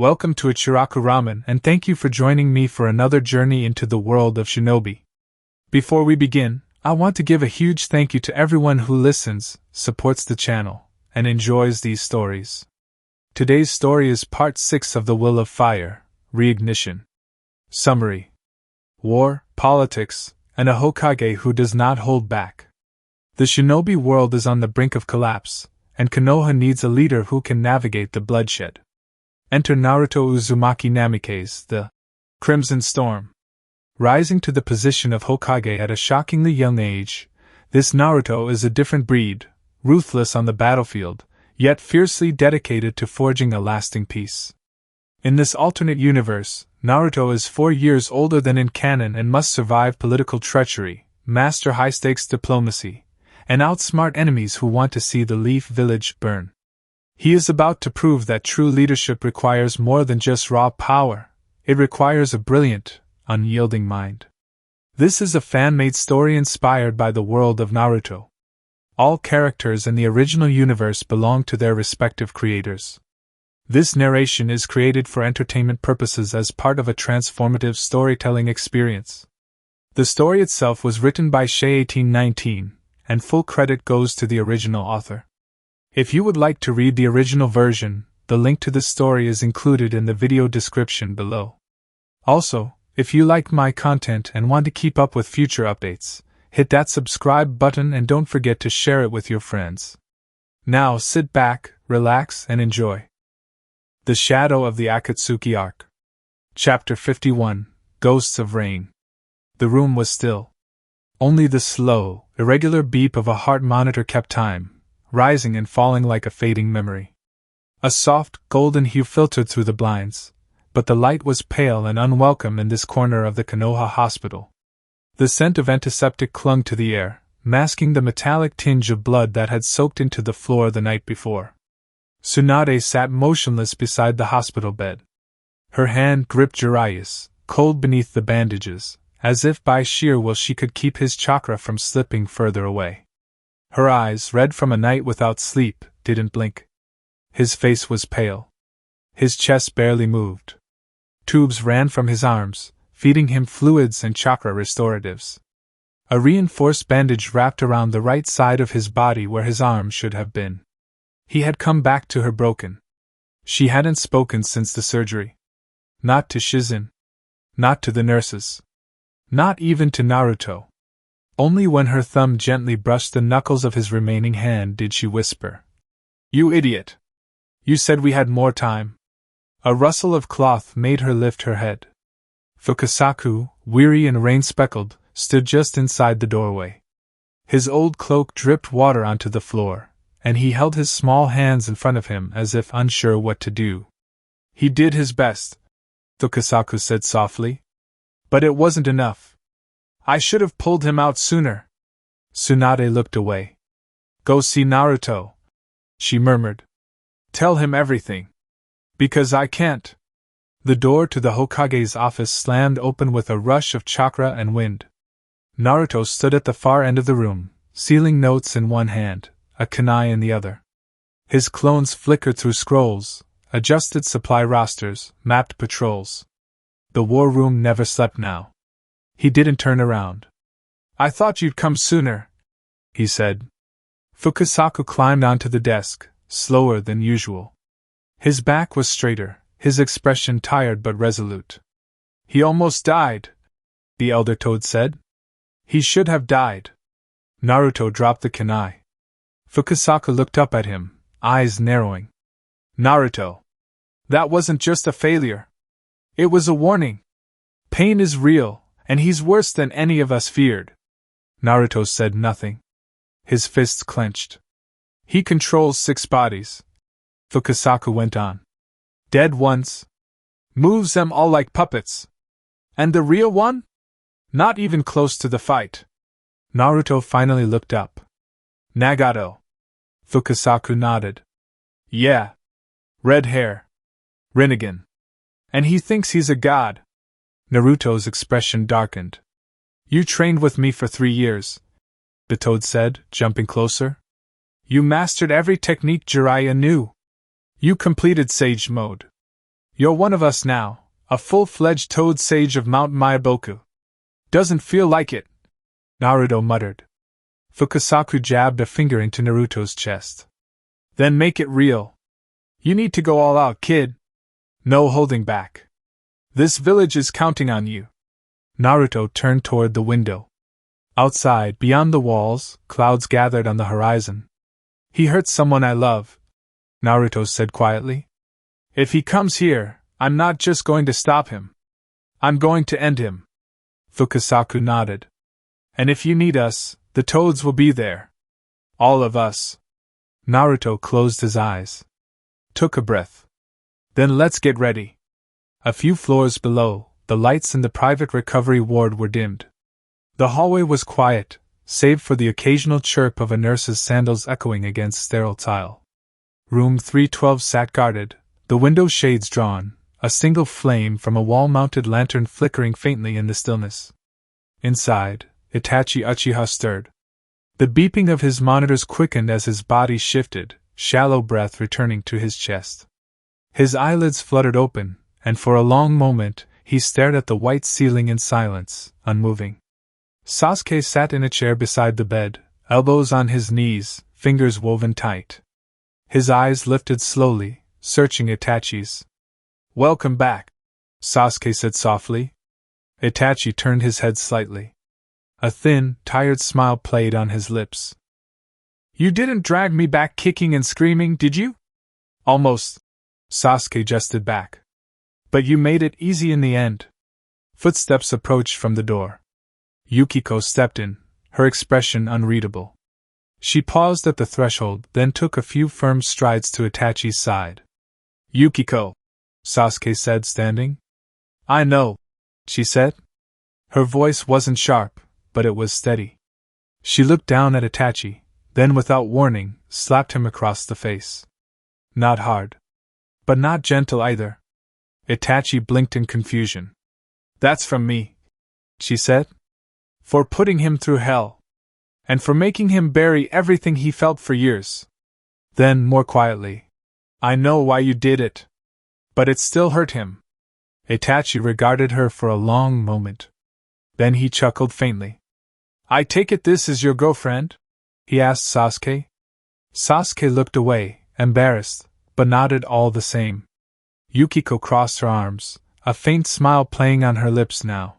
Welcome to Ichiraku Ramen and thank you for joining me for another journey into the world of shinobi. Before we begin, I want to give a huge thank you to everyone who listens, supports the channel, and enjoys these stories. Today's story is part 6 of The Will of Fire, Reignition. Summary: war, politics, and a Hokage who does not hold back. The shinobi world is on the brink of collapse, and Konoha needs a leader who can navigate the bloodshed. Enter Naruto Uzumaki Namikaze, the Crimson Storm. Rising to the position of Hokage at a shockingly young age, this Naruto is a different breed, ruthless on the battlefield, yet fiercely dedicated to forging a lasting peace. In this alternate universe, Naruto is 4 years older than in canon and must survive political treachery, master high-stakes diplomacy, and outsmart enemies who want to see the Leaf Village burn. He is about to prove that true leadership requires more than just raw power, it requires a brilliant, unyielding mind. This is a fan-made story inspired by the world of Naruto. All characters in the original universe belong to their respective creators. This narration is created for entertainment purposes as part of a transformative storytelling experience. The story itself was written by Shea 1819, and full credit goes to the original author. If you would like to read the original version, the link to the story is included in the video description below. Also, if you like my content and want to keep up with future updates, hit that subscribe button and don't forget to share it with your friends. Now sit back, relax, and enjoy. The Shadow of the Akatsuki Arc. Chapter 51, Ghosts of Rain. The room was still. Only the slow, irregular beep of a heart monitor kept time, rising and falling like a fading memory. A soft, golden hue filtered through the blinds, but the light was pale and unwelcome in this corner of the Konoha hospital. The scent of antiseptic clung to the air, masking the metallic tinge of blood that had soaked into the floor the night before. Tsunade sat motionless beside the hospital bed. Her hand gripped Jiraiya's, cold beneath the bandages, as if by sheer will she could keep his chakra from slipping further away. Her eyes, red from a night without sleep, didn't blink. His face was pale. His chest barely moved. Tubes ran from his arms, feeding him fluids and chakra restoratives. A reinforced bandage wrapped around the right side of his body where his arm should have been. He had come back to her broken. She hadn't spoken since the surgery. Not to Shizen. Not to the nurses. Not even to Naruto. Only when her thumb gently brushed the knuckles of his remaining hand did she whisper, "You idiot! You said we had more time." A rustle of cloth made her lift her head. Fukasaku, weary and rain-speckled, stood just inside the doorway. His old cloak dripped water onto the floor, and he held his small hands in front of him as if unsure what to do. "He did his best," Fukasaku said softly. "But it wasn't enough. I should have pulled him out sooner." Tsunade looked away. "Go see Naruto," she murmured. "Tell him everything. Because I can't." The door to the Hokage's office slammed open with a rush of chakra and wind. Naruto stood at the far end of the room, sealing notes in one hand, a kunai in the other. His clones flickered through scrolls, adjusted supply rosters, mapped patrols. The war room never slept now. He didn't turn around. "I thought you'd come sooner," he said. Fukasaku climbed onto the desk, slower than usual. His back was straighter, his expression tired but resolute. "He almost died," the elder toad said. "He should have died." Naruto dropped the kunai. Fukasaku looked up at him, eyes narrowing. "Naruto, that wasn't just a failure. It was a warning. Pain is real, and he's worse than any of us feared." Naruto said nothing. His fists clenched. "He controls 6 bodies," Fukasaku went on. "Dead ones. Moves them all like puppets. And the real one? Not even close to the fight." Naruto finally looked up. "Nagato." Fukasaku nodded. "Yeah. Red hair. Rinnegan. And he thinks he's a god." Naruto's expression darkened. "You trained with me for 3 years," the toad said, jumping closer. "You mastered every technique Jiraiya knew. You completed Sage Mode. You're one of us now, a full-fledged toad sage of Mount Myaboku. Doesn't feel like it, Naruto muttered. Fukasaku jabbed a finger into Naruto's chest. Then make it real. You need to go all out, kid. No holding back. This village is counting on you. Naruto turned toward the window. Outside, beyond the walls, clouds gathered on the horizon. He hurt someone I love, Naruto said quietly. If he comes here, I'm not just going to stop him. I'm going to end him. Fukasaku nodded. And if you need us, the toads will be there. All of us. Naruto closed his eyes. Took a breath. Then let's get ready. A few floors below, the lights in the private recovery ward were dimmed. The hallway was quiet, save for the occasional chirp of a nurse's sandals echoing against sterile tile. Room 312 sat guarded, the window shades drawn, a single flame from a wall-mounted lantern flickering faintly in the stillness. Inside, Itachi Uchiha stirred. The beeping of his monitors quickened as his body shifted, shallow breath returning to his chest. His eyelids fluttered open, and for a long moment, he stared at the white ceiling in silence, unmoving. Sasuke sat in a chair beside the bed, elbows on his knees, fingers woven tight. His eyes lifted slowly, searching Itachi's. Welcome back, Sasuke said softly. Itachi turned his head slightly. A thin, tired smile played on his lips. You didn't drag me back kicking and screaming, did you? Almost, Sasuke jested back. But you made it easy in the end. Footsteps approached from the door. Yukiko stepped in, her expression unreadable. She paused at the threshold, then took a few firm strides to Itachi's side. Yukiko, Sasuke said, standing. I know, she said. Her voice wasn't sharp, but it was steady. She looked down at Itachi, then without warning, slapped him across the face. Not hard. But not gentle either. Itachi blinked in confusion. That's from me, she said. For putting him through hell. And for making him bury everything he felt for years. Then, more quietly. I know why you did it. But it still hurt him. Itachi regarded her for a long moment. Then he chuckled faintly. I take it this is your girlfriend? He asked Sasuke. Sasuke looked away, embarrassed, but nodded all the same. Yukiko crossed her arms, a faint smile playing on her lips now.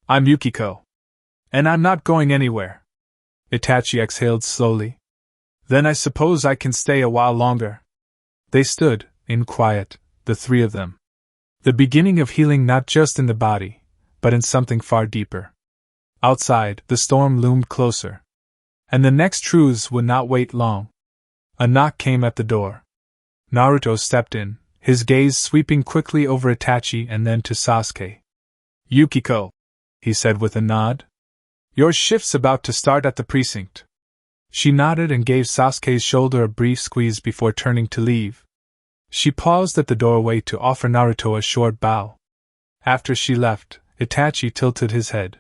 I'm Yukiko. And I'm not going anywhere. Itachi exhaled slowly. Then I suppose I can stay a while longer. They stood, in quiet, the three of them. The beginning of healing not just in the body, but in something far deeper. Outside, the storm loomed closer. And the next truths would not wait long. A knock came at the door. Naruto stepped in, his gaze sweeping quickly over Itachi and then to Sasuke. Yukiko, he said with a nod. Your shift's about to start at the precinct. She nodded and gave Sasuke's shoulder a brief squeeze before turning to leave. She paused at the doorway to offer Naruto a short bow. After she left, Itachi tilted his head.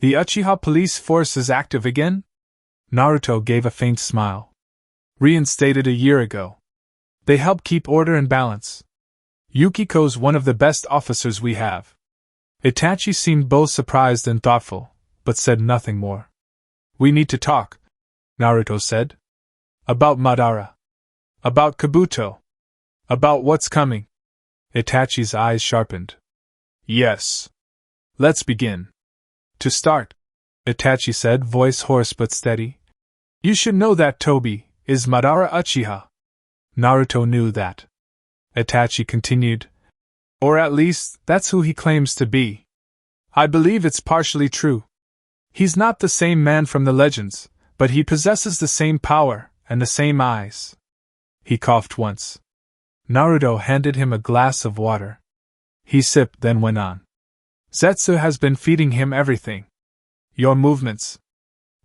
The Uchiha police force is active again? Naruto gave a faint smile. Reinstated a year ago. They help keep order and balance. Yukiko's one of the best officers we have. Itachi seemed both surprised and thoughtful, but said nothing more. We need to talk, Naruto said. About Madara. About Kabuto. About what's coming. Itachi's eyes sharpened. Yes. Let's begin. To start, Itachi said, voice hoarse but steady. You should know that Tobi is Madara Uchiha. Naruto knew that. Itachi continued. Or at least, that's who he claims to be. I believe it's partially true. He's not the same man from the legends, but he possesses the same power and the same eyes. He coughed once. Naruto handed him a glass of water. He sipped, then went on. Zetsu has been feeding him everything. Your movements.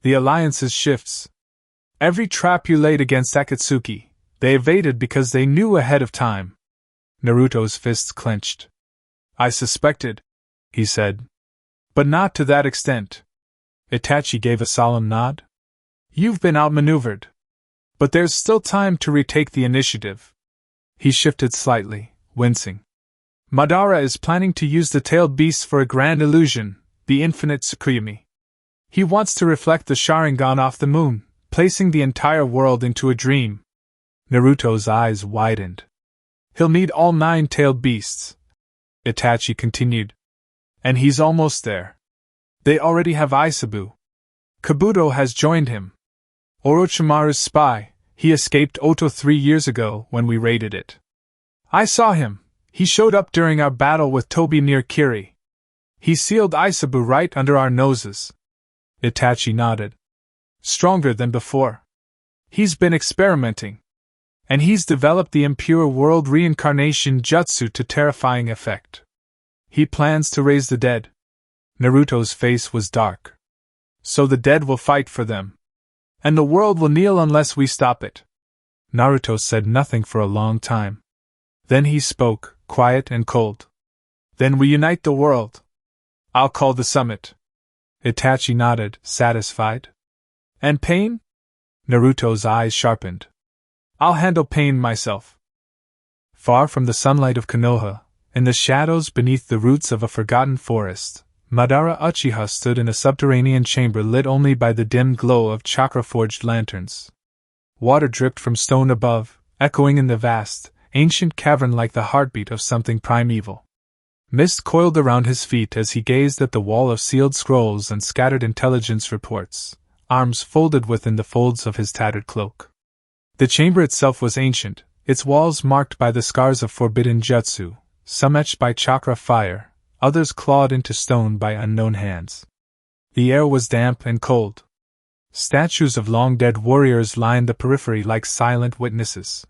The alliance's shifts. Every trap you laid against Akatsuki, they evaded because they knew ahead of time. Naruto's fists clenched. I suspected, he said. But not to that extent. Itachi gave a solemn nod. You've been outmaneuvered. But there's still time to retake the initiative. He shifted slightly, wincing. Madara is planning to use the tailed beasts for a grand illusion, the infinite Tsukuyomi. He wants to reflect the Sharingan off the moon, placing the entire world into a dream. Naruto's eyes widened. He'll need all 9 tailed beasts, Itachi continued. And he's almost there. They already have Aisabu. Kabuto has joined him. Orochimaru's spy, he escaped Oto 3 years ago when we raided it. I saw him. He showed up during our battle with Tobi near Kiri. He sealed Aisabu right under our noses. Itachi nodded. Stronger than before. He's been experimenting. And he's developed the impure world reincarnation jutsu to terrifying effect. He plans to raise the dead. Naruto's face was dark. So the dead will fight for them. And the world will kneel unless we stop it. Naruto said nothing for a long time. Then he spoke, quiet and cold. Then we unite the world. I'll call the summit. Itachi nodded, satisfied. And pain? Naruto's eyes sharpened. I'll handle pain myself. Far from the sunlight of Konoha, in the shadows beneath the roots of a forgotten forest, Madara Uchiha stood in a subterranean chamber lit only by the dim glow of chakra-forged lanterns. Water dripped from stone above, echoing in the vast, ancient cavern like the heartbeat of something primeval. Mist coiled around his feet as he gazed at the wall of sealed scrolls and scattered intelligence reports, arms folded within the folds of his tattered cloak. The chamber itself was ancient, its walls marked by the scars of forbidden jutsu, some etched by chakra fire, others clawed into stone by unknown hands. The air was damp and cold. Statues of long-dead warriors lined the periphery like silent witnesses.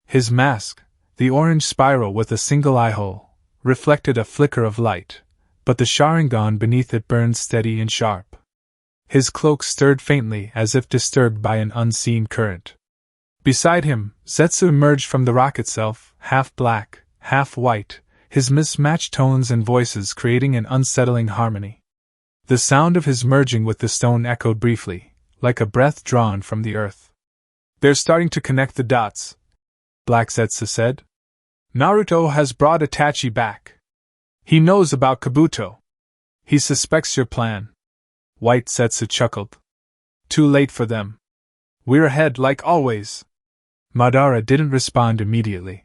His mask, the orange spiral with a single eye-hole, reflected a flicker of light, but the Sharingan beneath it burned steady and sharp. His cloak stirred faintly as if disturbed by an unseen current. Beside him, Zetsu emerged from the rock itself, half black, half white, his mismatched tones and voices creating an unsettling harmony. The sound of his merging with the stone echoed briefly, like a breath drawn from the earth. They're starting to connect the dots, Black Zetsu said. Naruto has brought Itachi back. He knows about Kabuto. He suspects your plan. White Zetsu chuckled. Too late for them. We're ahead like always. Madara didn't respond immediately.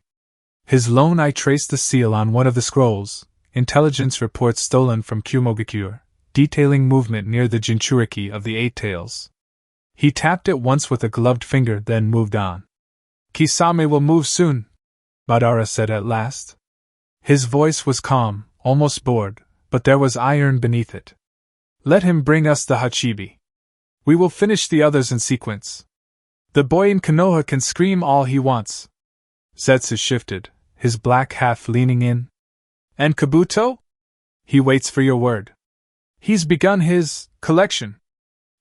His lone eye traced the seal on one of the scrolls, intelligence reports stolen from Kumogakure, detailing movement near the Jinchuriki of the Eight Tails. He tapped it once with a gloved finger, then moved on. Kisame will move soon, Madara said at last. His voice was calm, almost bored, but there was iron beneath it. Let him bring us the Hachibi. We will finish the others in sequence. The boy in Konoha can scream all he wants. Zetsu shifted, his black half leaning in. And Kabuto? He waits for your word. He's begun his collection.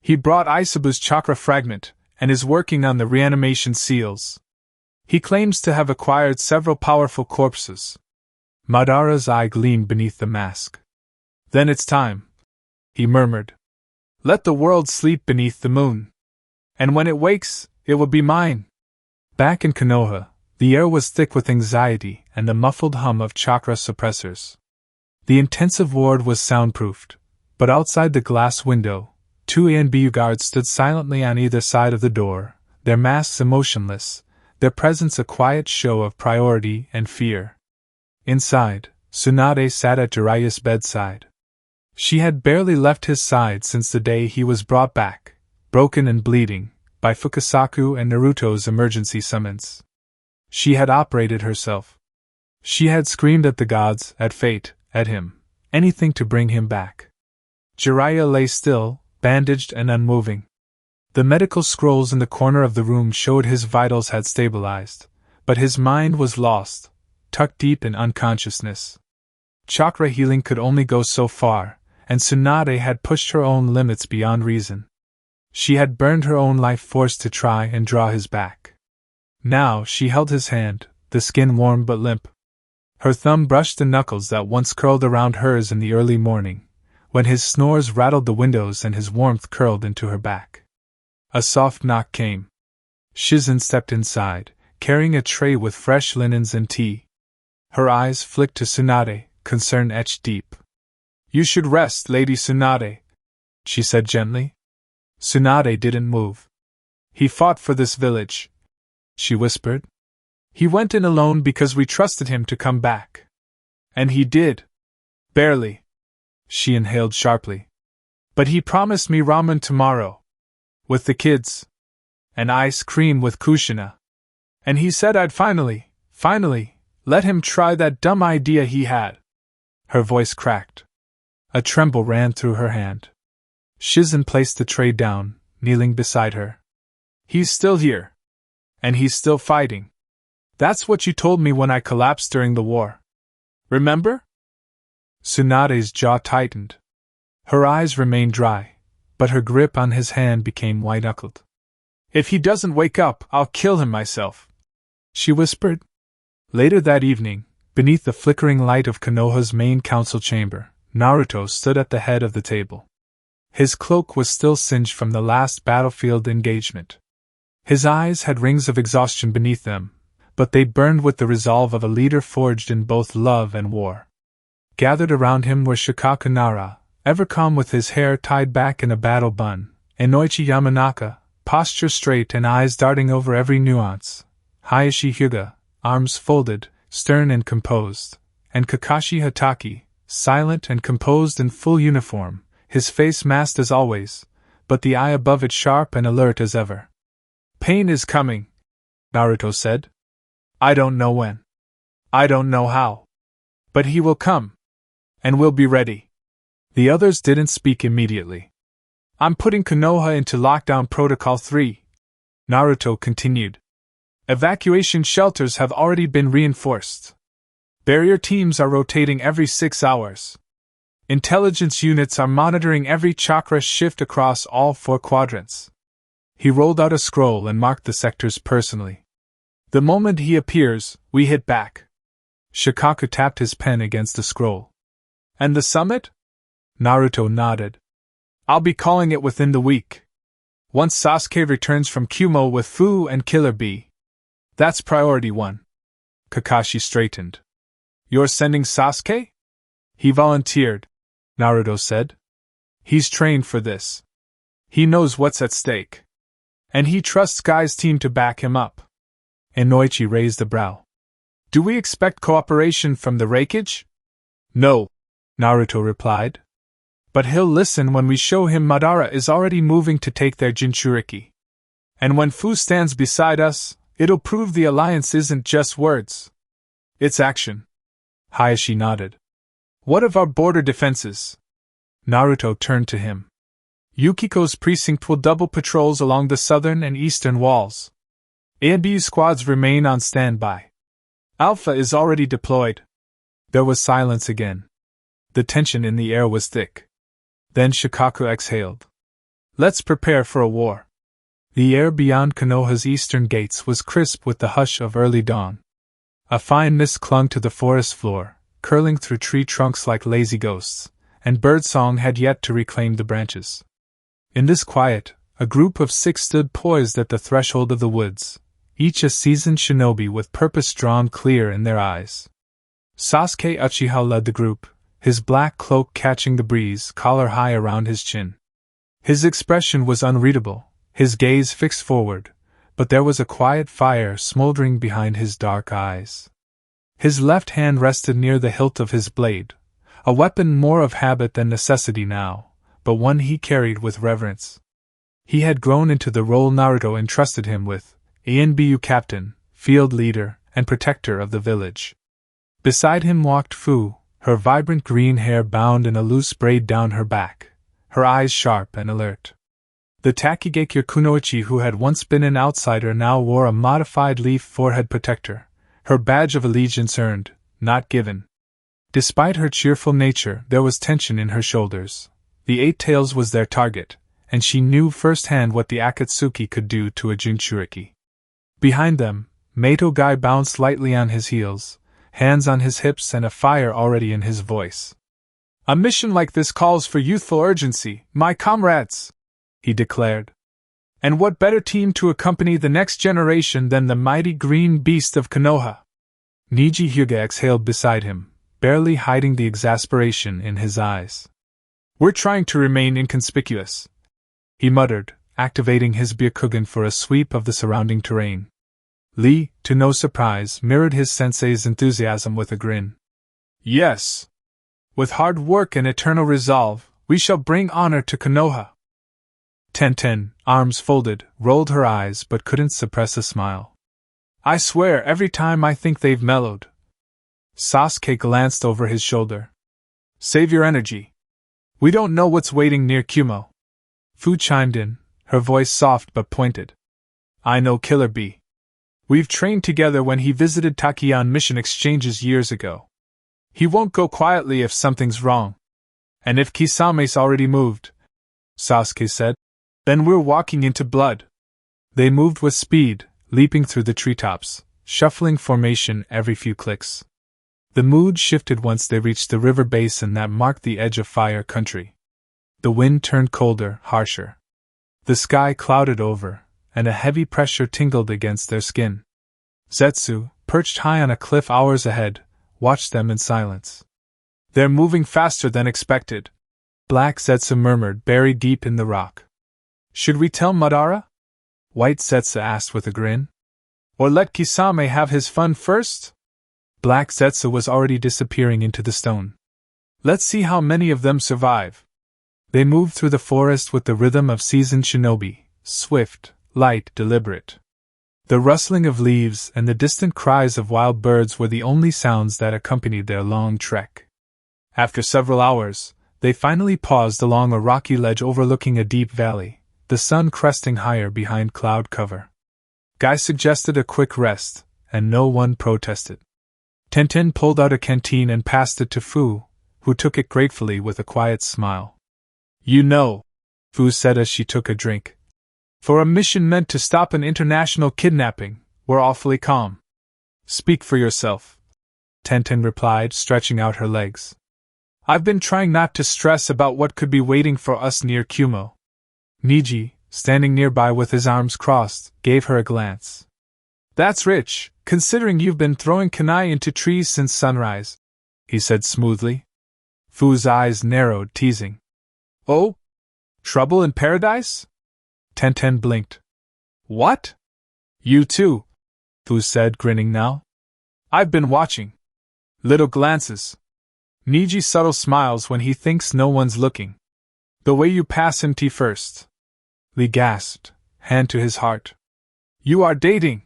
He brought Aisabu's chakra fragment, and is working on the reanimation seals. He claims to have acquired several powerful corpses. Madara's eye gleamed beneath the mask. Then it's time, he murmured. Let the world sleep beneath the moon. And when it wakes, it will be mine. Back in Konoha, the air was thick with anxiety and the muffled hum of chakra suppressors. The intensive ward was soundproofed, but outside the glass window, 2 ANBU guards stood silently on either side of the door, their masks emotionless, their presence a quiet show of priority and fear. Inside, Tsunade sat at Jiraiya's bedside. She had barely left his side since the day he was brought back, broken and bleeding, by Fukasaku and Naruto's emergency summons. She had operated herself. She had screamed at the gods, at fate, at him, anything to bring him back. Jiraiya lay still, bandaged and unmoving. The medical scrolls in the corner of the room showed his vitals had stabilized, but his mind was lost, tucked deep in unconsciousness. Chakra healing could only go so far, and Tsunade had pushed her own limits beyond reason. She had burned her own life force to try and draw his back. Now she held his hand, the skin warm but limp. Her thumb brushed the knuckles that once curled around hers in the early morning, when his snores rattled the windows and his warmth curled into her back. A soft knock came. Shizen stepped inside, carrying a tray with fresh linens and tea. Her eyes flicked to Tsunade, concern etched deep. "You should rest, Lady Tsunade," she said gently. Tsunade didn't move. "He fought for this village," she whispered. "He went in alone because we trusted him to come back. And he did. Barely." She inhaled sharply. "But he promised me ramen tomorrow. With the kids. And ice cream with Kushina. And he said I'd finally, let him try that dumb idea he had." Her voice cracked. A tremble ran through her hand. Shizen placed the tray down, kneeling beside her. "He's still here. And he's still fighting. That's what you told me when I collapsed during the war. Remember?" Tsunade's jaw tightened. Her eyes remained dry, but her grip on his hand became white-knuckled. "If he doesn't wake up, I'll kill him myself," she whispered. Later that evening, beneath the flickering light of Konoha's main council chamber, Naruto stood at the head of the table. His cloak was still singed from the last battlefield engagement. His eyes had rings of exhaustion beneath them, but they burned with the resolve of a leader forged in both love and war. Gathered around him were Shikaku Nara, ever calm with his hair tied back in a battle bun, Inoichi Yamanaka, posture straight and eyes darting over every nuance, Hayashi Hyuga, arms folded, stern and composed, and Kakashi Hatake, silent and composed in full uniform, his face masked as always, but the eye above it sharp and alert as ever. "Pain is coming," Naruto said. "I don't know when. I don't know how. But he will come. And we'll be ready." The others didn't speak immediately. "I'm putting Konoha into Lockdown Protocol 3, Naruto continued. "Evacuation shelters have already been reinforced. Barrier teams are rotating every 6 hours. Intelligence units are monitoring every chakra shift across all 4 quadrants." He rolled out a scroll and marked the sectors personally. "The moment he appears, we hit back." Shikaku tapped his pen against the scroll. "And the summit?" Naruto nodded. "I'll be calling it within the week. Once Sasuke returns from Kumo with Fu and Killer Bee. That's priority 1. Kakashi straightened. "You're sending Sasuke?" "He volunteered," Naruto said. "He's trained for this. He knows what's at stake. And he trusts Guy's team to back him up." Inoichi raised a brow. "Do we expect cooperation from the Reignition?" "No," Naruto replied. "But he'll listen when we show him Madara is already moving to take their Jinchuriki. And when Fu stands beside us, it'll prove the alliance isn't just words. It's action." Hayashi nodded. "What of our border defenses?" Naruto turned to him. "Yukiko's precinct will double patrols along the southern and eastern walls. A and B squads remain on standby. Alpha is already deployed." There was silence again. The tension in the air was thick. Then Shikaku exhaled. "Let's prepare for a war." The air beyond Konoha's eastern gates was crisp with the hush of early dawn. A fine mist clung to the forest floor, curling through tree trunks like lazy ghosts, and birdsong had yet to reclaim the branches. In this quiet, a group of 6 stood poised at the threshold of the woods, each a seasoned shinobi with purpose drawn clear in their eyes. Sasuke Uchiha led the group, his black cloak catching the breeze collar high around his chin. His expression was unreadable, his gaze fixed forward, but there was a quiet fire smoldering behind his dark eyes. His left hand rested near the hilt of his blade, a weapon more of habit than necessity now, but one he carried with reverence. He had grown into the role Naruto entrusted him with, ANBU captain, field leader, and protector of the village. Beside him walked Fu, her vibrant green hair bound in a loose braid down her back, her eyes sharp and alert. The Takigakure Kunoichi, who had once been an outsider, now wore a modified leaf forehead protector, her badge of allegiance earned, not given. Despite her cheerful nature, there was tension in her shoulders. The 8 Tails was their target, and she knew firsthand what the Akatsuki could do to a Jinchuriki. Behind them, Mato Guy bounced lightly on his heels, hands on his hips and a fire already in his voice. "A mission like this calls for youthful urgency, my comrades," he declared. "And what better team to accompany the next generation than the mighty green beast of Konoha? Niji Hyuga exhaled beside him, barely hiding the exasperation in his eyes. We're trying to remain inconspicuous, he muttered, activating his Byakugan for a sweep of the surrounding terrain. Lee, to no surprise, mirrored his sensei's enthusiasm with a grin. Yes. With hard work and eternal resolve, we shall bring honor to Konoha. Tenten, arms folded, rolled her eyes but couldn't suppress a smile. I swear every time I think they've mellowed. Sasuke glanced over his shoulder. Save your energy. We don't know what's waiting near Kumo. Fu chimed in, her voice soft but pointed. I know Killer Bee. We've trained together when he visited Taki on mission exchanges years ago. He won't go quietly if something's wrong. And if Kisame's already moved, Sasuke said, then we're walking into blood. They moved with speed, leaping through the treetops, shuffling formation every few clicks. The mood shifted once they reached the river basin that marked the edge of fire country. The wind turned colder, harsher. The sky clouded over, and a heavy pressure tingled against their skin. Zetsu, perched high on a cliff hours ahead, watched them in silence. They're moving faster than expected, Black Zetsu murmured, buried deep in the rock. Should we tell Madara? White Zetsu asked with a grin. Or let Kisame have his fun first? Black Zetsu was already disappearing into the stone. Let's see how many of them survive. They moved through the forest with the rhythm of seasoned shinobi, swift, light, deliberate. The rustling of leaves and the distant cries of wild birds were the only sounds that accompanied their long trek. After several hours, they finally paused along a rocky ledge overlooking a deep valley, the sun cresting higher behind cloud cover. Guy suggested a quick rest, and no one protested. Tenten pulled out a canteen and passed it to Fu, who took it gratefully with a quiet smile. You know, Fu said as she took a drink. For a mission meant to stop an international kidnapping, we're awfully calm. Speak for yourself, Tenten replied, stretching out her legs. I've been trying not to stress about what could be waiting for us near Kumo. Niji, standing nearby with his arms crossed, gave her a glance. That's rich, considering you've been throwing kunai into trees since sunrise, he said smoothly. Fu's eyes narrowed, teasing. Oh? Trouble in paradise? Tenten blinked. What? You too, Fu said, grinning now. I've been watching. Little glances. Niji subtle smiles when he thinks no one's looking. The way you pass him tea first. Lee gasped, hand to his heart. You are dating.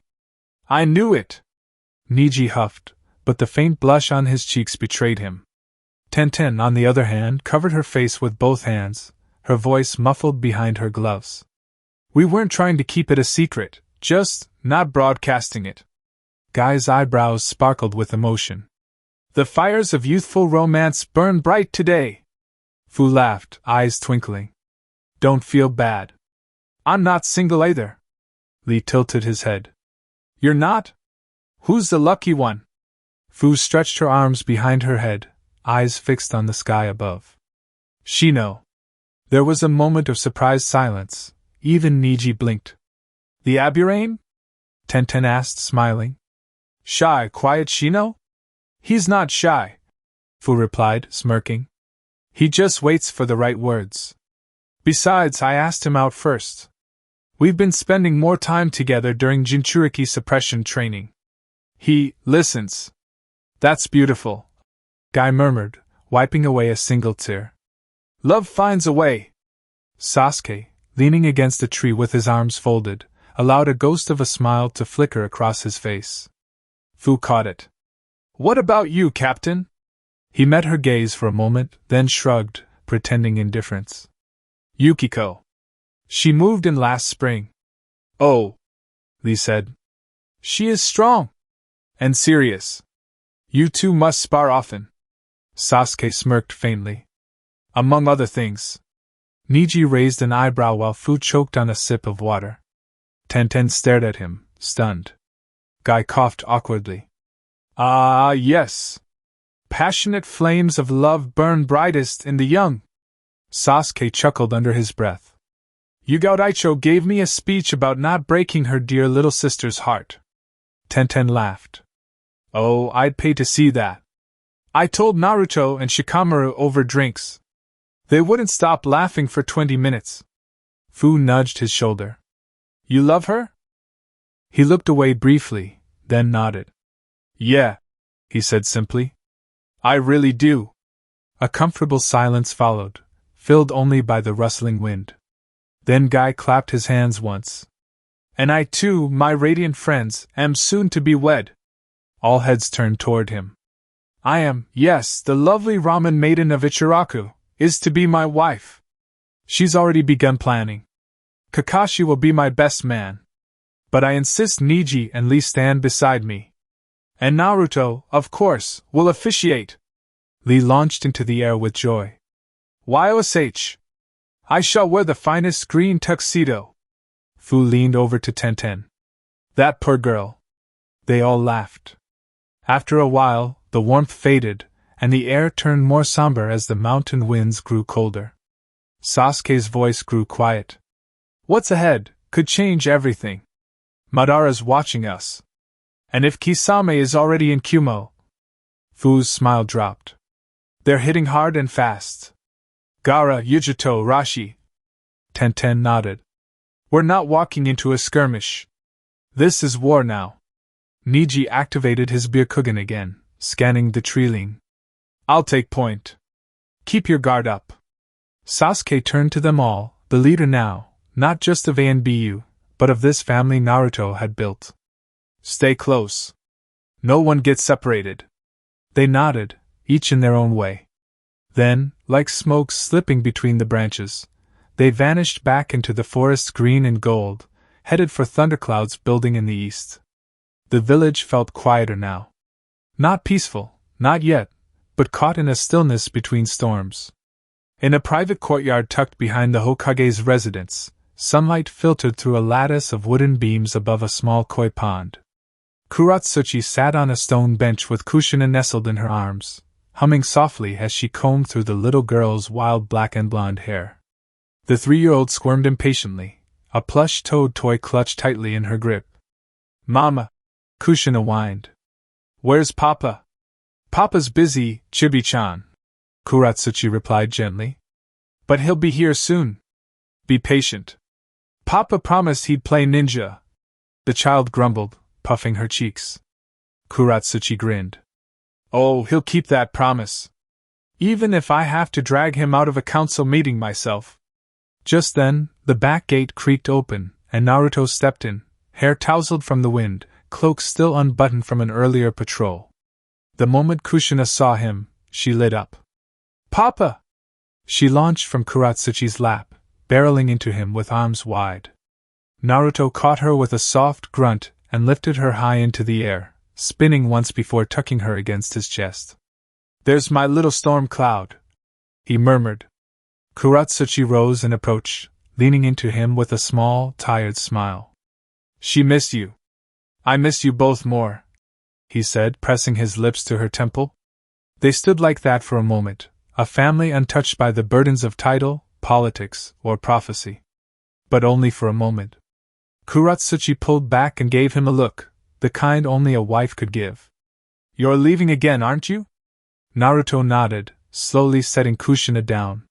I knew it. Niji huffed, but the faint blush on his cheeks betrayed him. Tenten, on the other hand, covered her face with both hands, her voice muffled behind her gloves. We weren't trying to keep it a secret, just not broadcasting it. Guy's eyebrows sparkled with emotion. The fires of youthful romance burn bright today. Fu laughed, eyes twinkling. Don't feel bad. I'm not single either. Lee tilted his head. You're not? Who's the lucky one? Fu stretched her arms behind her head, eyes fixed on the sky above. Shino. There was a moment of surprised silence. Even Niji blinked. The Aburame? Tenten asked, smiling. Shy, quiet Shino? He's not shy, Fu replied, smirking. He just waits for the right words. Besides, I asked him out first. We've been spending more time together during Jinchuriki suppression training. He listens. That's beautiful, Guy murmured, wiping away a single tear. Love finds a way. Sasuke, leaning against a tree with his arms folded, allowed a ghost of a smile to flicker across his face. Fu caught it. What about you, Captain? He met her gaze for a moment, then shrugged, pretending indifference. Yukiko. She moved in last spring. Oh, Lee said. She is strong. And serious. You two must spar often. Sasuke smirked faintly. Among other things. Niji raised an eyebrow while Fu choked on a sip of water. Tenten stared at him, stunned. Guy coughed awkwardly. Ah, yes. Passionate flames of love burn brightest in the young. Sasuke chuckled under his breath. Yugao Daicho gave me a speech about not breaking her dear little sister's heart. Tenten laughed. Oh, I'd pay to see that. I told Naruto and Shikamaru over drinks. They wouldn't stop laughing for 20 minutes. Fu nudged his shoulder. You love her? He looked away briefly, then nodded. Yeah, he said simply. I really do. A comfortable silence followed, filled only by the rustling wind. Then Guy clapped his hands once. And I too, my radiant friends, am soon to be wed. All heads turned toward him. I am, yes, the lovely Ramen maiden of Ichiraku, is to be my wife. She's already begun planning. Kakashi will be my best man. But I insist Neji and Lee stand beside me. And Naruto, of course, will officiate. Lee launched into the air with joy. YOSH! I shall wear the finest green tuxedo. Fu leaned over to Tenten. That poor girl. They all laughed. After a while, the warmth faded, and the air turned more somber as the mountain winds grew colder. Sasuke's voice grew quiet. What's ahead could change everything. Madara's watching us. And if Kisame is already in Kumo... Fu's smile dropped. They're hitting hard and fast. Gaara, Yujito, Rashi. Tenten nodded. We're not walking into a skirmish. This is war now. Neji activated his Byakugan again, scanning the tree-ling. I'll take point. Keep your guard up. Sasuke turned to them all, the leader now, not just of ANBU, but of this family Naruto had built. Stay close. No one gets separated. They nodded, each in their own way. Then, like smoke slipping between the branches, they vanished back into the forest green and gold, headed for thunderclouds building in the east. The village felt quieter now. Not peaceful, not yet, but caught in a stillness between storms. In a private courtyard tucked behind the Hokage's residence, sunlight filtered through a lattice of wooden beams above a small koi pond. Kuratsuchi sat on a stone bench with Kushina nestled in her arms, humming softly as she combed through the little girl's wild black and blonde hair. The 3-year-old squirmed impatiently, a plush toad toy clutched tightly in her grip. Mama! Kushina whined. Where's Papa? Papa's busy, Chibi-chan. Kuratsuchi replied gently. But he'll be here soon. Be patient. Papa promised he'd play ninja. The child grumbled, puffing her cheeks. Kuratsuchi grinned. Oh, he'll keep that promise. Even if I have to drag him out of a council meeting myself. Just then, the back gate creaked open, and Naruto stepped in, hair tousled from the wind, cloak still unbuttoned from an earlier patrol. The moment Kushina saw him, she lit up. Papa! She launched from Kuratsuchi's lap, barreling into him with arms wide. Naruto caught her with a soft grunt and lifted her high into the air, spinning once before tucking her against his chest. There's my little storm cloud, he murmured. Kuratsuchi rose and approached, leaning into him with a small, tired smile. She missed you. I miss you both more, he said, pressing his lips to her temple. They stood like that for a moment, a family untouched by the burdens of title, politics, or prophecy. But only for a moment. Kuratsuchi pulled back and gave him a look, the kind only a wife could give. You're leaving again, aren't you? Naruto nodded, slowly setting Kushina down.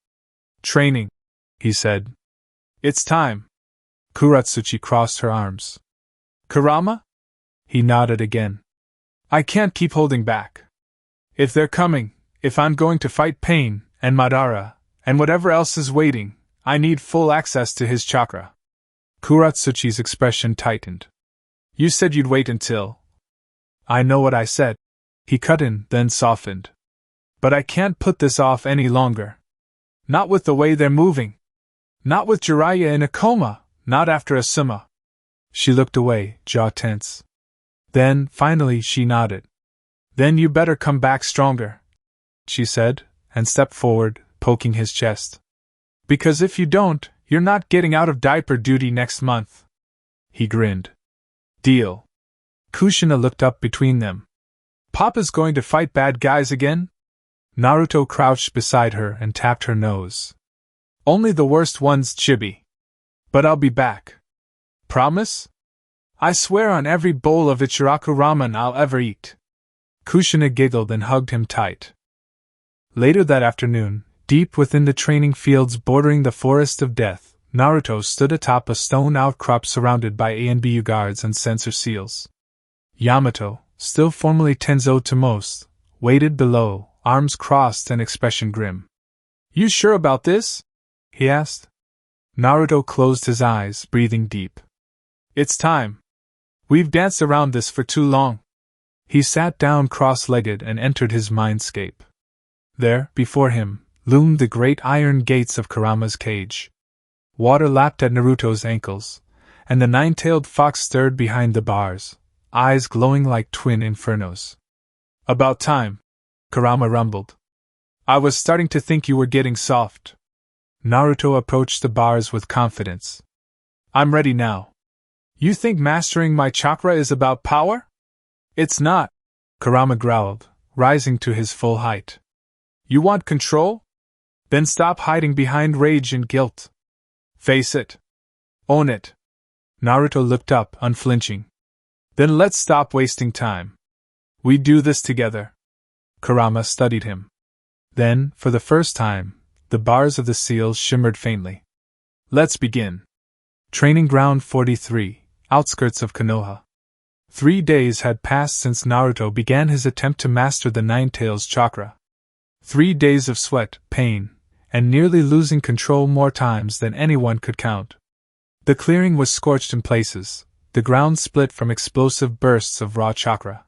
Training, he said. It's time. Kuratsuchi crossed her arms. Kurama? He nodded again. I can't keep holding back. If they're coming, if I'm going to fight Pain, and Madara, and whatever else is waiting, I need full access to his chakra. Kuratsuchi's expression tightened. You said you'd wait until... I know what I said. He cut in, then softened. But I can't put this off any longer. Not with the way they're moving. Not with Jiraiya in a coma, not after Asuma. She looked away, jaw tense. Then, finally, she nodded. Then you better come back stronger, she said, and stepped forward, poking his chest. Because if you don't, you're not getting out of diaper duty next month. He grinned. Deal. Kushina looked up between them. Papa's going to fight bad guys again? Naruto crouched beside her and tapped her nose. Only the worst ones, Chibi. But I'll be back. Promise? I swear on every bowl of Ichiraku ramen I'll ever eat. Kushina giggled and hugged him tight. Later that afternoon, deep within the training fields bordering the Forest of Death, Naruto stood atop a stone outcrop surrounded by ANBU guards and censor seals. Yamato, still formerly Tenzo to most, waited below, arms crossed and expression grim. "You sure about this?" he asked. Naruto closed his eyes, breathing deep. "It's time. We've danced around this for too long." He sat down cross-legged and entered his mindscape. There, before him, loomed the great iron gates of Kurama's cage. Water lapped at Naruto's ankles, and the nine-tailed fox stirred behind the bars, eyes glowing like twin infernos. "About time," Kurama rumbled. "I was starting to think you were getting soft." Naruto approached the bars with confidence. "I'm ready now." "You think mastering my chakra is about power?" "It's not," Kurama growled, rising to his full height. "You want control? Then stop hiding behind rage and guilt. Face it. Own it." Naruto looked up, unflinching. "Then let's stop wasting time. We do this together." Kurama studied him. Then, for the first time, the bars of the seals shimmered faintly. "Let's begin." Training Ground 43, outskirts of Konoha. 3 days had passed since Naruto began his attempt to master the Nine-Tails chakra. 3 days of sweat, pain, and nearly losing control more times than anyone could count. The clearing was scorched in places, the ground split from explosive bursts of raw chakra.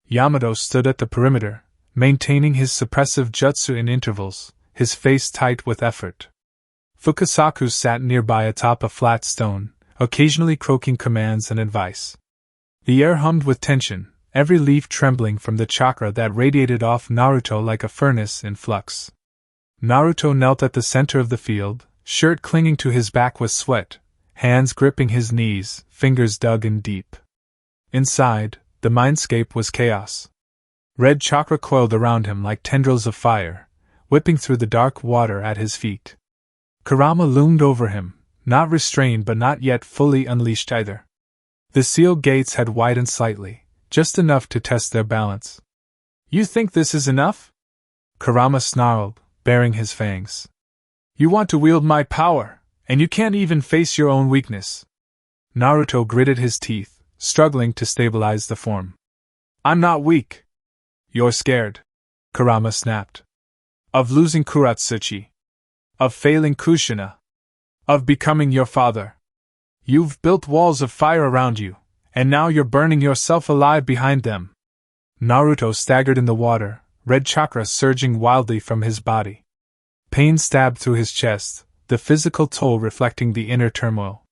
Yamato stood at the perimeter, maintaining his suppressive jutsu in intervals, his face tight with effort. Fukasaku sat nearby atop a flat stone, occasionally croaking commands and advice. The air hummed with tension, every leaf trembling from the chakra that radiated off Naruto like a furnace in flux. Naruto knelt at the center of the field, shirt clinging to his back with sweat, hands gripping his knees, fingers dug in deep. Inside, the mindscape was chaos. Red chakra coiled around him like tendrils of fire, whipping through the dark water at his feet. Kurama loomed over him, not restrained but not yet fully unleashed either. The seal gates had widened slightly, just enough to test their balance. "You think this is enough?" Kurama snarled, baring his fangs. "You want to wield my power, and you can't even face your own weakness." Naruto gritted his teeth, struggling to stabilize the form. "I'm not weak." "You're scared," Kurama snapped. "Of losing Kuratsuchi. Of failing Kushina. Of becoming your father. You've built walls of fire around you, and now you're burning yourself alive behind them." Naruto staggered in the water, red chakra surging wildly from his body. Pain stabbed through his chest, the physical toll reflecting the inner turmoil.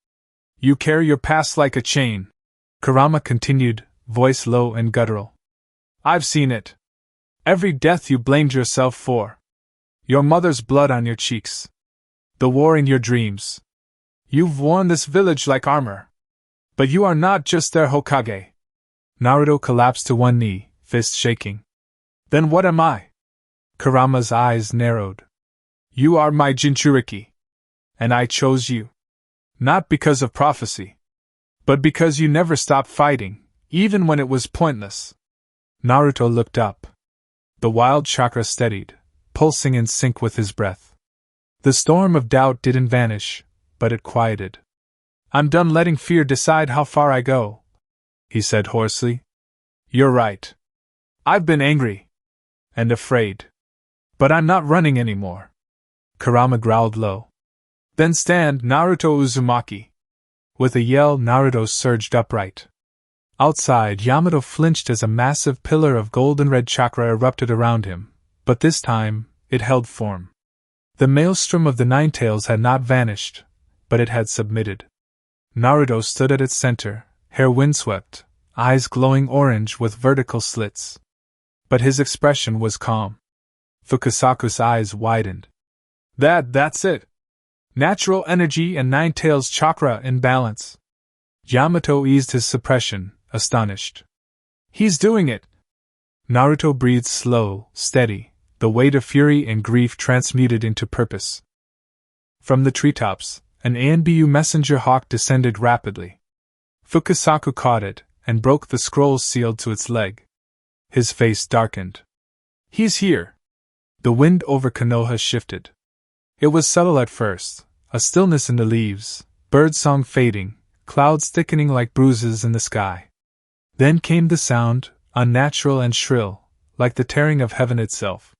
"You carry your past like a chain," Kurama continued, voice low and guttural. "I've seen it. Every death you blamed yourself for. Your mother's blood on your cheeks. The war in your dreams. You've worn this village like armor. But you are not just their Hokage." Naruto collapsed to one knee, fist shaking. "Then what am I?" Kurama's eyes narrowed. "You are my Jinchuriki. And I chose you. Not because of prophecy. But because you never stopped fighting, even when it was pointless." Naruto looked up. The wild chakra steadied, pulsing in sync with his breath. The storm of doubt didn't vanish, but it quieted. "I'm done letting fear decide how far I go," he said hoarsely. "You're right. I've been angry. And afraid. But I'm not running anymore." Kurama growled low. "Then stand, Naruto Uzumaki." With a yell, Naruto surged upright. Outside, Yamato flinched as a massive pillar of golden red chakra erupted around him, but this time, it held form. The maelstrom of the Nine-Tails had not vanished, but it had submitted. Naruto stood at its center, hair windswept, eyes glowing orange with vertical slits. But his expression was calm. Fukasaku's eyes widened. That's it. Natural energy and Nine-Tails chakra in balance." Yamato eased his suppression, astonished. "He's doing it!" Naruto breathed slow, steady, the weight of fury and grief transmuted into purpose. From the treetops, an ANBU messenger hawk descended rapidly. Fukasaku caught it, and broke the scrolls sealed to its leg. His face darkened. He's here. The wind over Konoha shifted. It was subtle at first, a stillness in the leaves, birdsong fading, clouds thickening like bruises in the sky. Then came the sound, unnatural and shrill, like the tearing of heaven itself.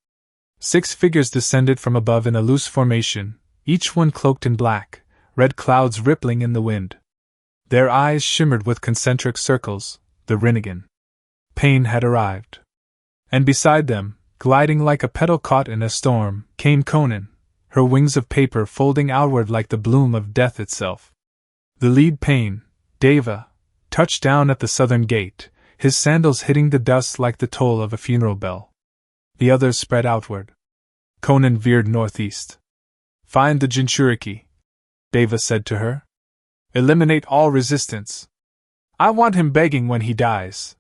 6 figures descended from above in a loose formation, each one cloaked in black, red clouds rippling in the wind. Their eyes shimmered with concentric circles, the Rinnegan. Pain had arrived. And beside them, gliding like a petal caught in a storm, came Konan, her wings of paper folding outward like the bloom of death itself. The lead Pain, Deva, touched down at the southern gate, his sandals hitting the dust like the toll of a funeral bell. The others spread outward. Konan veered northeast. Find the Jinchuriki, Deva said to her. Eliminate all resistance. I want him begging when he dies.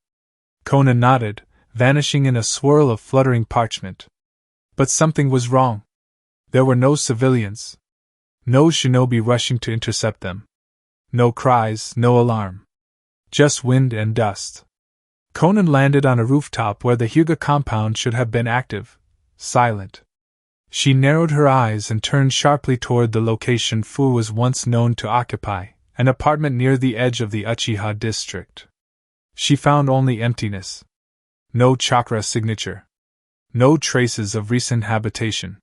Konan nodded, vanishing in a swirl of fluttering parchment. But something was wrong. There were no civilians. No shinobi rushing to intercept them. No cries, no alarm. Just wind and dust. Konan landed on a rooftop where the Hyuga compound should have been active, silent. She narrowed her eyes and turned sharply toward the location Fu was once known to occupy, an apartment near the edge of the Uchiha district. She found only emptiness. No chakra signature. No traces of recent habitation.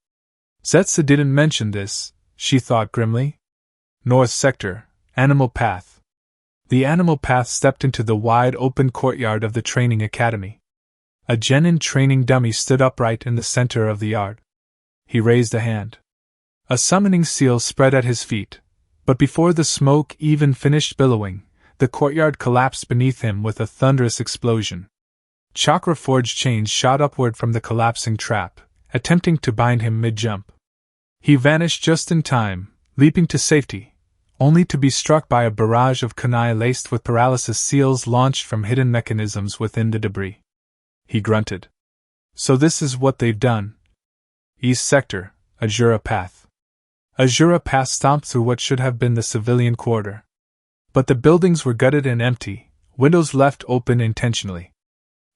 Zetsu didn't mention this, she thought grimly. North sector, animal path. The animal path stepped into the wide open courtyard of the training academy. A genin training dummy stood upright in the center of the yard. He raised a hand. A summoning seal spread at his feet, but before the smoke even finished billowing, the courtyard collapsed beneath him with a thunderous explosion. Chakra-forged chains shot upward from the collapsing trap, attempting to bind him mid-jump. He vanished just in time, leaping to safety, only to be struck by a barrage of kunai laced with paralysis seals launched from hidden mechanisms within the debris. He grunted. So this is what they've done. East sector, Azura Path. Azura Path stomped through what should have been the civilian quarter. But the buildings were gutted and empty, windows left open intentionally.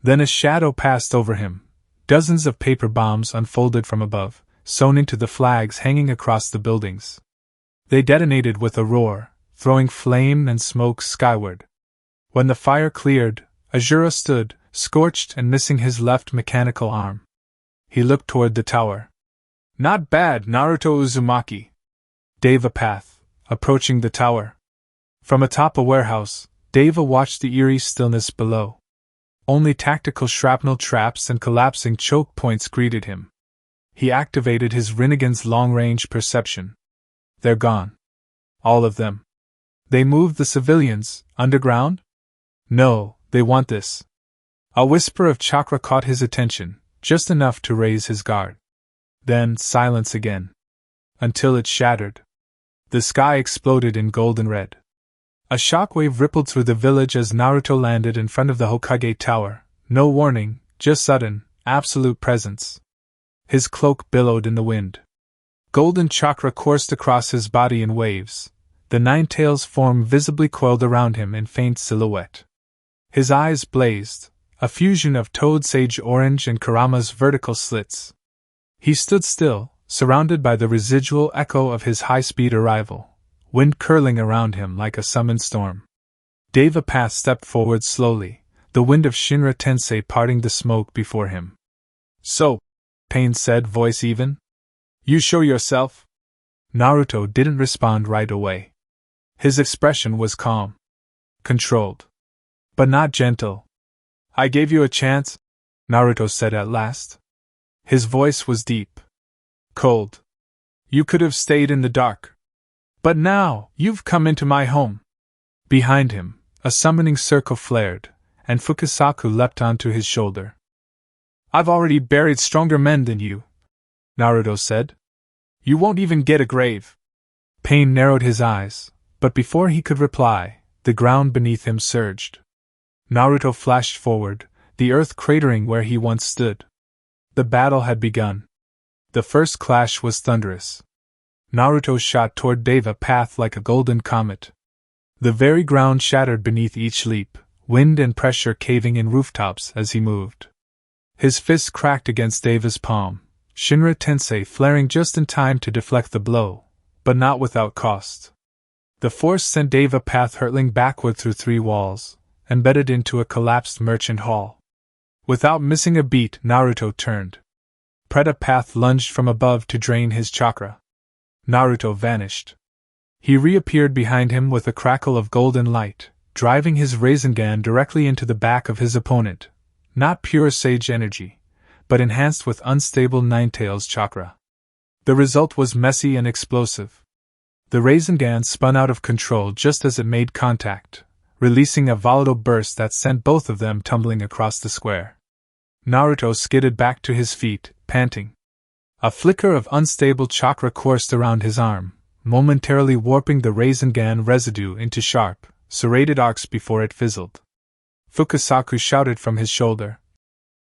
Then a shadow passed over him. Dozens of paper bombs unfolded from above, sewn into the flags hanging across the buildings. They detonated with a roar, throwing flame and smoke skyward. When the fire cleared, Azura stood, scorched and missing his left mechanical arm. He looked toward the tower. Not bad, Naruto Uzumaki. Deva Path, approaching the tower. From atop a warehouse, Deva watched the eerie stillness below. Only tactical shrapnel traps and collapsing choke points greeted him. He activated his Rinnegan's long-range perception. They're gone. All of them. They moved the civilians, underground? No, they want this. A whisper of chakra caught his attention, just enough to raise his guard. Then silence again. Until it shattered. The sky exploded in golden red. A shockwave rippled through the village as Naruto landed in front of the Hokage tower. No warning, just sudden, absolute presence. His cloak billowed in the wind. Golden chakra coursed across his body in waves. The Nine-Tails form visibly coiled around him in faint silhouette. His eyes blazed, a fusion of Toad Sage Orange and Kurama's vertical slits. He stood still, surrounded by the residual echo of his high-speed arrival, wind curling around him like a summoned storm. Deva Path stepped forward slowly, the wind of Shinra Tensei parting the smoke before him. So, Pain said, voice even. You show yourself? Naruto didn't respond right away. His expression was calm. Controlled. But not gentle. I gave you a chance, Naruto said at last. His voice was deep. Cold. You could have stayed in the dark. But now, you've come into my home. Behind him, a summoning circle flared, and Fukasaku leapt onto his shoulder. I've already buried stronger men than you, Naruto said. You won't even get a grave. Pain narrowed his eyes, but before he could reply, the ground beneath him surged. Naruto flashed forward, the earth cratering where he once stood. The battle had begun. The first clash was thunderous. Naruto shot toward Deva Path like a golden comet. The very ground shattered beneath each leap, wind and pressure caving in rooftops as he moved. His fist cracked against Deva's palm, Shinra Tensei flaring just in time to deflect the blow, but not without cost. The force sent Deva path hurtling backward through 3 walls, embedded into a collapsed merchant hall. Without missing a beat, Naruto turned. Preta path lunged from above to drain his chakra. Naruto vanished. He reappeared behind him with a crackle of golden light, driving his Rasengan directly into the back of his opponent. Not pure sage energy, but enhanced with unstable Ninetales chakra. The result was messy and explosive. The Rasengan spun out of control just as it made contact, releasing a volatile burst that sent both of them tumbling across the square. Naruto skidded back to his feet, panting. A flicker of unstable chakra coursed around his arm, momentarily warping the Rasengan residue into sharp, serrated arcs before it fizzled. Fukasaku shouted from his shoulder.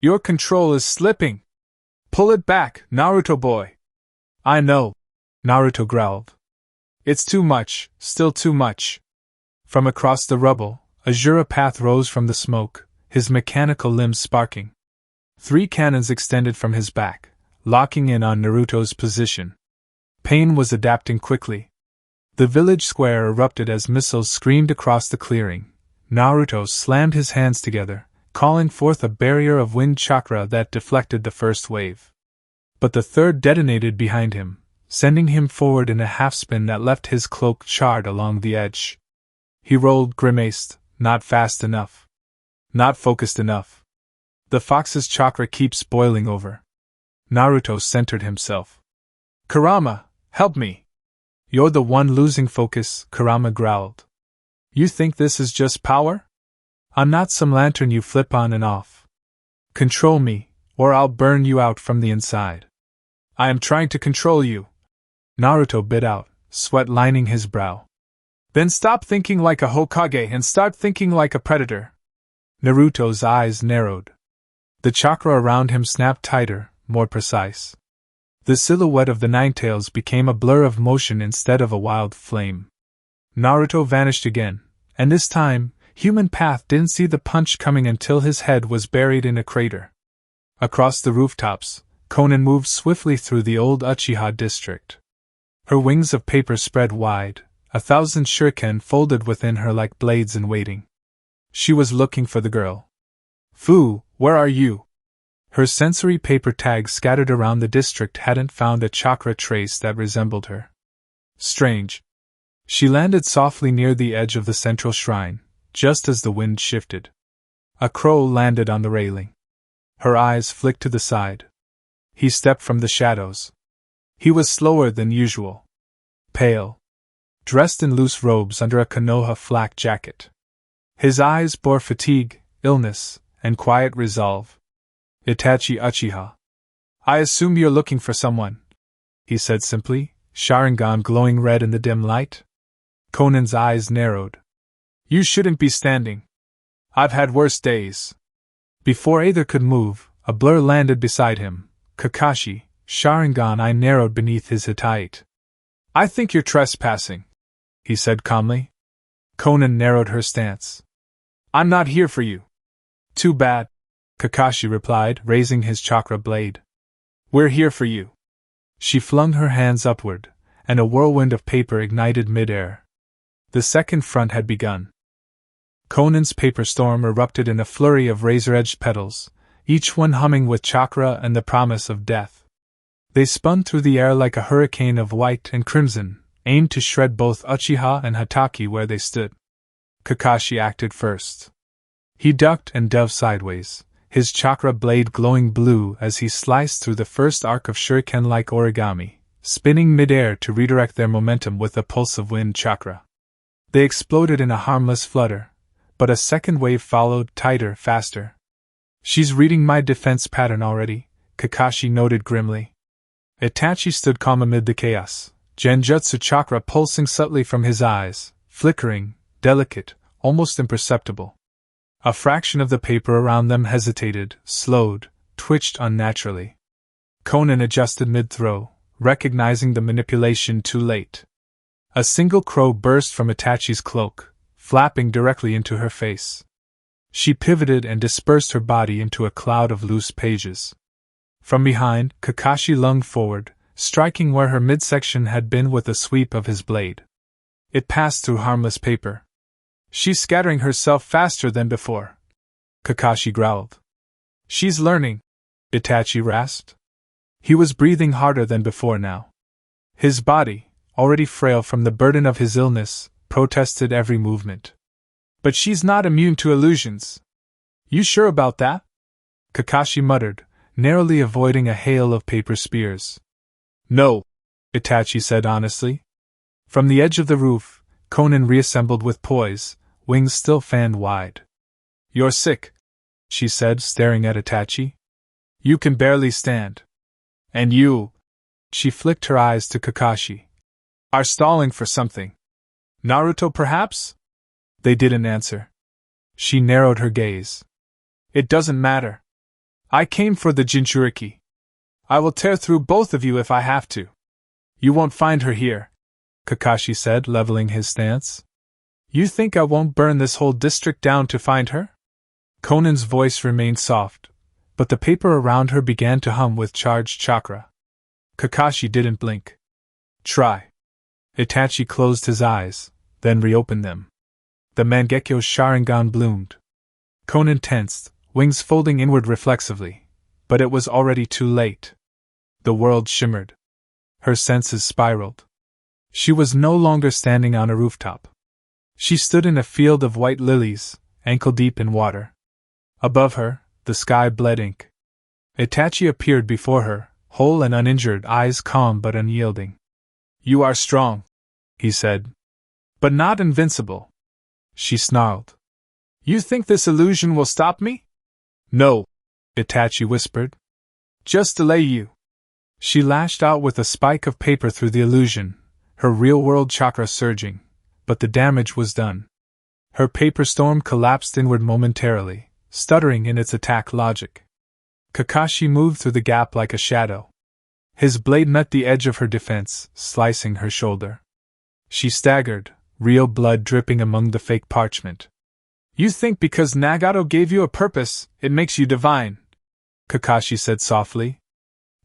"Your control is slipping! Pull it back, Naruto boy!" "I know," Naruto growled. "It's too much, still too much." From across the rubble, Azura Path rose from the smoke, his mechanical limbs sparking. 3 cannons extended from his back, locking in on Naruto's position. Pain was adapting quickly. The village square erupted as missiles screamed across the clearing. Naruto slammed his hands together, calling forth a barrier of wind chakra that deflected the first wave. But the third detonated behind him, sending him forward in a half-spin that left his cloak charred along the edge. He rolled, grimaced, not fast enough. Not focused enough. The fox's chakra keeps boiling over. Naruto centered himself. "Kurama, help me!" "You're the one losing focus," Kurama growled. "You think this is just power? I'm not some lantern you flip on and off. Control me, or I'll burn you out from the inside." "I am trying to control you," Naruto bit out, sweat lining his brow. "Then stop thinking like a Hokage and start thinking like a predator." Naruto's eyes narrowed. The chakra around him snapped tighter, more precise. The silhouette of the Ninetales became a blur of motion instead of a wild flame. Naruto vanished again, and this time, Human Path didn't see the punch coming until his head was buried in a crater. Across the rooftops, Konan moved swiftly through the old Uchiha district. Her wings of paper spread wide, 1,000 shuriken folded within her like blades in waiting. She was looking for the girl. "Fu, where are you?" Her sensory paper tags scattered around the district hadn't found a chakra trace that resembled her. Strange. She landed softly near the edge of the central shrine, just as the wind shifted. A crow landed on the railing. Her eyes flicked to the side. He stepped from the shadows. He was slower than usual. Pale. Dressed in loose robes under a Konoha flak jacket. His eyes bore fatigue, illness, and quiet resolve. "Itachi Uchiha. I assume you're looking for someone," he said simply, Sharingan glowing red in the dim light. Konan's eyes narrowed. "You shouldn't be standing. I've had worse days." Before either could move, a blur landed beside him. Kakashi, Sharingan eye narrowed beneath his Hittite. "I think you're trespassing," he said calmly. Konan narrowed her stance. "I'm not here for you." "Too bad," Kakashi replied, raising his chakra blade. "We're here for you." She flung her hands upward, and a whirlwind of paper ignited mid-air. The second front had begun. Konan's paper storm erupted in a flurry of razor-edged petals, each one humming with chakra and the promise of death. They spun through the air like a hurricane of white and crimson, aimed to shred both Uchiha and Hatake where they stood. Kakashi acted first. He ducked and dove sideways, his chakra blade glowing blue as he sliced through the first arc of shuriken like origami, spinning mid-air to redirect their momentum with a pulse of wind chakra. They exploded in a harmless flutter, but a second wave followed, tighter, faster. "She's reading my defense pattern already," Kakashi noted grimly. Itachi stood calm amid the chaos, Genjutsu chakra pulsing subtly from his eyes, flickering, delicate, almost imperceptible. A fraction of the paper around them hesitated, slowed, twitched unnaturally. Konan adjusted mid-throw, recognizing the manipulation too late. A single crow burst from Itachi's cloak, flapping directly into her face. She pivoted and dispersed her body into a cloud of loose pages. From behind, Kakashi lunged forward, striking where her midsection had been with a sweep of his blade. It passed through harmless paper. She's scattering herself faster than before, Kakashi growled. She's learning, Itachi rasped. He was breathing harder than before now. His body, already frail from the burden of his illness, protested every movement. But she's not immune to illusions. You sure about that? Kakashi muttered, narrowly avoiding a hail of paper spears. No, Itachi said honestly. From the edge of the roof, Konan reassembled with poise, wings still fanned wide. You're sick, she said, staring at Itachi. You can barely stand. And you, she flicked her eyes to Kakashi, are stalling for something. Naruto, perhaps? They didn't answer. She narrowed her gaze. It doesn't matter. I came for the Jinchuriki. I will tear through both of you if I have to. You won't find her here, Kakashi said, leveling his stance. You think I won't burn this whole district down to find her? Konan's voice remained soft, but the paper around her began to hum with charged chakra. Kakashi didn't blink. Try. Itachi closed his eyes, then reopened them. The Mangekyo's Sharingan bloomed. Konan tensed, wings folding inward reflexively, but it was already too late. The world shimmered. Her senses spiraled. She was no longer standing on a rooftop. She stood in a field of white lilies, ankle-deep in water. Above her, the sky bled ink. Itachi appeared before her, whole and uninjured, eyes calm but unyielding. You are strong, he said. But not invincible. She snarled. You think this illusion will stop me? No, Itachi whispered. Just delay you. She lashed out with a spike of paper through the illusion, her real-world chakra surging, but the damage was done. Her paper storm collapsed inward momentarily, stuttering in its attack logic. Kakashi moved through the gap like a shadow. His blade met the edge of her defense, slicing her shoulder. She staggered, real blood dripping among the fake parchment. You think because Nagato gave you a purpose, it makes you divine, Kakashi said softly.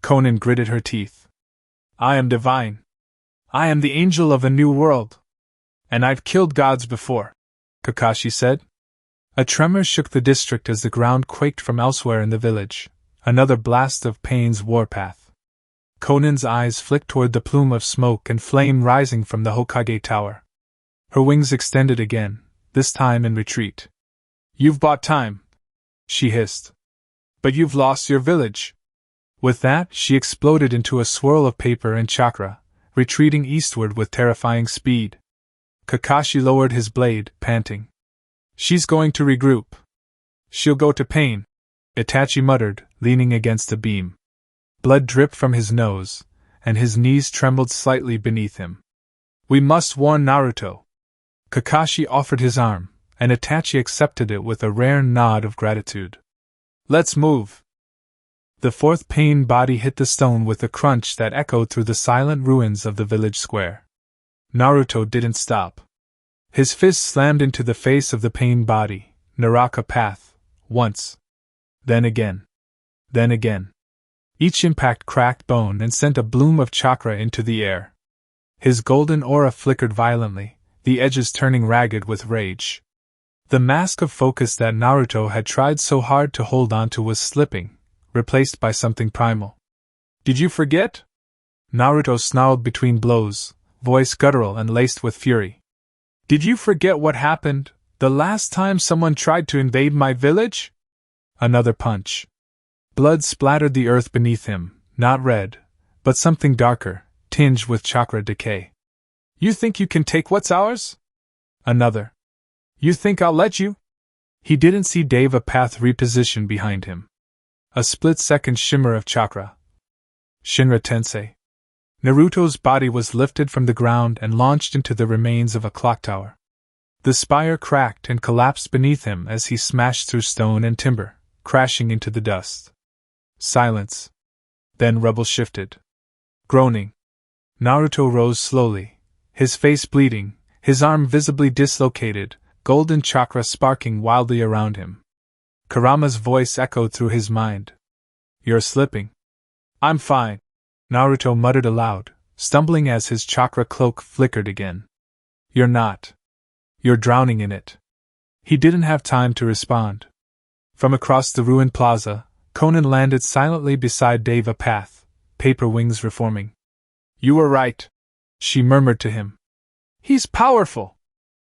Konan gritted her teeth. I am divine. I am the angel of a new world. And I've killed gods before, Kakashi said. A tremor shook the district as the ground quaked from elsewhere in the village, another blast of Pain's warpath. Konan's eyes flicked toward the plume of smoke and flame rising from the Hokage tower. Her wings extended again, this time in retreat. You've bought time, she hissed. But you've lost your village. With that, she exploded into a swirl of paper and chakra, retreating eastward with terrifying speed. Kakashi lowered his blade, panting. She's going to regroup. She'll go to Pain, Itachi muttered, leaning against a beam. Blood dripped from his nose, and his knees trembled slightly beneath him. We must warn Naruto. Kakashi offered his arm, and Itachi accepted it with a rare nod of gratitude. Let's move. The fourth Pain body hit the stone with a crunch that echoed through the silent ruins of the village square. Naruto didn't stop. His fist slammed into the face of the Pain body, Naraka path, once. Then again. Then again. Each impact cracked bone and sent a bloom of chakra into the air. His golden aura flickered violently, the edges turning ragged with rage. The mask of focus that Naruto had tried so hard to hold onto was slipping, replaced by something primal. Did you forget? Naruto snarled between blows, voice guttural and laced with fury. Did you forget what happened the last time someone tried to invade my village? Another punch. Blood splattered the earth beneath him, not red, but something darker, tinged with chakra decay. You think you can take what's ours? Another. You think I'll let you? He didn't see Deva path reposition behind him. A split-second shimmer of chakra. Shinra Tensei. Naruto's body was lifted from the ground and launched into the remains of a clock tower. The spire cracked and collapsed beneath him as he smashed through stone and timber, crashing into the dust. Silence. Then rubble shifted. Groaning. Naruto rose slowly, his face bleeding, his arm visibly dislocated, golden chakra sparking wildly around him. Kurama's voice echoed through his mind. You're slipping. I'm fine, Naruto muttered aloud, stumbling as his chakra cloak flickered again. You're not. You're drowning in it. He didn't have time to respond. From across the ruined plaza, Konan landed silently beside Deva Path, paper wings reforming. You were right, she murmured to him. He's powerful,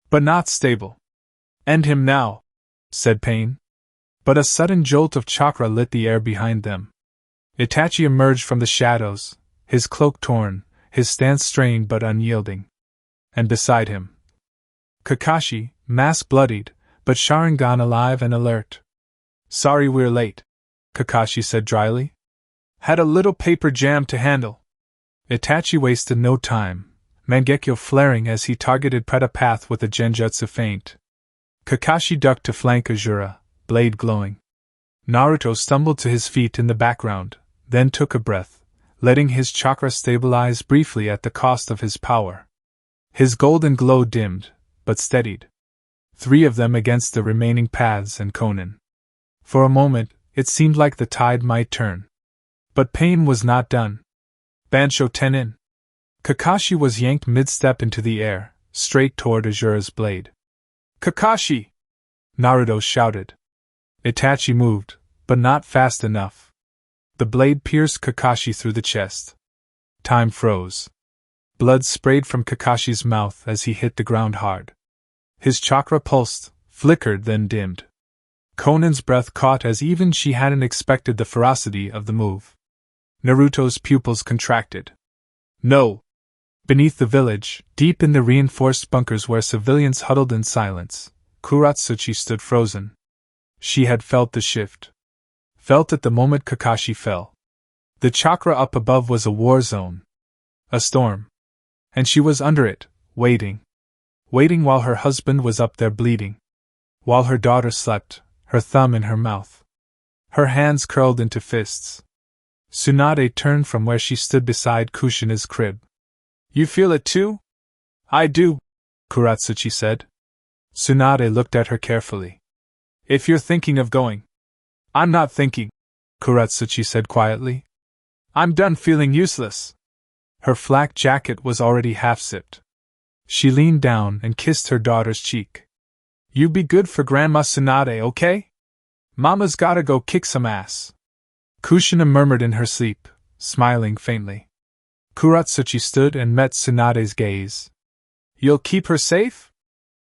but not stable. End him now, said Pain. But a sudden jolt of chakra lit the air behind them. Itachi emerged from the shadows, his cloak torn, his stance strained but unyielding. And beside him, Kakashi, mask bloodied, but Sharingan alive and alert. Sorry we're late, Kakashi said dryly. Had a little paper jam to handle. Itachi wasted no time, Mangekyo flaring as he targeted Preta Path with a genjutsu feint. Kakashi ducked to flank Azura, blade glowing. Naruto stumbled to his feet in the background, then took a breath, letting his chakra stabilize briefly at the cost of his power. His golden glow dimmed, but steadied. 3 of them against the remaining paths and Konan. For a moment, it seemed like the tide might turn. But Pain was not done. Bansho Tenin. Kakashi was yanked mid-step into the air, straight toward Azura's blade. Kakashi! Naruto shouted. Itachi moved, but not fast enough. The blade pierced Kakashi through the chest. Time froze. Blood sprayed from Kakashi's mouth as he hit the ground hard. His chakra pulsed, flickered, then dimmed. Konan's breath caught as even she hadn't expected the ferocity of the move. Naruto's pupils contracted. No! Beneath the village, deep in the reinforced bunkers where civilians huddled in silence, Kuratsuchi stood frozen. She had felt the shift. Felt it the moment Kakashi fell. The chakra up above was a war zone. A storm. And she was under it, waiting. Waiting while her husband was up there bleeding. While her daughter slept, her thumb in her mouth. Her hands curled into fists. Tsunade turned from where she stood beside Kushina's crib. You feel it too? I do, Kuratsuchi said. Tsunade looked at her carefully. If you're thinking of going. I'm not thinking, Kuratsuchi said quietly. I'm done feeling useless. Her flak jacket was already half-zipped. She leaned down and kissed her daughter's cheek. You be good for Grandma Tsunade, okay? Mama's gotta go kick some ass. Kushina murmured in her sleep, smiling faintly. Kuratsuchi stood and met Tsunade's gaze. You'll keep her safe?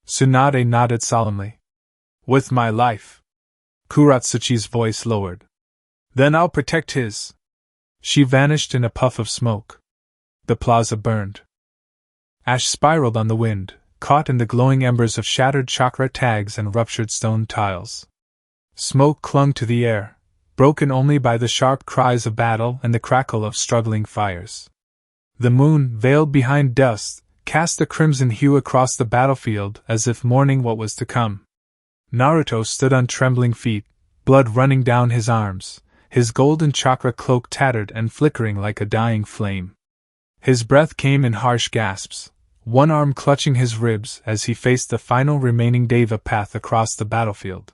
Tsunade nodded solemnly. With my life. Kuratsuchi's voice lowered. Then I'll protect his. She vanished in a puff of smoke. The plaza burned. Ash spiraled on the wind, caught in the glowing embers of shattered chakra tags and ruptured stone tiles. Smoke clung to the air, broken only by the sharp cries of battle and the crackle of struggling fires. The moon, veiled behind dust, cast a crimson hue across the battlefield as if mourning what was to come. Naruto stood on trembling feet, blood running down his arms, his golden chakra cloak tattered and flickering like a dying flame. His breath came in harsh gasps, one arm clutching his ribs as he faced the final remaining Deva path across the battlefield.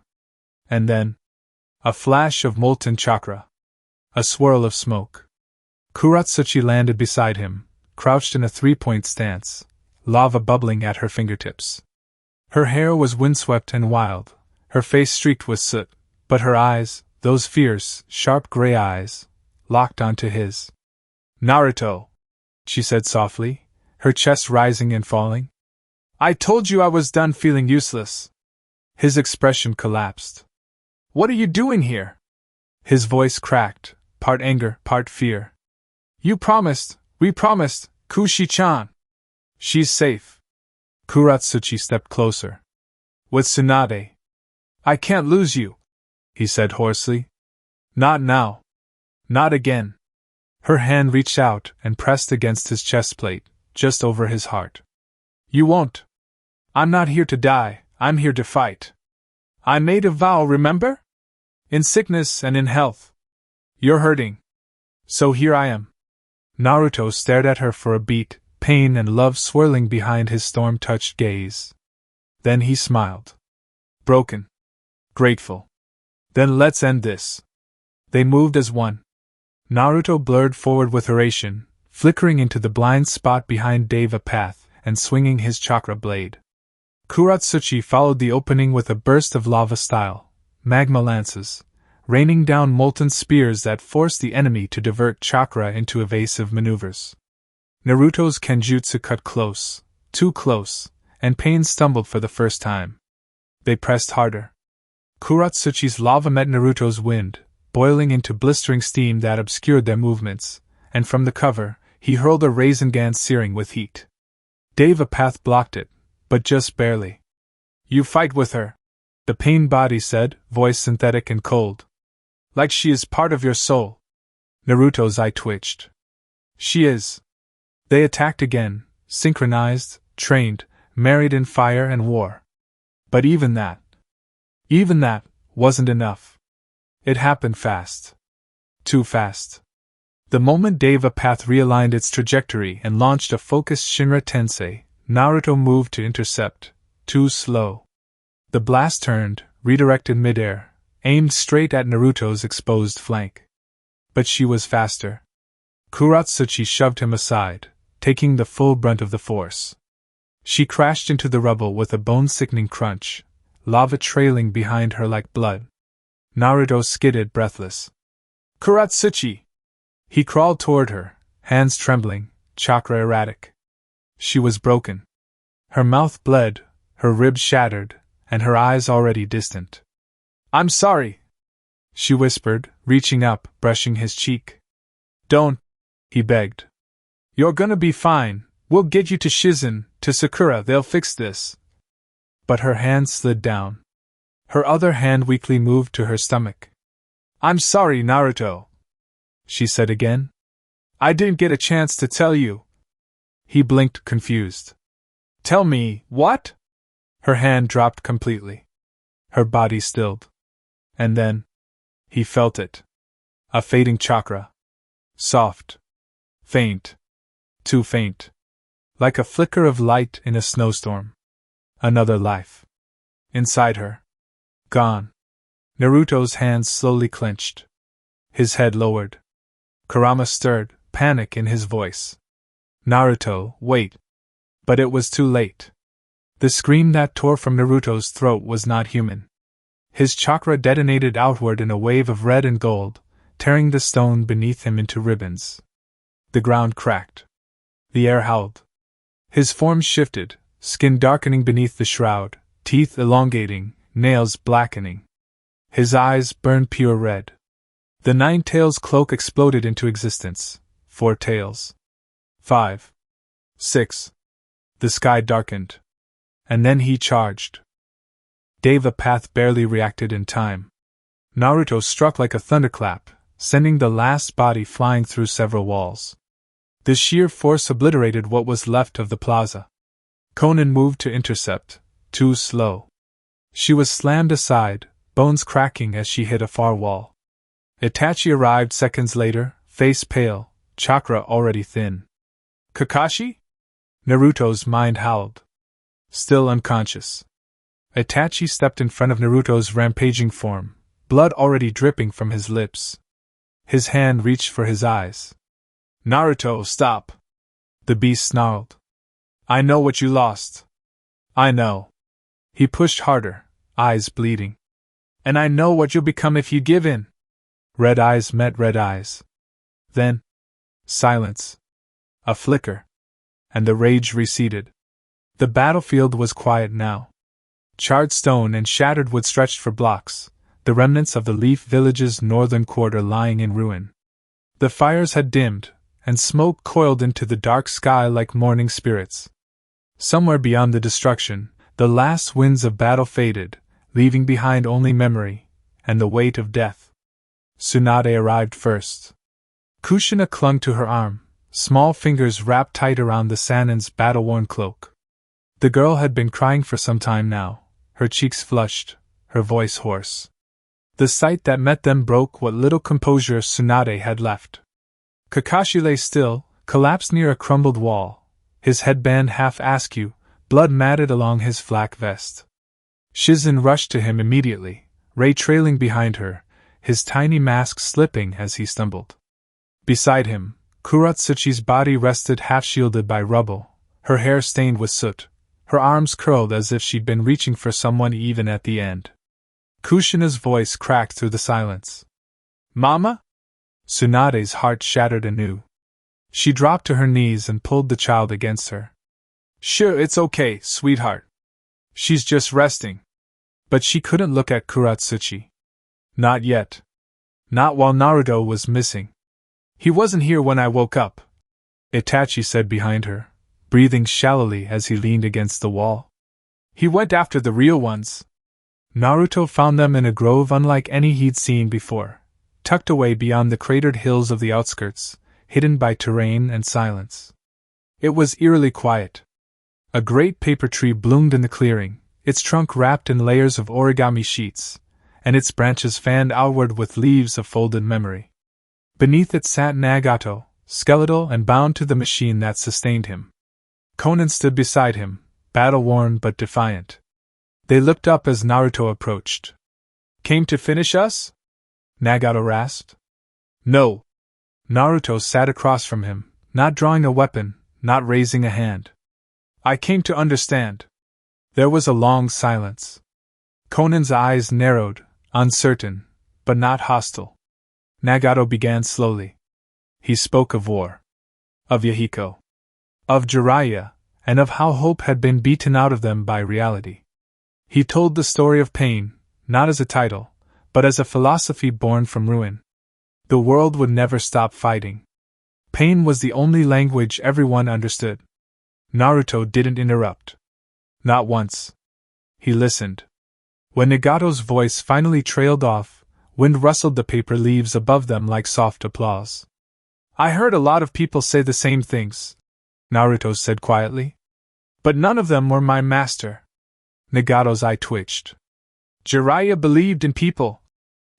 And then, a flash of molten chakra. A swirl of smoke. Kuratsuchi landed beside him, crouched in a 3-point stance, lava bubbling at her fingertips. Her hair was windswept and wild, her face streaked with soot, but her eyes, those fierce, sharp gray eyes, locked onto his. Naruto, she said softly, her chest rising and falling. I told you I was done feeling useless. His expression collapsed. What are you doing here? His voice cracked, part anger, part fear. You promised, we promised, Kushi-chan. She's safe. Kuratsuchi stepped closer. With Tsunade. I can't lose you, he said hoarsely. Not now. Not again. Her hand reached out and pressed against his chest plate, just over his heart. You won't. I'm not here to die, I'm here to fight. I made a vow, remember? In sickness and in health. You're hurting. So here I am. Naruto stared at her for a beat, pain and love swirling behind his storm-touched gaze. Then he smiled. Broken. Grateful. Then let's end this. They moved as one. Naruto blurred forward with narration, flickering into the blind spot behind Deva Path and swinging his chakra blade. Kuratsuchi followed the opening with a burst of lava-style magma lances, raining down molten spears that forced the enemy to divert chakra into evasive maneuvers. Naruto's kenjutsu cut close, too close, and Pain stumbled for the first time. They pressed harder. Kuratsuchi's lava met Naruto's wind, boiling into blistering steam that obscured their movements, and from the cover, he hurled a Rasengan searing with heat. Deva Path blocked it, but just barely. You fight with her, the Pain body said, voice synthetic and cold. Like she is part of your soul. Naruto's eye twitched. She is. They attacked again, synchronized, trained, married in fire and war. But even that wasn't enough. It happened fast. Too fast. The moment Deva Path realigned its trajectory and launched a focused Shinra Tensei, Naruto moved to intercept, too slow. The blast turned, redirected midair, aimed straight at Naruto's exposed flank. But she was faster. Kuratsuchi shoved him aside, taking the full brunt of the force. She crashed into the rubble with a bone-sickening crunch, lava trailing behind her like blood. Naruto skidded breathless. Kuratsuchi! He crawled toward her, hands trembling, chakra erratic. She was broken. Her mouth bled, her ribs shattered, and her eyes already distant. I'm sorry, she whispered, reaching up, brushing his cheek. Don't, he begged. You're gonna be fine. We'll get you to Shizen, to Sakura, they'll fix this. But her hand slid down. Her other hand weakly moved to her stomach. I'm sorry, Naruto, she said again. I didn't get a chance to tell you. He blinked, confused. Tell me, what? Her hand dropped completely. Her body stilled. And then, he felt it. A fading chakra. Soft. Faint. Too faint. Like a flicker of light in a snowstorm. Another life. Inside her. Gone. Naruto's hands slowly clenched. His head lowered. Kurama stirred, panic in his voice. Naruto, wait. But it was too late. The scream that tore from Naruto's throat was not human. His chakra detonated outward in a wave of red and gold, tearing the stone beneath him into ribbons. The ground cracked. The air howled. His form shifted, skin darkening beneath the shroud, teeth elongating, nails blackening. His eyes burned pure red. The Nine Tails cloak exploded into existence. 4 tails. 5. 6. The sky darkened. And then he charged. Deva Path barely reacted in time. Naruto struck like a thunderclap, sending the last body flying through several walls. The sheer force obliterated what was left of the plaza. Konan moved to intercept, too slow. She was slammed aside, bones cracking as she hit a far wall. Itachi arrived seconds later, face pale, chakra already thin. Kakashi? Naruto's mind howled. Still unconscious. Itachi stepped in front of Naruto's rampaging form, blood already dripping from his lips. His hand reached for his eyes. Naruto, stop! The beast snarled. I know what you lost. I know. He pushed harder, eyes bleeding. And I know what you'll become if you give in. Red eyes met red eyes. Then, silence. A flicker. And the rage receded. The battlefield was quiet now. Charred stone and shattered wood stretched for blocks, the remnants of the Leaf Village's northern quarter lying in ruin. The fires had dimmed, and smoke coiled into the dark sky like mourning spirits. Somewhere beyond the destruction, the last winds of battle faded, leaving behind only memory, and the weight of death. Tsunade arrived first. Kushina clung to her arm, small fingers wrapped tight around the Sanin's battle-worn cloak. The girl had been crying for some time now, her cheeks flushed, her voice hoarse. The sight that met them broke what little composure Tsunade had left. Kakashi lay still, collapsed near a crumbled wall, his headband half askew, blood matted along his flak vest. Shizen rushed to him immediately, Rei trailing behind her, his tiny mask slipping as he stumbled. Beside him, Kuratsuchi's body rested half-shielded by rubble, her hair stained with soot, her arms curled as if she'd been reaching for someone even at the end. Kushina's voice cracked through the silence. "Mama?" Tsunade's heart shattered anew. She dropped to her knees and pulled the child against her. "Sure, it's okay, sweetheart. She's just resting." But she couldn't look at Kuratsuchi. Not yet. Not while Naruto was missing. "He wasn't here when I woke up," Itachi said behind her, breathing shallowly as he leaned against the wall. "He went after the real ones." Naruto found them in a grove unlike any he'd seen before, tucked away beyond the cratered hills of the outskirts, hidden by terrain and silence. It was eerily quiet. A great paper tree bloomed in the clearing, its trunk wrapped in layers of origami sheets, and its branches fanned outward with leaves of folded memory. Beneath it sat Nagato, skeletal and bound to the machine that sustained him. Konan stood beside him, battle-worn but defiant. They looked up as Naruto approached. "Came to finish us?" Nagato rasped. "No." Naruto sat across from him, not drawing a weapon, not raising a hand. "I came to understand." There was a long silence. Konan's eyes narrowed, uncertain, but not hostile. Nagato began slowly. He spoke of war. Of Yahiko. Of Jiraiya, and of how hope had been beaten out of them by reality. He told the story of pain, not as a title, but as a philosophy born from ruin. The world would never stop fighting. Pain was the only language everyone understood. Naruto didn't interrupt. Not once. He listened. When Nagato's voice finally trailed off, wind rustled the paper leaves above them like soft applause. "I heard a lot of people say the same things," Naruto said quietly. "But none of them were my master." Nagato's eye twitched. "Jiraiya believed in people,"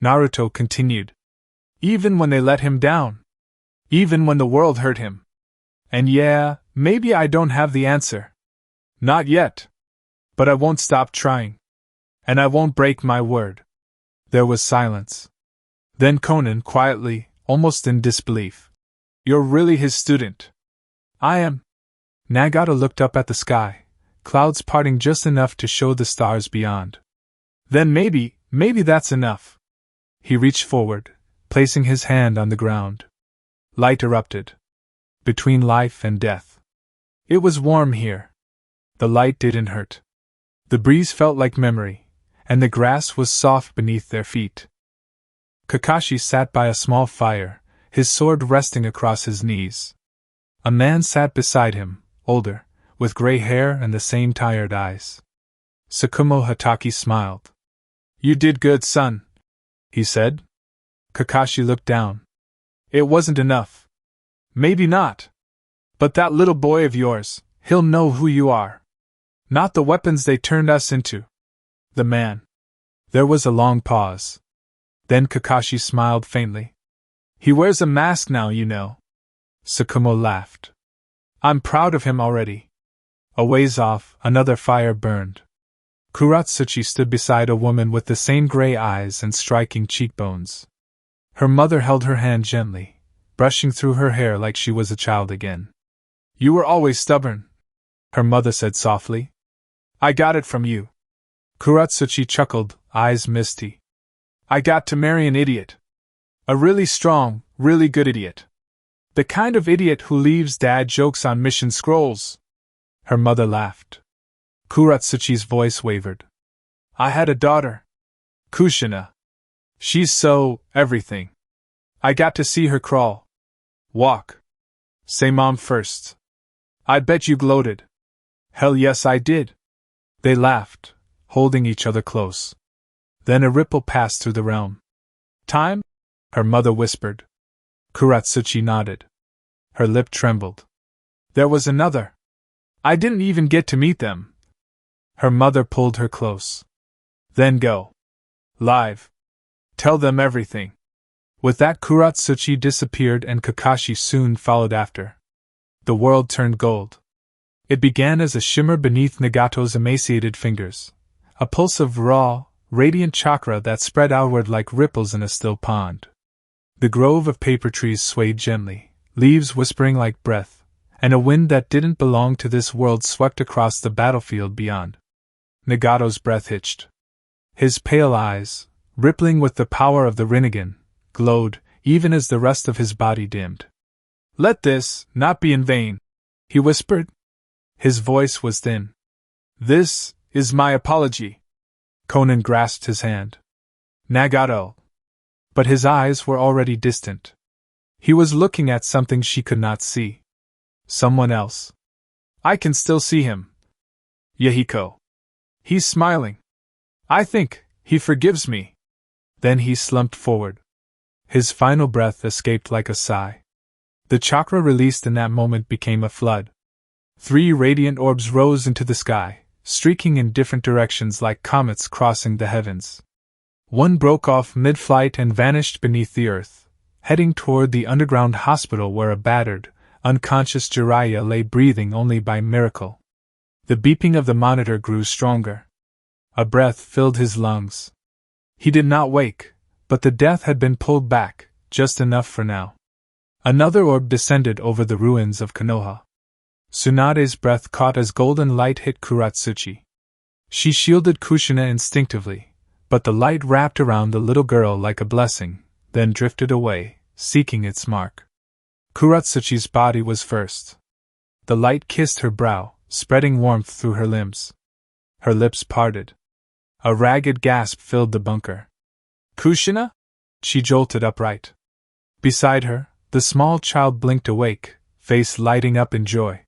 Naruto continued. "Even when they let him down. Even when the world hurt him. And yeah, maybe I don't have the answer. Not yet. But I won't stop trying. And I won't break my word." There was silence. Then Konan quietly, almost in disbelief. "You're really his student." "I am." Nagato looked up at the sky, clouds parting just enough to show the stars beyond. "Then maybe that's enough." He reached forward, placing his hand on the ground. Light erupted. Between life and death. It was warm here. The light didn't hurt. The breeze felt like memory, and the grass was soft beneath their feet. Kakashi sat by a small fire, his sword resting across his knees. A man sat beside him, older, with gray hair and the same tired eyes. Tsukumo Hatake smiled. "You did good, son," he said. Kakashi looked down. "It wasn't enough." "Maybe not. But that little boy of yours, he'll know who you are. Not the weapons they turned us into. The man." There was a long pause. Then Kakashi smiled faintly. "He wears a mask now, you know." Tsukumo laughed. "I'm proud of him already." A ways off, another fire burned. Kuratsuchi stood beside a woman with the same gray eyes and striking cheekbones. Her mother held her hand gently, brushing through her hair like she was a child again. "You were always stubborn," her mother said softly. "I got it from you." Kuratsuchi chuckled, eyes misty. "I got to marry an idiot. A really strong, really good idiot. The kind of idiot who leaves dad jokes on mission scrolls." Her mother laughed. Kuratsuchi's voice wavered. "I had a daughter. Kushina. She's so, everything. I got to see her crawl. Walk. Say mom first. I bet you gloated." "Hell yes, I did." They laughed, holding each other close. Then a ripple passed through the realm. "Time?" her mother whispered. Kuratsuchi nodded. Her lip trembled. "There was another. I didn't even get to meet them." Her mother pulled her close. "Then go. Live. Tell them everything." With that, Kuratsuchi disappeared and Kakashi soon followed after. The world turned gold. It began as a shimmer beneath Nagato's emaciated fingers, a pulse of raw, radiant chakra that spread outward like ripples in a still pond. The grove of paper trees swayed gently, leaves whispering like breath, and a wind that didn't belong to this world swept across the battlefield beyond. Nagato's breath hitched. His pale eyes, rippling with the power of the Rinnegan, glowed, even as the rest of his body dimmed. "Let this not be in vain," he whispered. His voice was thin. "This is my apology." Konan grasped his hand. "Nagato." But his eyes were already distant. He was looking at something she could not see. Someone else. "I can still see him. Yahiko. He's smiling. I think he forgives me." Then he slumped forward. His final breath escaped like a sigh. The chakra released in that moment became a flood. 3 radiant orbs rose into the sky, streaking in different directions like comets crossing the heavens. One broke off mid-flight and vanished beneath the earth, heading toward the underground hospital where a battered, unconscious Jiraiya lay breathing only by miracle. The beeping of the monitor grew stronger. A breath filled his lungs. He did not wake, but the death had been pulled back, just enough for now. Another orb descended over the ruins of Konoha. Tsunade's breath caught as golden light hit Kuratsuchi. She shielded Kushina instinctively, but the light wrapped around the little girl like a blessing, then drifted away, seeking its mark. Kuratsuchi's body was first. The light kissed her brow, spreading warmth through her limbs. Her lips parted. A ragged gasp filled the bunker. "Kushina?" She jolted upright. Beside her, the small child blinked awake, face lighting up in joy.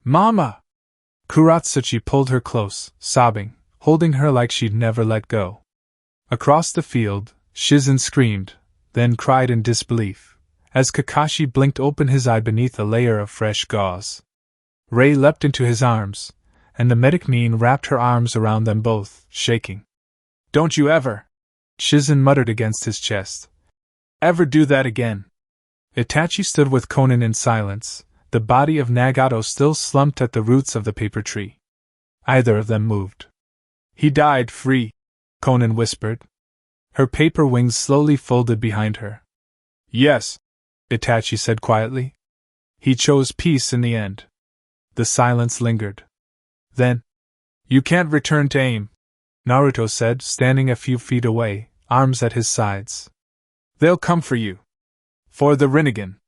"Mama!" Kuratsuchi pulled her close, sobbing, holding her like she'd never let go. Across the field, Shizen screamed, then cried in disbelief, as Kakashi blinked open his eye beneath a layer of fresh gauze. Rei leapt into his arms, and the medic Nin wrapped her arms around them both, shaking. "Don't you ever," Shizen muttered against his chest, "ever do that again." Itachi stood with Konan in silence, the body of Nagato still slumped at the roots of the paper tree. Either of them moved. "He died free," Konan whispered. Her paper wings slowly folded behind her. "Yes," Itachi said quietly. "He chose peace in the end." The silence lingered. Then, "You can't return to AIM," Naruto said, standing a few feet away, arms at his sides. "They'll come for you. For the Rinnegan."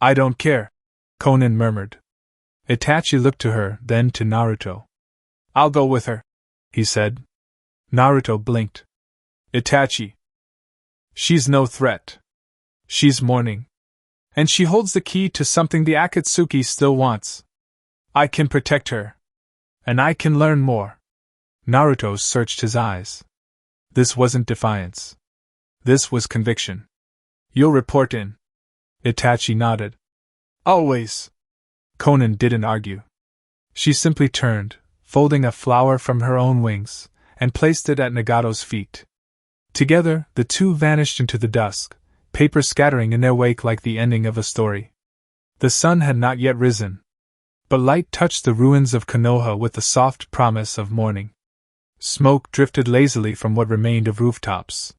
"I don't care," Konan murmured. Itachi looked to her, then to Naruto. "I'll go with her," he said. Naruto blinked. "Itachi. She's no threat. She's mourning. And she holds the key to something the Akatsuki still wants. I can protect her. And I can learn more." Naruto searched his eyes. This wasn't defiance. This was conviction. "You'll report in." Itachi nodded. "Always." Konan didn't argue. She simply turned, folding a flower from her own wings, and placed it at Nagato's feet. Together, the two vanished into the dusk, paper scattering in their wake like the ending of a story. The sun had not yet risen, but light touched the ruins of Konoha with the soft promise of morning. Smoke drifted lazily from what remained of rooftops.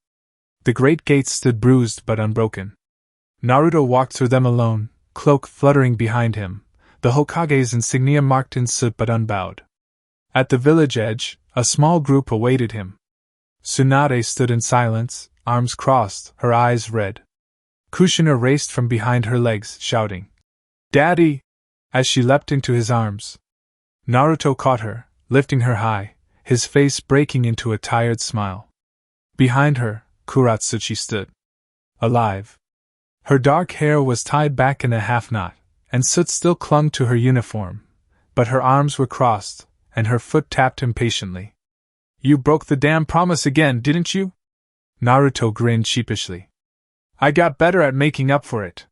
The great gates stood bruised but unbroken. Naruto walked through them alone, cloak fluttering behind him, the Hokage's insignia marked in soot but unbowed. At the village edge, a small group awaited him. Tsunade stood in silence, arms crossed, her eyes red. Kushina raced from behind her legs, shouting, "Daddy!" as she leapt into his arms. Naruto caught her, lifting her high, his face breaking into a tired smile. Behind her, Kuratsuchi stood. Alive. Her dark hair was tied back in a half-knot, and soot still clung to her uniform, but her arms were crossed, and her foot tapped impatiently. "You broke the damn promise again, didn't you?" Naruto grinned sheepishly. "I got better at making up for it."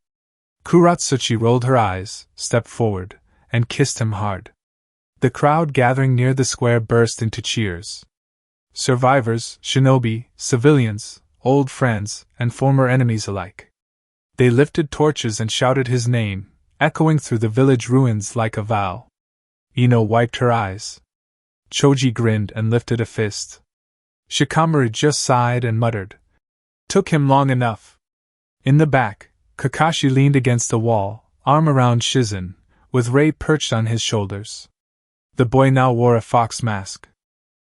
Kuratsuchi rolled her eyes, stepped forward, and kissed him hard. The crowd gathering near the square burst into cheers. Survivors, shinobi, civilians, old friends, and former enemies alike. They lifted torches and shouted his name, echoing through the village ruins like a vow. Ino wiped her eyes. Choji grinned and lifted a fist. Shikamaru just sighed and muttered, "Took him long enough." In the back, Kakashi leaned against the wall, arm around Shizen, with Rei perched on his shoulders. The boy now wore a fox mask.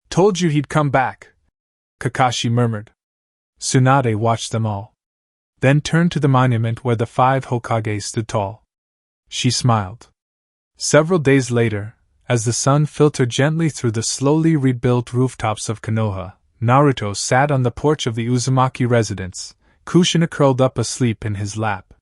"Told you he'd come back," Kakashi murmured. Tsunade watched them all. Then turned to the monument where the 5 Hokage stood tall. She smiled. Several days later, as the sun filtered gently through the slowly rebuilt rooftops of Konoha, Naruto sat on the porch of the Uzumaki residence, Kushina curled up asleep in his lap.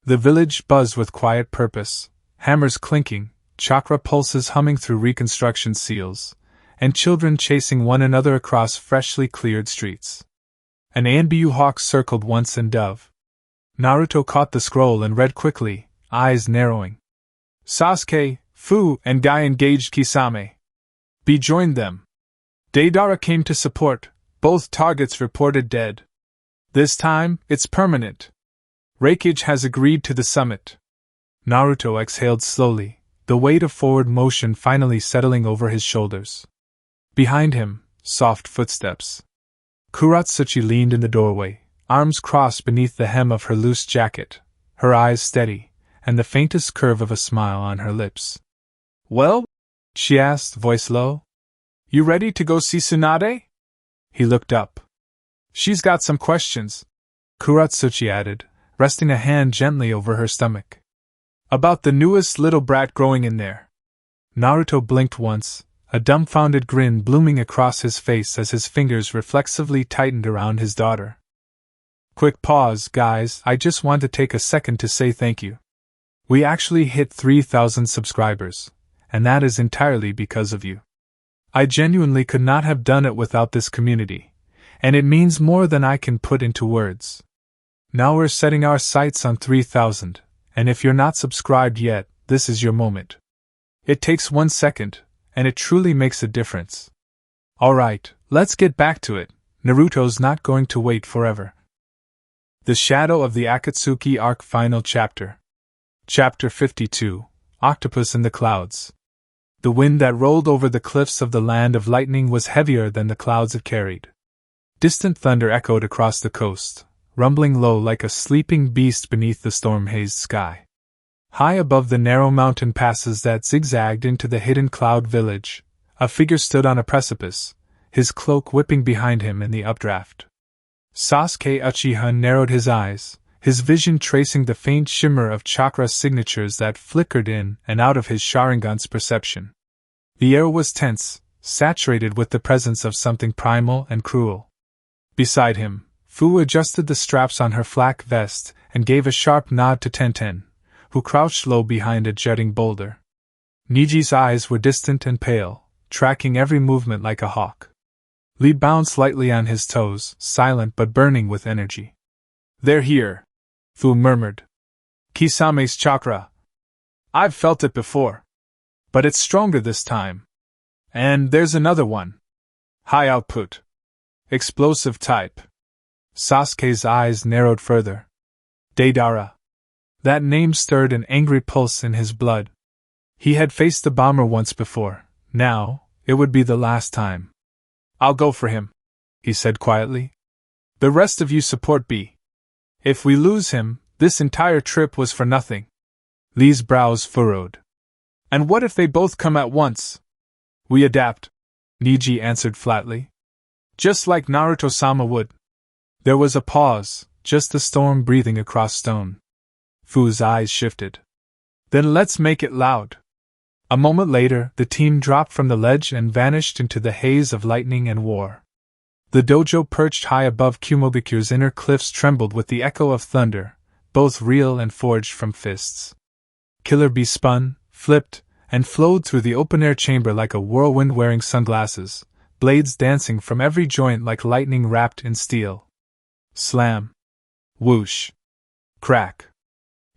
The village buzzed with quiet purpose, hammers clinking, chakra pulses humming through reconstruction seals, and children chasing one another across freshly cleared streets. An Anbu hawk circled once and dove. Naruto caught the scroll and read quickly, eyes narrowing. Sasuke, Fu, and Guy engaged Kisame. B joined them. Deidara came to support, both targets reported dead. This time, it's permanent. Reignition has agreed to the summit. Naruto exhaled slowly, the weight of forward motion finally settling over his shoulders. Behind him, soft footsteps. Kuratsuchi leaned in the doorway, arms crossed beneath the hem of her loose jacket, her eyes steady, and the faintest curve of a smile on her lips. "Well?" she asked, voice low. "You ready to go see Tsunade?" He looked up. "She's got some questions," Kuratsuchi added, resting a hand gently over her stomach. "About the newest little brat growing in there." Naruto blinked once, a dumbfounded grin blooming across his face as his fingers reflexively tightened around his daughter. "Quick pause, guys, I just want to take a second to say thank you. We actually hit 3,000 subscribers, and that is entirely because of you. I genuinely could not have done it without this community, and it means more than I can put into words. Now we're setting our sights on 3,000, and if you're not subscribed yet, this is your moment. It takes 1 second, and it truly makes a difference. Alright, let's get back to it. Naruto's not going to wait forever." The Shadow of the Akatsuki Arc Final Chapter. Chapter 52, Octopus in the Clouds. The wind that rolled over the cliffs of the Land of Lightning was heavier than the clouds it carried. Distant thunder echoed across the coast, rumbling low like a sleeping beast beneath the storm-hazed sky. High above the narrow mountain passes that zigzagged into the hidden cloud village, a figure stood on a precipice, his cloak whipping behind him in the updraft. Sasuke Uchiha narrowed his eyes, his vision tracing the faint shimmer of chakra signatures that flickered in and out of his Sharingan's perception. The air was tense, saturated with the presence of something primal and cruel. Beside him, Fu adjusted the straps on her flak vest and gave a sharp nod to Tenten, who crouched low behind a jutting boulder. Niji's eyes were distant and pale, tracking every movement like a hawk. Lee bounced lightly on his toes, silent but burning with energy. "They're here," Fu murmured. "Kisame's chakra. I've felt it before. But it's stronger this time. And there's another one. High output. Explosive type." Sasuke's eyes narrowed further. Deidara. That name stirred an angry pulse in his blood. He had faced the bomber once before, now, it would be the last time. "I'll go for him," he said quietly. "The rest of you support B. If we lose him, this entire trip was for nothing." Lee's brows furrowed. "And what if they both come at once?" "We adapt," Niji answered flatly. "Just like Naruto-sama would." There was a pause, just the storm breathing across stone. Fu's eyes shifted. "Then let's make it loud." A moment later, the team dropped from the ledge and vanished into the haze of lightning and war. The dojo perched high above Kumobiku's inner cliffs trembled with the echo of thunder, both real and forged from fists. Killer Bee spun, flipped, and flowed through the open-air chamber like a whirlwind wearing sunglasses, blades dancing from every joint like lightning wrapped in steel. Slam. Whoosh. Crack.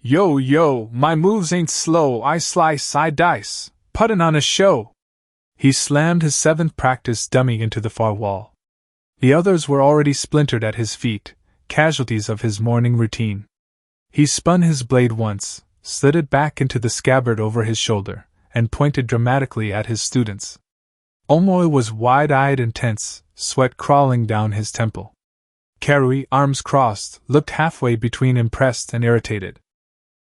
Yo, my moves ain't slow, I slice, I dice, puttin' on a show." He slammed his 7th practice dummy into the far wall. The others were already splintered at his feet, casualties of his morning routine. He spun his blade once, slid it back into the scabbard over his shoulder, and pointed dramatically at his students. Omoi was wide-eyed and tense, sweat crawling down his temple. Karui, arms crossed, looked halfway between impressed and irritated.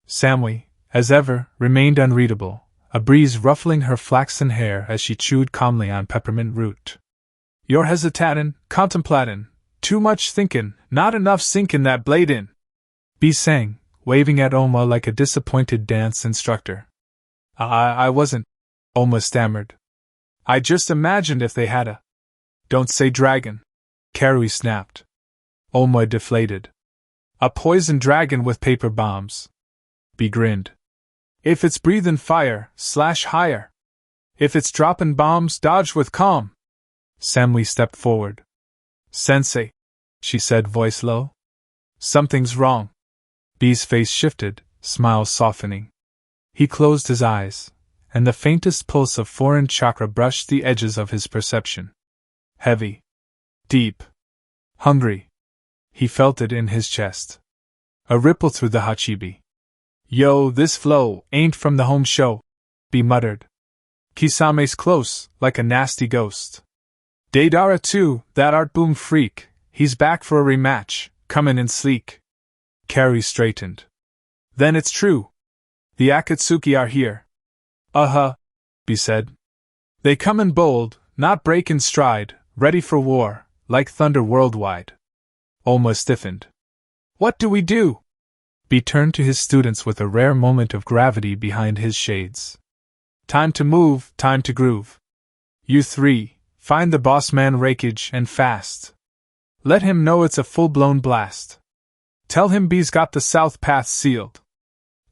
Samui, as ever, remained unreadable, a breeze ruffling her flaxen hair as she chewed calmly on peppermint root. "You're hesitatin', contemplatin', too much thinkin', not enough sinkin' that blade in," B sang, waving at Oma like a disappointed dance instructor. I wasn't," Oma stammered. "I just imagined if they had a—" "Don't say dragon," Karui snapped. Oma deflated. "A poison dragon with paper bombs." B grinned. "If it's breathin' fire, slash higher. If it's droppin' bombs, dodge with calm." Samui stepped forward. "Sensei," she said, voice low. "Something's wrong." B's face shifted, smile softening. He closed his eyes, and the faintest pulse of foreign chakra brushed the edges of his perception. Heavy. Deep. Hungry. He felt it in his chest. A ripple through the Hachibi. "Yo, this flow ain't from the home show," B muttered. "Kisame's close, like a nasty ghost. Deidara too, that art boom freak, he's back for a rematch, comin' in sleek." Karui straightened. "Then it's true. The Akatsuki are here." "Uh-huh," B said. "They comin' bold, not breakin' stride, ready for war, like thunder worldwide." Oma stiffened. "What do we do?" B turned to his students with a rare moment of gravity behind his shades. "Time to move, time to groove. You three, find the boss man Reignition and fast. Let him know it's a full-blown blast. Tell him B's got the south path sealed.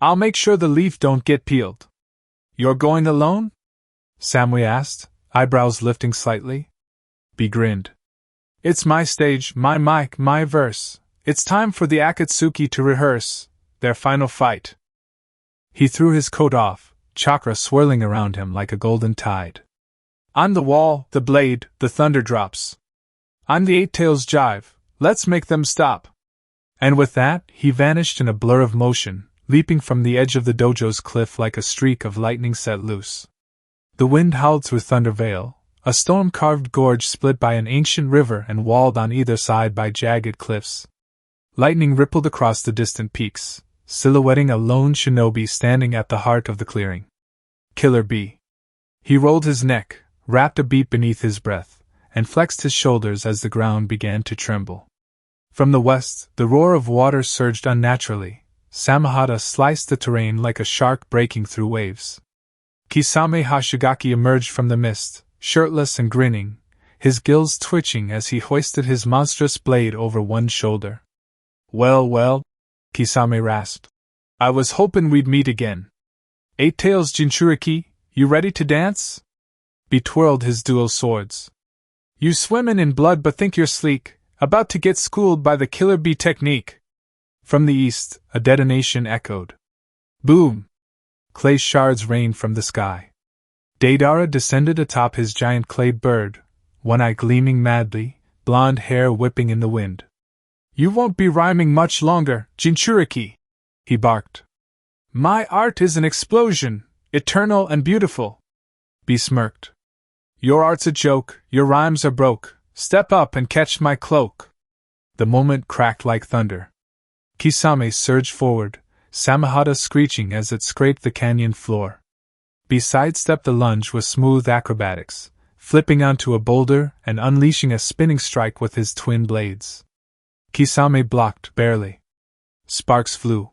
I'll make sure the leaf don't get peeled." "You're going alone?" Samui asked, eyebrows lifting slightly. B grinned. "It's my stage, my mic, my verse. It's time for the Akatsuki to rehearse their final fight." He threw his coat off, chakra swirling around him like a golden tide. "I'm the wall, the blade, the thunder drops. I'm the eight tails jive, let's make them stop." And with that, he vanished in a blur of motion, leaping from the edge of the dojo's cliff like a streak of lightning set loose. The wind howled through Thunder Vale, a storm-carved gorge split by an ancient river and walled on either side by jagged cliffs. Lightning rippled across the distant peaks, silhouetting a lone shinobi standing at the heart of the clearing. Killer B. He rolled his neck, rapped a beat beneath his breath, and flexed his shoulders as the ground began to tremble. From the west, the roar of water surged unnaturally. Samahata sliced the terrain like a shark breaking through waves. Kisame Hashigaki emerged from the mist, shirtless and grinning, his gills twitching as he hoisted his monstrous blade over one shoulder. Well, Kisame rasped. "I was hopin' we'd meet again. Eight Tails Jinchuriki, you ready to dance?" B twirled his dual swords. "You swimmin' in blood but think you're sleek, about to get schooled by the Killer B technique." From the east, a detonation echoed. Boom! Clay shards rained from the sky. Deidara descended atop his giant clay bird, one eye gleaming madly, blonde hair whipping in the wind. "You won't be rhyming much longer, Jinchuriki," he barked. "My art is an explosion, eternal and beautiful." B smirked. "Your art's a joke, your rhymes are broke, step up and catch my cloak." The moment cracked like thunder. Kisame surged forward, Samahata screeching as it scraped the canyon floor. B sidestepped the lunge with smooth acrobatics, flipping onto a boulder and unleashing a spinning strike with his twin blades. Kisame blocked, barely. Sparks flew.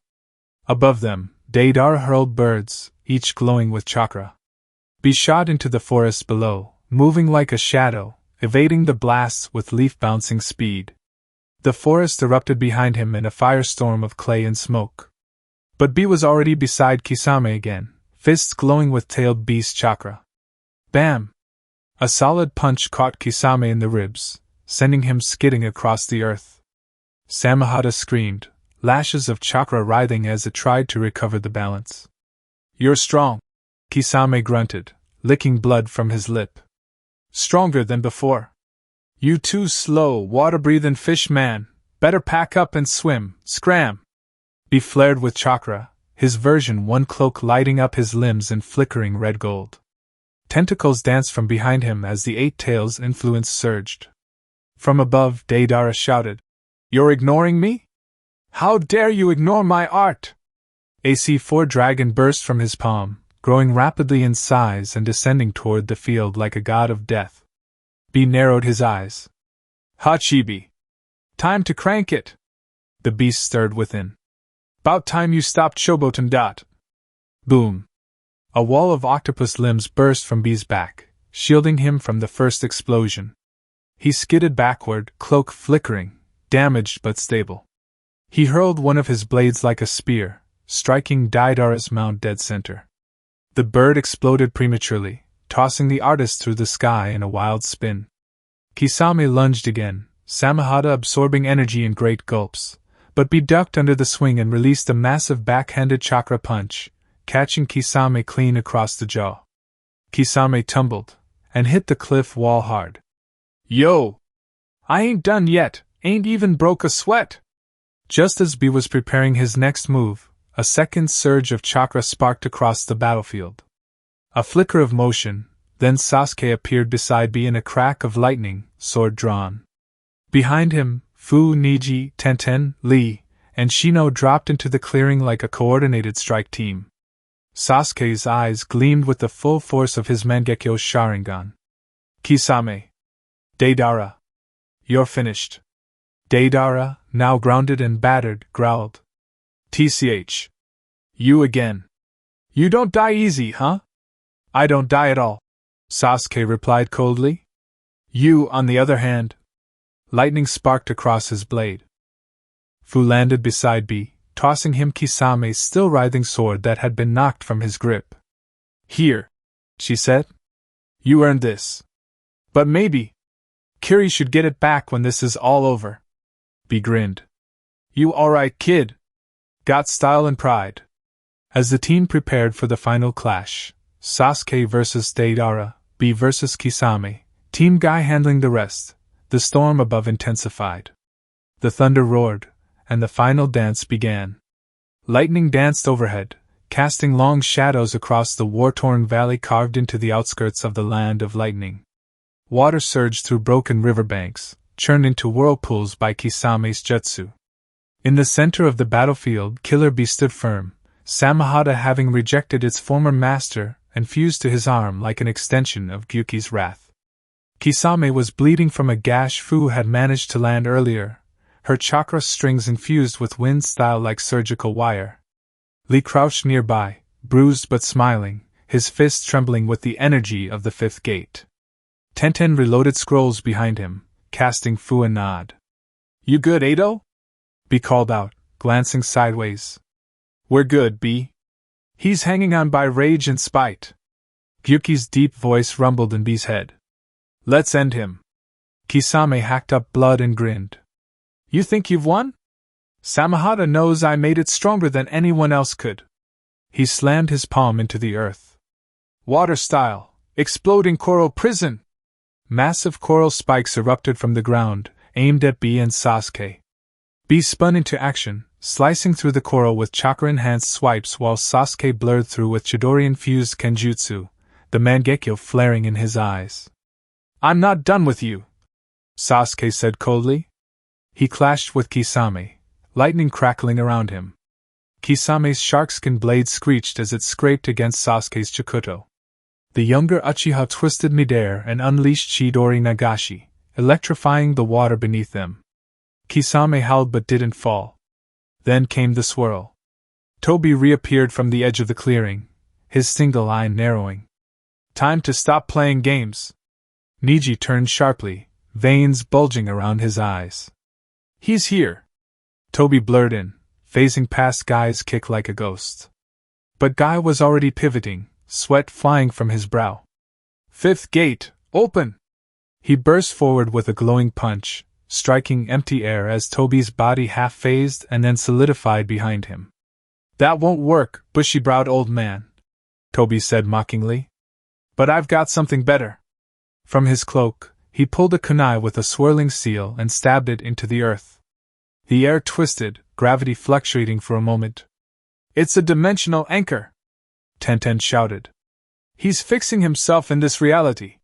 Above them, Deidara hurled birds, each glowing with chakra. B shot into the forest below, moving like a shadow, evading the blasts with leaf-bouncing speed. The forest erupted behind him in a firestorm of clay and smoke. But B was already beside Kisame again, fists glowing with tailed beast chakra. Bam! A solid punch caught Kisame in the ribs, sending him skidding across the earth. Samahata screamed, lashes of chakra writhing as it tried to recover the balance. "You're strong," Kisame grunted, licking blood from his lip. "Stronger than before. You too slow, water-breathing fish man, better pack up and swim, scram." He flared with chakra, his version 1 cloak lighting up his limbs in flickering red gold. Tentacles danced from behind him as the Eight Tails influence surged. From above, Deidara shouted, "You're ignoring me? How dare you ignore my art!" A C4 dragon burst from his palm, growing rapidly in size and descending toward the field like a god of death. B narrowed his eyes. "Hachibi! Time to crank it!" The beast stirred within. "'Bout time you stopped Shoboten. Boom! A wall of octopus limbs burst from B's back, shielding him from the first explosion. He skidded backward, cloak flickering, damaged but stable. He hurled one of his blades like a spear, striking Deidara's mount dead center. The bird exploded prematurely, tossing the artist through the sky in a wild spin. Kisame lunged again, Samahata absorbing energy in great gulps, but B ducked under the swing and released a massive backhanded chakra punch, catching Kisame clean across the jaw. Kisame tumbled, and hit the cliff wall hard. "Yo! I ain't done yet, ain't even broke a sweat!" Just as B was preparing his next move, a second surge of chakra sparked across the battlefield. A flicker of motion, then Sasuke appeared beside B in a crack of lightning, sword drawn. Behind him, Fu, Niji, Tenten, Lee, and Shino dropped into the clearing like a coordinated strike team. Sasuke's eyes gleamed with the full force of his Mangekyo Sharingan. "Kisame. Deidara. You're finished." Deidara, now grounded and battered, growled. "TCH. You again. You don't die easy, huh?" "I don't die at all," Sasuke replied coldly. "You, on the other hand." Lightning sparked across his blade. Fu landed beside B, tossing him Kisame's still writhing sword that had been knocked from his grip. "Here," she said. "You earned this. But maybe Kiri should get it back when this is all over." B grinned. "You alright, kid? Got style and pride." As the team prepared for the final clash, Sasuke versus Deidara, B versus Kisame, Team Guy handling the rest, the storm above intensified. The thunder roared, and the final dance began. Lightning danced overhead, casting long shadows across the war-torn valley carved into the outskirts of the land of lightning. Water surged through broken riverbanks, churned into whirlpools by Kisame's jutsu. In the center of the battlefield, Killer Bee stood firm, Samahata having rejected its former master and fused to his arm like an extension of Gyuki's wrath. Kisame was bleeding from a gash Fu had managed to land earlier, her chakra strings infused with wind style like surgical wire. Lee crouched nearby, bruised but smiling, his fists trembling with the energy of the fifth gate. Tenten reloaded scrolls behind him, casting Fu a nod. "You good, Ado?" B called out, glancing sideways. "We're good, B." "He's hanging on by rage and spite." Gyuki's deep voice rumbled in B's head. "Let's end him." Kisame hacked up blood and grinned. "You think you've won? Samahata knows I made it stronger than anyone else could." He slammed his palm into the earth. "Water style, exploding coral prison!" Massive coral spikes erupted from the ground, aimed at B and Sasuke. B spun into action, slicing through the coral with chakra-enhanced swipes while Sasuke blurred through with Chidori-infused Kenjutsu, the Mangekyo flaring in his eyes. "I'm not done with you," Sasuke said coldly. He clashed with Kisame, lightning crackling around him. Kisame's sharkskin blade screeched as it scraped against Sasuke's Chikuto. The younger Uchiha twisted midair and unleashed Chidori Nagashi, electrifying the water beneath them. Kisame howled but didn't fall. Then came the swirl. Toby reappeared from the edge of the clearing, his single eye narrowing. "Time to stop playing games." Niji turned sharply, veins bulging around his eyes. "He's here." Toby blurred in, phasing past Guy's kick like a ghost. But Guy was already pivoting, sweat flying from his brow. "Fifth gate, open!" He burst forward with a glowing punch, striking empty air as Toby's body half phased and then solidified behind him. "That won't work, bushy-browed old man," Toby said mockingly. "But I've got something better." From his cloak, he pulled a kunai with a swirling seal and stabbed it into the earth. The air twisted, gravity fluctuating for a moment. It's a dimensional anchor! Tenten shouted. He's fixing himself in this reality.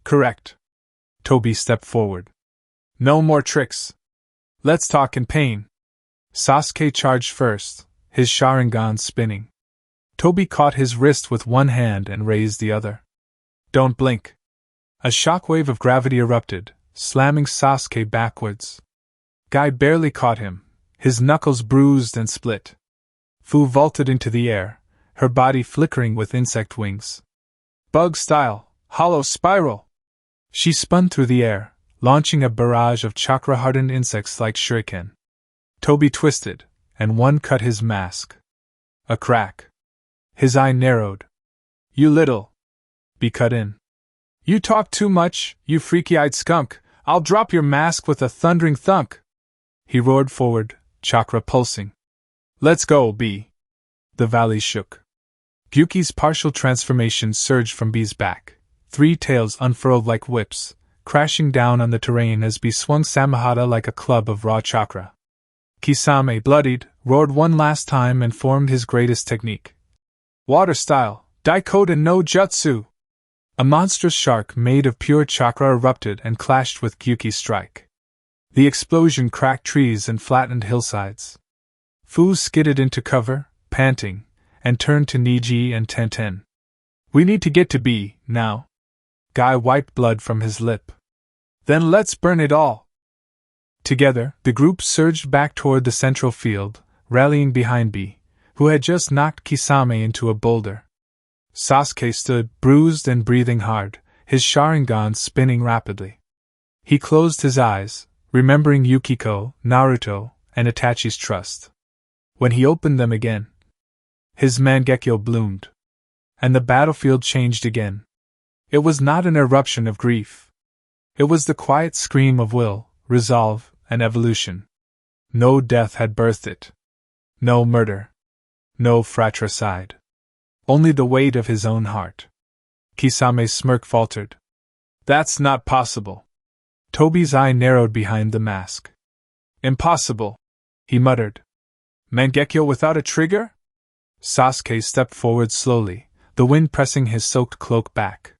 Correct. Toby stepped forward. No more tricks. Let's talk in pain. Sasuke charged first, his Sharingan spinning. Toby caught his wrist with one hand and raised the other. Don't blink. A shockwave of gravity erupted, slamming Sasuke backwards. Guy barely caught him, his knuckles bruised and split. Fu vaulted into the air, her body flickering with insect wings. Bug style, hollow spiral! She spun through the air, launching a barrage of chakra-hardened insects like shuriken. Toby twisted, and one cut his mask. A crack. His eye narrowed. You little. Be cut in. You talk too much, you freaky-eyed skunk. I'll drop your mask with a thundering thunk. He roared forward, chakra pulsing. Let's go, B. The valley shook. Gyuki's partial transformation surged from B's back, three tails unfurled like whips, crashing down on the terrain as B swung Samahata like a club of raw chakra. Kisame, bloodied, roared one last time and formed his greatest technique. Water style, Daikoden no Jutsu! A monstrous shark made of pure chakra erupted and clashed with Gyuki's strike. The explosion cracked trees and flattened hillsides. Fu skidded into cover, panting, and turned to Niji and Tenten. We need to get to B, now. Guy wiped blood from his lip. Then let's burn it all. Together, the group surged back toward the central field, rallying behind B, who had just knocked Kisame into a boulder. Sasuke stood, bruised and breathing hard, his Sharingan spinning rapidly. He closed his eyes, remembering Yukiko, Naruto, and Itachi's trust. When he opened them again, his Mangekyo bloomed. And the battlefield changed again. It was not an eruption of grief. It was the quiet scream of will, resolve, and evolution. No death had birthed it. No murder. No fratricide. Only the weight of his own heart. Kisame's smirk faltered. That's not possible. Toby's eye narrowed behind the mask. Impossible, he muttered. Mangekyo without a trigger? Sasuke stepped forward slowly, the wind pressing his soaked cloak back.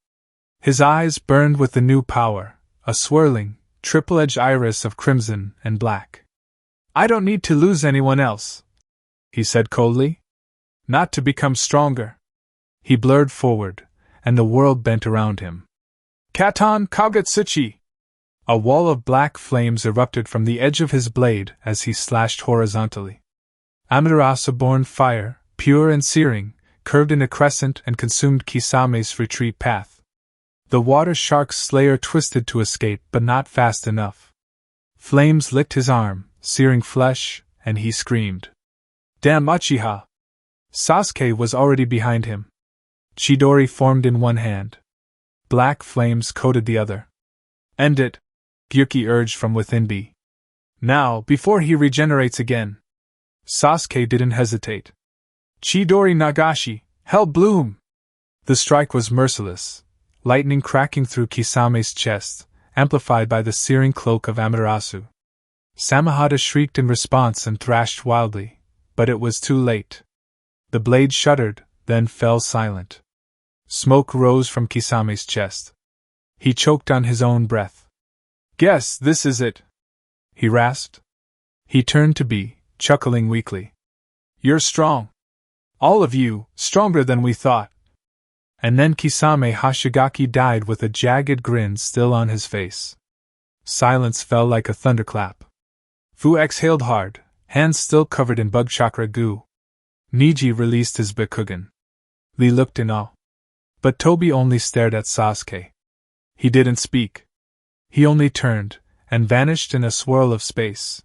His eyes burned with the new power, a swirling, triple-edged iris of crimson and black. I don't need to lose anyone else, he said coldly. Not to become stronger. He blurred forward, and the world bent around him. Katon Kagetsuchi! A wall of black flames erupted from the edge of his blade as he slashed horizontally. Amaterasu-born fire, pure and searing, curved in a crescent and consumed Kisame's retreat path. The water shark's slayer twisted to escape, but not fast enough. Flames licked his arm, searing flesh, and he screamed. Damn Uchiha! Sasuke was already behind him. Chidori formed in one hand. Black flames coated the other. End it, Gyuki urged from within B. Now, before he regenerates again. Sasuke didn't hesitate. Chidori Nagashi, Hell Bloom! The strike was merciless, lightning cracking through Kisame's chest, amplified by the searing cloak of Amaterasu. Samahata shrieked in response and thrashed wildly, but it was too late. The blade shuddered, then fell silent. Smoke rose from Kisame's chest. He choked on his own breath. Guess this is it, he rasped. He turned to B, chuckling weakly. You're strong. All of you, stronger than we thought. And then Kisame Hashigaki died with a jagged grin still on his face. Silence fell like a thunderclap. Fu exhaled hard, hands still covered in bug chakra goo. Niji released his Byakugan. Lee looked in awe. But Toby only stared at Sasuke. He didn't speak. He only turned, and vanished in a swirl of space.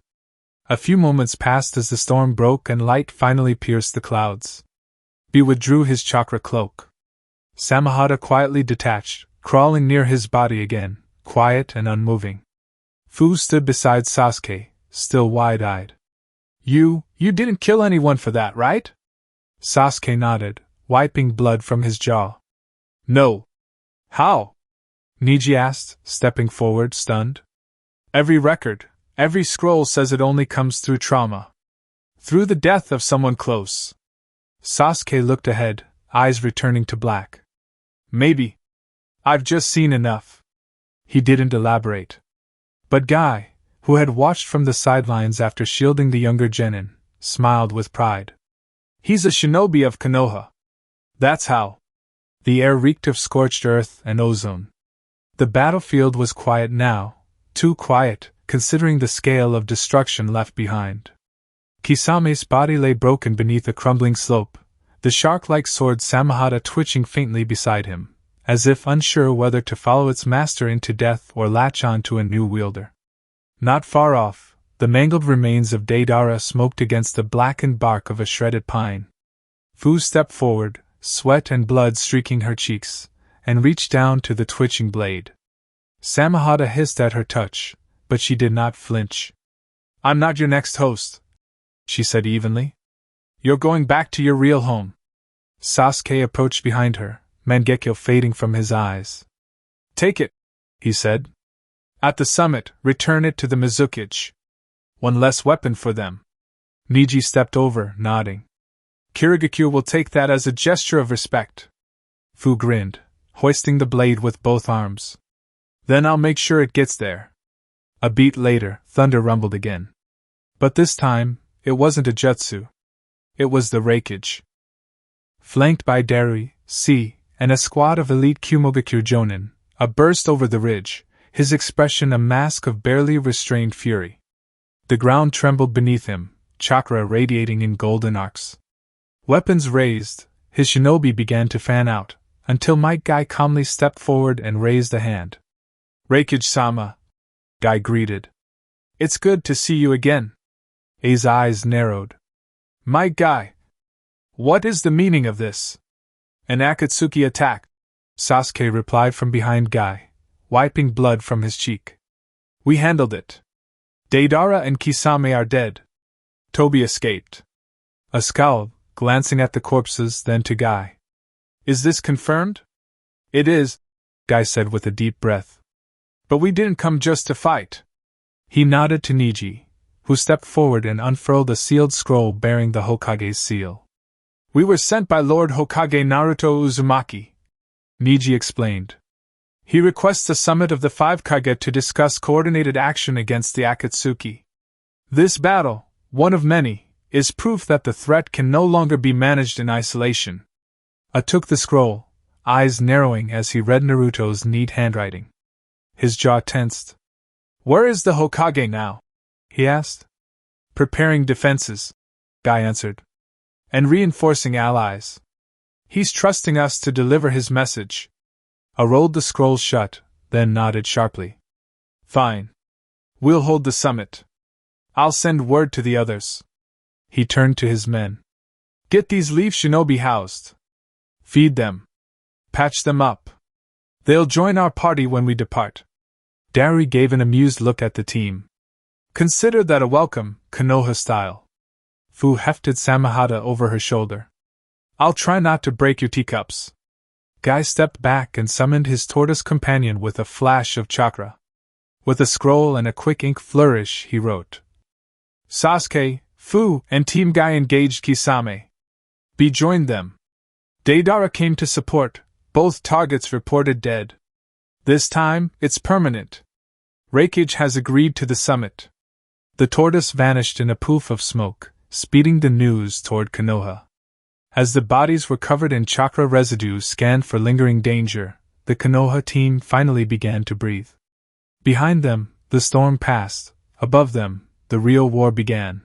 A few moments passed as the storm broke and light finally pierced the clouds. B withdrew his chakra cloak. Samahata quietly detached, crawling near his body again, quiet and unmoving. Fu stood beside Sasuke, still wide-eyed. You didn't kill anyone for that, right? Sasuke nodded, wiping blood from his jaw. No. How? Niji asked, stepping forward, stunned. Every record, every scroll says it only comes through trauma. Through the death of someone close. Sasuke looked ahead, eyes returning to black. Maybe. I've just seen enough. He didn't elaborate. But Guy, who had watched from the sidelines after shielding the younger genin, smiled with pride. He's a shinobi of Konoha. That's how. The air reeked of scorched earth and ozone. The battlefield was quiet now, too quiet, considering the scale of destruction left behind. Kisame's body lay broken beneath a crumbling slope, the shark-like sword Samahata twitching faintly beside him, as if unsure whether to follow its master into death or latch on to a new wielder. Not far off, the mangled remains of Deidara smoked against the blackened bark of a shredded pine. Fu stepped forward, sweat and blood streaking her cheeks, and reached down to the twitching blade. Samahata hissed at her touch, but she did not flinch. I'm not your next host, she said evenly. You're going back to your real home. Sasuke approached behind her, Mangekyo fading from his eyes. Take it, he said. At the summit, return it to the Mizukage. One less weapon for them. Niji stepped over, nodding. Kirigakyo will take that as a gesture of respect. Fu grinned, hoisting the blade with both arms. Then I'll make sure it gets there. A beat later, thunder rumbled again. But this time, it wasn't a jutsu. It was the Reignition. Flanked by Darui, C, and a squad of elite Kumogakyo Jonin, a burst over the ridge, his expression a mask of barely restrained fury. The ground trembled beneath him, chakra radiating in golden arcs. Weapons raised, his shinobi began to fan out, until Might Guy calmly stepped forward and raised a hand. Reikage-sama, Guy greeted. It's good to see you again. A's eyes narrowed. Might Guy, what is the meaning of this? An Akatsuki attack, Sasuke replied from behind Guy, wiping blood from his cheek. We handled it. Deidara and Kisame are dead. Tobi escaped. A scowl, glancing at the corpses, then to Guy. Is this confirmed? It is, Guy said with a deep breath. But we didn't come just to fight. He nodded to Niji, who stepped forward and unfurled a sealed scroll bearing the Hokage's seal. We were sent by Lord Hokage Naruto Uzumaki, Niji explained. He requests a summit of the 5 Kage to discuss coordinated action against the Akatsuki. This battle, one of many, is proof that the threat can no longer be managed in isolation. A took the scroll, eyes narrowing as he read Naruto's neat handwriting. His jaw tensed. Where is the Hokage now? He asked. Preparing defenses, Guy answered. And reinforcing allies. He's trusting us to deliver his message. I rolled the scroll shut, then nodded sharply. Fine. We'll hold the summit. I'll send word to the others. He turned to his men. Get these leaf shinobi housed. Feed them. Patch them up. They'll join our party when we depart. Darui gave an amused look at the team. Consider that a welcome, Konoha style. Fu hefted Samahata over her shoulder. I'll try not to break your teacups. Guy stepped back and summoned his tortoise companion with a flash of chakra. With a scroll and a quick ink flourish, he wrote. Sasuke, Fu, and Team Guy engaged Kisame. B joined them. Deidara came to support, both targets reported dead. This time, it's permanent. Reikage has agreed to the summit. The tortoise vanished in a poof of smoke, speeding the news toward Konoha. As the bodies were covered in chakra residues scanned for lingering danger, the Konoha team finally began to breathe. Behind them, the storm passed. Above them, the real war began.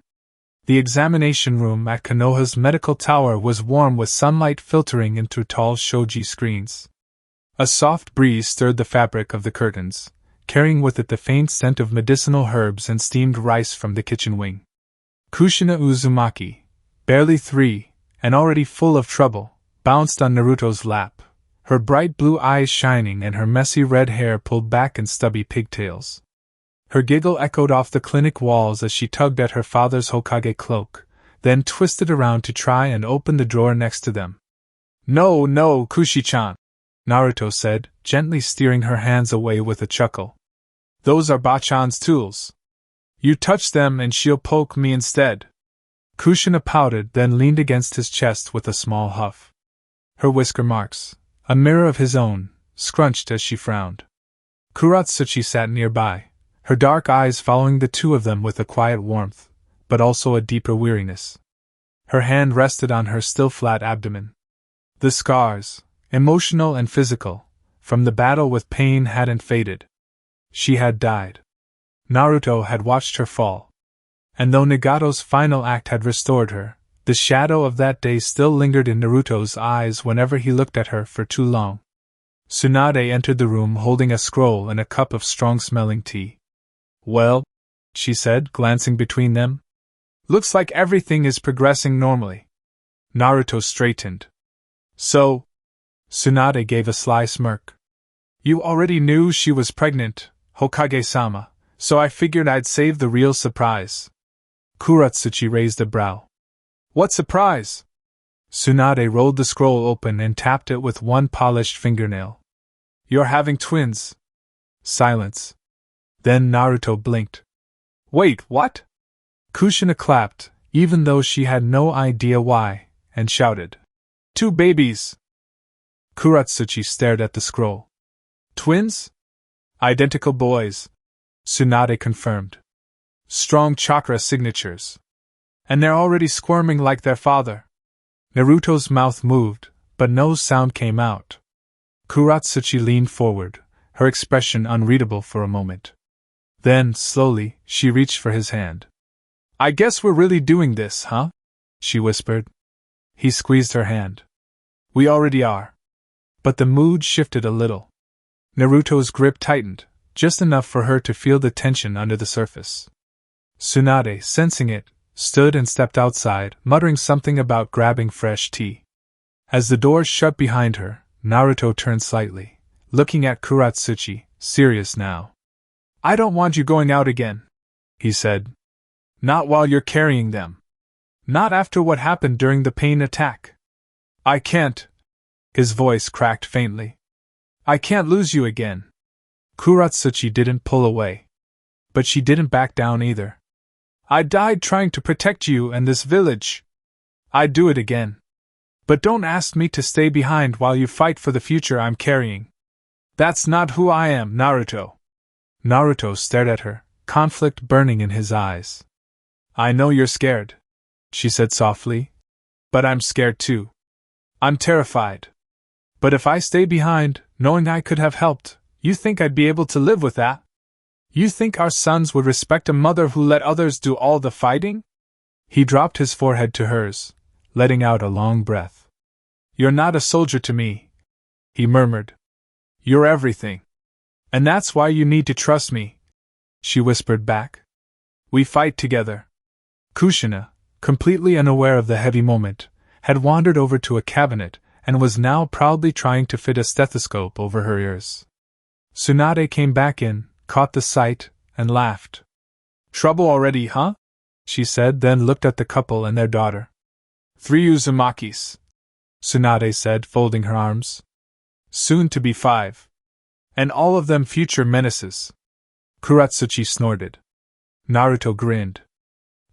The examination room at Konoha's medical tower was warm with sunlight filtering in through tall shoji screens. A soft breeze stirred the fabric of the curtains, carrying with it the faint scent of medicinal herbs and steamed rice from the kitchen wing. Kushina Uzumaki, barely 3, and already full of trouble, bounced on Naruto's lap, her bright blue eyes shining and her messy red hair pulled back in stubby pigtails. Her giggle echoed off the clinic walls as she tugged at her father's Hokage cloak, then twisted around to try and open the drawer next to them. No, no, Kushi-chan, Naruto said, gently steering her hands away with a chuckle. Those are Bachan's tools. You touch them and she'll poke me instead. Kushina pouted, then leaned against his chest with a small huff. Her whisker marks, a mirror of his own, scrunched as she frowned. Kuratsuchi sat nearby, her dark eyes following the two of them with a quiet warmth, but also a deeper weariness. Her hand rested on her still flat abdomen. The scars, emotional and physical, from the battle with pain hadn't faded. She had died. Naruto had watched her fall. And though Nagato's final act had restored her, the shadow of that day still lingered in Naruto's eyes whenever he looked at her for too long. Tsunade entered the room holding a scroll and a cup of strong-smelling tea. "Well," she said, glancing between them. "Looks like everything is progressing normally." Naruto straightened. "So?" Tsunade gave a sly smirk. "You already knew she was pregnant, Hokage-sama, so I figured I'd save the real surprise." Kuratsuchi raised a brow. "What surprise?" Tsunade rolled the scroll open and tapped it with one polished fingernail. "You're having twins." Silence. Then Naruto blinked. "Wait, what?" Kushina clapped, even though she had no idea why, and shouted, "Two babies!" Kuratsuchi stared at the scroll. "Twins?" "Identical boys," Tsunade confirmed. "Strong chakra signatures. And they're already squirming like their father." Naruto's mouth moved, but no sound came out. Kuratsuchi leaned forward, her expression unreadable for a moment. Then, slowly, she reached for his hand. "I guess we're really doing this, huh?" she whispered. He squeezed her hand. "We already are." But the mood shifted a little. Naruto's grip tightened, just enough for her to feel the tension under the surface. Tsunade, sensing it, stood and stepped outside, muttering something about grabbing fresh tea. As the doors shut behind her, Naruto turned slightly, looking at Kuratsuchi, serious now. "I don't want you going out again," he said. "Not while you're carrying them. Not after what happened during the pain attack. I can't." His voice cracked faintly. "I can't lose you again." Kuratsuchi didn't pull away. But she didn't back down either. "I died trying to protect you and this village. I'd do it again. But don't ask me to stay behind while you fight for the future I'm carrying. That's not who I am, Naruto." Naruto stared at her, conflict burning in his eyes. "I know you're scared," she said softly. "But I'm scared too. I'm terrified. But if I stay behind, knowing I could have helped, you think I'd be able to live with that? You think our sons would respect a mother who let others do all the fighting?" He dropped his forehead to hers, letting out a long breath. "You're not a soldier to me," he murmured. "You're everything. And that's why you need to trust me," she whispered back. "We fight together." Kushina, completely unaware of the heavy moment, had wandered over to a cabinet and was now proudly trying to fit a stethoscope over her ears. Tsunade came back in, caught the sight, and laughed. "Trouble already, huh?" she said, then looked at the couple and their daughter. "3 Uzumakis," Tsunade said, folding her arms. "Soon to be 5. And all of them future menaces." Kuratsuchi snorted. Naruto grinned.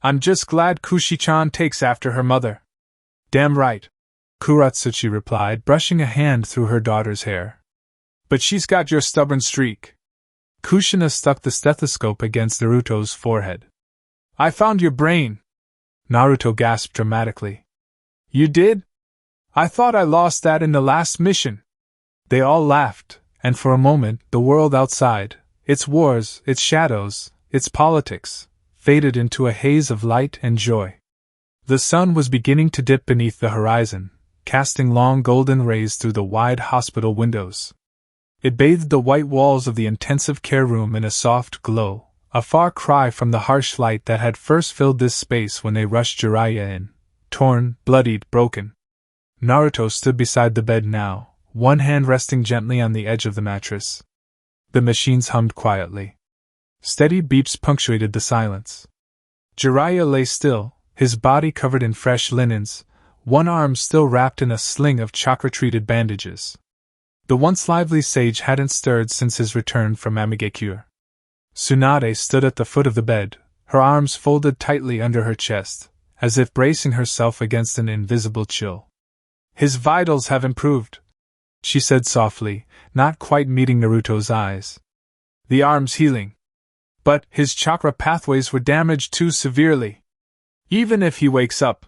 "I'm just glad Kushi-chan takes after her mother." "Damn right," Kuratsuchi replied, brushing a hand through her daughter's hair. "But she's got your stubborn streak." Kushina stuck the stethoscope against Naruto's forehead. "I found your brain!" Naruto gasped dramatically. "You did? I thought I lost that in the last mission." They all laughed, and for a moment the world outside, its wars, its shadows, its politics, faded into a haze of light and joy. The sun was beginning to dip beneath the horizon, casting long golden rays through the wide hospital windows. It bathed the white walls of the intensive care room in a soft glow, a far cry from the harsh light that had first filled this space when they rushed Jiraiya in, torn, bloodied, broken. Naruto stood beside the bed now, one hand resting gently on the edge of the mattress. The machines hummed quietly. Steady beeps punctuated the silence. Jiraiya lay still, his body covered in fresh linens, one arm still wrapped in a sling of chakra-treated bandages. The once lively sage hadn't stirred since his return from Amigekure. Tsunade stood at the foot of the bed, her arms folded tightly under her chest, as if bracing herself against an invisible chill. "His vitals have improved," she said softly, not quite meeting Naruto's eyes. "The arm's healing. But his chakra pathways were damaged too severely. Even if he wakes up,"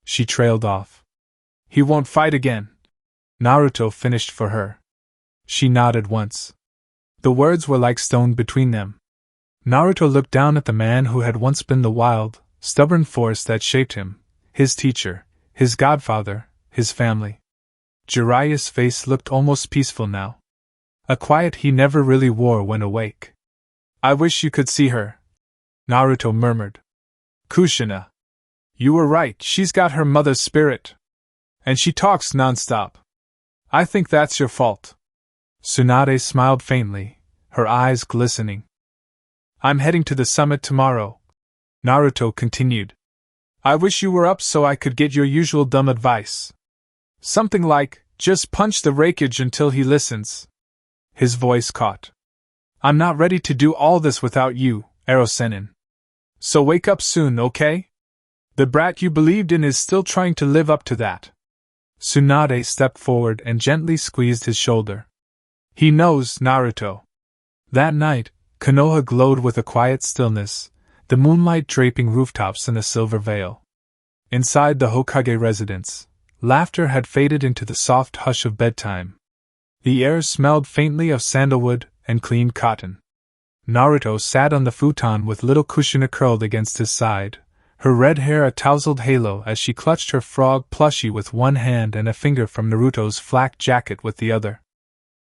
she trailed off, "he won't fight again." Naruto finished for her. She nodded once. The words were like stone between them. Naruto looked down at the man who had once been the wild, stubborn force that shaped him, his teacher, his godfather, his family. Jiraiya's face looked almost peaceful now. A quiet he never really wore when awake. "I wish you could see her," Naruto murmured. "Kushina. You were right, she's got her mother's spirit. And she talks nonstop. I think that's your fault." Tsunade smiled faintly, her eyes glistening. "I'm heading to the summit tomorrow," Naruto continued. "I wish you were up so I could get your usual dumb advice. Something like, just punch the Reignition until he listens." His voice caught. "I'm not ready to do all this without you, Ero-sennin. So wake up soon, okay? The brat you believed in is still trying to live up to that." Tsunade stepped forward and gently squeezed his shoulder. "He knows, Naruto." That night, Konoha glowed with a quiet stillness, the moonlight draping rooftops in a silver veil. Inside the Hokage residence, laughter had faded into the soft hush of bedtime. The air smelled faintly of sandalwood and clean cotton. Naruto sat on the futon with little Kushina curled against his side, her red hair a tousled halo as she clutched her frog plushie with one hand and a finger from Naruto's flak jacket with the other.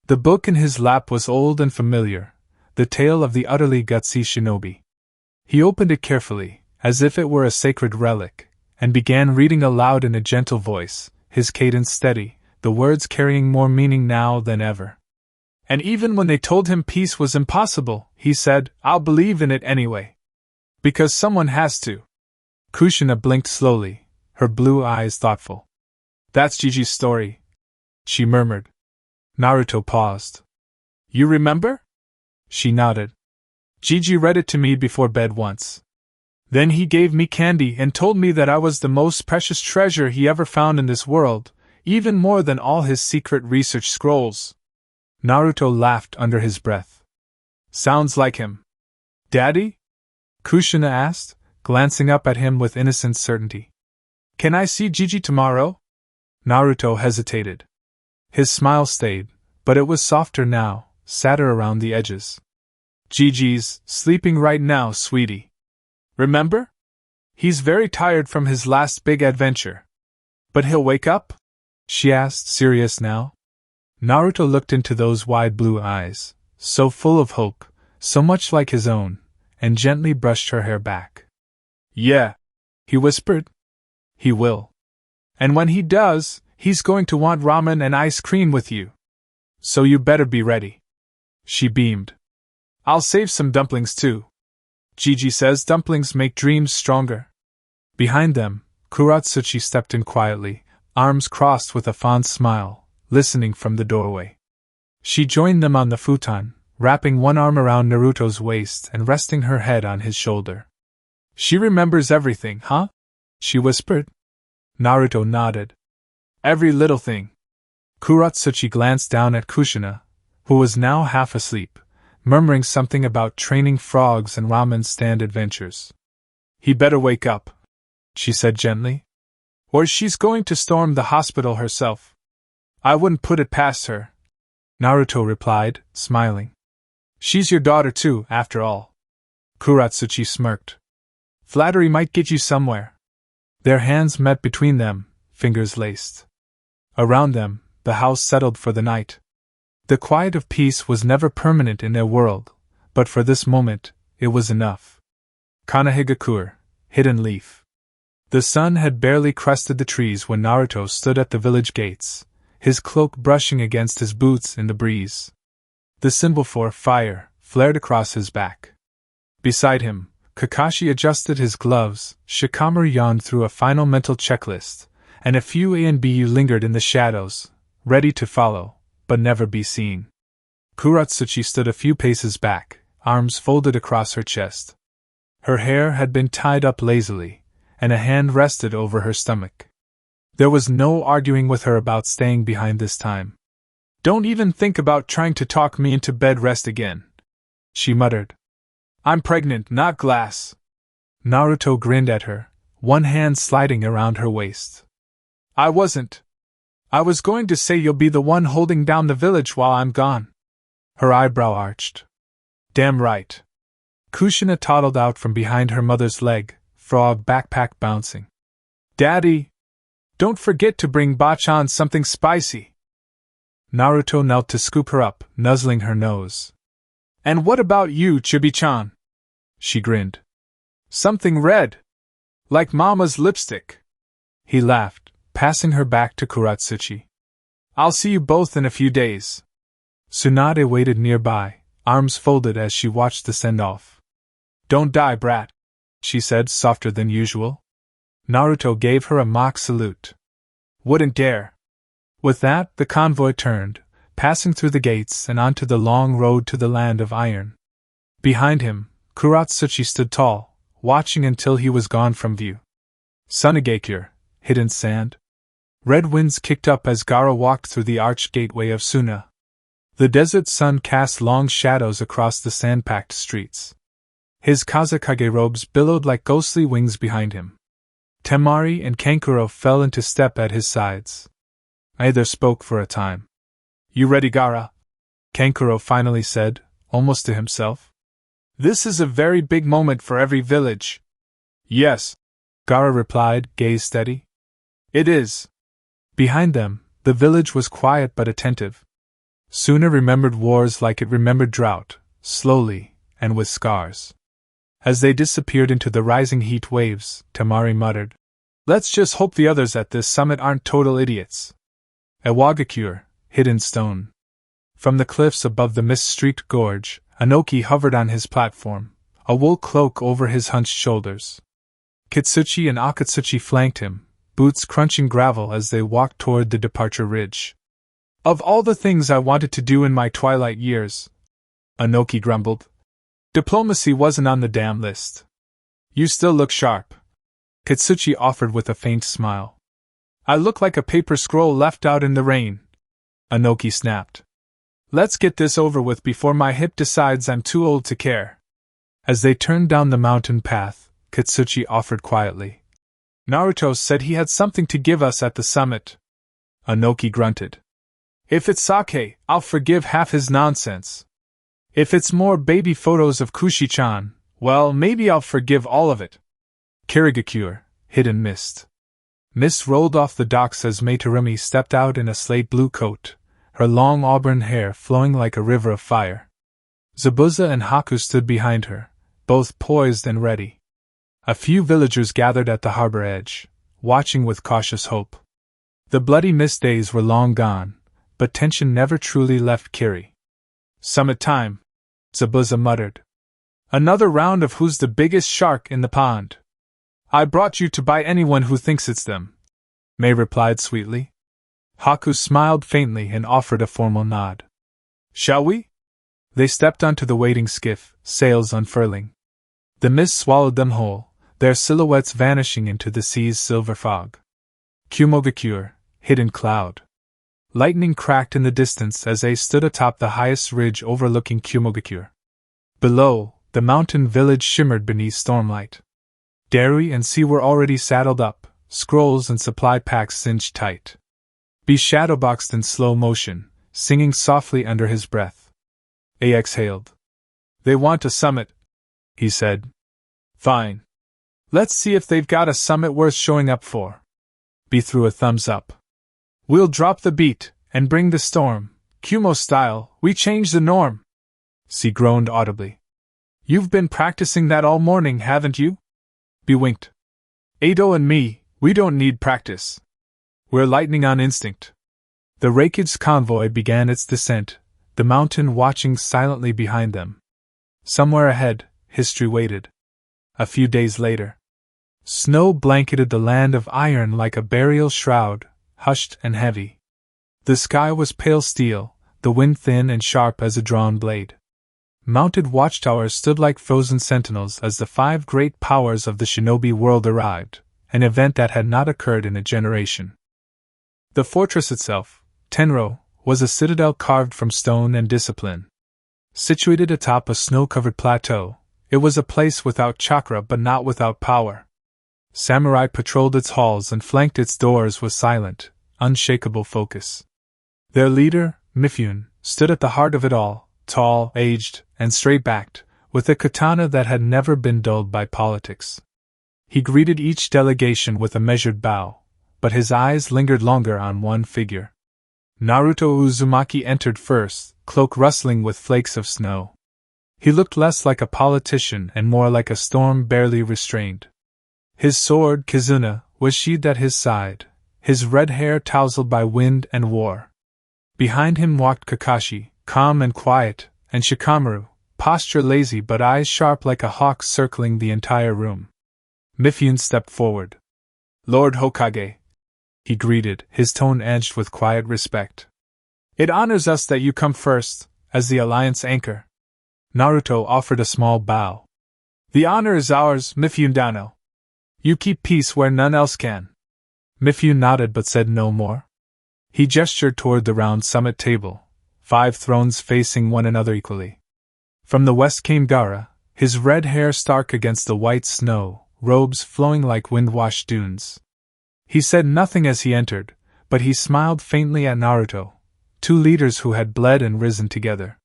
The book in his lap was old and familiar, the tale of the utterly gutsy shinobi. He opened it carefully, as if it were a sacred relic, and began reading aloud in a gentle voice, his cadence steady, the words carrying more meaning now than ever. "And even when they told him peace was impossible, he said, 'I'll believe in it anyway. Because someone has to.'" Kushina blinked slowly, her blue eyes thoughtful. "That's Gigi's story," she murmured. Naruto paused. "You remember?" She nodded. "Gigi read it to me before bed once. Then he gave me candy and told me that I was the most precious treasure he ever found in this world, even more than all his secret research scrolls." Naruto laughed under his breath. "Sounds like him." "Daddy?" Kushina asked, glancing up at him with innocent certainty. "Can I see Gigi tomorrow?" Naruto hesitated. His smile stayed, but it was softer now, sadder around the edges. "Gigi's sleeping right now, sweetie. Remember? He's very tired from his last big adventure. But he'll wake up?" she asked, serious now. Naruto looked into those wide blue eyes, so full of hope, so much like his own, and gently brushed her hair back. "Yeah," he whispered. "He will. And when he does, he's going to want ramen and ice cream with you. So you better be ready." She beamed. "I'll save some dumplings too. Gigi says dumplings make dreams stronger." Behind them, Kuratsuchi stepped in quietly, arms crossed with a fond smile, listening from the doorway. She joined them on the futon, wrapping one arm around Naruto's waist and resting her head on his shoulder. "She remembers everything, huh?" she whispered. Naruto nodded. "Every little thing." Kuratsuchi glanced down at Kushina, who was now half asleep, murmuring something about training frogs and ramen stand adventures. "He better wake up," she said gently. "Or she's going to storm the hospital herself." "I wouldn't put it past her," Naruto replied, smiling. "She's your daughter too, after all." Kuratsuchi smirked. "Flattery might get you somewhere." Their hands met between them, fingers laced. Around them, the house settled for the night. The quiet of peace was never permanent in their world, but for this moment, it was enough. Kanahigakure, Hidden Leaf. The sun had barely crested the trees when Naruto stood at the village gates, his cloak brushing against his boots in the breeze. The symbol for fire flared across his back. Beside him, Kakashi adjusted his gloves, Shikamaru yawned through a final mental checklist, and a few A and B lingered in the shadows, ready to follow, but never be seen. Kuratsuchi stood a few paces back, arms folded across her chest. Her hair had been tied up lazily, and a hand rested over her stomach. There was no arguing with her about staying behind this time. "Don't even think about trying to talk me into bed rest again," she muttered. "I'm pregnant, not glass." Naruto grinned at her, one hand sliding around her waist. "I wasn't. I was going to say you'll be the one holding down the village while I'm gone." Her eyebrow arched. "Damn right." Kushina toddled out from behind her mother's leg, frog backpack bouncing. "Daddy! Don't forget to bring Bachan something spicy." Naruto knelt to scoop her up, nuzzling her nose. "And what about you, Chibi-chan?" She grinned. "Something red. Like Mama's lipstick." He laughed, passing her back to Kuratsuchi. "I'll see you both in a few days." Tsunade waited nearby, arms folded as she watched the send-off. "Don't die, brat," she said, softer than usual. Naruto gave her a mock salute. "Wouldn't dare." With that, the convoy turned, passing through the gates and onto the long road to the land of iron. Behind him, Kuratsuchi stood tall, watching until he was gone from view. Sunagakure, hidden sand. Red winds kicked up as Gaara walked through the arched gateway of Suna. The desert sun cast long shadows across the sand-packed streets. His Kazekage robes billowed like ghostly wings behind him. Temari and Kankuro fell into step at his sides. Neither spoke for a time. "You ready, Gaara?" Kankuro finally said, almost to himself. "This is a very big moment for every village." "Yes," Gaara replied, gaze steady. "It is." Behind them, the village was quiet but attentive. Suna remembered wars like it remembered drought, slowly, and with scars. As they disappeared into the rising heat waves, Temari muttered, "Let's just hope the others at this summit aren't total idiots." At Wagakure, hidden stone. From the cliffs above the mist-streaked gorge, Anoki hovered on his platform, a wool cloak over his hunched shoulders. Kitsuchi and Akatsuchi flanked him, boots crunching gravel as they walked toward the departure ridge. "Of all the things I wanted to do in my twilight years," Anoki grumbled, "diplomacy wasn't on the damn list." "You still look sharp," Kitsuchi offered with a faint smile. "I look like a paper scroll left out in the rain," Anoki snapped. "Let's get this over with before my hip decides I'm too old to care." As they turned down the mountain path, Kitsuchi offered quietly, "Naruto said he had something to give us at the summit." Anoki grunted. "If it's sake, I'll forgive half his nonsense. If it's more baby photos of Kushi-chan, well, maybe I'll forgive all of it." Kirigakure, hidden mist. Mist rolled off the docks as Meitarumi stepped out in a slate blue coat, her long auburn hair flowing like a river of fire. Zabuza and Haku stood behind her, both poised and ready. A few villagers gathered at the harbor edge, watching with cautious hope. The bloody mist days were long gone, but tension never truly left Kiri. "Summit time," Zabuza muttered. "Another round of who's the biggest shark in the pond." "I brought you to buy anyone who thinks it's them," Mei replied sweetly. Haku smiled faintly and offered a formal nod. "Shall we?" They stepped onto the waiting skiff, sails unfurling. The mist swallowed them whole, their silhouettes vanishing into the sea's silver fog. Kumogakure, hidden cloud. Lightning cracked in the distance as they stood atop the highest ridge overlooking Kumogakure. Below, the mountain village shimmered beneath stormlight. Darui and C were already saddled up, scrolls and supply packs cinched tight. B shadowboxed in slow motion, singing softly under his breath. A exhaled. "They want a summit," he said. "Fine. Let's see if they've got a summit worth showing up for." B threw a thumbs up. "We'll drop the beat, and bring the storm, Kumo style, we change the norm." C groaned audibly. "You've been practicing that all morning, haven't you?" B winked. "Ado and me, we don't need practice. We're lightning on instinct." The Reignition convoy began its descent, the mountain watching silently behind them. Somewhere ahead, history waited. A few days later, snow blanketed the land of iron like a burial shroud, hushed and heavy. The sky was pale steel, the wind thin and sharp as a drawn blade. Mounted watchtowers stood like frozen sentinels as the five great powers of the shinobi world arrived, an event that had not occurred in a generation. The fortress itself, Tenro, was a citadel carved from stone and discipline. Situated atop a snow-covered plateau, it was a place without chakra but not without power. Samurai patrolled its halls and flanked its doors with silent, unshakable focus. Their leader, Mifune, stood at the heart of it all, tall, aged, and straight-backed, with a katana that had never been dulled by politics. He greeted each delegation with a measured bow, but his eyes lingered longer on one figure. Naruto Uzumaki entered first, cloak rustling with flakes of snow. He looked less like a politician and more like a storm barely restrained. His sword, Kizuna, was sheathed at his side, his red hair tousled by wind and war. Behind him walked Kakashi, calm and quiet, and Shikamaru, posture lazy but eyes sharp like a hawk circling the entire room. Mifune stepped forward. "Lord Hokage," he greeted, his tone edged with quiet respect. "It honors us that you come first, as the Alliance anchor." Naruto offered a small bow. "The honor is ours, Mifune Dano. You keep peace where none else can." Mifune nodded but said no more. He gestured toward the round summit table, 5 thrones facing one another equally. From the west came Gaara, his red hair stark against the white snow, robes flowing like wind-washed dunes. He said nothing as he entered, but he smiled faintly at Naruto, 2 leaders who had bled and risen together.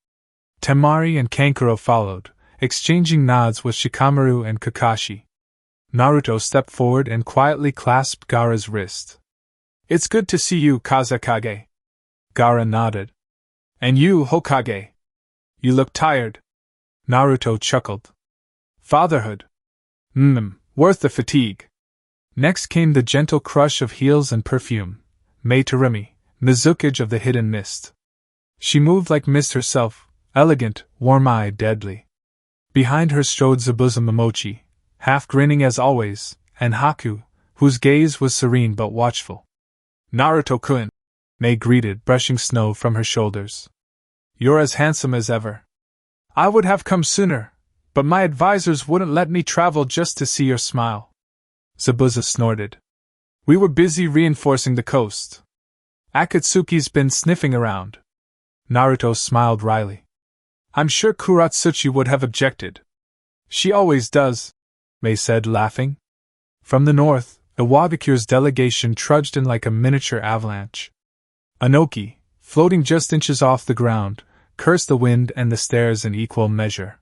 Temari and Kankuro followed, exchanging nods with Shikamaru and Kakashi. Naruto stepped forward and quietly clasped Gaara's wrist. "It's good to see you, Kazekage." Gaara nodded. "And you, Hokage. You look tired." Naruto chuckled. "Fatherhood. Worth the fatigue." Next came the gentle crush of heels and perfume, Mei Tarumi, Mizukage of the hidden mist. She moved like mist herself, elegant, warm-eyed, deadly. Behind her strode Zabuza Momochi, half grinning as always, and Haku, whose gaze was serene but watchful. "Naruto-kun," Mei greeted, brushing snow from her shoulders. "You're as handsome as ever. I would have come sooner, but my advisors wouldn't let me travel just to see your smile." Zabuza snorted. "We were busy reinforcing the coast. Akatsuki's been sniffing around." Naruto smiled wryly. "I'm sure Kuratsuchi would have objected." "She always does," Mei said, laughing. From the north, Iwagakure's delegation trudged in like a miniature avalanche. Anoki, floating just inches off the ground, cursed the wind and the stairs in equal measure.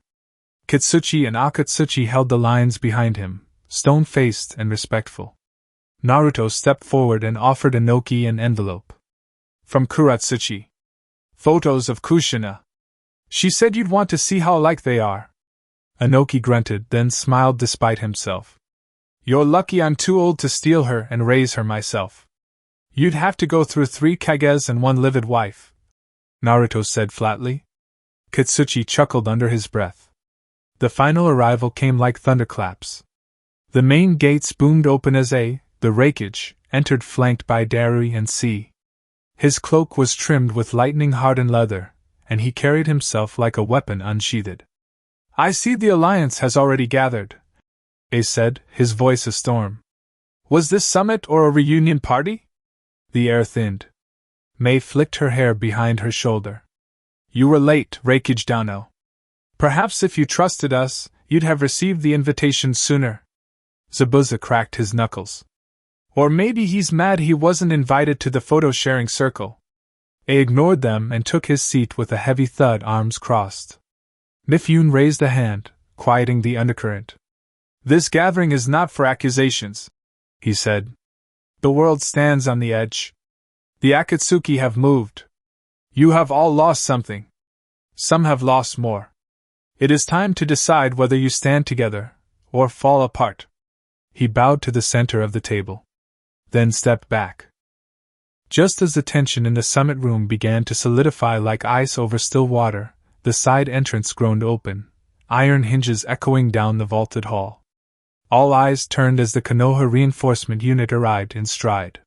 Kitsuchi and Akatsuchi held the lines behind him, stone-faced and respectful. Naruto stepped forward and offered Anoki an envelope. "From Kuratsuchi. Photos of Kushina. She said you'd want to see how alike they are." Anoki grunted, then smiled despite himself. "You're lucky I'm too old to steal her and raise her myself. You'd have to go through 3 Kages and 1 livid wife," Naruto said flatly. Kitsuchi chuckled under his breath. The final arrival came like thunderclaps. The main gates boomed open as the Reignition, entered flanked by Darui and C. His cloak was trimmed with lightning-hardened leather, and he carried himself like a weapon unsheathed. "I see the Alliance has already gathered," A said, his voice a storm. "Was this summit or a reunion party?" The air thinned. Mei flicked her hair behind her shoulder. "You were late, Reikage Dano. Perhaps if you trusted us, you'd have received the invitation sooner." Zabuza cracked his knuckles. "Or maybe he's mad he wasn't invited to the photo-sharing circle." A ignored them and took his seat with a heavy thud, arms crossed. Mifune raised a hand, quieting the undercurrent. "This gathering is not for accusations," he said. "The world stands on the edge. The Akatsuki have moved. You have all lost something. Some have lost more. It is time to decide whether you stand together, or fall apart." He bowed to the center of the table. Then stepped back. Just as the tension in the summit room began to solidify like ice over still water, the side entrance groaned open, iron hinges echoing down the vaulted hall. All eyes turned as the Konoha reinforcement unit arrived in stride.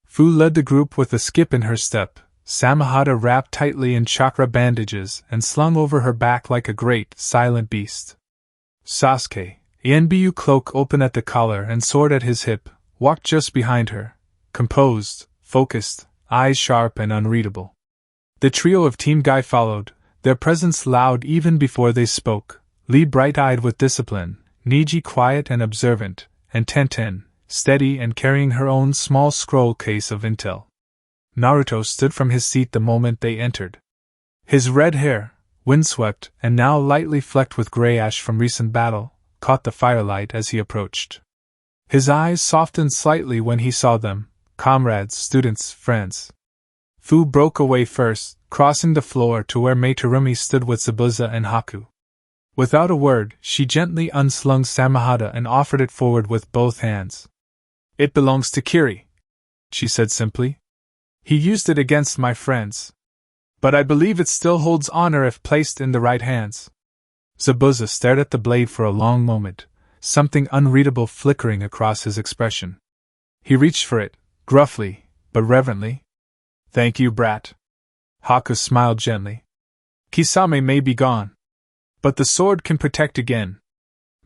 Fu led the group with a skip in her step, Samahata wrapped tightly in chakra bandages and slung over her back like a great, silent beast. Sasuke, Enbu cloak open at the collar and sword at his hip, walked just behind her, composed, focused, eyes sharp and unreadable. The trio of Team Guy followed, their presence loud even before they spoke, Lee bright-eyed with discipline, Neji quiet and observant, and Tenten, steady and carrying her own small scroll case of intel. Naruto stood from his seat the moment they entered. His red hair, windswept and now lightly flecked with gray ash from recent battle, caught the firelight as he approached. His eyes softened slightly when he saw them, comrades, students, friends. Fu broke away first, crossing the floor to where Meitarumi stood with Zabuza and Haku. Without a word, she gently unslung Samahada and offered it forward with both hands. "It belongs to Kiri," she said simply. "He used it against my friends. But I believe it still holds honor if placed in the right hands." Zabuza stared at the blade for a long moment, something unreadable flickering across his expression. He reached for it, gruffly, but reverently. "Thank you, brat." Haku smiled gently. "Kisame may be gone, but the sword can protect again."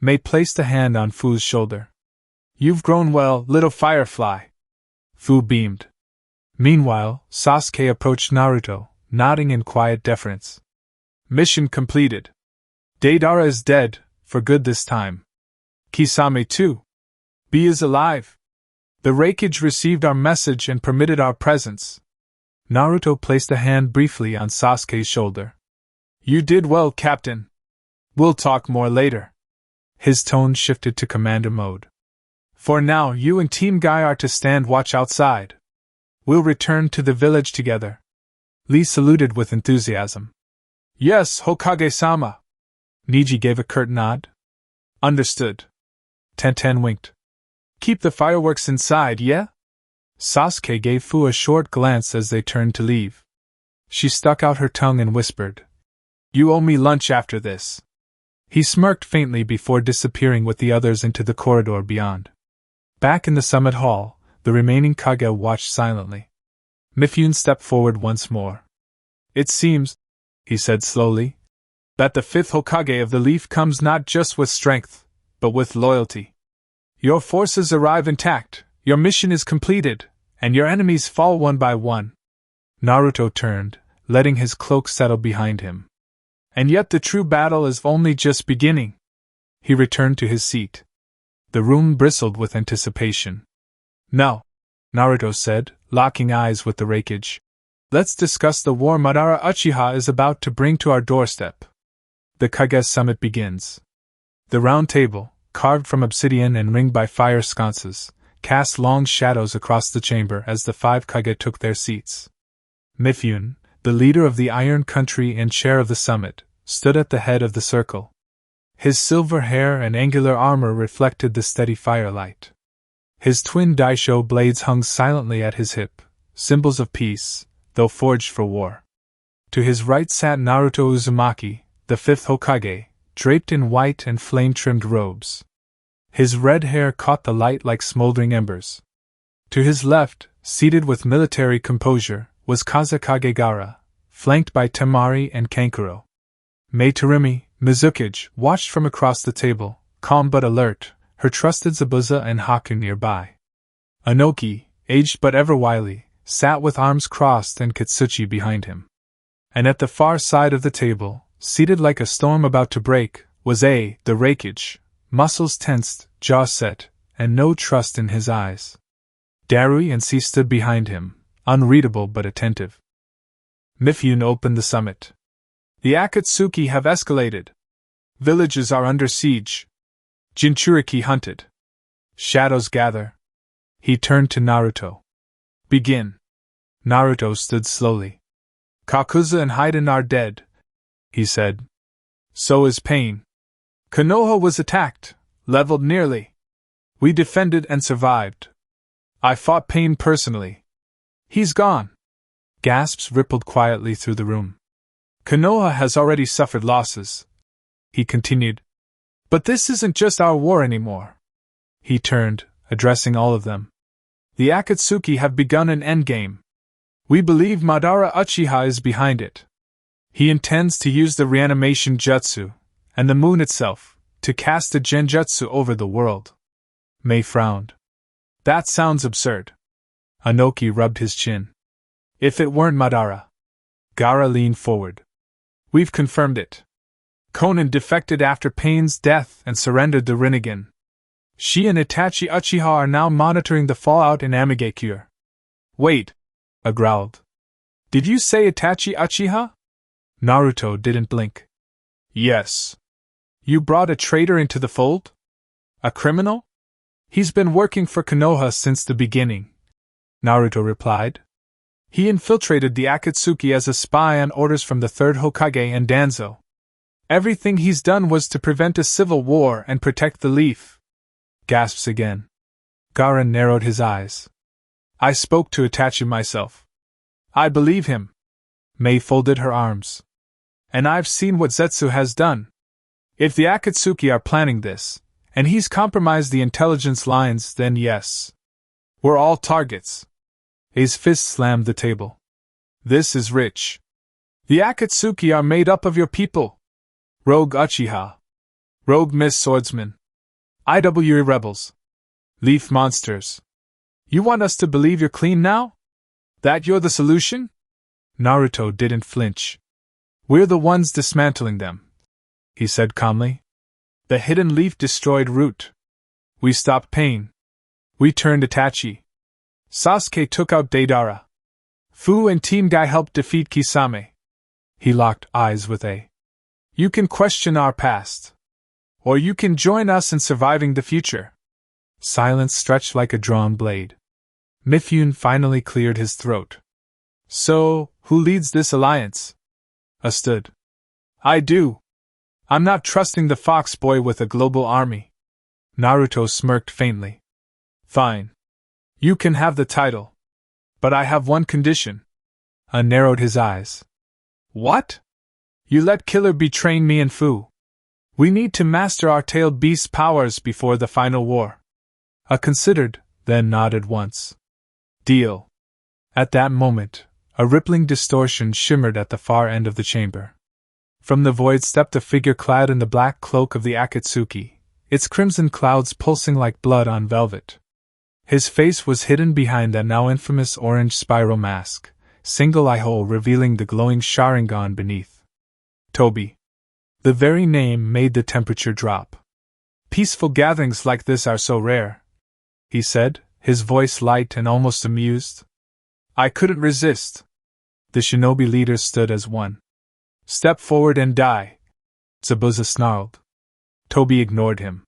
Mei placed a hand on Fu's shoulder. "You've grown well, little firefly." Fu beamed. Meanwhile, Sasuke approached Naruto, nodding in quiet deference. "Mission completed. Deidara is dead, for good this time. Kisame too. B is alive. The Reignition received our message and permitted our presence." Naruto placed a hand briefly on Sasuke's shoulder. "You did well, Captain. We'll talk more later." His tone shifted to commander mode. "For now, you and Team Guy are to stand watch outside. We'll return to the village together." Lee saluted with enthusiasm. "Yes, Hokage-sama." Neji gave a curt nod. "Understood." Tenten winked. "Keep the fireworks inside, yeah?" Sasuke gave Fu a short glance as they turned to leave. She stuck out her tongue and whispered, "You owe me lunch after this." He smirked faintly before disappearing with the others into the corridor beyond. Back in the summit hall, the remaining Kage watched silently. Mifune stepped forward once more. "It seems," he said slowly, "that the fifth Hokage of the Leaf comes not just with strength, but with loyalty. Your forces arrive intact, your mission is completed, and your enemies fall one by one." Naruto turned, letting his cloak settle behind him. "And yet the true battle is only just beginning." He returned to his seat. The room bristled with anticipation. "Now," Naruto said, locking eyes with the Reignition, "let's discuss the war Madara Uchiha is about to bring to our doorstep. The Kage summit begins." The round table, carved from obsidian and ringed by fire sconces, cast long shadows across the chamber as the five Kage took their seats. Mifune, the leader of the Iron Country and chair of the summit, stood at the head of the circle. His silver hair and angular armor reflected the steady firelight. His twin daisho blades hung silently at his hip, symbols of peace, though forged for war. To his right sat Naruto Uzumaki, the fifth Hokage, draped in white and flame-trimmed robes. His red hair caught the light like smoldering embers. To his left, seated with military composure, was Kazekage Gaara, flanked by Temari and Kankuro. Meitarumi, Mizukage, watched from across the table, calm but alert, her trusted Zabuza and Haku nearby. Anoki, aged but ever wily, sat with arms crossed and Kitsuchi behind him. And at the far side of the table, seated like a storm about to break, was the Reignition, muscles tensed, jaw set, and no trust in his eyes. Darui and C stood behind him, unreadable but attentive. Mifune opened the summit. "The Akatsuki have escalated. Villages are under siege. Jinchuriki hunted. Shadows gather." He turned to Naruto. "Begin." Naruto stood slowly. "Kakuza and Haiden are dead," he said. "So is Pain. Konoha was attacked, leveled nearly. We defended and survived. I fought Pain personally. He's gone." Gasps rippled quietly through the room. "Konoha has already suffered losses," he continued. "But this isn't just our war anymore." He turned, addressing all of them. "The Akatsuki have begun an endgame. We believe Madara Uchiha is behind it. He intends to use the reanimation jutsu, and the moon itself, to cast a genjutsu over the world." Mei frowned. That sounds absurd. Anoki rubbed his chin. If it weren't Madara. Gaara leaned forward. We've confirmed it. Konan defected after Pain's death and surrendered the Rinnegan. She and Itachi Uchiha are now monitoring the fallout in Amigakure. Wait, I growled. Did you say Itachi Uchiha? Naruto didn't blink. Yes. You brought a traitor into the fold? A criminal? He's been working for Konoha since the beginning, Naruto replied. He infiltrated the Akatsuki as a spy on orders from the third Hokage and Danzo. Everything he's done was to prevent a civil war and protect the leaf. Gasps again. Gaara narrowed his eyes. I spoke to Itachi myself. I believe him. Mei folded her arms. And I've seen what Zetsu has done. If the Akatsuki are planning this, and he's compromised the intelligence lines, then yes. We're all targets. His fist slammed the table. This is rich. The Akatsuki are made up of your people. Rogue Uchiha. Rogue Mist Swordsman. IWA rebels. Leaf monsters. You want us to believe you're clean now? That you're the solution? Naruto didn't flinch. We're the ones dismantling them, he said calmly. The hidden leaf destroyed Root. We stopped Pain. We turned Itachi. Sasuke took out Deidara. Fu and Team Guy helped defeat Kisame. He locked eyes with A. You can question our past. Or you can join us in surviving the future. Silence stretched like a drawn blade. Mifune finally cleared his throat. So, who leads this alliance? A stood. I do. I'm not trusting the Fox Boy with a global army. Naruto smirked faintly. Fine. You can have the title. But I have one condition. A narrowed his eyes. What? You let Killer betrain me and Fu. We need to master our tailed beast's powers before the final war. A considered, then nodded once. Deal. At that moment, a rippling distortion shimmered at the far end of the chamber. From the void stepped a figure clad in the black cloak of the Akatsuki, its crimson clouds pulsing like blood on velvet. His face was hidden behind that now infamous orange spiral mask, single eye hole revealing the glowing Sharingan beneath. Toby. The very name made the temperature drop. Peaceful gatherings like this are so rare, he said, his voice light and almost amused. I couldn't resist. The shinobi leaders stood as one. Step forward and die, Zabuza snarled. Toby ignored him.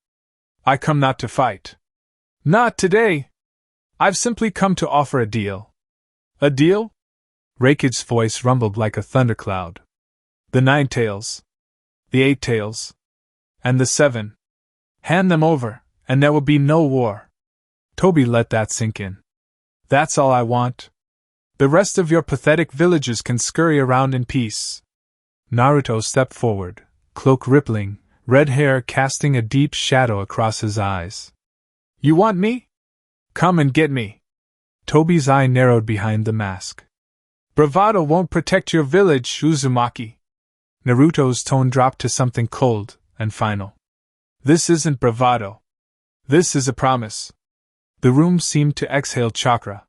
I come not to fight. Not today. I've simply come to offer a deal. A deal? Raikage's voice rumbled like a thundercloud. The 9 tails. The 8 tails. And the 7. Hand them over, and there will be no war. Toby let that sink in. That's all I want. The rest of your pathetic villages can scurry around in peace. Naruto stepped forward, cloak rippling, red hair casting a deep shadow across his eyes. You want me? Come and get me. Toby's eye narrowed behind the mask. Bravado won't protect your village, Uzumaki. Naruto's tone dropped to something cold and final. This isn't bravado. This is a promise. The room seemed to exhale chakra.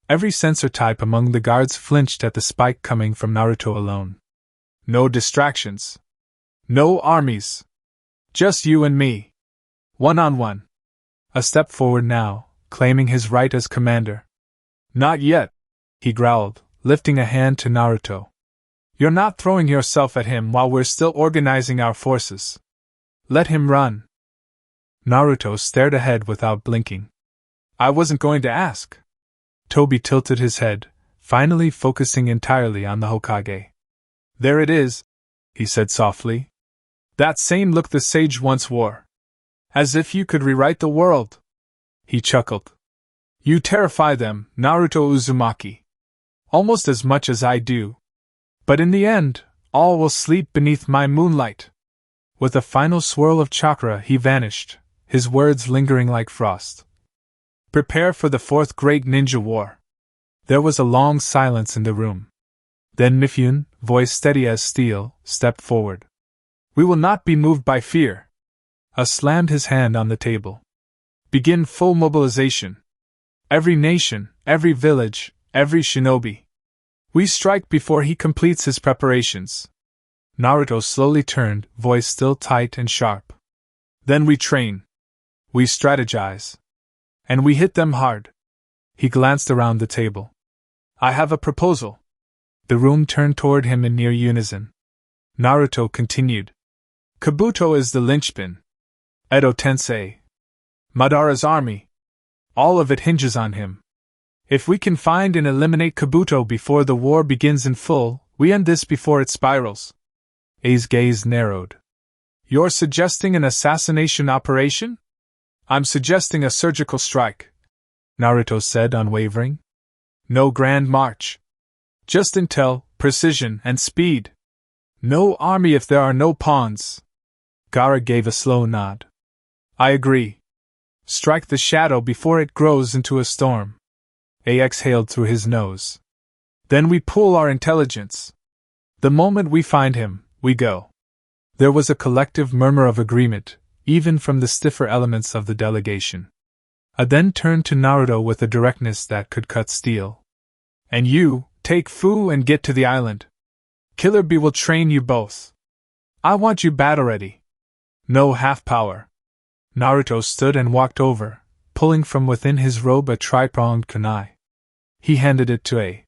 Every sensor type among the guards flinched at the spike coming from Naruto alone. No distractions. No armies. Just you and me. One-on-one. A step forward now, claiming his right as commander. Not yet, he growled, lifting a hand to Naruto. You're not throwing yourself at him while we're still organizing our forces. Let him run. Naruto stared ahead without blinking. I wasn't going to ask. Toby tilted his head, finally focusing entirely on the Hokage. There it is, he said softly. That same look the sage once wore. As if you could rewrite the world. He chuckled. You terrify them, Naruto Uzumaki. Almost as much as I do. But in the end, all will sleep beneath my moonlight. With a final swirl of chakra he vanished, his words lingering like frost. Prepare for the 4th Great Ninja War. There was a long silence in the room. Then Mifune, voice steady as steel, stepped forward. We will not be moved by fear. Slammed his hand on the table. Begin full mobilization. every nation, every village, every shinobi. We strike before he completes his preparations. Naruto slowly turned, voice still tight and sharp. Then we train. We strategize. And we hit them hard. He glanced around the table. I have a proposal. The room turned toward him in near unison. Naruto continued. Kabuto is the linchpin. Edo Tensei. Madara's army. All of it hinges on him. If we can find and eliminate Kabuto before the war begins in full, we end this before it spirals. A's gaze narrowed. You're suggesting an assassination operation? I'm suggesting a surgical strike, Naruto said, unwavering. No grand march. Just intel, precision, and speed. No army if there are no pawns. Gaara gave a slow nod. I agree. Strike the shadow before it grows into a storm. A exhaled through his nose. Then we pool our intelligence. The moment we find him, we go. There was a collective murmur of agreement, even from the stiffer elements of the delegation. I then turned to Naruto with a directness that could cut steel. And you, take Fu and get to the island. Killer Bee will train you both. I want you battle ready. No half power. Naruto stood and walked over, pulling from within his robe a tri-pronged kunai. He handed it to A.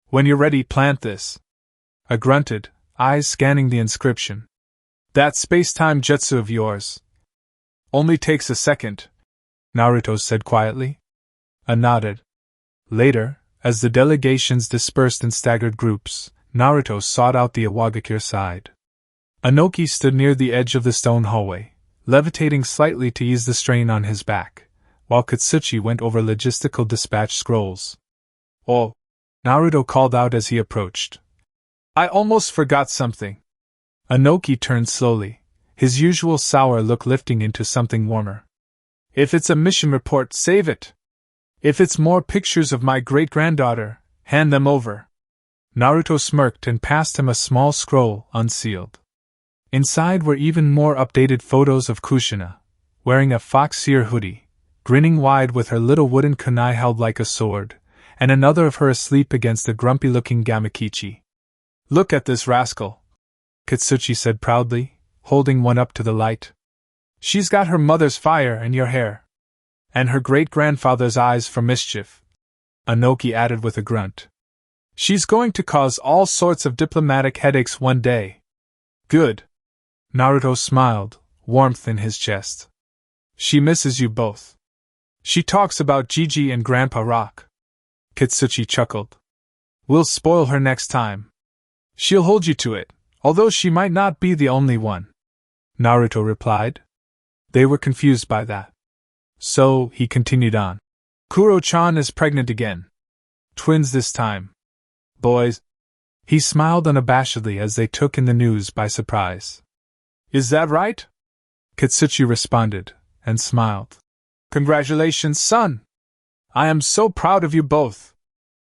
When you're ready, plant this. I grunted, eyes scanning the inscription. That space-time jutsu of yours. Only takes a second, Naruto said quietly. I nodded. Later, as the delegations dispersed in staggered groups, Naruto sought out the Iwagakure side. Inoki stood near the edge of the stone hallway, levitating slightly to ease the strain on his back, while Katsuchi went over logistical dispatch scrolls. Oh! Naruto called out as he approached. I almost forgot something. Inoki turned slowly, his usual sour look lifting into something warmer. If it's a mission report, save it. If it's more pictures of my great-granddaughter, hand them over. Naruto smirked and passed him a small scroll, unsealed. Inside were even more updated photos of Kushina, wearing a fox-ear hoodie, grinning wide with her little wooden kunai held like a sword, and another of her asleep against a grumpy-looking Gamakichi. Look at this rascal, Katsuchi said proudly, holding one up to the light. She's got her mother's fire and your hair. And her great-grandfather's eyes for mischief, Inoki added with a grunt. She's going to cause all sorts of diplomatic headaches one day. Good. Naruto smiled, warmth in his chest. She misses you both. She talks about Gigi and Grandpa Rock. Katsuchi chuckled. We'll spoil her next time. She'll hold you to it, although she might not be the only one, Naruto replied. They were confused by that. So, he continued on. Kuro-chan is pregnant again. Twins this time. Boys. He smiled unabashedly as they took in the news by surprise. Is that right? Katsuchi responded, and smiled. Congratulations, son! I am so proud of you both.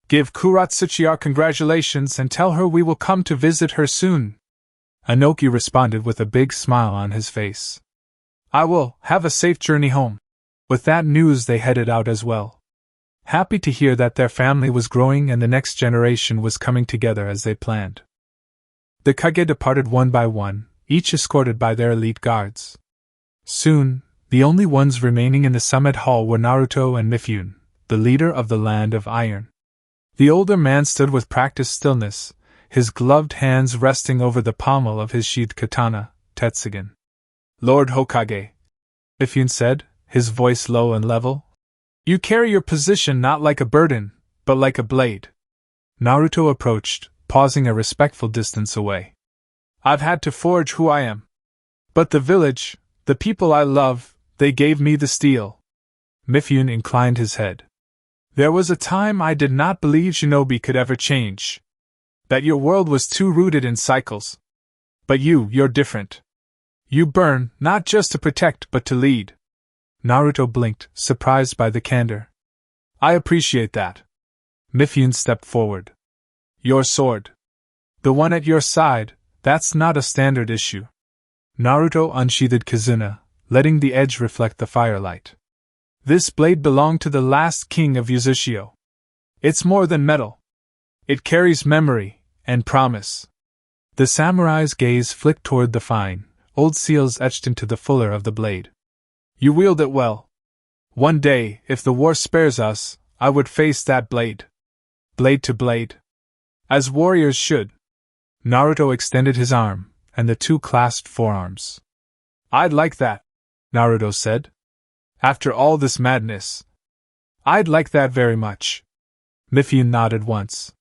Give Kuratsuchi our congratulations and tell her we will come to visit her soon. Inoki responded with a big smile on his face. I will. Have a safe journey home. With that news they headed out as well. Happy to hear that their family was growing and the next generation was coming together as they planned. The Kage departed one by one, each escorted by their elite guards. Soon, the only ones remaining in the summit hall were Naruto and Mifune, the leader of the Land of Iron. The older man stood with practiced stillness, his gloved hands resting over the pommel of his sheathed katana, Tetsugen. Lord Hokage, Mifune said, his voice low and level. You carry your position not like a burden, but like a blade. Naruto approached, pausing a respectful distance away. I've had to forge who I am. But the village, the people I love, they gave me the steel. Mifune inclined his head. There was a time I did not believe shinobi could ever change. That your world was too rooted in cycles. But you're different. You burn, not just to protect but to lead. Naruto blinked, surprised by the candor. I appreciate that. Mifune stepped forward. Your sword. The one at your side, that's not a standard issue. Naruto unsheathed Kizuna, letting the edge reflect the firelight. This blade belonged to the last king of Uzushio. It's more than metal. It carries memory and promise. The samurai's gaze flicked toward the fine, old seals etched into the fuller of the blade. You wield it well. One day, if the war spares us, I would face that blade. Blade to blade. As warriors should. Naruto extended his arm, and the two clasped forearms. I'd like that, Naruto said. After all this madness. I'd like that very much. Mifune nodded once.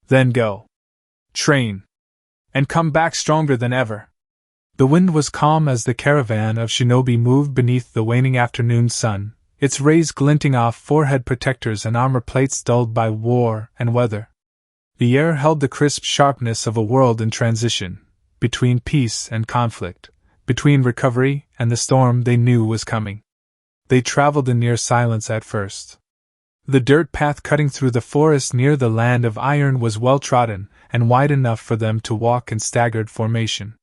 Then go. Train. And come back stronger than ever. The wind was calm as the caravan of shinobi moved beneath the waning afternoon sun, its rays glinting off forehead protectors and armor plates dulled by war and weather. The air held the crisp sharpness of a world in transition, between peace and conflict, between recovery and the storm they knew was coming. They traveled in near silence at first. The dirt path cutting through the forest near the land of iron was well trodden and wide enough for them to walk in staggered formation.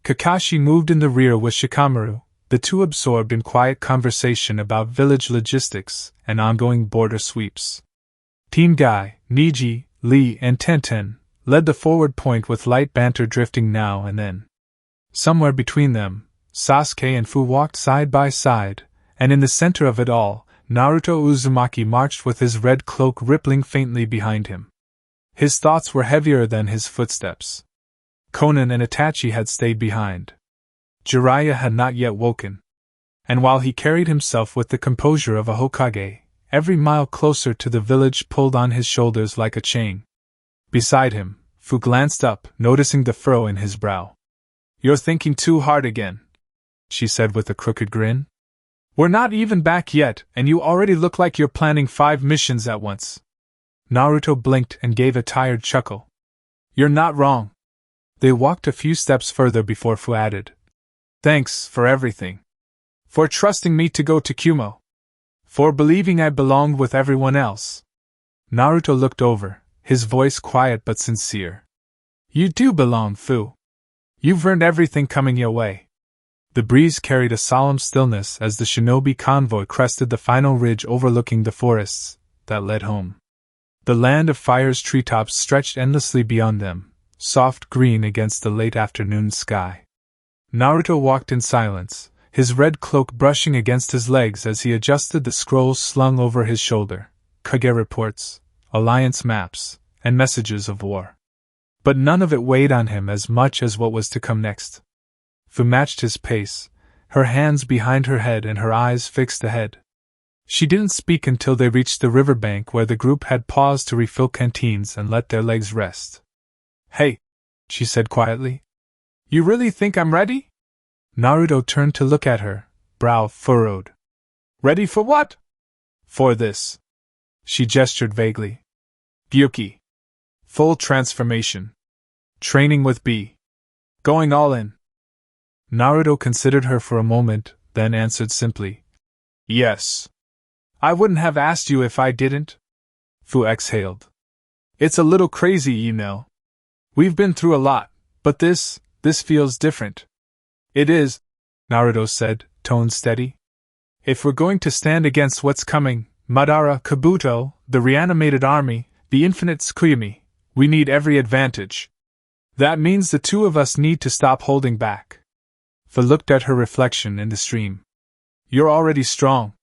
Kakashi moved in the rear with Shikamaru, the two absorbed in quiet conversation about village logistics and ongoing border sweeps. Team Guy, Niji, Lee, and Tenten led the forward point with light banter drifting now and then. Somewhere between them, Sasuke and Fu walked side by side, and in the center of it all, Naruto Uzumaki marched with his red cloak rippling faintly behind him. His thoughts were heavier than his footsteps. Konan and Itachi had stayed behind. Jiraiya had not yet woken. And while he carried himself with the composure of a Hokage, every mile closer to the village pulled on his shoulders like a chain. Beside him, Fu glanced up, noticing the furrow in his brow. You're thinking too hard again, she said with a crooked grin. We're not even back yet, and you already look like you're planning 5 missions at once. Naruto blinked and gave a tired chuckle. You're not wrong. They walked a few steps further before Fu added. Thanks for everything. For trusting me to go to Kumo. For believing I belonged with everyone else. Naruto looked over, his voice quiet but sincere. You do belong, Fu. You've earned everything coming your way. The breeze carried a solemn stillness as the shinobi convoy crested the final ridge overlooking the forests that led home. The land of fire's treetops stretched endlessly beyond them, soft green against the late afternoon sky. Naruto walked in silence, his red cloak brushing against his legs as he adjusted the scrolls slung over his shoulder, Kage reports, alliance maps, and messages of war. But none of it weighed on him as much as what was to come next. Fu matched his pace, her hands behind her head and her eyes fixed ahead. She didn't speak until they reached the riverbank where the group had paused to refill canteens and let their legs rest. Hey, she said quietly. You really think I'm ready? Naruto turned to look at her, brow furrowed. Ready for what? For this. She gestured vaguely. Gyuki. Full transformation. Training with B. Going all in. Naruto considered her for a moment, then answered simply. Yes. I wouldn't have asked you if I didn't. Fu exhaled. It's a little crazy, you know. We've been through a lot, but this feels different. It is, Naruto said, tone steady. If we're going to stand against what's coming, Madara, Kabuto, the reanimated army, the infinite Tsukuyami, we need every advantage. That means the two of us need to stop holding back. Fu looked at her reflection in the stream. You're already strong.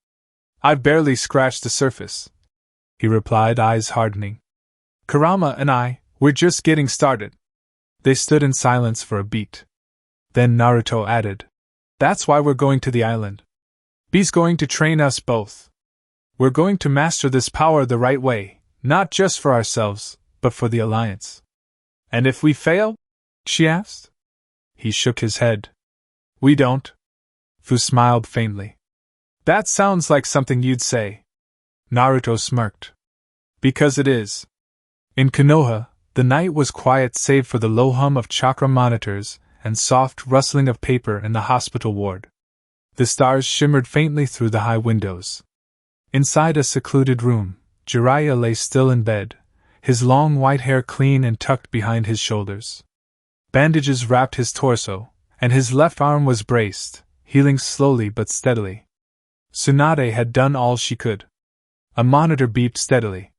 I've barely scratched the surface, he replied, eyes hardening. Kurama and we're just getting started. They stood in silence for a beat. Then Naruto added, That's why we're going to the island. B's going to train us both. We're going to master this power the right way, not just for ourselves, but for the Alliance. And if we fail? She asked. He shook his head. We don't. Fu smiled faintly. That sounds like something you'd say. Naruto smirked. Because it is. In Konoha, the night was quiet save for the low hum of chakra monitors and soft rustling of paper in the hospital ward. The stars shimmered faintly through the high windows. Inside a secluded room, Jiraiya lay still in bed, his long white hair clean and tucked behind his shoulders. Bandages wrapped his torso, and his left arm was braced, healing slowly but steadily. Tsunade had done all she could. A monitor beeped steadily,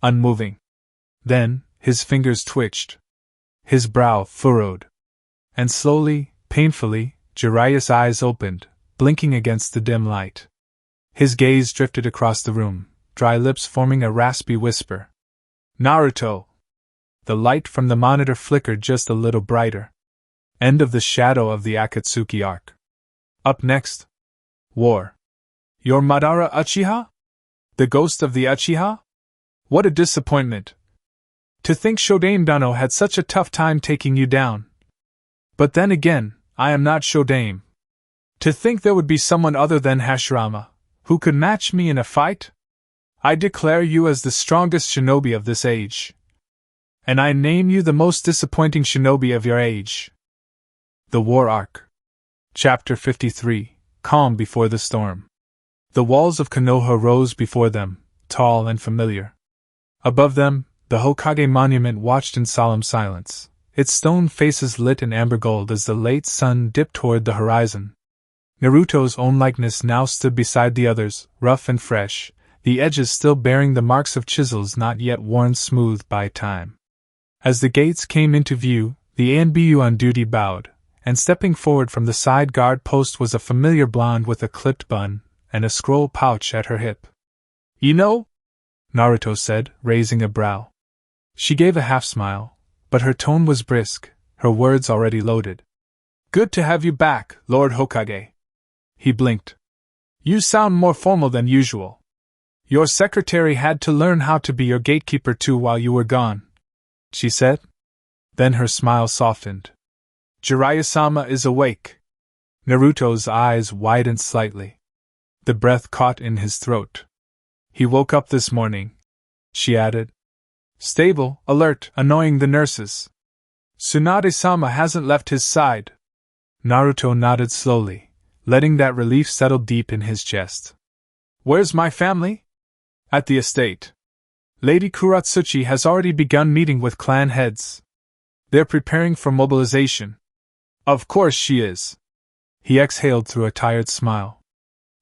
unmoving. Then, his fingers twitched. His brow furrowed. And slowly, painfully, Jiraiya's eyes opened, blinking against the dim light. His gaze drifted across the room, dry lips forming a raspy whisper. Naruto! The light from the monitor flickered just a little brighter. End of the shadow of the Akatsuki arc. Up next. War. Your Madara Uchiha? The ghost of the Uchiha? What a disappointment. To think Shodaime Dano had such a tough time taking you down. But then again, I am not Shodaime. To think there would be someone other than Hashirama, who could match me in a fight? I declare you as the strongest shinobi of this age. And I name you the most disappointing shinobi of your age. The War Arc. Chapter 53, Calm Before the Storm. The walls of Konoha rose before them, tall and familiar. Above them, the Hokage monument watched in solemn silence, its stone faces lit in amber gold as the late sun dipped toward the horizon. Naruto's own likeness now stood beside the others, rough and fresh, the edges still bearing the marks of chisels not yet worn smooth by time. As the gates came into view, the ANBU on duty bowed, and stepping forward from the side guard post was a familiar blonde with a clipped bun and a scroll pouch at her hip. You know? Naruto said, raising a brow. She gave a half-smile, but her tone was brisk, her words already loaded. Good to have you back, Lord Hokage. He blinked. You sound more formal than usual. Your secretary had to learn how to be your gatekeeper too while you were gone, she said. Then her smile softened. Jiraiya-sama is awake. Naruto's eyes widened slightly. The breath caught in his throat. He woke up this morning, she added. Stable, alert, annoying the nurses. Tsunade-sama hasn't left his side. Naruto nodded slowly, letting that relief settle deep in his chest. Where's my family? At the estate. Lady Kuratsuchi has already begun meeting with clan heads. They're preparing for mobilization. Of course she is. He exhaled through a tired smile.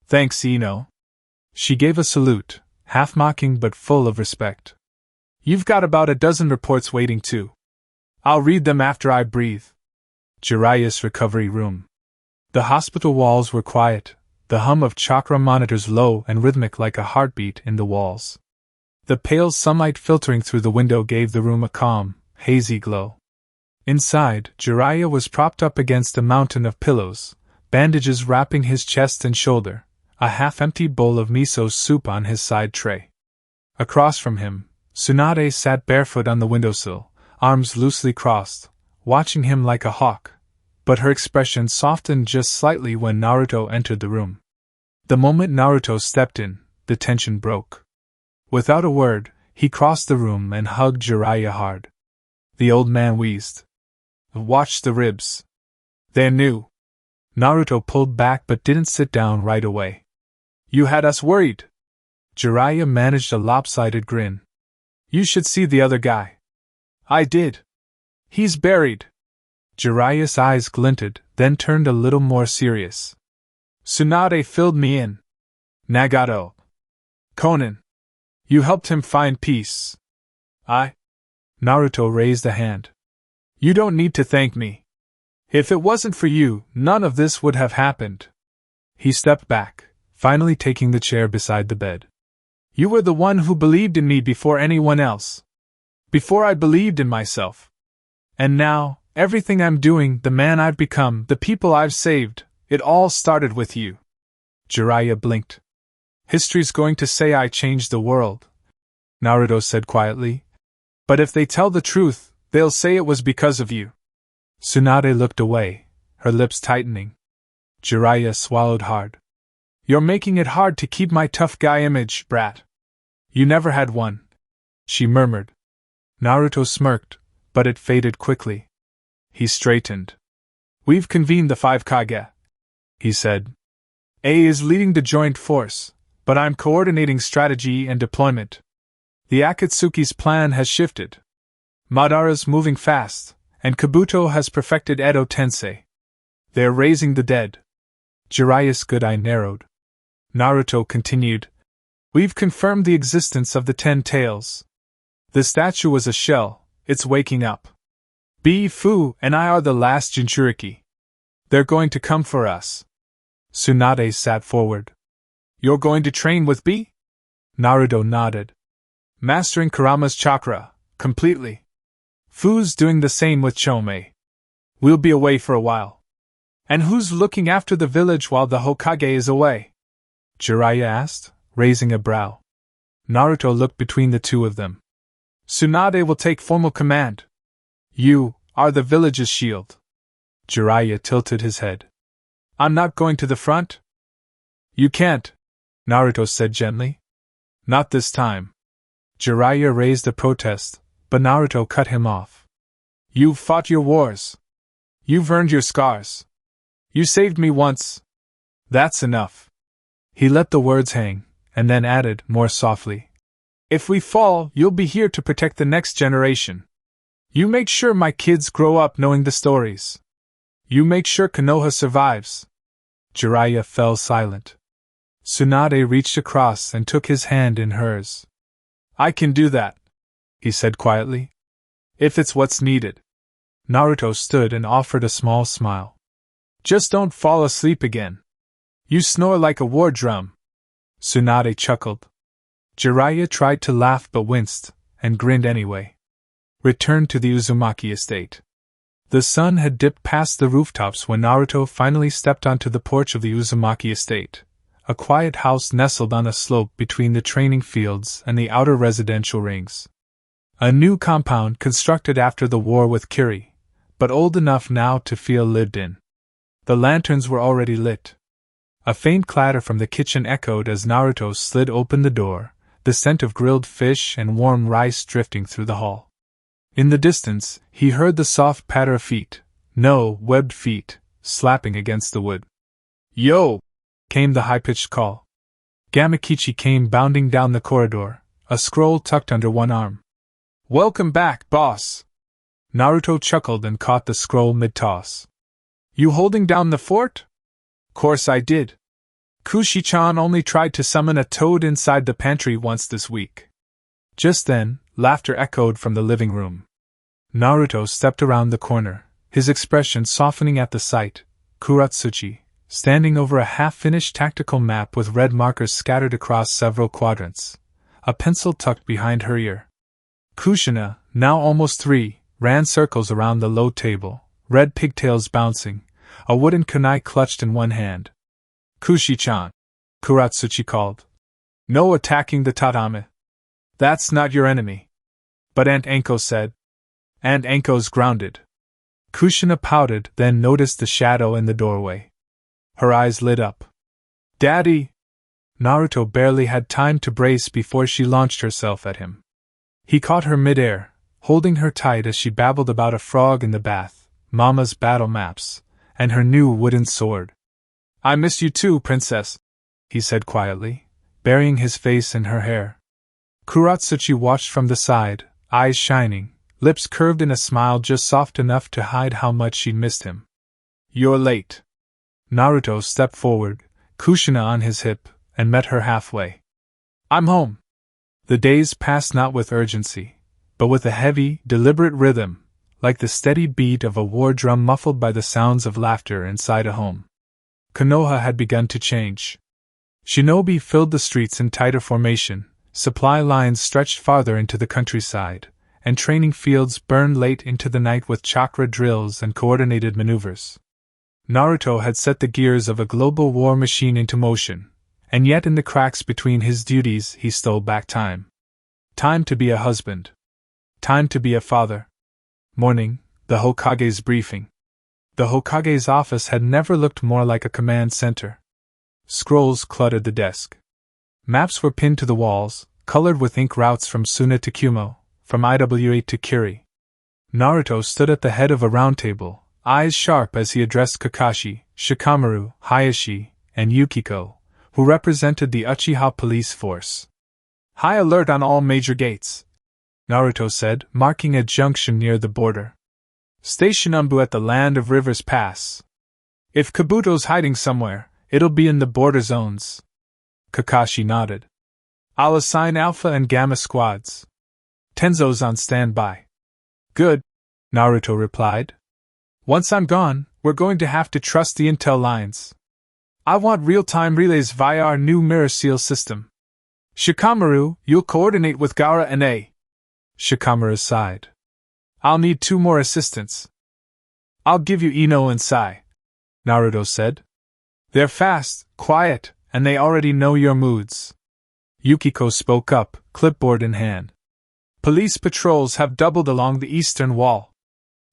Thanks, Ino. She gave a salute, half mocking but full of respect. You've got about a dozen reports waiting too. I'll read them after I breathe. Jiraiya's recovery room. The hospital walls were quiet, the hum of chakra monitors low and rhythmic like a heartbeat in the walls. The pale sunlight filtering through the window gave the room a calm, hazy glow. Inside, Jiraiya was propped up against a mountain of pillows, bandages wrapping his chest and shoulder, a half-empty bowl of miso soup on his side tray. Across from him, Tsunade sat barefoot on the windowsill, arms loosely crossed, watching him like a hawk, but her expression softened just slightly when Naruto entered the room. The moment Naruto stepped in, the tension broke. Without a word, he crossed the room and hugged Jiraiya hard. The old man wheezed. Watch the ribs. They're new. Naruto pulled back but didn't sit down right away. You had us worried. Jiraiya managed a lopsided grin. You should see the other guy. I did. He's buried. Jiraiya's eyes glinted, then turned a little more serious. Tsunade filled me in. Nagato. Konan. You helped him find peace. Naruto raised a hand. You don't need to thank me. If it wasn't for you, none of this would have happened. He stepped back, finally taking the chair beside the bed. You were the one who believed in me before anyone else. Before I believed in myself. And now, everything I'm doing, the man I've become, the people I've saved, it all started with you. Jiraiya blinked. History's going to say I changed the world, Naruto said quietly. But if they tell the truth, they'll say it was because of you. Tsunade looked away, her lips tightening. Jiraiya swallowed hard. You're making it hard to keep my tough guy image, brat. You never had one, she murmured. Naruto smirked, but it faded quickly. He straightened. We've convened the 5 Kage, he said. A is leading the joint force, but I'm coordinating strategy and deployment. The Akatsuki's plan has shifted. Madara's moving fast, and Kabuto has perfected Edo Tensei. They're raising the dead. Jiraiya's good eye narrowed. Naruto continued. We've confirmed the existence of the 10 tails. The statue was a shell, it's waking up. B. Fu and I are the last Jinchuriki. They're going to come for us. Tsunade sat forward. You're going to train with B? Naruto nodded. Mastering Kurama's chakra, completely. Fu's doing the same with Chome. We'll be away for a while. And who's looking after the village while the Hokage is away? Jiraiya asked, raising a brow. Naruto looked between the two of them. Tsunade will take formal command. You are the village's shield. Jiraiya tilted his head. I'm not going to the front? You can't, Naruto said gently. Not this time. Jiraiya raised a protest, but Naruto cut him off. You've fought your wars. You've earned your scars. You saved me once. That's enough. He let the words hang, and then added, more softly. If we fall, you'll be here to protect the next generation. You make sure my kids grow up knowing the stories. You make sure Konoha survives. Jiraiya fell silent. Tsunade reached across and took his hand in hers. I can do that, he said quietly. If it's what's needed. Naruto stood and offered a small smile. Just don't fall asleep again. You snore like a war drum. Tsunade chuckled. Jiraiya tried to laugh but winced, and grinned anyway. Returned to the Uzumaki estate. The sun had dipped past the rooftops when Naruto finally stepped onto the porch of the Uzumaki estate, a quiet house nestled on a slope between the training fields and the outer residential rings. A new compound constructed after the war with Kiri, but old enough now to feel lived in. The lanterns were already lit. A faint clatter from the kitchen echoed as Naruto slid open the door, the scent of grilled fish and warm rice drifting through the hall. In the distance, he heard the soft patter of feet, no, webbed feet, slapping against the wood. Yo! Came the high-pitched call. Gamakichi came bounding down the corridor, a scroll tucked under one arm. Welcome back, boss! Naruto chuckled and caught the scroll mid-toss. You holding down the fort? Course I did. Kushi-chan only tried to summon a toad inside the pantry once this week. Just then, laughter echoed from the living room. Naruto stepped around the corner, his expression softening at the sight. Kuratsuchi, standing over a half-finished tactical map with red markers scattered across several quadrants, a pencil tucked behind her ear. Kushina, now almost 3, ran circles around the low table, red pigtails bouncing, a wooden kunai clutched in one hand. Kushi-chan, Kuratsuchi called. No attacking the tatame. That's not your enemy. But Aunt Anko said. Aunt Anko's grounded. Kushina pouted, then noticed the shadow in the doorway. Her eyes lit up. Daddy! Naruto barely had time to brace before she launched herself at him. He caught her midair, holding her tight as she babbled about a frog in the bath, Mama's battle maps, and her new wooden sword. I miss you too, princess, he said quietly, burying his face in her hair. Kuratsuchi watched from the side, eyes shining, lips curved in a smile just soft enough to hide how much she missed him. You're late. Naruto stepped forward, Kushina on his hip, and met her halfway. I'm home. The days passed not with urgency, but with a heavy, deliberate rhythm, like the steady beat of a war drum muffled by the sounds of laughter inside a home. Konoha had begun to change. Shinobi filled the streets in tighter formation, supply lines stretched farther into the countryside, and training fields burned late into the night with chakra drills and coordinated maneuvers. Naruto had set the gears of a global war machine into motion, and yet in the cracks between his duties he stole back time. Time to be a husband. Time to be a father. Morning, the Hokage's briefing. The Hokage's office had never looked more like a command center. Scrolls cluttered the desk. Maps were pinned to the walls, colored with ink routes from Suna to Kumo, from IW8 to Kiri. Naruto stood at the head of a round table, eyes sharp as he addressed Kakashi, Shikamaru, Hayashi, and Yukiko, who represented the Uchiha police force. High alert on all major gates, Naruto said, marking a junction near the border. Station Umbu at the Land of Rivers Pass. If Kabuto's hiding somewhere, it'll be in the border zones. Kakashi nodded. I'll assign Alpha and Gamma squads. Tenzo's on standby. Good, Naruto replied. Once I'm gone, we're going to have to trust the intel lines. I want real-time relays via our new mirror seal system. Shikamaru, you'll coordinate with Gaara and A. Shikamaru sighed. I'll need 2 more assistants. I'll give you Ino and Sai, Naruto said. They're fast, quiet, and they already know your moods. Yukiko spoke up, clipboard in hand. Police patrols have doubled along the eastern wall.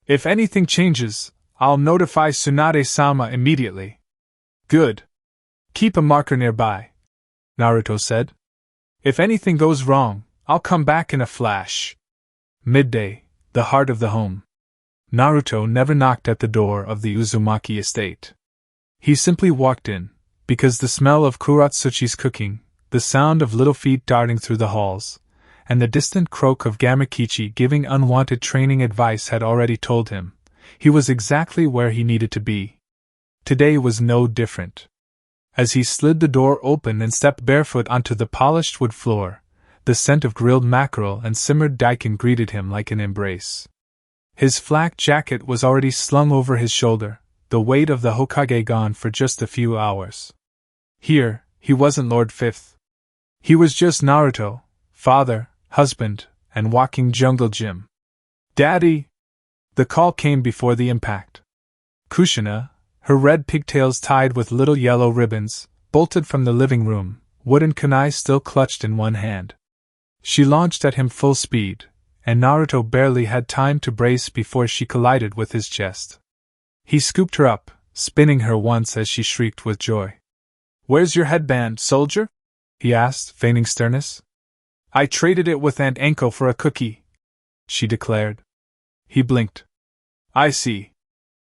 If anything changes, I'll notify Tsunade-sama immediately. Good. Keep a marker nearby, Naruto said. If anything goes wrong, I'll come back in a flash. Midday, the heart of the home. Naruto never knocked at the door of the Uzumaki estate. He simply walked in, because the smell of Kuratsuchi's cooking, the sound of little feet darting through the halls, and the distant croak of Gamakichi giving unwanted training advice had already told him he was exactly where he needed to be. Today was no different. As he slid the door open and stepped barefoot onto the polished wood floor, the scent of grilled mackerel and simmered daikon greeted him like an embrace. His flak jacket was already slung over his shoulder, the weight of the Hokage gone for just a few hours. Here, he wasn't Lord Fifth. He was just Naruto, father, husband, and walking jungle gym. Daddy! The call came before the impact. Kushina, her red pigtails tied with little yellow ribbons, bolted from the living room, wooden kunai still clutched in one hand. She launched at him full speed, and Naruto barely had time to brace before she collided with his chest. He scooped her up, spinning her once as she shrieked with joy. "Where's your headband, soldier?" he asked, feigning sternness. "I traded it with Aunt Anko for a cookie," she declared. He blinked. "I see.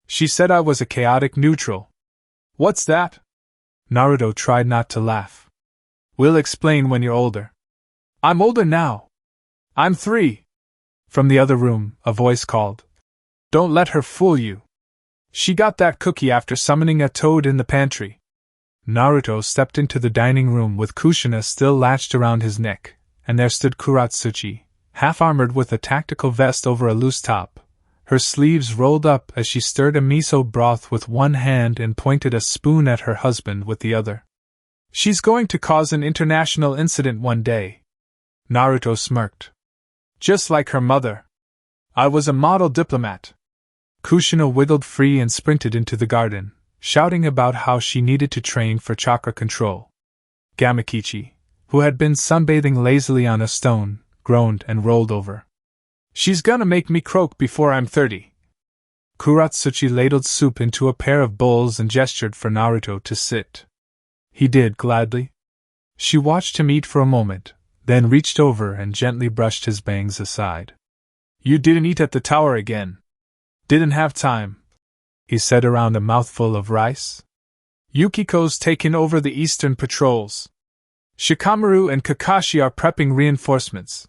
She said I was a chaotic neutral." "What's that?" Naruto tried not to laugh. "We'll explain when you're older." "I'm older now. I'm 3. From the other room, a voice called. "Don't let her fool you. She got that cookie after summoning a toad in the pantry." Naruto stepped into the dining room with Kushina still latched around his neck, and there stood Kuratsuchi, half-armored with a tactical vest over a loose top, her sleeves rolled up as she stirred a miso broth with one hand and pointed a spoon at her husband with the other. "She's going to cause an international incident one day." Naruto smirked. "Just like her mother. I was a model diplomat." Kushina wiggled free and sprinted into the garden, shouting about how she needed to train for chakra control. Gamakichi, who had been sunbathing lazily on a stone, groaned and rolled over. "She's gonna make me croak before I'm 30. Kuratsuchi ladled soup into a pair of bowls and gestured for Naruto to sit. He did gladly. She watched him eat for a moment, then reached over and gently brushed his bangs aside. "You didn't eat at the tower again." "Didn't have time," he said around a mouthful of rice. "Yukiko's taken over the eastern patrols. Shikamaru and Kakashi are prepping reinforcements.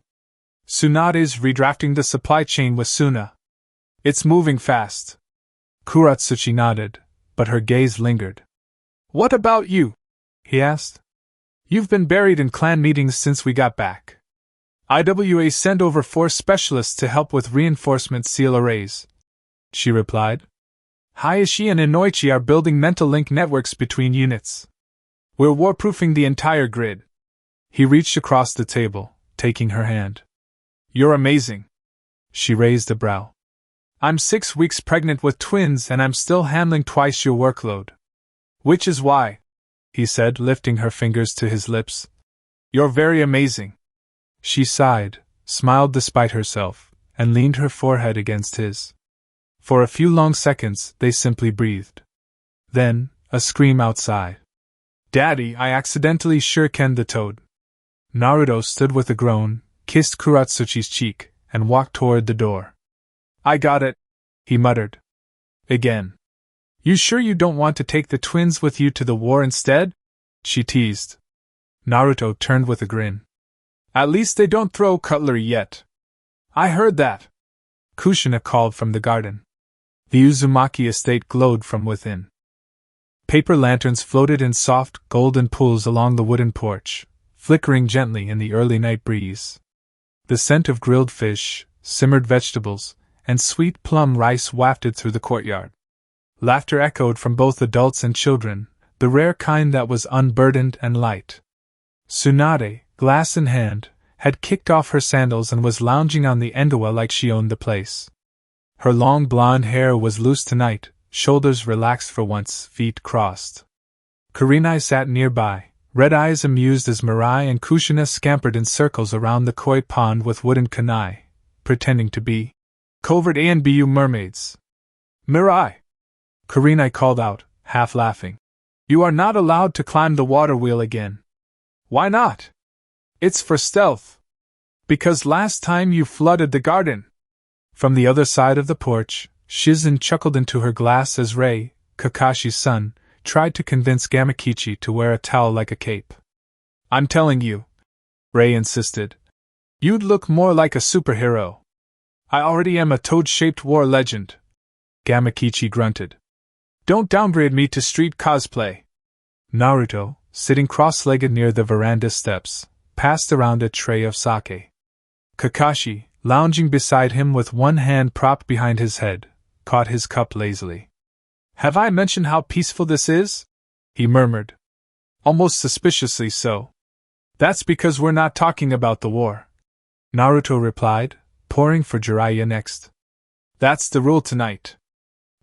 Tsunade's redrafting the supply chain with Suna. It's moving fast." Kuratsuchi nodded, but her gaze lingered. "What about you?" he asked. "You've been buried in clan meetings since we got back. IWA sent over 4 specialists to help with reinforcement seal arrays," she replied. "Hayashi and Inoichi are building mental link networks between units. We're warproofing the entire grid." He reached across the table, taking her hand. "You're amazing." She raised a brow. "I'm 6 weeks pregnant with twins and I'm still handling twice your workload. Which is why," he said, lifting her fingers to his lips, "you're very amazing." She sighed, smiled despite herself, and leaned her forehead against his. For a few long seconds, they simply breathed. Then, a scream outside. "Daddy, I accidentally shurikened the toad." Naruto stood with a groan, kissed Kuratsuchi's cheek, and walked toward the door. "I got it," he muttered. "Again. You sure you don't want to take the twins with you to the war instead?" she teased. Naruto turned with a grin. "At least they don't throw cutlery yet." "I heard that," Kushina called from the garden. The Uzumaki estate glowed from within. Paper lanterns floated in soft, golden pools along the wooden porch, flickering gently in the early night breeze. The scent of grilled fish, simmered vegetables, and sweet plum rice wafted through the courtyard. Laughter echoed from both adults and children, the rare kind that was unburdened and light. Tsunade, glass in hand, had kicked off her sandals and was lounging on the endowa like she owned the place. Her long blonde hair was loose tonight, shoulders relaxed for once, feet crossed. Kurenai sat nearby, red eyes amused as Mirai and Kushina scampered in circles around the koi pond with wooden kanai, pretending to be covert ANBU mermaids. Mirai! Kurenai called out, half laughing. You are not allowed to climb the water wheel again. Why not? It's for stealth. Because last time you flooded the garden. From the other side of the porch, Shizen chuckled into her glass as Rei, Kakashi's son, tried to convince Gamakichi to wear a towel like a cape. I'm telling you, Rei insisted. You'd look more like a superhero. I already am a toad-shaped war legend. Gamakichi grunted. Don't downgrade me to street cosplay. Naruto, sitting cross-legged near the veranda steps, passed around a tray of sake. Kakashi, lounging beside him with one hand propped behind his head, caught his cup lazily. Have I mentioned how peaceful this is? He murmured. Almost suspiciously so. That's because we're not talking about the war. Naruto replied, pouring for Jiraiya next. That's the rule tonight.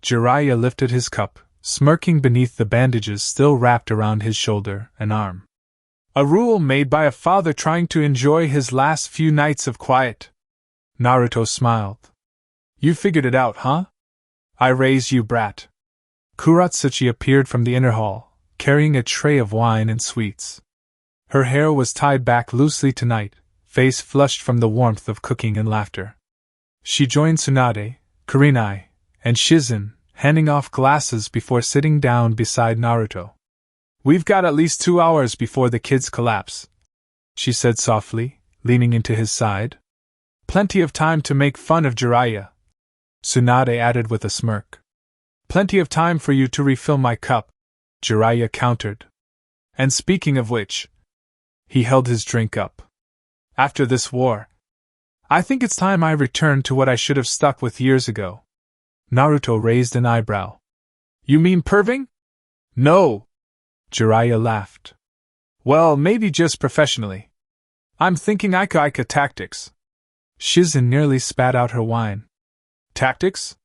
Jiraiya lifted his cup, smirking beneath the bandages still wrapped around his shoulder and arm. A rule made by a father trying to enjoy his last few nights of quiet. Naruto smiled. You figured it out, huh? I raised you, brat. Kuratsuchi appeared from the inner hall, carrying a tray of wine and sweets. Her hair was tied back loosely tonight, face flushed from the warmth of cooking and laughter. She joined Tsunade, Kurenai, and Shizen, handing off glasses before sitting down beside Naruto. We've got at least 2 hours before the kids collapse, she said softly, leaning into his side. Plenty of time to make fun of Jiraiya, Tsunade added with a smirk. Plenty of time for you to refill my cup, Jiraiya countered. And speaking of which, he held his drink up. After this war, I think it's time I returned to what I should have stuck with years ago. Naruto raised an eyebrow. You mean perving? No, Jiraiya laughed. Well, maybe just professionally. I'm thinking Ika tactics. Shizen nearly spat out her wine. Tactics?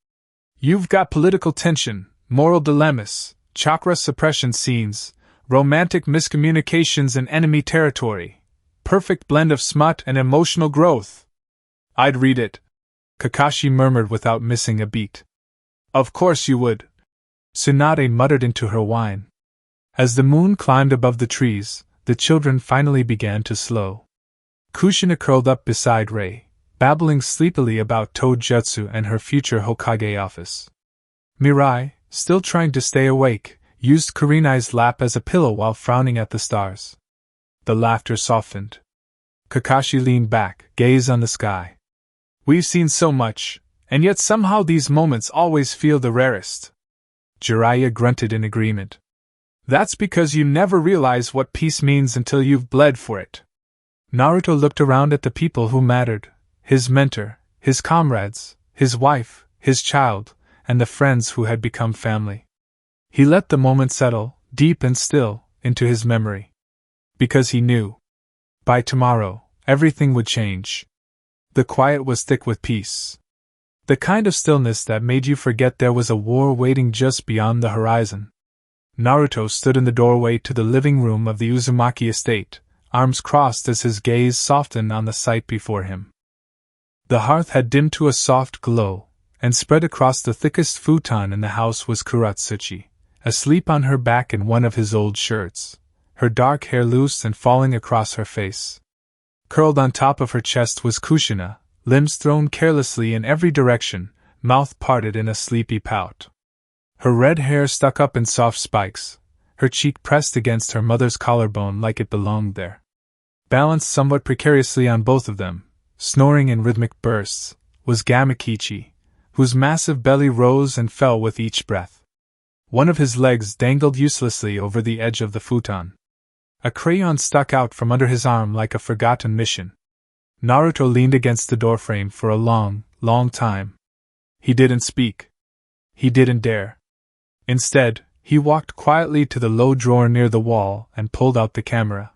You've got political tension, moral dilemmas, chakra suppression scenes, romantic miscommunications in enemy territory. Perfect blend of smut and emotional growth. I'd read it, Kakashi murmured without missing a beat. Of course you would, Tsunade muttered into her wine. As the moon climbed above the trees, the children finally began to slow. Kushina curled up beside Rei, babbling sleepily about Toad Jutsu and her future Hokage office. Mirai, still trying to stay awake, used Kurenai's lap as a pillow while frowning at the stars. The laughter softened. Kakashi leaned back, gaze on the sky. We've seen so much, and yet somehow these moments always feel the rarest. Jiraiya grunted in agreement. That's because you never realize what peace means until you've bled for it. Naruto looked around at the people who mattered, his mentor, his comrades, his wife, his child, and the friends who had become family. He let the moment settle, deep and still, into his memory. Because he knew. By tomorrow, everything would change. The quiet was thick with peace. The kind of stillness that made you forget there was a war waiting just beyond the horizon. Naruto stood in the doorway to the living room of the Uzumaki estate, arms crossed as his gaze softened on the sight before him. The hearth had dimmed to a soft glow, and spread across the thickest futon in the house was Kuratsuchi, asleep on her back in one of his old shirts, her dark hair loose and falling across her face. Curled on top of her chest was Kushina, limbs thrown carelessly in every direction, mouth parted in a sleepy pout. Her red hair stuck up in soft spikes, her cheek pressed against her mother's collarbone like it belonged there. Balanced somewhat precariously on both of them, snoring in rhythmic bursts, was Gamakichi, whose massive belly rose and fell with each breath. One of his legs dangled uselessly over the edge of the futon. A crayon stuck out from under his arm like a forgotten mission. Naruto leaned against the doorframe for a long, long time. He didn't speak. He didn't dare. Instead, he walked quietly to the low drawer near the wall and pulled out the camera.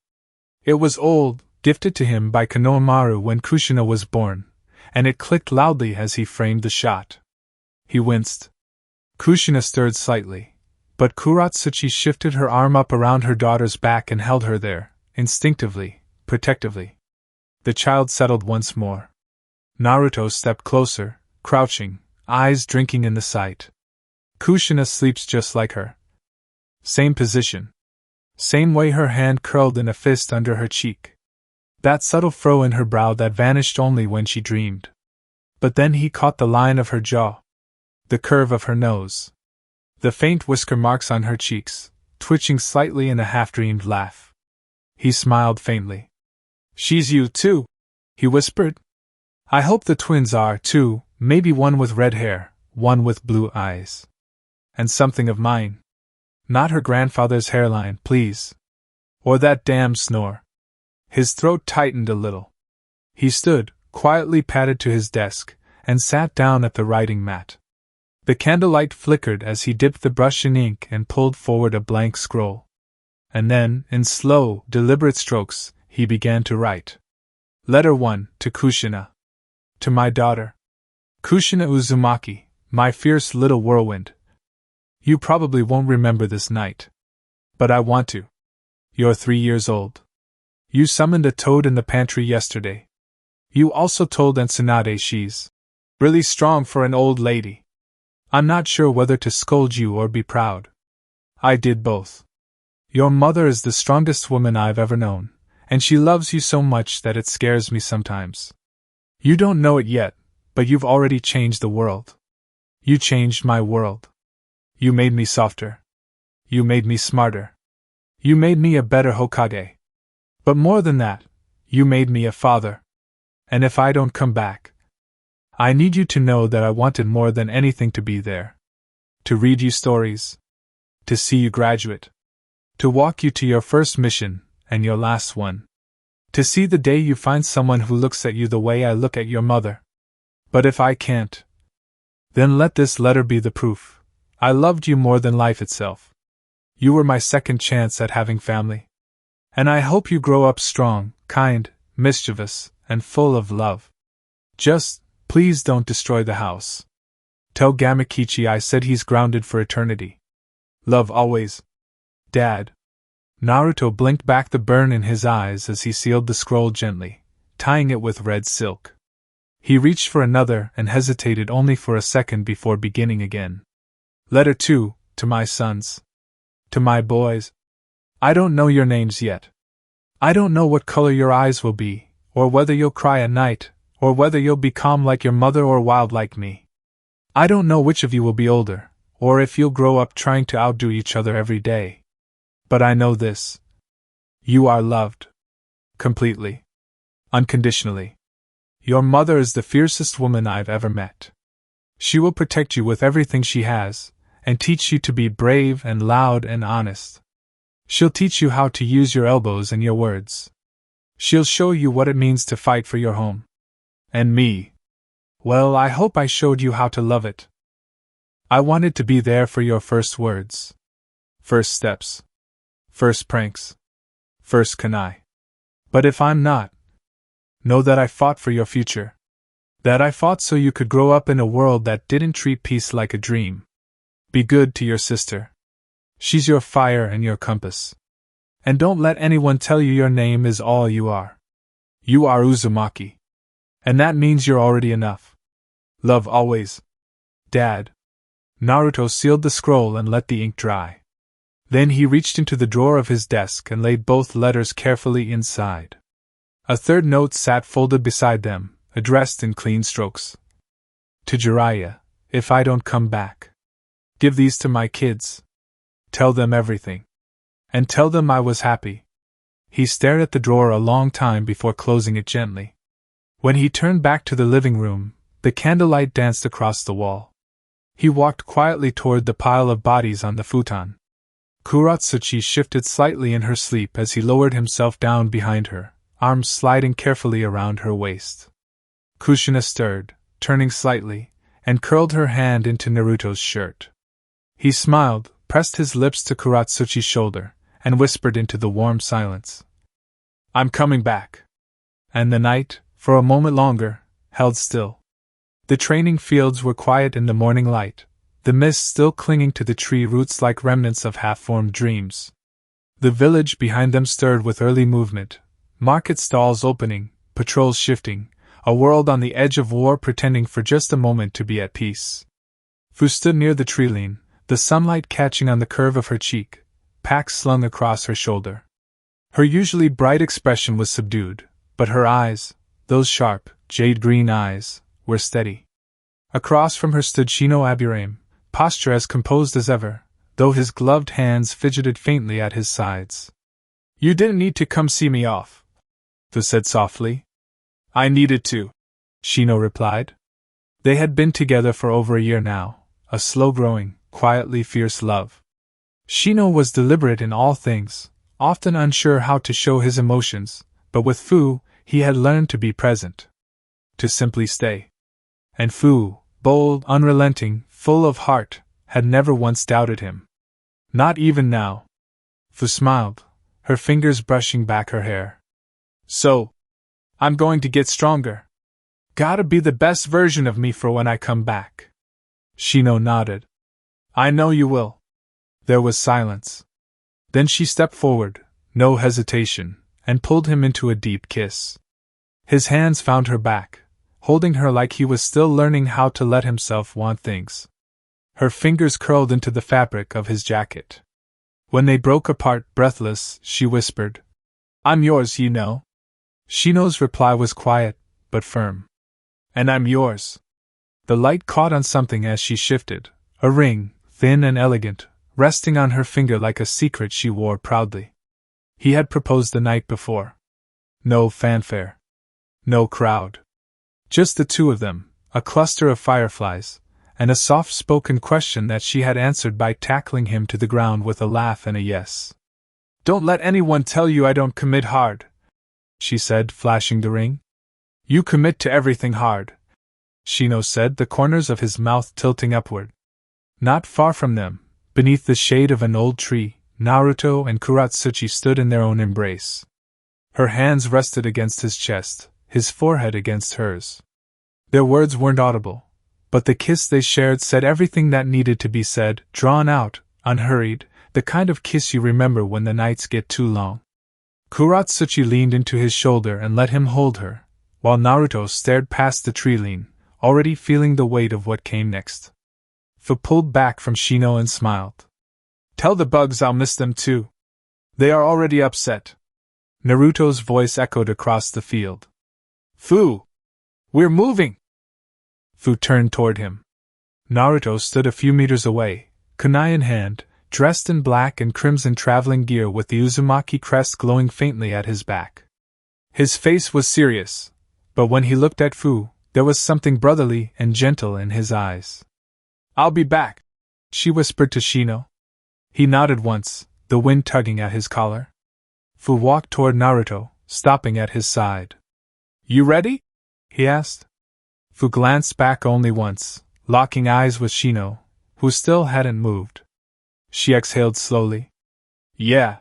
It was old, gifted to him by Konoha when Kushina was born, and it clicked loudly as he framed the shot. He winced. Kushina stirred slightly, but Kuratsuchi shifted her arm up around her daughter's back and held her there, instinctively, protectively. The child settled once more. Naruto stepped closer, crouching, eyes drinking in the sight. Kushina sleeps just like her. Same position. Same way her hand curled in a fist under her cheek. That subtle furrow in her brow that vanished only when she dreamed. But then he caught the line of her jaw. The curve of her nose. The faint whisker marks on her cheeks, twitching slightly in a half-dreamed laugh. He smiled faintly. "She's you, too," he whispered. "I hope the twins are, too, maybe one with red hair, one with blue eyes. And something of mine. Not her grandfather's hairline, please. Or that damn snore." His throat tightened a little. He stood, quietly padded to his desk, and sat down at the writing mat. The candlelight flickered as he dipped the brush in ink and pulled forward a blank scroll. And then, in slow, deliberate strokes, he began to write. Letter 1, to Kushina. To my daughter. Kushina Uzumaki, my fierce little whirlwind. You probably won't remember this night. But I want to. You're 3 years old. You summoned a toad in the pantry yesterday. You also told Aunt Tsunade she's really strong for an old lady. I'm not sure whether to scold you or be proud. I did both. Your mother is the strongest woman I've ever known, and she loves you so much that it scares me sometimes. You don't know it yet, but you've already changed the world. You changed my world. You made me softer. You made me smarter. You made me a better Hokage. But more than that, you made me a father. And if I don't come back, I need you to know that I wanted more than anything to be there. To read you stories. To see you graduate. To walk you to your first mission, and your last one. To see the day you find someone who looks at you the way I look at your mother. But if I can't, then let this letter be the proof. I loved you more than life itself. You were my second chance at having family. And I hope you grow up strong, kind, mischievous, and full of love. Just, please don't destroy the house. Tell Gamakichi I said he's grounded for eternity. Love always. Dad. Naruto blinked back the burn in his eyes as he sealed the scroll gently, tying it with red silk. He reached for another and hesitated only for a second before beginning again. Letter 2, to my sons. To my boys. I don't know your names yet. I don't know what color your eyes will be, or whether you'll cry at night, or whether you'll be calm like your mother or wild like me. I don't know which of you will be older, or if you'll grow up trying to outdo each other every day. But I know this. You are loved. Completely. Unconditionally. Your mother is the fiercest woman I've ever met. She will protect you with everything she has, and teach you to be brave and loud and honest. She'll teach you how to use your elbows and your words. She'll show you what it means to fight for your home. And me. Well, I hope I showed you how to love it. I wanted to be there for your first words. First steps. First pranks. First kunai. But if I'm not, know that I fought for your future. That I fought so you could grow up in a world that didn't treat peace like a dream. Be good to your sister. She's your fire and your compass. And don't let anyone tell you your name is all you are. You are Uzumaki. And that means you're already enough. Love always. Dad. Naruto sealed the scroll and let the ink dry. Then he reached into the drawer of his desk and laid both letters carefully inside. A third note sat folded beside them, addressed in clean strokes. To Jiraiya, if I don't come back. Give these to my kids. Tell them everything. And tell them I was happy. He stared at the drawer a long time before closing it gently. When he turned back to the living room, the candlelight danced across the wall. He walked quietly toward the pile of bodies on the futon. Kuratsuchi shifted slightly in her sleep as he lowered himself down behind her, arms sliding carefully around her waist. Kushina stirred, turning slightly, and curled her hand into Naruto's shirt. He smiled, pressed his lips to Kuratsuchi's shoulder, and whispered into the warm silence, "I'm coming back." And the night, for a moment longer, held still. The training fields were quiet in the morning light, the mist still clinging to the tree roots like remnants of half-formed dreams. The village behind them stirred with early movement, market stalls opening, patrols shifting, a world on the edge of war pretending for just a moment to be at peace. Fu stood near the tree-line, the sunlight catching on the curve of her cheek, pack slung across her shoulder. Her usually bright expression was subdued, but her eyes, those sharp, jade-green eyes, were steady. Across from her stood Shino Aburame, posture as composed as ever, though his gloved hands fidgeted faintly at his sides. "You didn't need to come see me off," Fu said softly. "I needed to," Shino replied. They had been together for over a year now, a slow-growing, quietly fierce love. Shino was deliberate in all things, often unsure how to show his emotions, but with Fu, he had learned to be present. To simply stay. And Fu, bold, unrelenting, full of heart, had never once doubted him. Not even now. Fu smiled, her fingers brushing back her hair. "So, I'm going to get stronger. Gotta be the best version of me for when I come back." Shino nodded. "I know you will." There was silence. Then she stepped forward, no hesitation, and pulled him into a deep kiss. His hands found her back, holding her like he was still learning how to let himself want things. Her fingers curled into the fabric of his jacket. When they broke apart, breathless, she whispered, "I'm yours, you know." Shino's reply was quiet, but firm. "And I'm yours." The light caught on something as she shifted, a ring, thin and elegant, resting on her finger like a secret she wore proudly. He had proposed the night before. No fanfare. No crowd. Just the two of them, a cluster of fireflies, and a soft-spoken question that she had answered by tackling him to the ground with a laugh and a yes. "Don't let anyone tell you I don't commit hard," she said, flashing the ring. "You commit to everything hard," Shino said, the corners of his mouth tilting upward. Not far from them, beneath the shade of an old tree, Naruto and Kuratsuchi stood in their own embrace. Her hands rested against his chest, his forehead against hers. Their words weren't audible, but the kiss they shared said everything that needed to be said, drawn out, unhurried, the kind of kiss you remember when the nights get too long. Kuratsuchi leaned into his shoulder and let him hold her, while Naruto stared past the tree-line, already feeling the weight of what came next. Fu pulled back from Shino and smiled. "Tell the bugs I'll miss them too. They are already upset." Naruto's voice echoed across the field. "Fu! We're moving!" Fu turned toward him. Naruto stood a few meters away, kunai in hand, dressed in black and crimson traveling gear with the Uzumaki crest glowing faintly at his back. His face was serious, but when he looked at Fu, there was something brotherly and gentle in his eyes. "I'll be back," she whispered to Shino. He nodded once, the wind tugging at his collar. Fu walked toward Naruto, stopping at his side. "You ready?" he asked. Fu glanced back only once, locking eyes with Shino, who still hadn't moved. She exhaled slowly. "Yeah.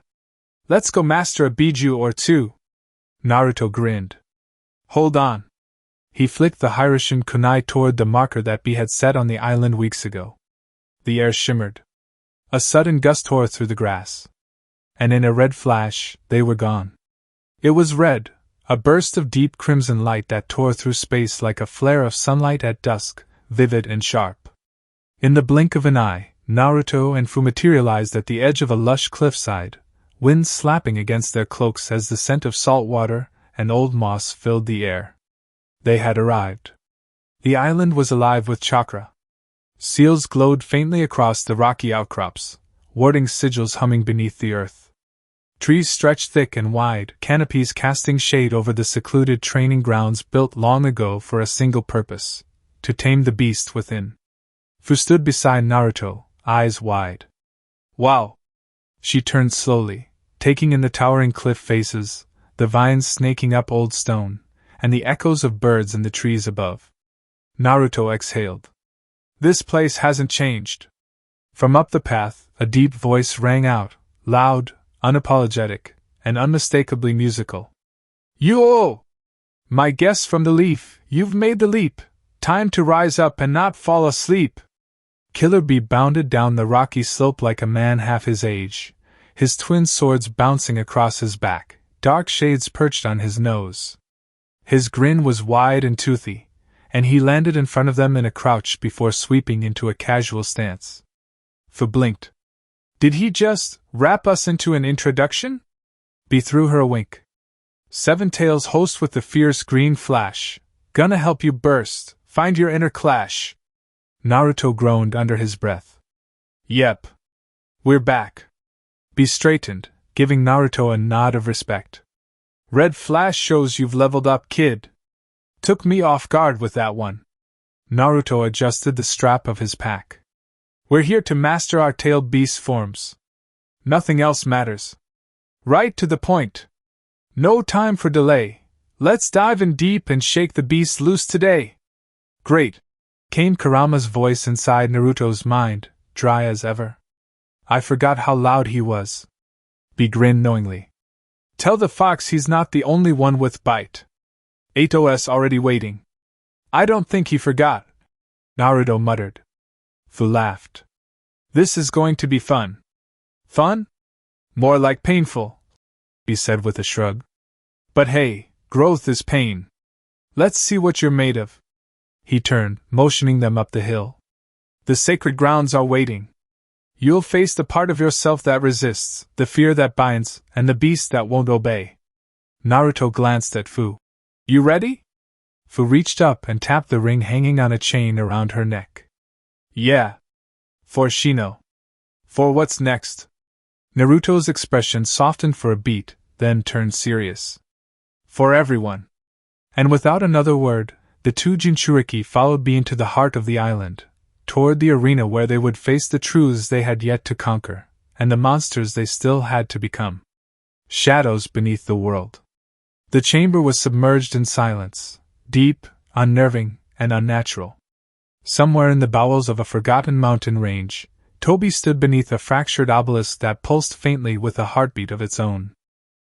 Let's go master a biju or two." Naruto grinned. "Hold on." He flicked the Hiroshin kunai toward the marker that B had set on the island weeks ago. The air shimmered. A sudden gust tore through the grass. And in a red flash, they were gone. It was red, a burst of deep crimson light that tore through space like a flare of sunlight at dusk, vivid and sharp. In the blink of an eye, Naruto and Fu materialized at the edge of a lush cliffside, wind slapping against their cloaks as the scent of salt water and old moss filled the air. They had arrived. The island was alive with chakra. Seals glowed faintly across the rocky outcrops, warding sigils humming beneath the earth. Trees stretched thick and wide, canopies casting shade over the secluded training grounds built long ago for a single purpose: to tame the beast within. Fu stood beside Naruto, eyes wide. Wow! She turned slowly, taking in the towering cliff faces, the vines snaking up old stone, and the echoes of birds in the trees above. Naruto exhaled. This place hasn't changed. From up the path, a deep voice rang out, loud, unapologetic, and unmistakably musical. You! My guests from the leaf, you've made the leap. Time to rise up and not fall asleep. Killer Bee bounded down the rocky slope like a man half his age, his twin swords bouncing across his back, dark shades perched on his nose. His grin was wide and toothy, and he landed in front of them in a crouch before sweeping into a casual stance. Fu blinked. Did he just wrap us into an introduction? Bee threw her a wink. Seven Tails host with the fierce green flash. Gonna help you burst, find your inner clash. Naruto groaned under his breath. Yep. We're back. Bee straightened, giving Naruto a nod of respect. Red flash shows you've leveled up, kid. Took me off guard with that one. Naruto adjusted the strap of his pack. We're here to master our tailed beast forms. Nothing else matters. Right to the point. No time for delay. Let's dive in deep and shake the beast loose today. Great, came Kurama's voice inside Naruto's mind, dry as ever. I forgot how loud he was. Bee grinned knowingly. Tell the fox he's not the only one with bite. 8OS already waiting. I don't think he forgot, Naruto muttered. Fu laughed. This is going to be fun. Fun? More like painful, he said with a shrug. But hey, growth is pain. Let's see what you're made of. He turned, motioning them up the hill. The sacred grounds are waiting. You'll face the part of yourself that resists, the fear that binds, and the beast that won't obey. Naruto glanced at Fu. You ready? Fu reached up and tapped the ring hanging on a chain around her neck. Yeah. For Shino. For what's next? Naruto's expression softened for a beat, then turned serious. For everyone. And without another word, the two Jinchuriki followed Bee into the heart of the island, toward the arena where they would face the truths they had yet to conquer, and the monsters they still had to become. Shadows beneath the world. The chamber was submerged in silence, deep, unnerving, and unnatural. Somewhere in the bowels of a forgotten mountain range, Toby stood beneath a fractured obelisk that pulsed faintly with a heartbeat of its own.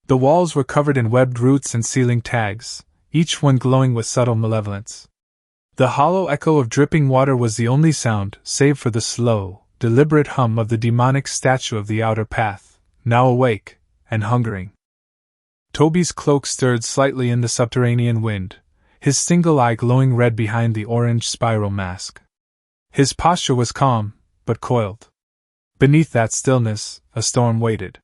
The walls were covered in webbed roots and ceiling tags, each one glowing with subtle malevolence. The hollow echo of dripping water was the only sound, save for the slow, deliberate hum of the demonic statue of the outer path, now awake, and hungering. Toby's cloak stirred slightly in the subterranean wind, his single eye glowing red behind the orange spiral mask. His posture was calm, but coiled. Beneath that stillness, a storm waited.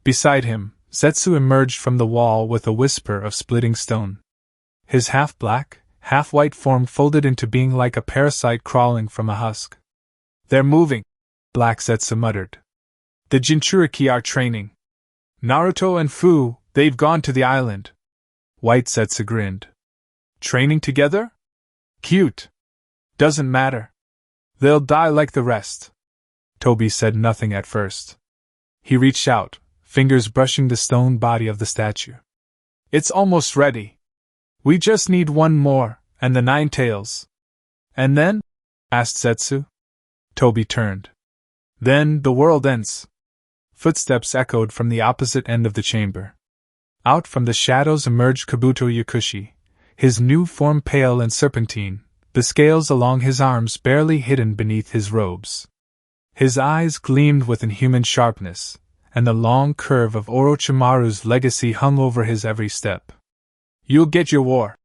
Beside him, Zetsu emerged from the wall with a whisper of splitting stone. His half-black, half-white form folded into being like a parasite crawling from a husk. They're moving, Black Zetsu muttered. The Jinchuriki are training. Naruto and Fu, they've gone to the island. White Zetsu grinned. Training together? Cute. Doesn't matter. They'll die like the rest. Toby said nothing at first. He reached out, fingers brushing the stone body of the statue. It's almost ready. We just need one more, and the 9 tails. And then? Asked Zetsu. Toby turned. Then the world ends. Footsteps echoed from the opposite end of the chamber. Out from the shadows emerged Kabuto Yakushi, his new form pale and serpentine, the scales along his arms barely hidden beneath his robes. His eyes gleamed with inhuman sharpness, and the long curve of Orochimaru's legacy hung over his every step. You'll get your war,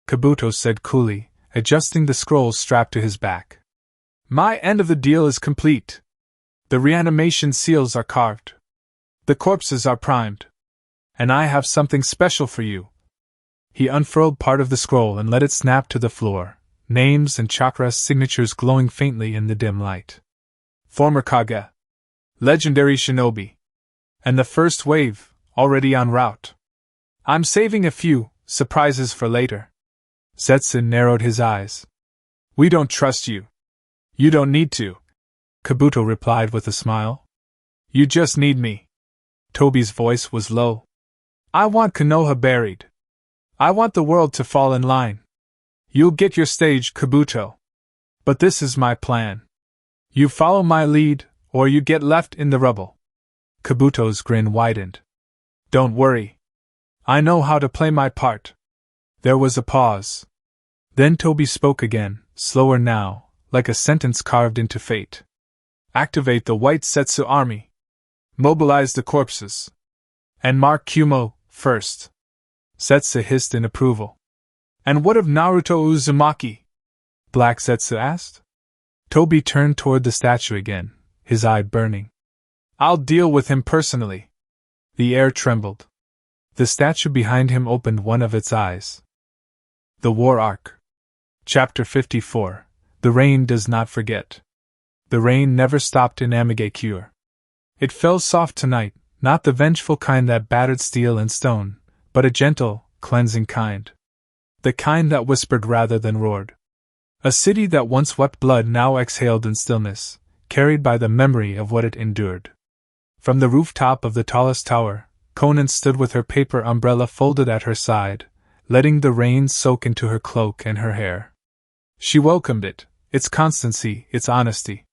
Kabuto said coolly, adjusting the scroll strapped to his back. My end of the deal is complete. The reanimation seals are carved. The corpses are primed. And I have something special for you. He unfurled part of the scroll and let it snap to the floor, names and chakra signatures glowing faintly in the dim light. Former Kage. Legendary shinobi. And the first wave, already en route. I'm saving a few surprises for later. Zetsu narrowed his eyes. We don't trust you. You don't need to, Kabuto replied with a smile. You just need me. Tobi's voice was low. I want Konoha buried. I want the world to fall in line. You'll get your stage, Kabuto. But this is my plan. You follow my lead, or you get left in the rubble. Kabuto's grin widened. Don't worry. I know how to play my part. There was a pause. Then Tobi spoke again, slower now, like a sentence carved into fate. Activate the White Setsu army. Mobilize the corpses. And mark Kumo first. Setsu hissed in approval. And what of Naruto Uzumaki? Black Setsu asked. Tobi turned toward the statue again, his eye burning. I'll deal with him personally. The air trembled. The statue behind him opened one of its eyes. The War Arc. Chapter 54. The rain does not forget. The rain never stopped in Amigakure. It fell soft tonight, not the vengeful kind that battered steel and stone, but a gentle, cleansing kind. The kind that whispered rather than roared. A city that once wept blood now exhaled in stillness, carried by the memory of what it endured. From the rooftop of the tallest tower, Konan stood with her paper umbrella folded at her side, letting the rain soak into her cloak and her hair. She welcomed it, its constancy, its honesty.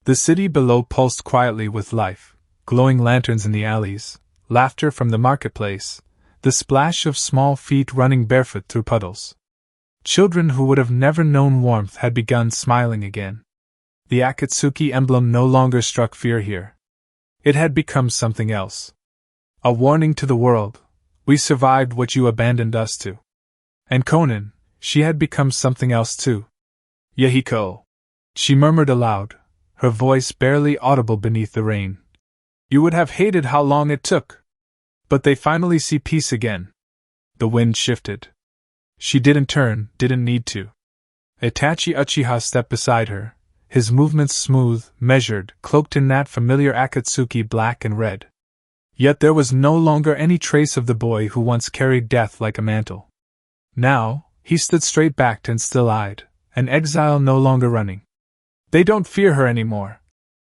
The city below pulsed quietly with life, glowing lanterns in the alleys, laughter from the marketplace, the splash of small feet running barefoot through puddles. Children who would have never known warmth had begun smiling again. The Akatsuki emblem no longer struck fear here. It had become something else. A warning to the world, we survived what you abandoned us to. And Konan, she had become something else too. Yahiko, she murmured aloud, her voice barely audible beneath the rain. You would have hated how long it took. But they finally see peace again. The wind shifted. She didn't turn, didn't need to. Itachi Uchiha stepped beside her, his movements smooth, measured, cloaked in that familiar Akatsuki black and red. Yet there was no longer any trace of the boy who once carried death like a mantle. Now, he stood straight-backed and still-eyed, an exile no longer running. They don't fear her anymore,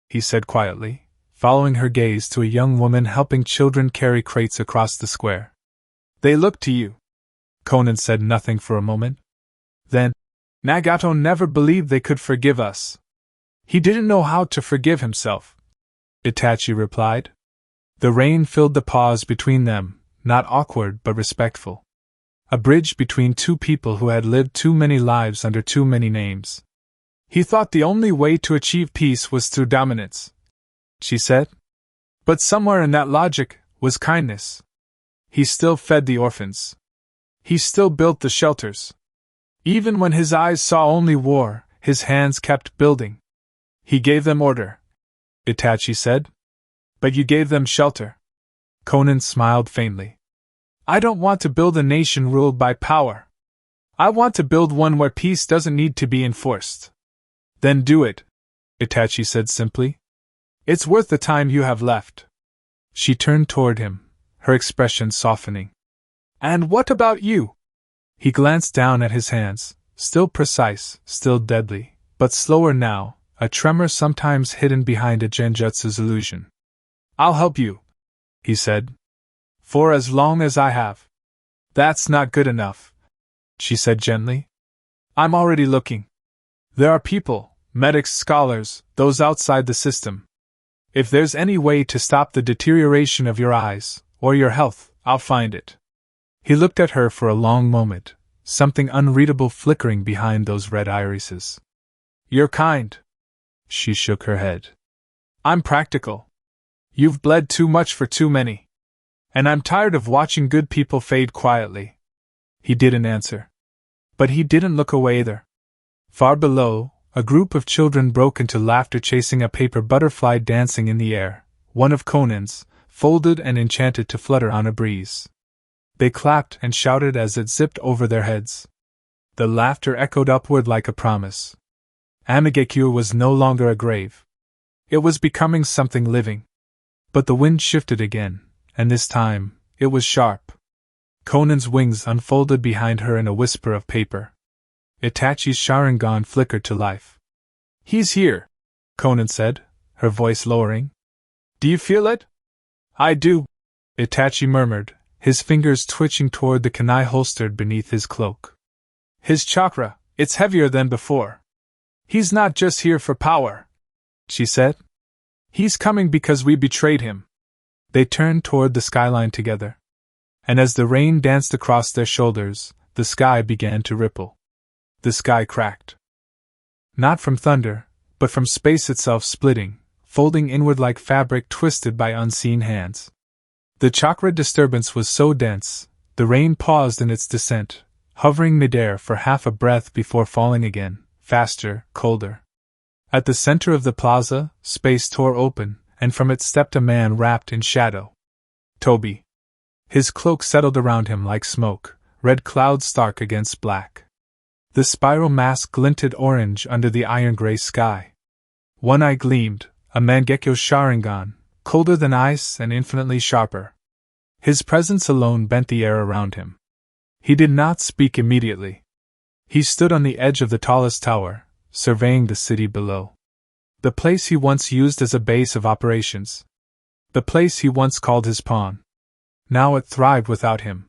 he said quietly, following her gaze to a young woman helping children carry crates across the square. They look to you. Konan said nothing for a moment. Then, Nagato never believed they could forgive us. He didn't know how to forgive himself, Itachi replied. The rain filled the pause between them, not awkward but respectful. A bridge between two people who had lived too many lives under too many names. He thought the only way to achieve peace was through dominance, she said. But somewhere in that logic was kindness. He still fed the orphans. He still built the shelters. Even when his eyes saw only war, his hands kept building. He gave them order, Itachi said. But you gave them shelter. Konan smiled faintly. I don't want to build a nation ruled by power. I want to build one where peace doesn't need to be enforced. Then do it, Itachi said simply. It's worth the time you have left. She turned toward him, her expression softening. And what about you? He glanced down at his hands, still precise, still deadly, but slower now, a tremor sometimes hidden behind a genjutsu's illusion. I'll help you, he said. For as long as I have. That's not good enough, she said gently. I'm already looking. There are people, medics, scholars, those outside the system. If there's any way to stop the deterioration of your eyes, or your health, I'll find it. He looked at her for a long moment, something unreadable flickering behind those red irises. You're kind. She shook her head. I'm practical. You've bled too much for too many. And I'm tired of watching good people fade quietly. He didn't answer. But he didn't look away either. Far below, a group of children broke into laughter chasing a paper butterfly dancing in the air, one of Konan's, folded and enchanted to flutter on a breeze. They clapped and shouted as it zipped over their heads. The laughter echoed upward like a promise. Amigakure was no longer a grave. It was becoming something living. But the wind shifted again, and this time, it was sharp. Konan's wings unfolded behind her in a whisper of paper. Itachi's Sharingan flickered to life. He's here, Conan said, her voice lowering. Do you feel it? I do, Itachi murmured, his fingers twitching toward the kunai holstered beneath his cloak. His chakra, it's heavier than before. He's not just here for power, she said. He's coming because we betrayed him. They turned toward the skyline together. And as the rain danced across their shoulders, the sky began to ripple. The sky cracked. Not from thunder, but from space itself splitting, folding inward like fabric twisted by unseen hands. The chakra disturbance was so dense, the rain paused in its descent, hovering midair for half a breath before falling again, faster, colder. At the center of the plaza, space tore open, and from it stepped a man wrapped in shadow. Toby. His cloak settled around him like smoke, red clouds stark against black. The spiral mask glinted orange under the iron-gray sky. One eye gleamed, a Mangekyo Sharingan, colder than ice and infinitely sharper. His presence alone bent the air around him. He did not speak immediately. He stood on the edge of the tallest tower, surveying the city below. The place he once used as a base of operations. The place he once called his pawn. Now it thrived without him.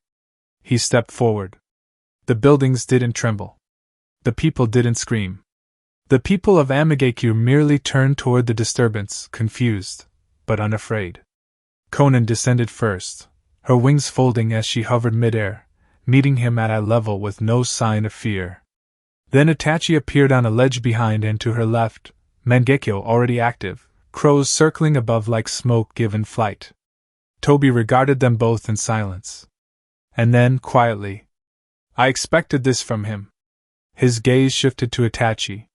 He stepped forward. The buildings didn't tremble. The people didn't scream. The people of Amagekyo merely turned toward the disturbance, confused, but unafraid. Conan descended first, her wings folding as she hovered midair, meeting him at eye level with no sign of fear. Then Itachi appeared on a ledge behind and to her left, Mangekyo already active, crows circling above like smoke given flight. Toby regarded them both in silence. And then, quietly, I expected this from him. His gaze shifted to Itachi.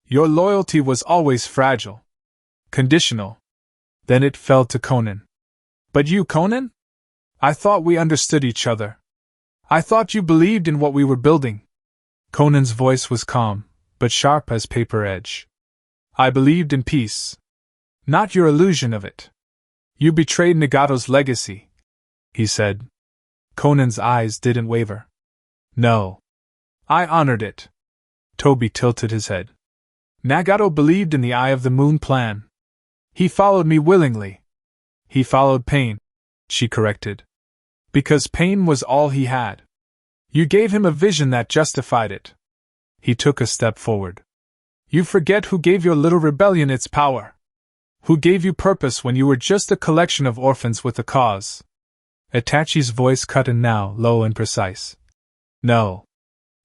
Your loyalty was always fragile. Conditional. Then it fell to Conan. But you, Conan? I thought we understood each other. I thought you believed in what we were building. Conan's voice was calm, but sharp as paper edge. I believed in peace. Not your illusion of it. You betrayed Nagato's legacy, he said. Conan's eyes didn't waver. No. I honored it. Toby tilted his head. Nagato believed in the Eye of the Moon plan. He followed me willingly. He followed pain, she corrected. Because pain was all he had. You gave him a vision that justified it. He took a step forward. You forget who gave your little rebellion its power. Who gave you purpose when you were just a collection of orphans with a cause. Itachi's voice cut in now, low and precise. No.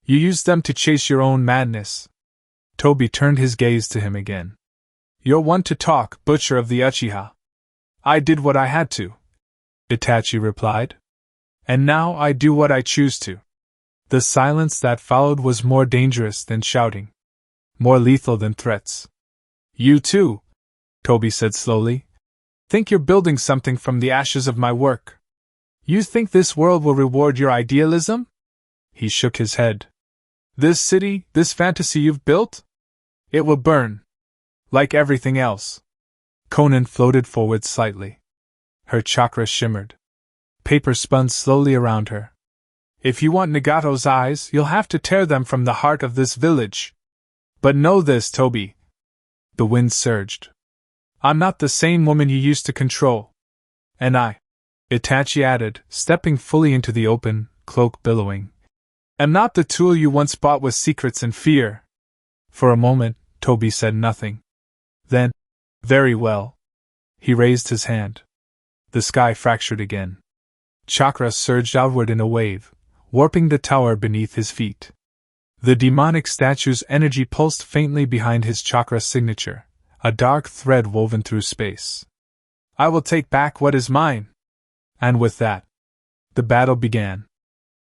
You used them to chase your own madness. Toby turned his gaze to him again. You're one to talk, butcher of the Uchiha. I did what I had to, Itachi replied. And now I do what I choose to. The silence that followed was more dangerous than shouting. More lethal than threats. You too, Toby said slowly, think you're building something from the ashes of my work. You think this world will reward your idealism? He shook his head. This city, this fantasy you've built? It will burn. Like everything else. Conan floated forward slightly. Her chakra shimmered. Paper spun slowly around her. If you want Nagato's eyes, you'll have to tear them from the heart of this village. But know this, Toby. The wind surged. I'm not the same woman you used to control. And I, Itachi added, stepping fully into the open, cloak billowing, am not the tool you once bought with secrets and fear. For a moment, Toby said nothing. Then, very well. He raised his hand. The sky fractured again. Chakra surged outward in a wave, warping the tower beneath his feet. The demonic statue's energy pulsed faintly behind his chakra signature, a dark thread woven through space. I will take back what is mine. And with that, the battle began.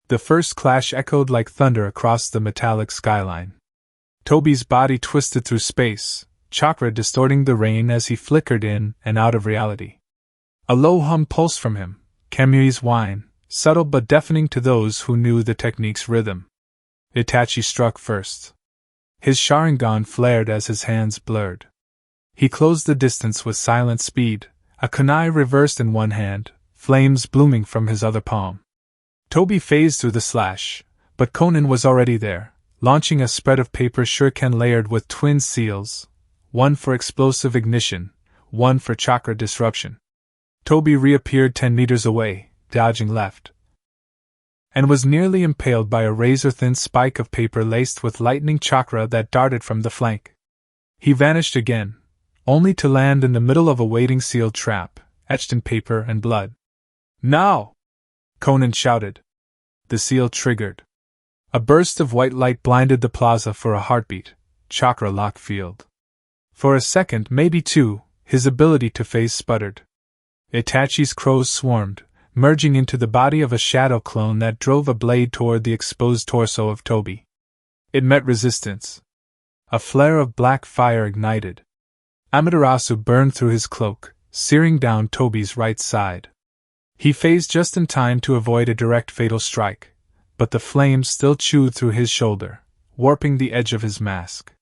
The first clash echoed like thunder across the metallic skyline. Toby's body twisted through space, chakra distorting the rain as he flickered in and out of reality. A low hum pulsed from him, Kamui's whine, subtle but deafening to those who knew the technique's rhythm. Itachi struck first. His Sharingan flared as his hands blurred. He closed the distance with silent speed, a kunai reversed in one hand, flames blooming from his other palm. Toby phased through the slash, but Conan was already there, launching a spread of paper shuriken layered with twin seals, one for explosive ignition, one for chakra disruption. Toby reappeared 10 meters away, dodging left, and was nearly impaled by a razor-thin spike of paper laced with lightning chakra that darted from the flank. He vanished again, only to land in the middle of a waiting sealed trap, etched in paper and blood. "Now!" Conan shouted. The seal triggered. A burst of white light blinded the plaza for a heartbeat, chakra lock field. For a second, maybe two, his ability to phase sputtered. Itachi's crows swarmed, merging into the body of a shadow clone that drove a blade toward the exposed torso of Toby. It met resistance. A flare of black fire ignited. Amaterasu burned through his cloak, searing down Toby's right side. He phased just in time to avoid a direct fatal strike, but the flames still chewed through his shoulder, warping the edge of his mask.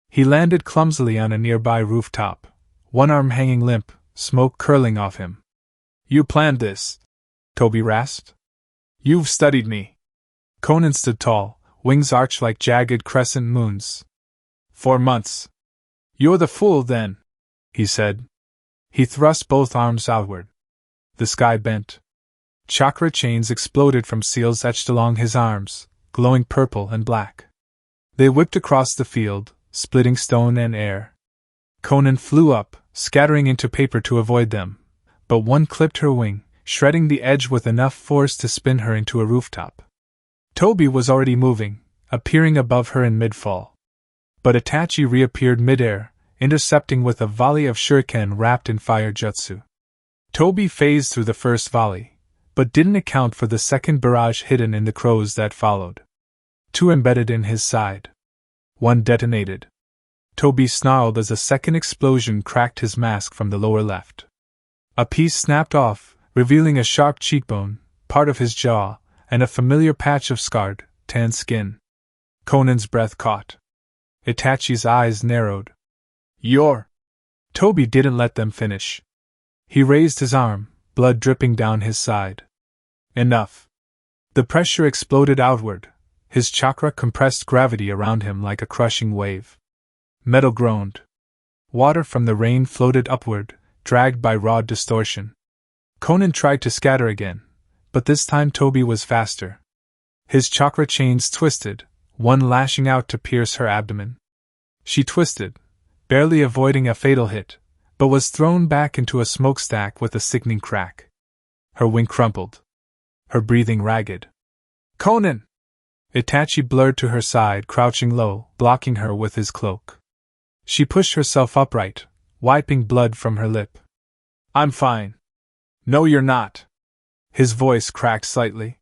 He landed clumsily on a nearby rooftop, one arm hanging limp, smoke curling off him. "You planned this," Toby rasped. "You've studied me." Conan stood tall, wings arched like jagged crescent moons. "For months." "You're the fool, then," he said. He thrust both arms outward. The sky bent. Chakra chains exploded from seals etched along his arms, glowing purple and black. They whipped across the field, splitting stone and air. Conan flew up, scattering into paper to avoid them, but one clipped her wing, shredding the edge with enough force to spin her into a rooftop. Toby was already moving, appearing above her in mid-fall. But Itachi reappeared mid-air, intercepting with a volley of shuriken wrapped in fire jutsu. Toby phased through the first volley, but didn't account for the second barrage hidden in the crows that followed. Two embedded in his side. One detonated. Toby snarled as a second explosion cracked his mask from the lower left. A piece snapped off, revealing a sharp cheekbone, part of his jaw, and a familiar patch of scarred, tan skin. Conan's breath caught. Itachi's eyes narrowed. "You're—" Toby didn't let them finish. He raised his arm, blood dripping down his side. "Enough." The pressure exploded outward, his chakra compressed gravity around him like a crushing wave. Metal groaned. Water from the rain floated upward, dragged by raw distortion. Conan tried to scatter again, but this time Toby was faster. His chakra chains twisted, one lashing out to pierce her abdomen. She twisted, barely avoiding a fatal hit, but was thrown back into a smokestack with a sickening crack. Her wing crumpled. Her breathing ragged. "Conan!" Itachi blurred to her side, crouching low, blocking her with his cloak. She pushed herself upright, wiping blood from her lip. "I'm fine." "No, you're not." His voice cracked slightly.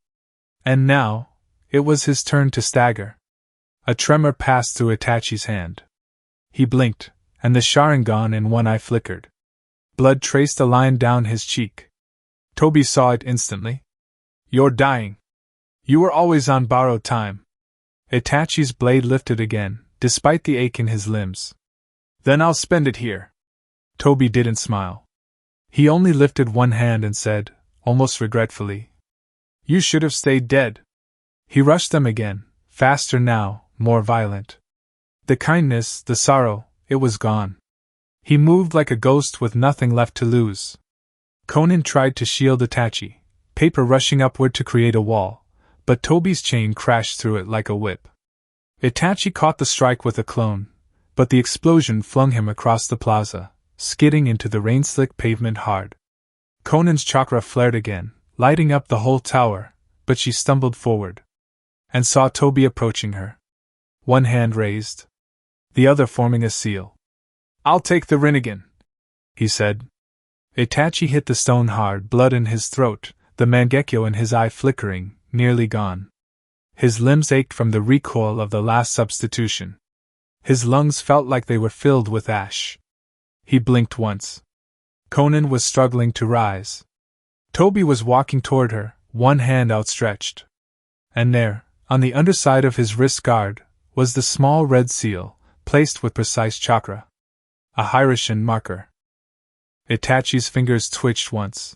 And now, it was his turn to stagger. A tremor passed through Itachi's hand. He blinked, and the Sharingan in one eye flickered. Blood traced a line down his cheek. Toby saw it instantly. "You're dying. You were always on borrowed time." Itachi's blade lifted again, despite the ache in his limbs. "Then I'll spend it here." Toby didn't smile. He only lifted one hand and said, almost regretfully, "You should have stayed dead." He rushed them again, faster now, more violent. The kindness, the sorrow, it was gone. He moved like a ghost with nothing left to lose. Conan tried to shield Itachi, paper rushing upward to create a wall, but Toby's chain crashed through it like a whip. Itachi caught the strike with a clone, but the explosion flung him across the plaza, skidding into the rain-slick pavement hard. Conan's chakra flared again, lighting up the whole tower, but she stumbled forward and saw Toby approaching her. One hand raised, the other forming a seal. "I'll take the Rinnegan," he said. Itachi hit the stone hard, blood in his throat, the Mangekyo in his eye flickering, nearly gone. His limbs ached from the recoil of the last substitution. His lungs felt like they were filled with ash. He blinked once. Conan was struggling to rise. Toby was walking toward her, one hand outstretched. And there, on the underside of his wrist guard, was the small red seal, placed with precise chakra. A Hiroshin marker. Itachi's fingers twitched once.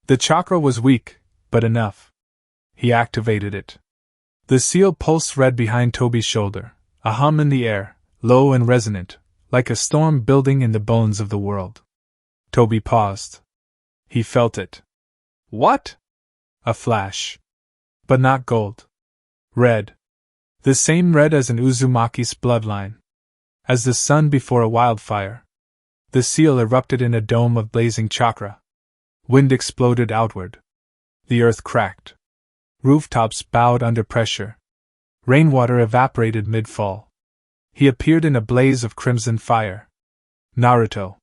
The chakra was weak, but enough. He activated it. The seal pulsed red behind Toby's shoulder, a hum in the air, low and resonant, like a storm building in the bones of the world. Toby paused. He felt it. What? A flash. But not gold. Red. The same red as in Uzumaki's bloodline. As the sun before a wildfire. The seal erupted in a dome of blazing chakra. Wind exploded outward. The earth cracked. Rooftops bowed under pressure. Rainwater evaporated mid-fall. He appeared in a blaze of crimson fire. Naruto.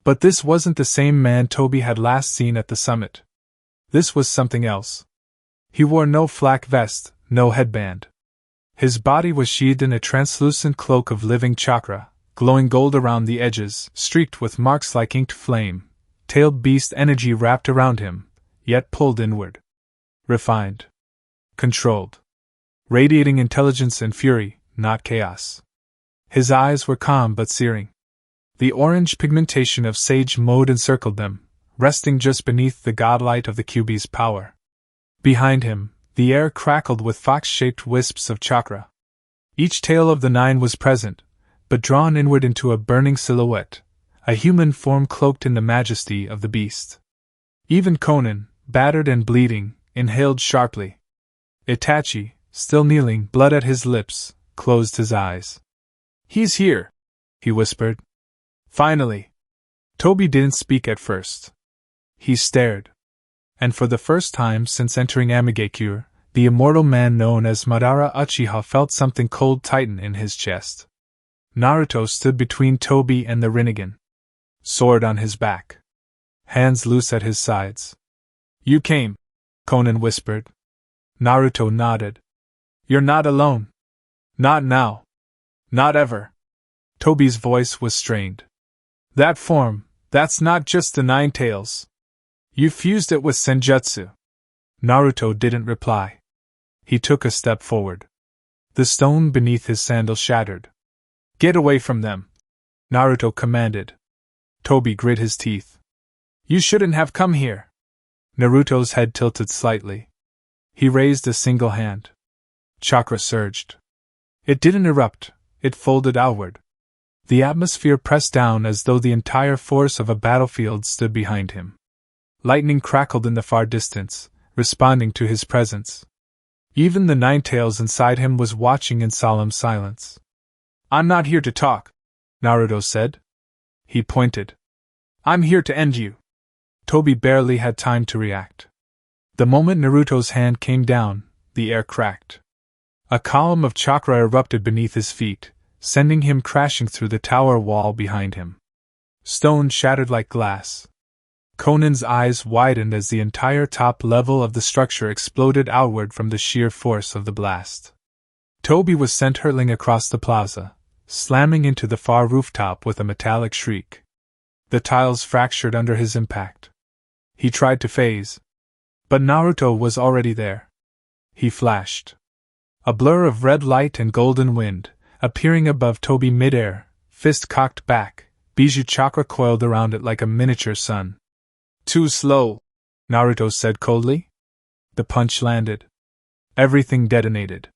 But this wasn't the same man Toby had last seen at the summit. This was something else. He wore no flak vest, no headband. His body was sheathed in a translucent cloak of living chakra, glowing gold around the edges, streaked with marks like inked flame. Tailed beast energy wrapped around him, yet pulled inward. Refined. Controlled. Radiating intelligence and fury, not chaos. His eyes were calm but searing. The orange pigmentation of sage mode encircled them, resting just beneath the godlight of the Kyuubi's power. Behind him, the air crackled with fox-shaped wisps of chakra. Each tail of the 9 was present, but drawn inward into a burning silhouette, a human form cloaked in the majesty of the beast. Even Konan, battered and bleeding, inhaled sharply. Itachi, still kneeling, blood at his lips, closed his eyes. "He's here," he whispered. Finally. Toby didn't speak at first. He stared. And for the first time since entering Amigekure, the immortal man known as Madara Uchiha felt something cold tighten in his chest. Naruto stood between Toby and the Rinnegan. Sword on his back. Hands loose at his sides. "You came," Konan whispered. Naruto nodded. "You're not alone. Not now. Not ever." Toby's voice was strained. "That form, that's not just the 9 tails. You fused it with Senjutsu." Naruto didn't reply. He took a step forward. The stone beneath his sandal shattered. "Get away from them," Naruto commanded. Toby grit his teeth. "You shouldn't have come here." Naruto's head tilted slightly. He raised a single hand. Chakra surged. It didn't erupt, it folded outward. The atmosphere pressed down as though the entire force of a battlefield stood behind him. Lightning crackled in the far distance, responding to his presence. Even the 9 tails inside him was watching in solemn silence. "I'm not here to talk," Naruto said. He pointed. "I'm here to end you." Toby barely had time to react. The moment Naruto's hand came down, the air cracked. A column of chakra erupted beneath his feet, sending him crashing through the tower wall behind him. Stone shattered like glass. Konan's eyes widened as the entire top level of the structure exploded outward from the sheer force of the blast. Toby was sent hurtling across the plaza, slamming into the far rooftop with a metallic shriek. The tiles fractured under his impact. He tried to phase. But Naruto was already there. He flashed. A blur of red light and golden wind, appearing above Toby midair, fist cocked back, Bijou chakra coiled around it like a miniature sun. "Too slow," Naruto said coldly. The punch landed. Everything detonated.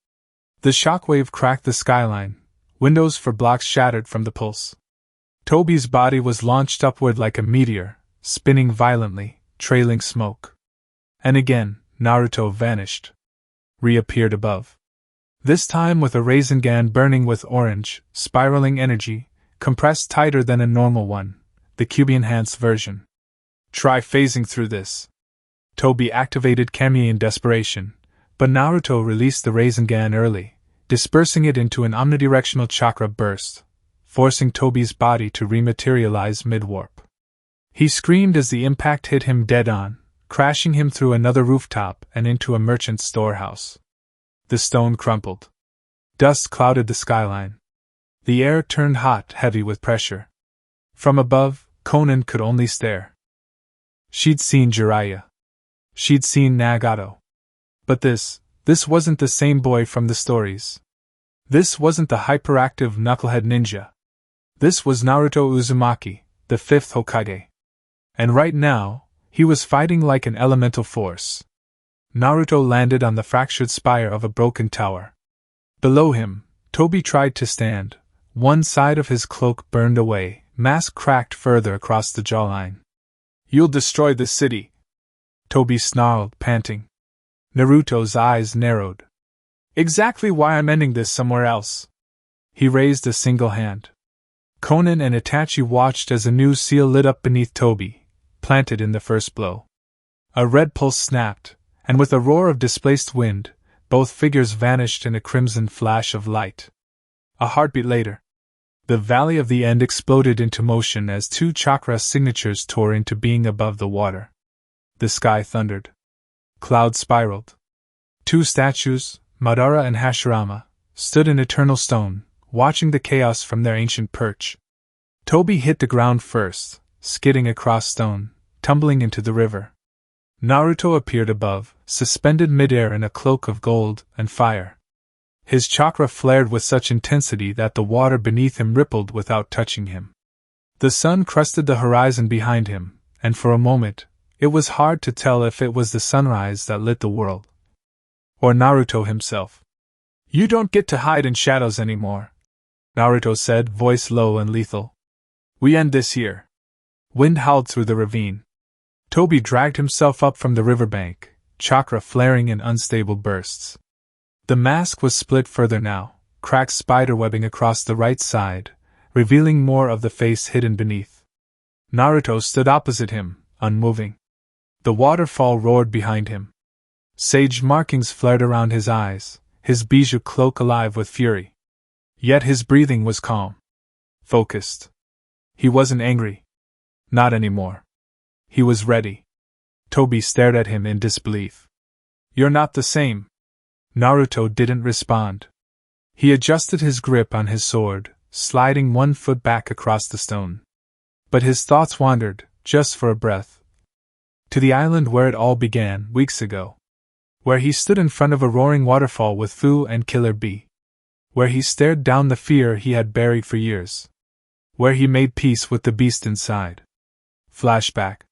The shockwave cracked the skyline, windows for blocks shattered from the pulse. Toby's body was launched upward like a meteor, spinning violently, trailing smoke. And again, Naruto vanished. Reappeared above. This time with a Rasengan burning with orange, spiraling energy, compressed tighter than a normal one, the Kyuubi-enhanced version. "Try phasing through this." Toby activated Kami in desperation, but Naruto released the Rasengan early, dispersing it into an omnidirectional chakra burst, forcing Toby's body to rematerialize mid-warp. He screamed as the impact hit him dead on, crashing him through another rooftop and into a merchant's storehouse. The stone crumpled. Dust clouded the skyline. The air turned hot, heavy with pressure. From above, Konan could only stare. She'd seen Jiraiya. She'd seen Nagato. But this wasn't the same boy from the stories. This wasn't the hyperactive knucklehead ninja. This was Naruto Uzumaki, the 5th Hokage. And right now, he was fighting like an elemental force. Naruto landed on the fractured spire of a broken tower. Below him, Toby tried to stand, One side of his cloak burned away, mask cracked further across the jawline. "You'll destroy the city," Toby snarled, panting. Naruto's eyes narrowed. "Exactly why I'm ending this somewhere else." He raised a single hand. Konan and Itachi watched as a new seal lit up beneath Toby, planted in the first blow. A red pulse snapped, and with a roar of displaced wind, both figures vanished in a crimson flash of light. A heartbeat later, the Valley of the End exploded into motion as two chakra signatures tore into being above the water. The sky thundered. Clouds spiraled. Two statues, Madara and Hashirama, stood in eternal stone, watching the chaos from their ancient perch. Toby hit the ground first, skidding across stone, tumbling into the river. Naruto appeared above, suspended midair in a cloak of gold and fire. His chakra flared with such intensity that the water beneath him rippled without touching him. The sun crusted the horizon behind him, and for a moment, it was hard to tell if it was the sunrise that lit the world, or Naruto himself. "You don't get to hide in shadows anymore," Naruto said, voice low and lethal. "We end this here." Wind howled through the ravine. Toby dragged himself up from the riverbank, chakra flaring in unstable bursts. The mask was split further now, cracked spiderwebbing across the right side, revealing more of the face hidden beneath. Naruto stood opposite him, unmoving. The waterfall roared behind him. Sage markings flared around his eyes, his bijou cloak alive with fury. Yet his breathing was calm. Focused. He wasn't angry. Not anymore. He was ready. Toby stared at him in disbelief. "You're not the same." Naruto didn't respond. He adjusted his grip on his sword, sliding one foot back across the stone. But his thoughts wandered, just for a breath, to the island where it all began, weeks ago. Where he stood in front of a roaring waterfall with Fu and Killer Bee. Where he stared down the fear he had buried for years. Where he made peace with the beast inside. Flashback.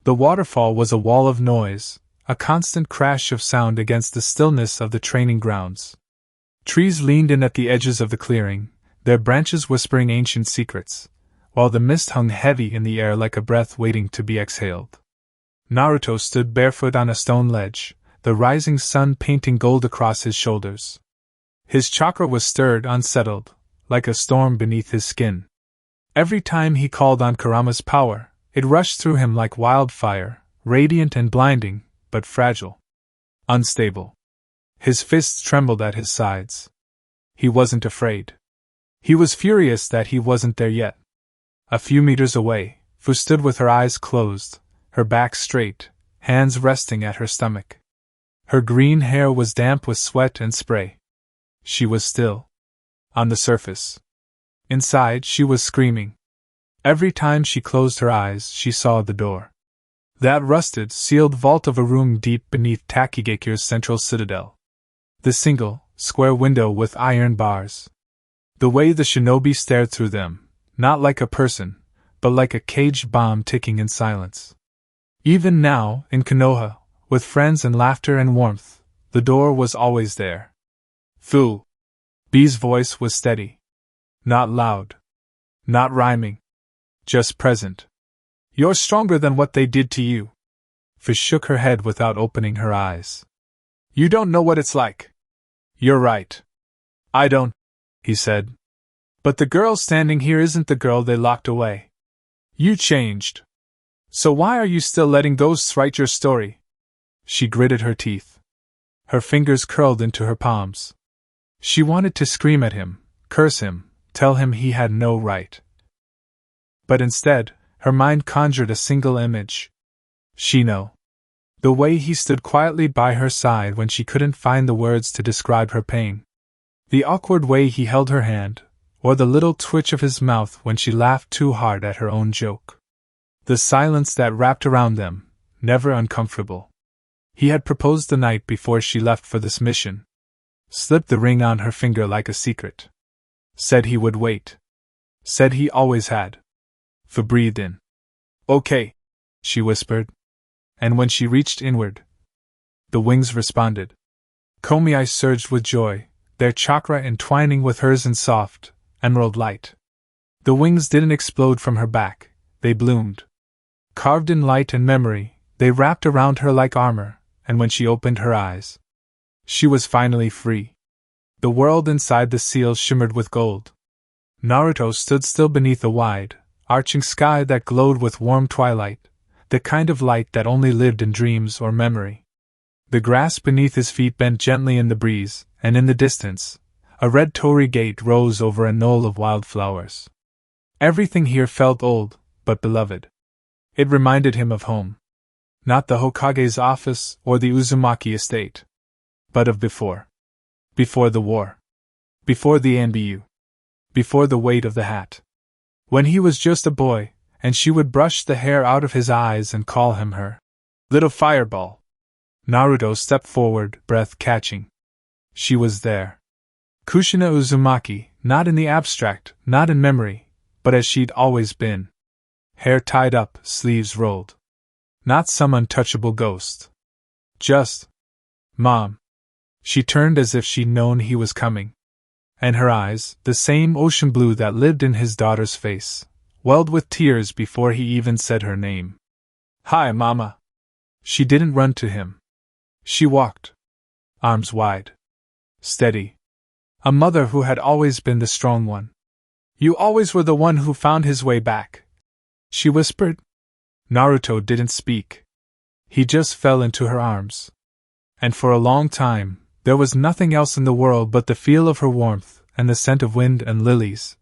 The waterfall was a wall of noise, a constant crash of sound against the stillness of the training grounds. Trees leaned in at the edges of the clearing, their branches whispering ancient secrets, while the mist hung heavy in the air like a breath waiting to be exhaled. Naruto stood barefoot on a stone ledge, the rising sun painting gold across his shoulders. His chakra was stirred, unsettled, like a storm beneath his skin. Every time he called on Kurama's power, it rushed through him like wildfire, radiant and blinding, but fragile. Unstable. His fists trembled at his sides. He wasn't afraid. He was furious that he wasn't there yet. A few meters away, Fu stood with her eyes closed, her back straight, hands resting at her stomach. Her green hair was damp with sweat and spray. She was still. On the surface. Inside, she was screaming. Every time she closed her eyes, she saw the door. That rusted, sealed vault of a room deep beneath Takigaku's central citadel. The single, square window with iron bars. The way the shinobi stared through them, not like a person, but like a caged bomb ticking in silence. Even now, in Konoha, with friends and laughter and warmth, the door was always there. Fu. B's voice was steady. Not loud. Not rhyming. Just present. "You're stronger than what they did to you." Fu shook her head without opening her eyes. "You don't know what it's like." "You're right. I don't," he said. "But the girl standing here isn't the girl they locked away. You changed. So why are you still letting ghosts write your story?" She gritted her teeth. Her fingers curled into her palms. She wanted to scream at him, curse him, tell him he had no right. But instead, her mind conjured a single image. Shino. The way he stood quietly by her side when she couldn't find the words to describe her pain. The awkward way he held her hand, or the little twitch of his mouth when she laughed too hard at her own joke. The silence that wrapped around them, never uncomfortable. He had proposed the night before she left for this mission. Slipped the ring on her finger like a secret. Said he would wait. Said he always had. Fu breathed in. "Okay," she whispered. And when she reached inward, the wings responded. Komiai surged with joy, their chakra entwining with hers in soft, emerald light. The wings didn't explode from her back, they bloomed. Carved in light and memory, they wrapped around her like armor, and when she opened her eyes, she was finally free. The world inside the seal shimmered with gold. Naruto stood still beneath a wide, arching sky that glowed with warm twilight, the kind of light that only lived in dreams or memory. The grass beneath his feet bent gently in the breeze, and in the distance, a red torii gate rose over a knoll of wildflowers. Everything here felt old, but beloved. It reminded him of home. Not the Hokage's office or the Uzumaki estate, but of before. Before the war. Before the NBU. Before the weight of the hat. When he was just a boy, and she would brush the hair out of his eyes and call him her little fireball. Naruto stepped forward, breath catching. She was there. Kushina Uzumaki, not in the abstract, not in memory, but as she'd always been. Hair tied up, sleeves rolled. Not some untouchable ghost. Just Mom. She turned as if she'd known he was coming. And her eyes, the same ocean blue that lived in his daughter's face, welled with tears before he even said her name. Hi, Mama. She didn't run to him. She walked. Arms wide. Steady. A mother who had always been the strong one. You always were the one who found his way back, she whispered. Naruto didn't speak. He just fell into her arms. And for a long time, there was nothing else in the world but the feel of her warmth and the scent of wind and lilies,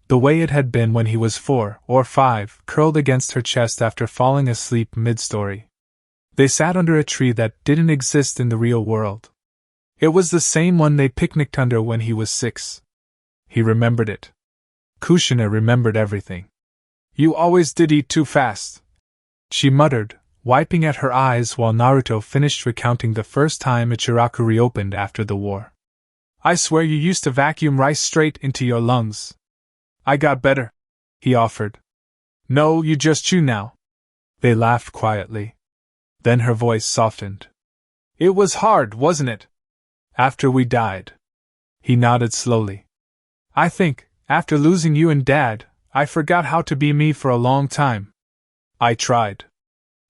the way it had been when he was 4 or 5, curled against her chest after falling asleep mid-story. They sat under a tree that didn't exist in the real world. It was the same one they picnicked under when he was 6. He remembered it. Kushina remembered everything. You always did eat too fast, she muttered, wiping at her eyes while Naruto finished recounting the first time Ichiraku reopened after the war. I swear you used to vacuum rice straight into your lungs. I got better, he offered. No, you just chew now. They laughed quietly. Then her voice softened. It was hard, wasn't it? After we died. He nodded slowly. I think, after losing you and Dad, I forgot how to be me for a long time. I tried.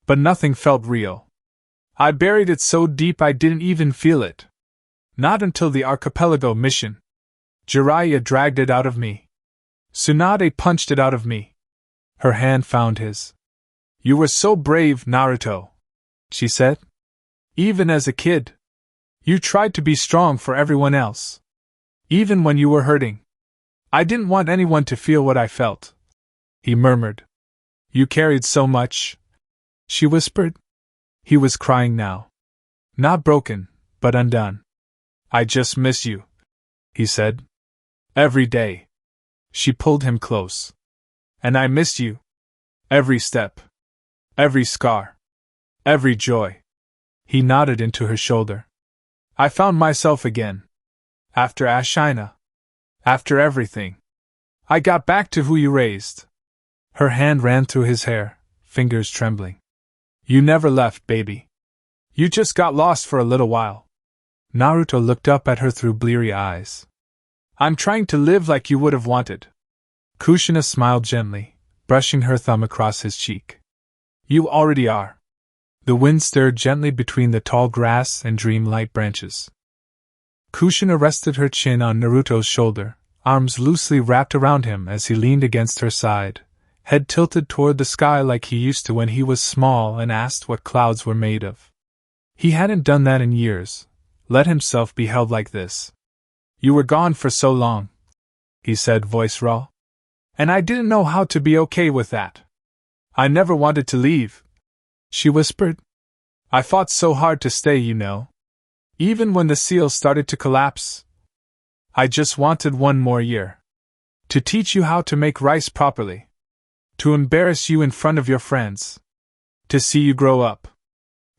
But nothing felt real. I buried it so deep I didn't even feel it. Not until the archipelago mission. Jiraiya dragged it out of me. Tsunade punched it out of me. Her hand found his. You were so brave, Naruto, she said. Even as a kid. You tried to be strong for everyone else. Even when you were hurting. I didn't want anyone to feel what I felt, he murmured. You carried so much, she whispered. He was crying now. Not broken, but undone. I just miss you, he said. Every day. She pulled him close. And I missed you. Every step. Every scar. Every joy. He nodded into her shoulder. I found myself again. After Ashina. After everything. I got back to who you raised. Her hand ran through his hair, fingers trembling. You never left, baby. You just got lost for a little while. Naruto looked up at her through bleary eyes. I'm trying to live like you would have wanted. Kushina smiled gently, brushing her thumb across his cheek. You already are. The wind stirred gently between the tall grass and dreamlight branches. Kushina rested her chin on Naruto's shoulder, arms loosely wrapped around him as he leaned against her side, head tilted toward the sky like he used to when he was small and asked what clouds were made of. He hadn't done that in years, let himself be held like this. You were gone for so long, he said, voice raw. And I didn't know how to be okay with that. I never wanted to leave, she whispered. I fought so hard to stay, you know. Even when the seal started to collapse. I just wanted one more year. To teach you how to make rice properly. To embarrass you in front of your friends. To see you grow up.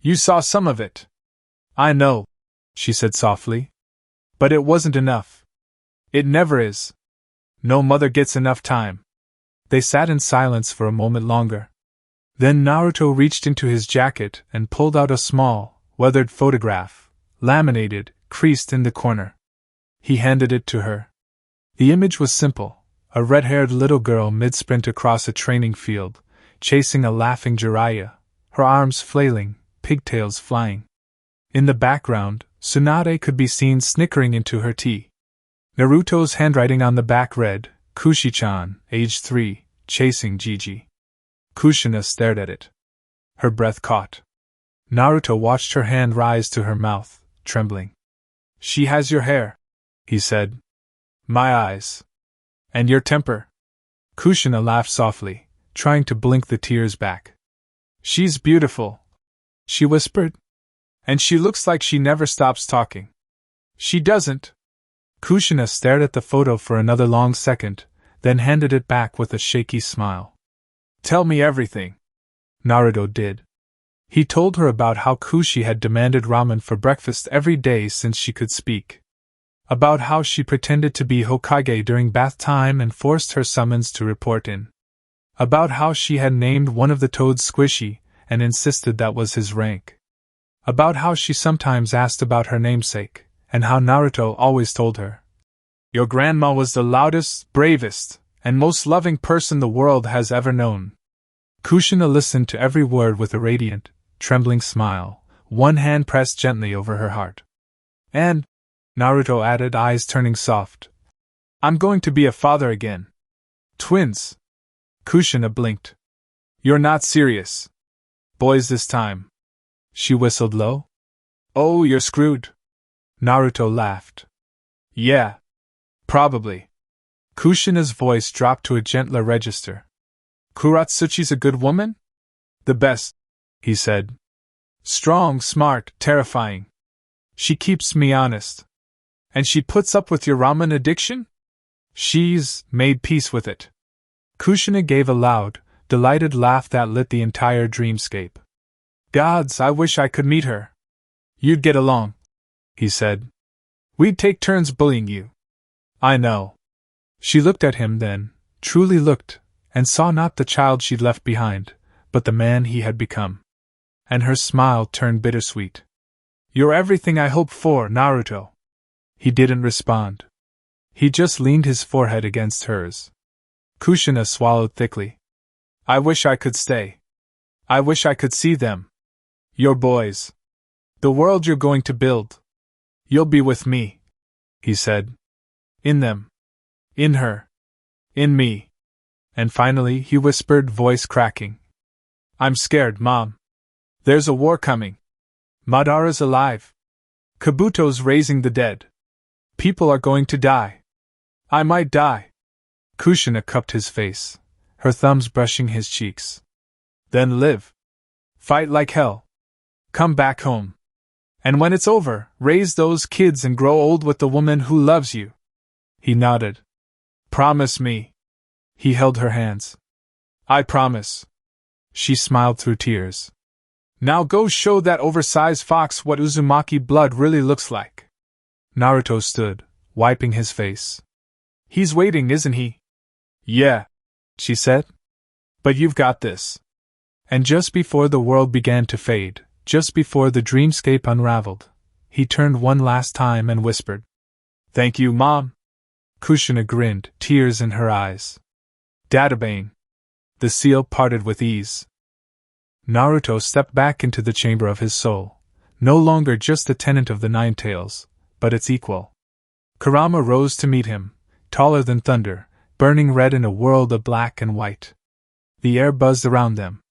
You saw some of it. I know, she said softly. But it wasn't enough. It never is. No mother gets enough time. They sat in silence for a moment longer. Then Naruto reached into his jacket and pulled out a small, weathered photograph, laminated, creased in the corner. He handed it to her. The image was simple, a red-haired little girl mid-sprint across a training field, chasing a laughing Jiraiya, her arms flailing, pigtails flying. In the background, Tsunade could be seen snickering into her tea. Naruto's handwriting on the back read, Kushi-chan, age 3, chasing Gigi. Kushina stared at it. Her breath caught. Naruto watched her hand rise to her mouth, trembling. She has your hair, he said. My eyes. And your temper. Kushina laughed softly, trying to blink the tears back. She's beautiful, she whispered. And she looks like she never stops talking. She doesn't. Kushina stared at the photo for another long second, then handed it back with a shaky smile. Tell me everything. Naruto did. He told her about how Kushi had demanded ramen for breakfast every day since she could speak. About how she pretended to be Hokage during bath time and forced her summons to report in. About how she had named one of the toads Squishy and insisted that was his rank. About how she sometimes asked about her namesake, and how Naruto always told her, Your grandma was the loudest, bravest, and most loving person the world has ever known. Kushina listened to every word with a radiant, trembling smile, one hand pressed gently over her heart. And, Naruto added, eyes turning soft, I'm going to be a father again. Twins. Kushina blinked. You're not serious. Boys this time. She whistled low. Oh, you're screwed. Naruto laughed. Yeah. Probably. Kushina's voice dropped to a gentler register. Kuratsuchi's a good woman? The best, he said. Strong, smart, terrifying. She keeps me honest. And she puts up with your ramen addiction? She's made peace with it. Kushina gave a loud, delighted laugh that lit the entire dreamscape. Gods, I wish I could meet her. You'd get along, he said. We'd take turns bullying you. I know. She looked at him then, truly looked, and saw not the child she'd left behind, but the man he had become. And her smile turned bittersweet. You're everything I hoped for, Naruto. He didn't respond. He just leaned his forehead against hers. Kushina swallowed thickly. I wish I could stay. I wish I could see them. Your boys. The world you're going to build. You'll be with me, he said. In them. In her. In me. And finally he whispered, voice cracking. I'm scared, Mom. There's a war coming. Madara's alive. Kabuto's raising the dead. People are going to die. I might die. Kushina cupped his face, her thumbs brushing his cheeks. Then live. Fight like hell. Come back home. And when it's over, raise those kids and grow old with the woman who loves you. He nodded. Promise me. He held her hands. I promise. She smiled through tears. Now go show that oversized fox what Uzumaki blood really looks like. Naruto stood, wiping his face. He's waiting, isn't he? Yeah, she said. But you've got this. And just before the world began to fade, just before the dreamscape unraveled, he turned one last time and whispered, Thank you, Mom. Kushina grinned, tears in her eyes. Databang. The seal parted with ease. Naruto stepped back into the chamber of his soul, no longer just a tenant of the Nine Tails, but its equal. Kurama rose to meet him, taller than thunder, burning red in a world of black and white. The air buzzed around them.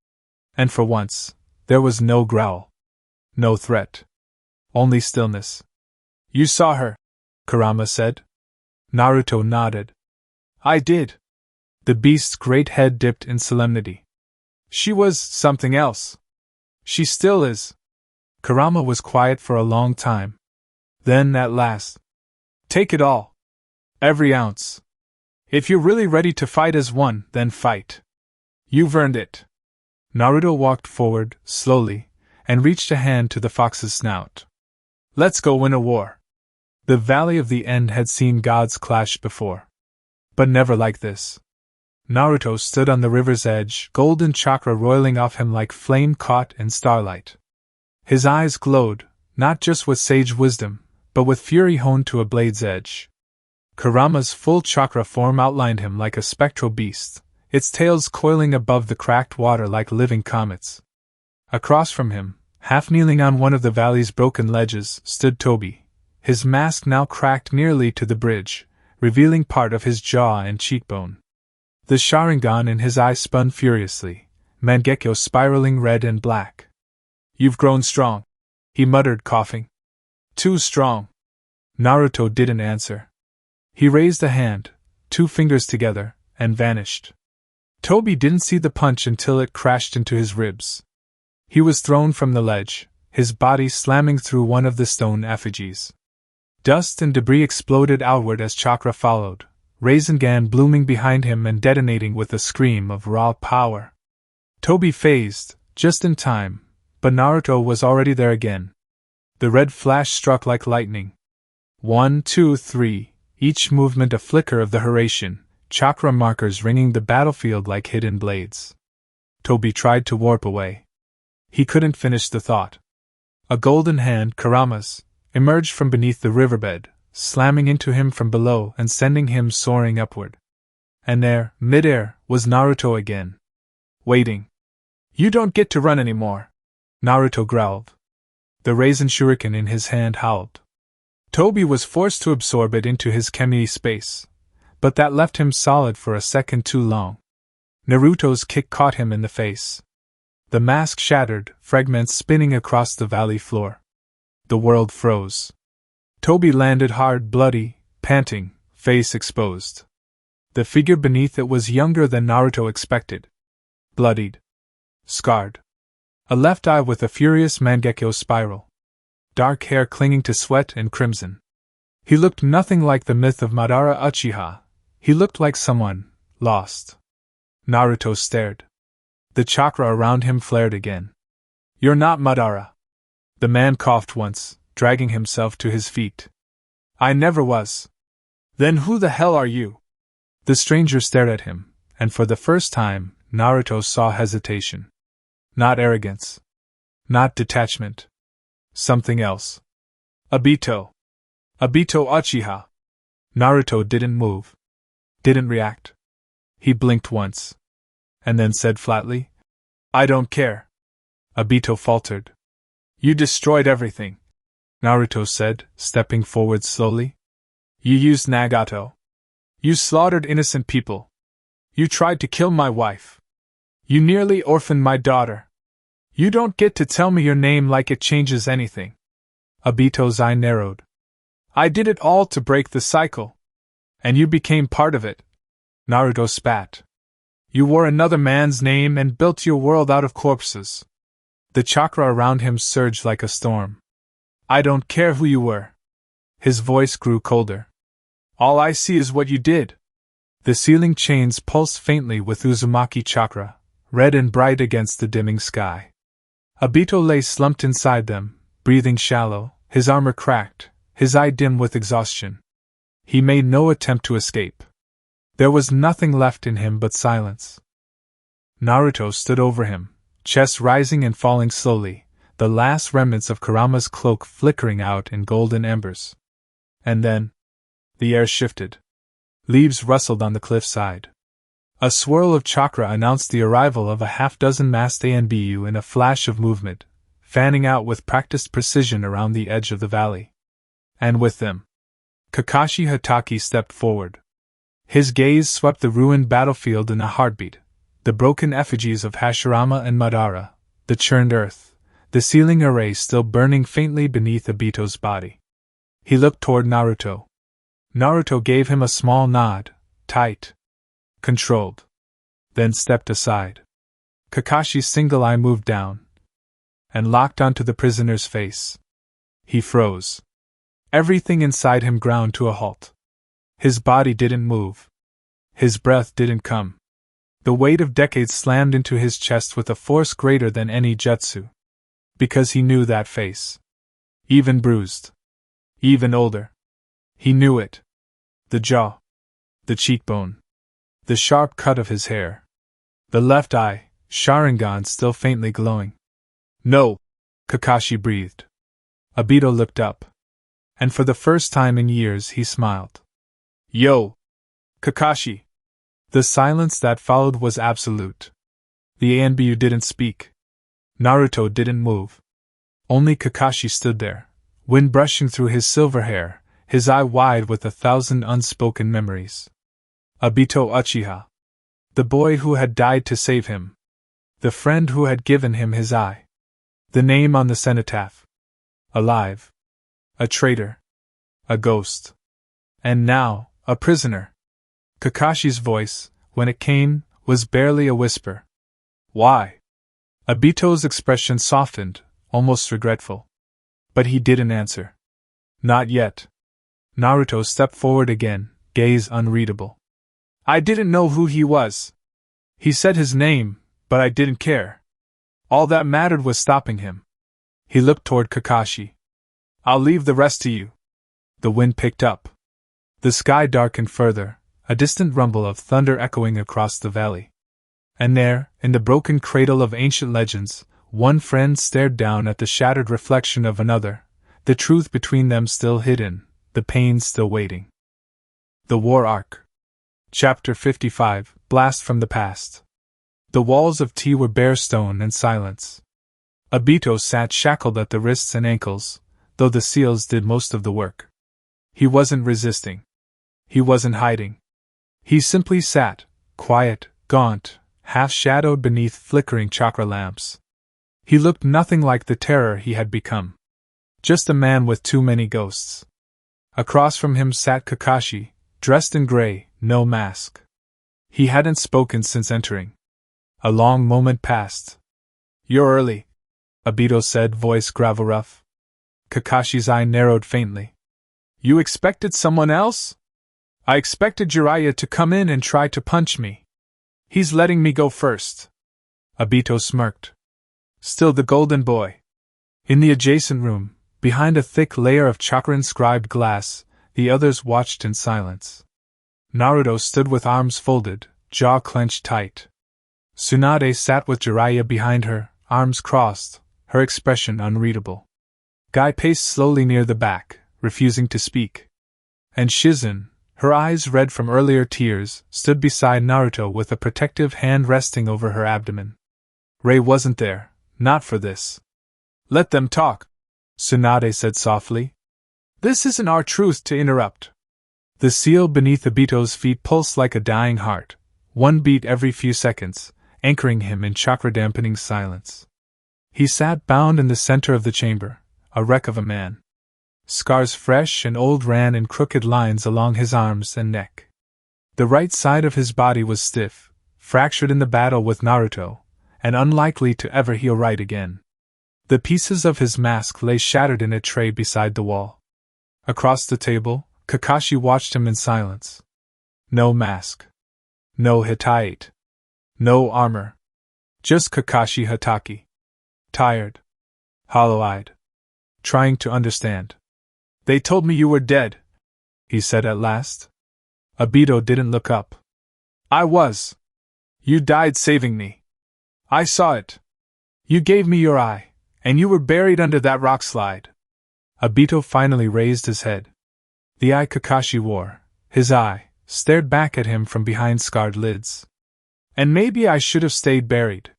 And for once, there was no growl. No threat. Only stillness. You saw her, Kurama said. Naruto nodded. I did. The beast's great head dipped in solemnity. She was something else. She still is. Kurama was quiet for a long time. Then, at last, take it all. Every ounce. If you're really ready to fight as one, then fight. You've earned it. Naruto walked forward, slowly, and reached a hand to the fox's snout. Let's go win a war. The Valley of the End had seen gods clash before. But never like this. Naruto stood on the river's edge, golden chakra roiling off him like flame caught in starlight. His eyes glowed, not just with sage wisdom, but with fury honed to a blade's edge. Kurama's full chakra form outlined him like a spectral beast, its tails coiling above the cracked water like living comets. Across from him, half kneeling on one of the valley's broken ledges, stood Toby, his mask now cracked nearly to the bridge, revealing part of his jaw and cheekbone. The Sharingan in his eye spun furiously, Mangekyo spiraling red and black. "You've grown strong," he muttered, coughing. "Too strong." Naruto didn't answer. He raised a hand, 2 fingers together, and vanished. Toby didn't see the punch until it crashed into his ribs. He was thrown from the ledge, his body slamming through one of the stone effigies. Dust and debris exploded outward as chakra followed, Rasengan blooming behind him and detonating with a scream of raw power. Toby phased, just in time, but Naruto was already there again. The red flash struck like lightning. 1, 2, 3, each movement a flicker of the narration, chakra markers ringing the battlefield like hidden blades. Toby tried to warp away. He couldn't finish the thought. A golden hand, Kurama's, emerged from beneath the riverbed, slamming into him from below and sending him soaring upward. And there, midair, was Naruto again. Waiting. "You don't get to run anymore," Naruto growled. The Raisin Shuriken in his hand howled. Toby was forced to absorb it into his Kemi space, but that left him solid for a second too long. Naruto's kick caught him in the face. The mask shattered, fragments spinning across the valley floor. The world froze. Toby landed hard, bloody, panting, face exposed. The figure beneath it was younger than Naruto expected. Bloodied. Scarred. A left eye with a furious Mangekyo spiral. Dark hair clinging to sweat and crimson. He looked nothing like the myth of Madara Uchiha. He looked like someone lost. Naruto stared. The chakra around him flared again. "You're not Madara." The man coughed once, dragging himself to his feet. "I never was." "Then who the hell are you?" The stranger stared at him, and for the first time, Naruto saw hesitation. Not arrogance. Not detachment. Something else. Obito. Obito Uchiha. Naruto didn't move. Didn't react. He blinked once. And then said flatly, "I don't care." Obito faltered. "You destroyed everything," Naruto said, stepping forward slowly. "You used Nagato. You slaughtered innocent people. You tried to kill my wife. You nearly orphaned my daughter. You don't get to tell me your name like it changes anything." Obito's eye narrowed. "I did it all to break the cycle. And you became part of it." Naruto spat. "You wore another man's name and built your world out of corpses." The chakra around him surged like a storm. "I don't care who you were." His voice grew colder. "All I see is what you did." The ceiling chains pulsed faintly with Uzumaki chakra, red and bright against the dimming sky. Obito lay slumped inside them, breathing shallow, his armor cracked, his eye dim with exhaustion. He made no attempt to escape. There was nothing left in him but silence. Naruto stood over him, chest rising and falling slowly, the last remnants of Kurama's cloak flickering out in golden embers. And then, the air shifted. Leaves rustled on the cliffside. A swirl of chakra announced the arrival of a half-dozen masked ANBU in a flash of movement, fanning out with practiced precision around the edge of the valley. And with them, Kakashi Hatake stepped forward. His gaze swept the ruined battlefield in a heartbeat, the broken effigies of Hashirama and Madara, the churned earth, the ceiling array still burning faintly beneath Obito's body. He looked toward Naruto. Naruto gave him a small nod, tight, controlled, then stepped aside. Kakashi's single eye moved down and locked onto the prisoner's face. He froze. Everything inside him ground to a halt. His body didn't move. His breath didn't come. The weight of decades slammed into his chest with a force greater than any jutsu. Because he knew that face. Even bruised. Even older. He knew it. The jaw. The cheekbone. The sharp cut of his hair. The left eye, Sharingan still faintly glowing. "No!" Kakashi breathed. Obito looked up. And for the first time in years he smiled. Yo! Kakashi! The silence that followed was absolute. The Anbu didn't speak. Naruto didn't move. Only Kakashi stood there, wind brushing through his silver hair, his eye wide with 1,000 unspoken memories. Obito Uchiha. The boy who had died to save him. The friend who had given him his eye. The name on the cenotaph. Alive. A traitor. A ghost. And now, a prisoner. Kakashi's voice, when it came, was barely a whisper. Why? Obito's expression softened, almost regretful. But he didn't answer. Not yet. Naruto stepped forward again, gaze unreadable. I didn't know who he was. He said his name, but I didn't care. All that mattered was stopping him. He looked toward Kakashi. I'll leave the rest to you. The wind picked up. The sky darkened further, a distant rumble of thunder echoing across the valley. And there, in the broken cradle of ancient legends, one friend stared down at the shattered reflection of another, the truth between them still hidden, the pain still waiting. The War Arc. Chapter 55, Blast from the Past. The walls of Tea were bare stone and silence. Obito sat shackled at the wrists and ankles, though the seals did most of the work. He wasn't resisting. He wasn't hiding. He simply sat, quiet, gaunt, half-shadowed beneath flickering chakra lamps. He looked nothing like the terror he had become. Just a man with too many ghosts. Across from him sat Kakashi, dressed in gray, no mask. He hadn't spoken since entering. A long moment passed. You're early, Obito said, voice gravel rough. Kakashi's eye narrowed faintly. You expected someone else? I expected Jiraiya to come in and try to punch me. He's letting me go first. Obito smirked. Still the golden boy. In the adjacent room, behind a thick layer of chakra-inscribed glass, the others watched in silence. Naruto stood with arms folded, jaw clenched tight. Tsunade sat with Jiraiya behind her, arms crossed, her expression unreadable. Guy paced slowly near the back, refusing to speak. And Shizen, her eyes red from earlier tears, stood beside Naruto with a protective hand resting over her abdomen. Rei wasn't there, not for this. Let them talk, Tsunade said softly. This isn't our truth to interrupt. The seal beneath Obito's feet pulsed like a dying heart, one beat every few seconds, anchoring him in chakra-dampening silence. He sat bound in the center of the chamber, a wreck of a man. Scars fresh and old ran in crooked lines along his arms and neck. The right side of his body was stiff, fractured in the battle with Naruto, and unlikely to ever heal right again. The pieces of his mask lay shattered in a tray beside the wall. Across the table, Kakashi watched him in silence. No mask. No Hittite. No armor. Just Kakashi Hatake. Tired. Hollow-eyed. Trying to understand. They told me you were dead, he said at last. Obito didn't look up. I was. You died saving me. I saw it. You gave me your eye, and you were buried under that rock slide. Obito finally raised his head. The eye Kakashi wore, his eye, stared back at him from behind scarred lids. And maybe I should have stayed buried.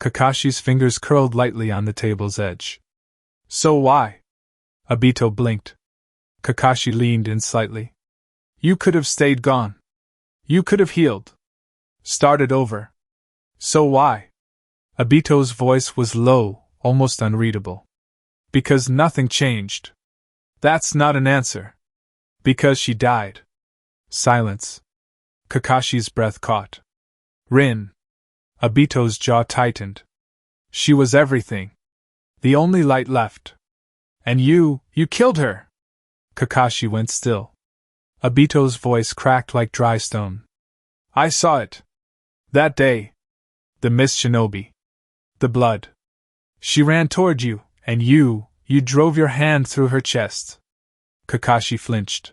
Kakashi's fingers curled lightly on the table's edge. So why? Obito blinked. Kakashi leaned in slightly. You could have stayed gone. You could have healed. Started over. So why? Obito's voice was low, almost unreadable. Because nothing changed. That's not an answer. Because she died. Silence. Kakashi's breath caught. Rin. Obito's jaw tightened. She was everything. The only light left. And you killed her! Kakashi went still. Obito's voice cracked like dry stone. I saw it. That day. The mist shinobi. The blood. She ran toward you, and you drove your hand through her chest. Kakashi flinched.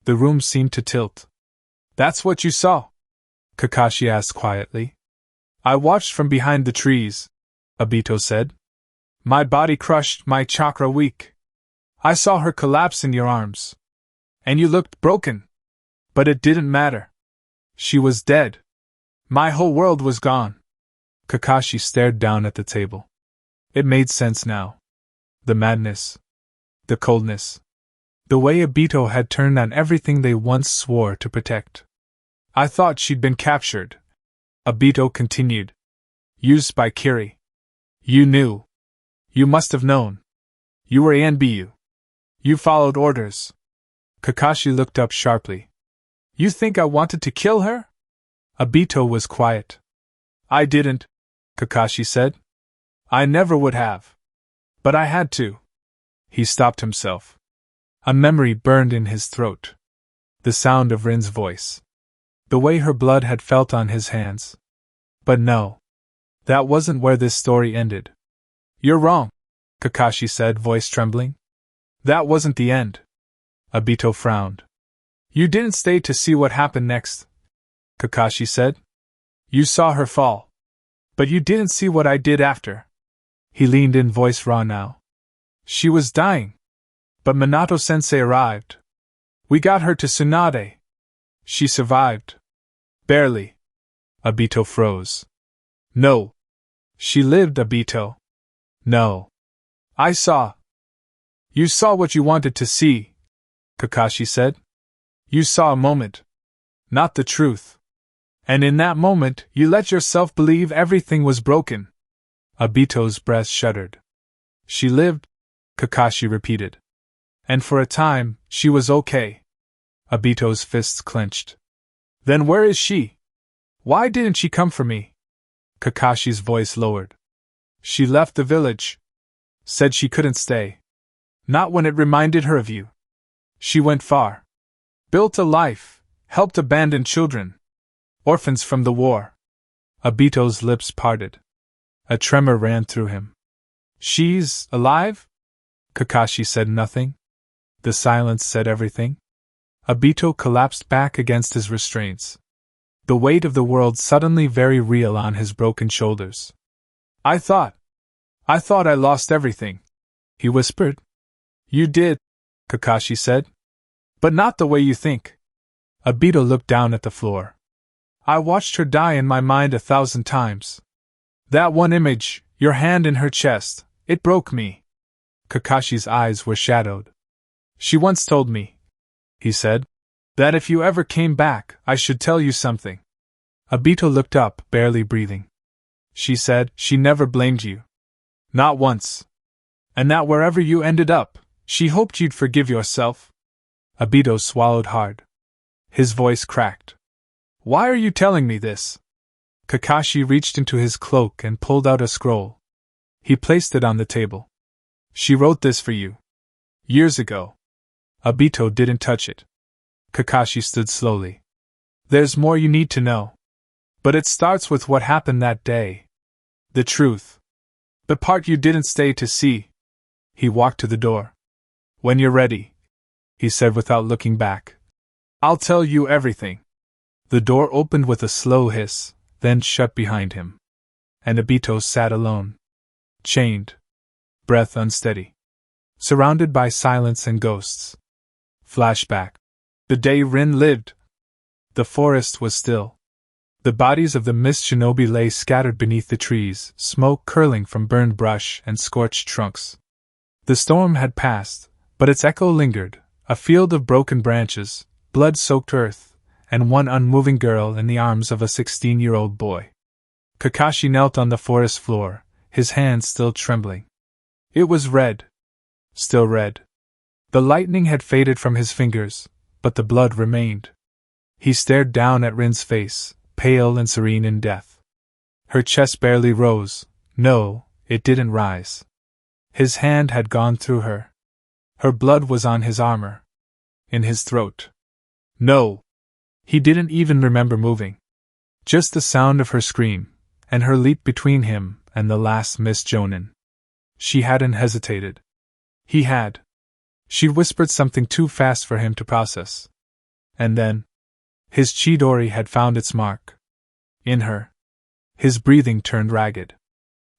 The room seemed to tilt. That's what you saw? Kakashi asked quietly. I watched from behind the trees, Obito said. My body crushed, my chakra weak. I saw her collapse in your arms. And you looked broken. But it didn't matter. She was dead. My whole world was gone. Kakashi stared down at the table. It made sense now. The madness. The coldness. The way Obito had turned on everything they once swore to protect. I thought she'd been captured. Obito continued. Used by Kiri. You knew. You must have known. You were Anbu. You followed orders. Kakashi looked up sharply. You think I wanted to kill her? Obito was quiet. I didn't, Kakashi said. I never would have. But I had to. He stopped himself. A memory burned in his throat. The sound of Rin's voice. The way her blood had felt on his hands. But no. That wasn't where this story ended. You're wrong, Kakashi said, voice trembling. That wasn't the end. Obito frowned. You didn't stay to see what happened next, Kakashi said. You saw her fall. But you didn't see what I did after. He leaned in, voice raw now. She was dying. But Minato-sensei arrived. We got her to Tsunade. She survived. Barely. Obito froze. No. She lived, Obito. No. I saw. You saw what you wanted to see, Kakashi said. You saw a moment. Not the truth. And in that moment, you let yourself believe everything was broken. Obito's breast shuddered. She lived, Kakashi repeated. And for a time, she was okay. Obito's fists clenched. Then where is she? Why didn't she come for me? Kakashi's voice lowered. She left the village. Said she couldn't stay. Not when it reminded her of you. She went far. Built a life, helped abandoned children. Orphans from the war. Obito's lips parted. A tremor ran through him. She's alive? Kakashi said nothing. The silence said everything. Obito collapsed back against his restraints. The weight of the world suddenly very real on his broken shoulders. I thought I lost everything, he whispered. You did, Kakashi said. But not the way you think. Obito looked down at the floor. I watched her die in my mind 1,000 times. That one image, your hand in her chest, it broke me. Kakashi's eyes were shadowed. She once told me, he said, that if you ever came back, I should tell you something. Obito looked up, barely breathing. She said she never blamed you. Not once. And that wherever you ended up, she hoped you'd forgive yourself. Obito swallowed hard. His voice cracked. Why are you telling me this? Kakashi reached into his cloak and pulled out a scroll. He placed it on the table. She wrote this for you. Years ago. Obito didn't touch it. Kakashi stood slowly. There's more you need to know. But it starts with what happened that day. The truth. The part you didn't stay to see. He walked to the door. When you're ready, he said without looking back, I'll tell you everything. The door opened with a slow hiss, then shut behind him. And Obito sat alone. Chained. Breath unsteady. Surrounded by silence and ghosts. Flashback. The day Rin lived. The forest was still. The bodies of the mist shinobi lay scattered beneath the trees, smoke curling from burned brush and scorched trunks. The storm had passed, but its echo lingered, a field of broken branches, blood-soaked earth, and one unmoving girl in the arms of a 16-year-old boy. Kakashi knelt on the forest floor, his hands still trembling. It was red. Still red. The lightning had faded from his fingers, but the blood remained. He stared down at Rin's face, pale and serene in death. Her chest barely rose. No, it didn't rise. His hand had gone through her. Her blood was on his armor. In his throat. No! He didn't even remember moving. Just the sound of her scream, and her leap between him and the last Miss Jonin. She hadn't hesitated. He had. She'd whispered something too fast for him to process. And then, his Chidori had found its mark. In her. His breathing turned ragged.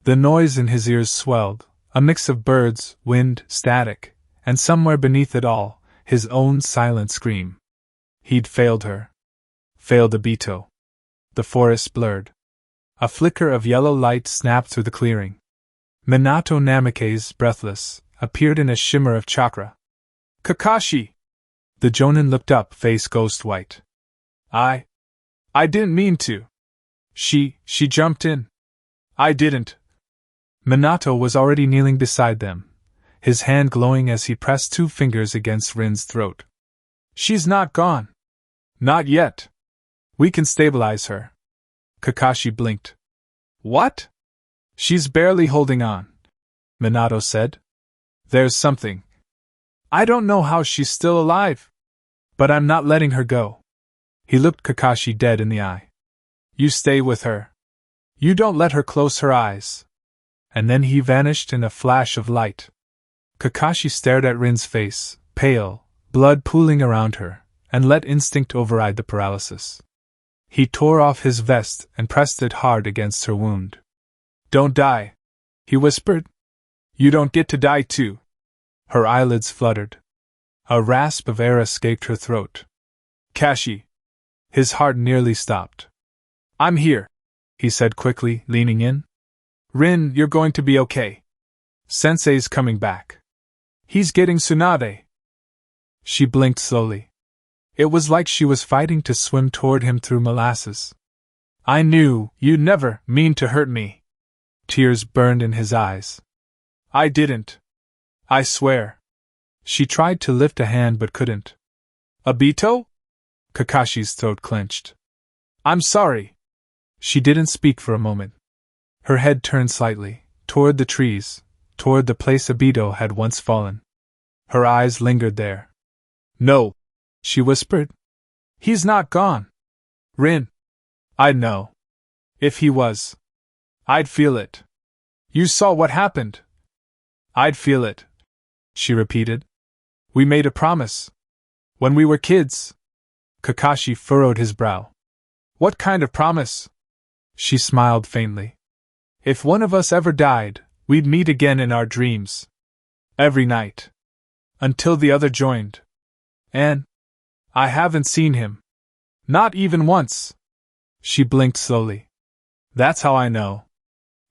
The noise in his ears swelled, a mix of birds, wind, static, and somewhere beneath it all, his own silent scream. He'd failed her. Failed Obito. The forest blurred. A flicker of yellow light snapped through the clearing. Minato Namikaze, breathless, appeared in a shimmer of chakra. Kakashi! The Jonin looked up, face ghost white. I didn't mean to. She jumped in. I didn't. Minato was already kneeling beside them, his hand glowing as he pressed 2 fingers against Rin's throat. She's not gone. Not yet. We can stabilize her. Kakashi blinked. What? She's barely holding on, Minato said. There's something. I don't know how she's still alive. But I'm not letting her go. He looked Kakashi dead in the eye. You stay with her. You don't let her close her eyes. And then he vanished in a flash of light. Kakashi stared at Rin's face, pale, blood pooling around her, and let instinct override the paralysis. He tore off his vest and pressed it hard against her wound. Don't die, he whispered. You don't get to die too. Her eyelids fluttered. A rasp of air escaped her throat. Kashi. His heart nearly stopped. I'm here, he said quickly, leaning in. Rin, you're going to be okay. Sensei's coming back. He's getting Tsunade. She blinked slowly. It was like she was fighting to swim toward him through molasses. I knew you'd never mean to hurt me. Tears burned in his eyes. I didn't. I swear. She tried to lift a hand but couldn't. Obito? Kakashi's throat clenched. I'm sorry. She didn't speak for a moment. Her head turned slightly, toward the trees, toward the place Obito had once fallen. Her eyes lingered there. No, she whispered. He's not gone. Rin. I'd know. If he was. I'd feel it. You saw what happened. I'd feel it, she repeated. We made a promise. When we were kids. Kakashi furrowed his brow. What kind of promise? She smiled faintly. If one of us ever died, we'd meet again in our dreams. Every night. Until the other joined. And I haven't seen him. Not even once. She blinked slowly. That's how I know.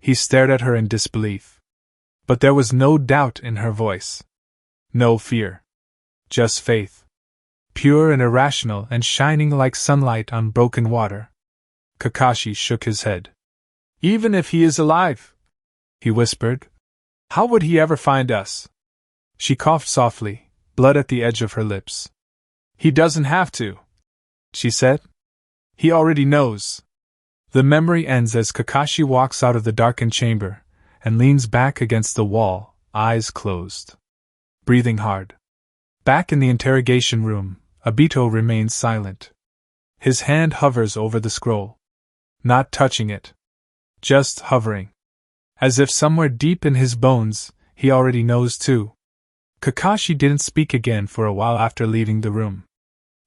He stared at her in disbelief. But there was no doubt in her voice. No fear. Just faith. Pure and irrational and shining like sunlight on broken water. Kakashi shook his head. Even if he is alive, he whispered, how would he ever find us? She coughed softly, blood at the edge of her lips. He doesn't have to, she said. He already knows. The memory ends as Kakashi walks out of the darkened chamber and leans back against the wall, eyes closed. Breathing hard. Back in the interrogation room, Obito remains silent. His hand hovers over the scroll. Not touching it. Just hovering. As if somewhere deep in his bones, he already knows too. Kakashi didn't speak again for a while after leaving the room.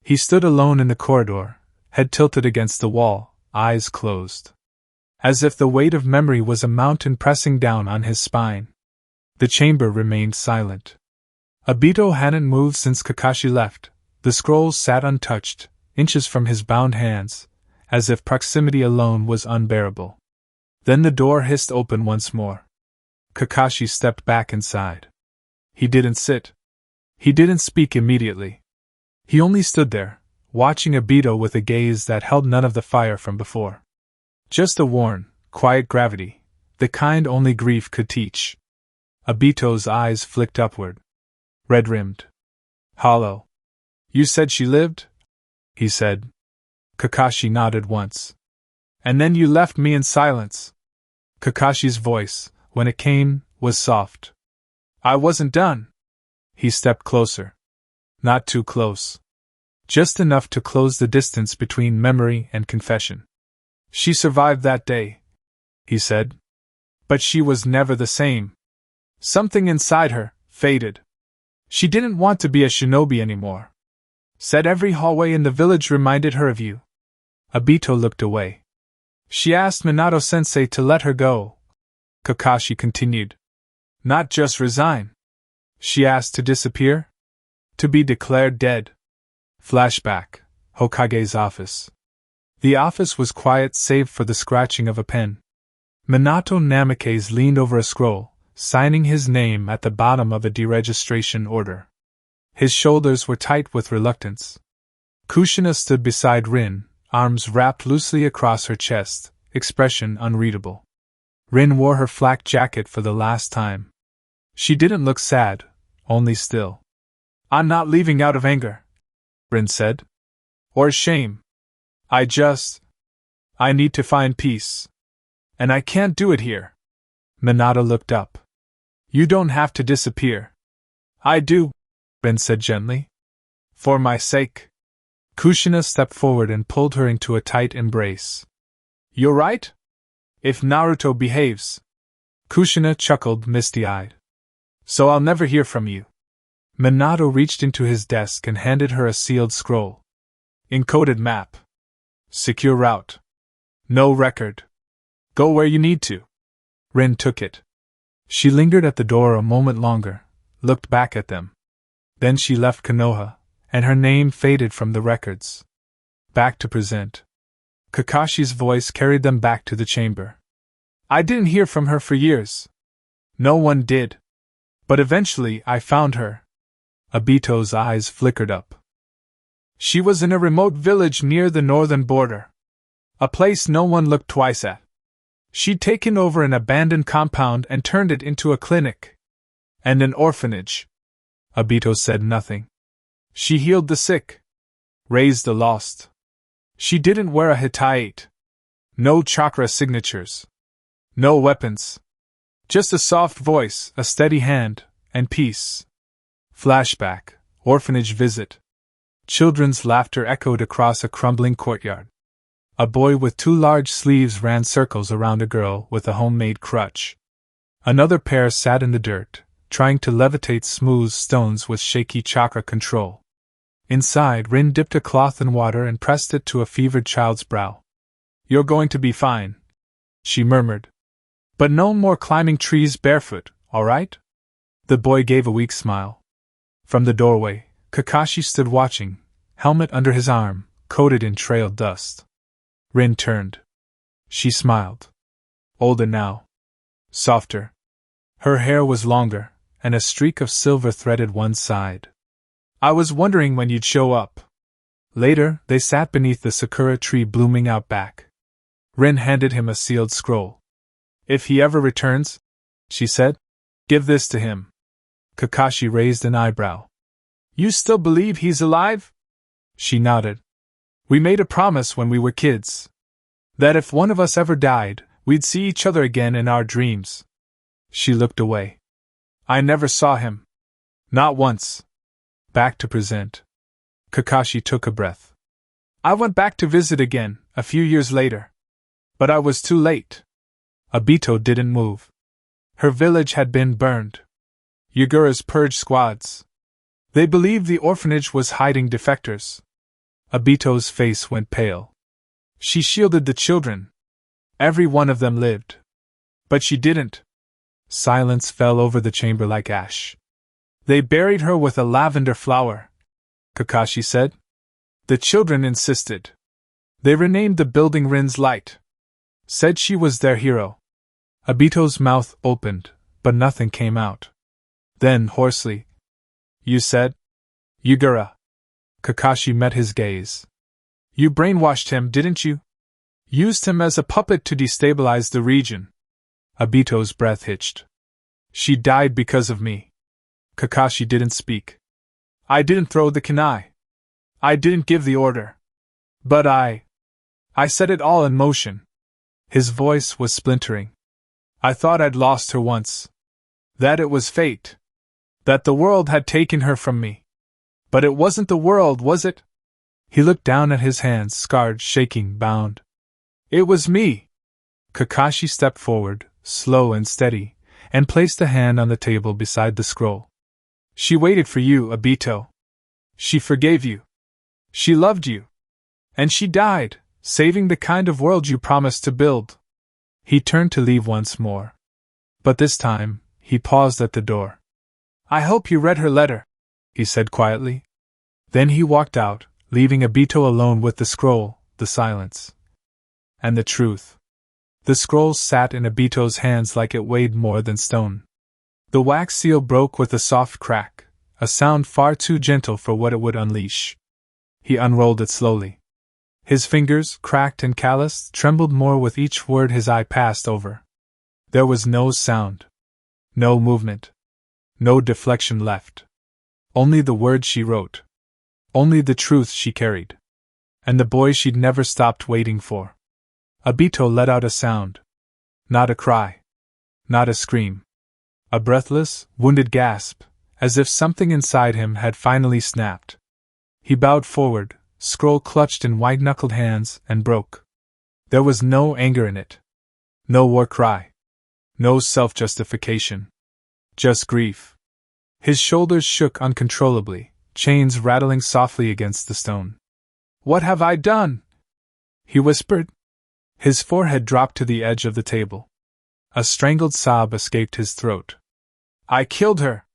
He stood alone in the corridor, head tilted against the wall, eyes closed. As if the weight of memory was a mountain pressing down on his spine. The chamber remained silent. Obito hadn't moved since Kakashi left. The scrolls sat untouched, inches from his bound hands, as if proximity alone was unbearable. Then the door hissed open once more. Kakashi stepped back inside. He didn't sit. He didn't speak immediately. He only stood there, watching Obito with a gaze that held none of the fire from before. Just a worn, quiet gravity, the kind only grief could teach. Obito's eyes flicked upward. Red-rimmed. Hollow. You said she lived? He said. Kakashi nodded once. And then you left me in silence. Kakashi's voice, when it came, was soft. I wasn't done. He stepped closer. Not too close. Just enough to close the distance between memory and confession. She survived that day, he said. But she was never the same. Something inside her faded. She didn't want to be a shinobi anymore. Said every hallway in the village reminded her of you. Obito looked away. She asked Minato-sensei to let her go. Kakashi continued. Not just resign. She asked to disappear? To be declared dead. Flashback. Hokage's office. The office was quiet save for the scratching of a pen. Minato Namikaze leaned over a scroll, signing his name at the bottom of a deregistration order. His shoulders were tight with reluctance. Kushina stood beside Rin, arms wrapped loosely across her chest, expression unreadable. Rin wore her flak jacket for the last time. She didn't look sad, only still. "I'm not leaving out of anger," Rin said. "Or shame. I need to find peace. And I can't do it here." Minato looked up. "You don't have to disappear." "I do," Rin said gently. "For my sake." Kushina stepped forward and pulled her into a tight embrace. "You're right? If Naruto behaves." Kushina chuckled misty-eyed. "So I'll never hear from you." Minato reached into his desk and handed her a sealed scroll. "Encoded map. Secure route. No record. Go where you need to." Rin took it. She lingered at the door a moment longer, looked back at them. Then she left Konoha, and her name faded from the records. Back to present. Kakashi's voice carried them back to the chamber. "I didn't hear from her for years. No one did. But eventually I found her." Obito's eyes flickered up. "She was in a remote village near the northern border. A place no one looked twice at. She'd taken over an abandoned compound and turned it into a clinic. And an orphanage." Obito said nothing. "She healed the sick. Raised the lost. She didn't wear a hitate. No chakra signatures. No weapons. Just a soft voice, a steady hand, and peace." Flashback, orphanage visit. Children's laughter echoed across a crumbling courtyard. A boy with two large sleeves ran circles around a girl with a homemade crutch. Another pair sat in the dirt, trying to levitate smooth stones with shaky chakra control. Inside, Rin dipped a cloth in water and pressed it to a fevered child's brow. "You're going to be fine," she murmured. "But no more climbing trees barefoot, all right?" The boy gave a weak smile. From the doorway, Kakashi stood watching, helmet under his arm, coated in trailed dust. Rin turned. She smiled. Older now. Softer. Her hair was longer, and a streak of silver threaded one side. "I was wondering when you'd show up." Later, they sat beneath the sakura tree blooming out back. Rin handed him a sealed scroll. "If he ever returns," she said, "give this to him." Kakashi raised an eyebrow. "You still believe he's alive?" She nodded. "We made a promise when we were kids. That if one of us ever died, we'd see each other again in our dreams." She looked away. "I never saw him. Not once." Back to present. Kakashi took a breath. "I went back to visit again, a few years later. But I was too late." Obito didn't move. Her village had been burned. Yagura's purge squads. They believed the orphanage was hiding defectors. Obito's face went pale. She shielded the children. Every one of them lived. But she didn't. Silence fell over the chamber like ash. "They buried her with a lavender flower," Kakashi said. "The children insisted. They renamed the building Rin's Light. Said she was their hero." Obito's mouth opened, but nothing came out. Then, hoarsely, "You said?" "Yagura." Kakashi met his gaze. "You brainwashed him, didn't you? Used him as a puppet to destabilize the region." Obito's breath hitched. "She died because of me." Kakashi didn't speak. "I didn't throw the kunai. I didn't give the order. But I set it all in motion." His voice was splintering. "I thought I'd lost her once. That it was fate. That the world had taken her from me. But it wasn't the world, was it?" He looked down at his hands, scarred, shaking, bound. "It was me." Kakashi stepped forward, slow and steady, and placed a hand on the table beside the scroll. "She waited for you, Obito. She forgave you. She loved you. And she died, saving the kind of world you promised to build." He turned to leave once more. But this time, he paused at the door. "I hope you read her letter," he said quietly. Then he walked out, leaving Obito alone with the scroll, the silence, and the truth. The scroll sat in Obito's hands like it weighed more than stone. The wax seal broke with a soft crack, a sound far too gentle for what it would unleash. He unrolled it slowly. His fingers, cracked and calloused, trembled more with each word his eye passed over. There was no sound. No movement. No deflection left. Only the words she wrote. Only the truth she carried. And the boy she'd never stopped waiting for. Obito let out a sound. Not a cry. Not a scream. A breathless, wounded gasp, as if something inside him had finally snapped. He bowed forward, scroll clutched in white-knuckled hands, and broke. There was no anger in it. No war cry. No self-justification. Just grief. His shoulders shook uncontrollably, chains rattling softly against the stone. "What have I done?" he whispered. His forehead dropped to the edge of the table. A strangled sob escaped his throat. "I killed her!"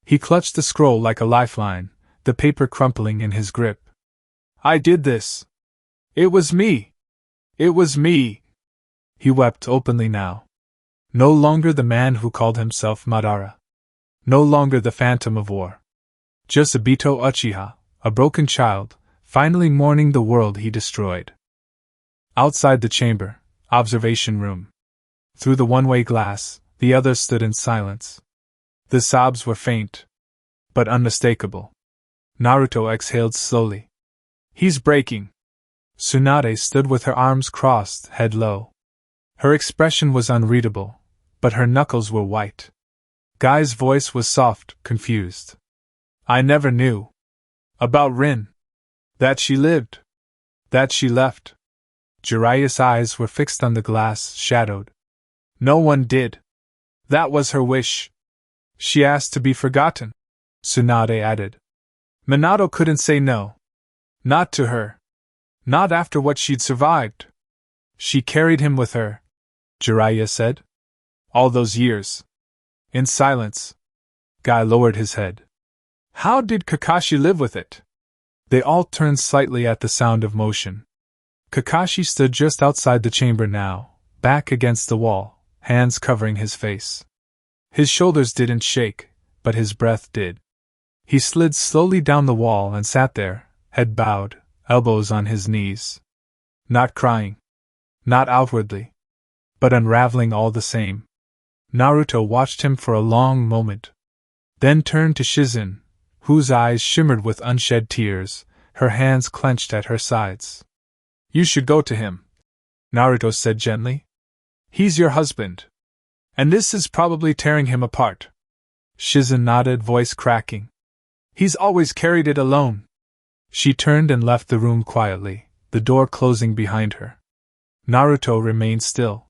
He clutched the scroll like a lifeline, the paper crumpling in his grip. "I did this! It was me! It was me!" He wept openly now. No longer the man who called himself Madara. No longer the phantom of war. Just Obito Uchiha, a broken child, finally mourning the world he destroyed. Outside the chamber, observation room. Through the one-way glass, the others stood in silence. The sobs were faint, but unmistakable. Naruto exhaled slowly. "He's breaking." Tsunade stood with her arms crossed, head low. Her expression was unreadable, but her knuckles were white. Guy's voice was soft, confused. "I never knew. About Rin. That she lived. That she left." Jiraiya's eyes were fixed on the glass, shadowed. "No one did. That was her wish. She asked to be forgotten," Tsunade added. "Minato couldn't say no. Not to her. Not after what she'd survived. She carried him with her," Jiraiya said. "All those years." In silence, Guy lowered his head. "How did Kakashi live with it?" They all turned slightly at the sound of motion. Kakashi stood just outside the chamber now, back against the wall, hands covering his face. His shoulders didn't shake, but his breath did. He slid slowly down the wall and sat there, head bowed, elbows on his knees. Not crying. Not outwardly. But unraveling all the same. Naruto watched him for a long moment. Then turned to Shizen, whose eyes shimmered with unshed tears, her hands clenched at her sides. "You should go to him," Naruto said gently. "He's your husband. And this is probably tearing him apart." Shizen nodded, voice cracking. "He's always carried it alone." She turned and left the room quietly, the door closing behind her. Naruto remained still.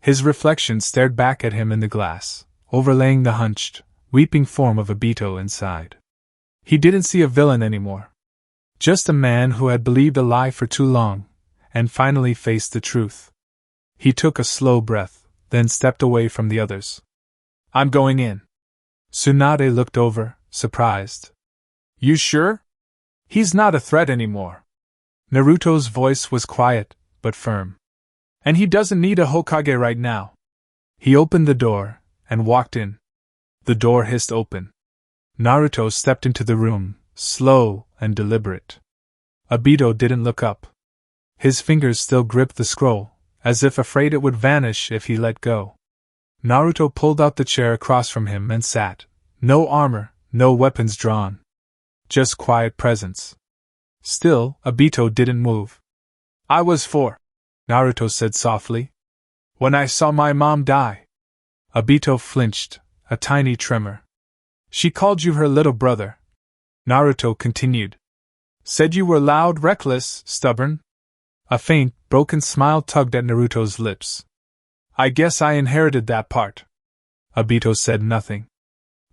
His reflection stared back at him in the glass, overlaying the hunched, weeping form of Obito inside. He didn't see a villain anymore. Just a man who had believed a lie for too long, and finally faced the truth. He took a slow breath, then stepped away from the others. "I'm going in." Tsunade looked over, surprised. "You sure? He's not a threat anymore." Naruto's voice was quiet, but firm. "And he doesn't need a Hokage right now." He opened the door, and walked in. The door hissed open. Naruto stepped into the room, slow and deliberate. Obito didn't look up. His fingers still gripped the scroll, as if afraid it would vanish if he let go. Naruto pulled out the chair across from him and sat. No armor, no weapons drawn. Just quiet presence. Still, Obito didn't move. "I was 4," Naruto said softly. "When I saw my mom die." Obito flinched, a tiny tremor. "She called you her little brother," Naruto continued. "Said you were loud, reckless, stubborn." A faint, broken smile tugged at Naruto's lips. "I guess I inherited that part." Obito said nothing.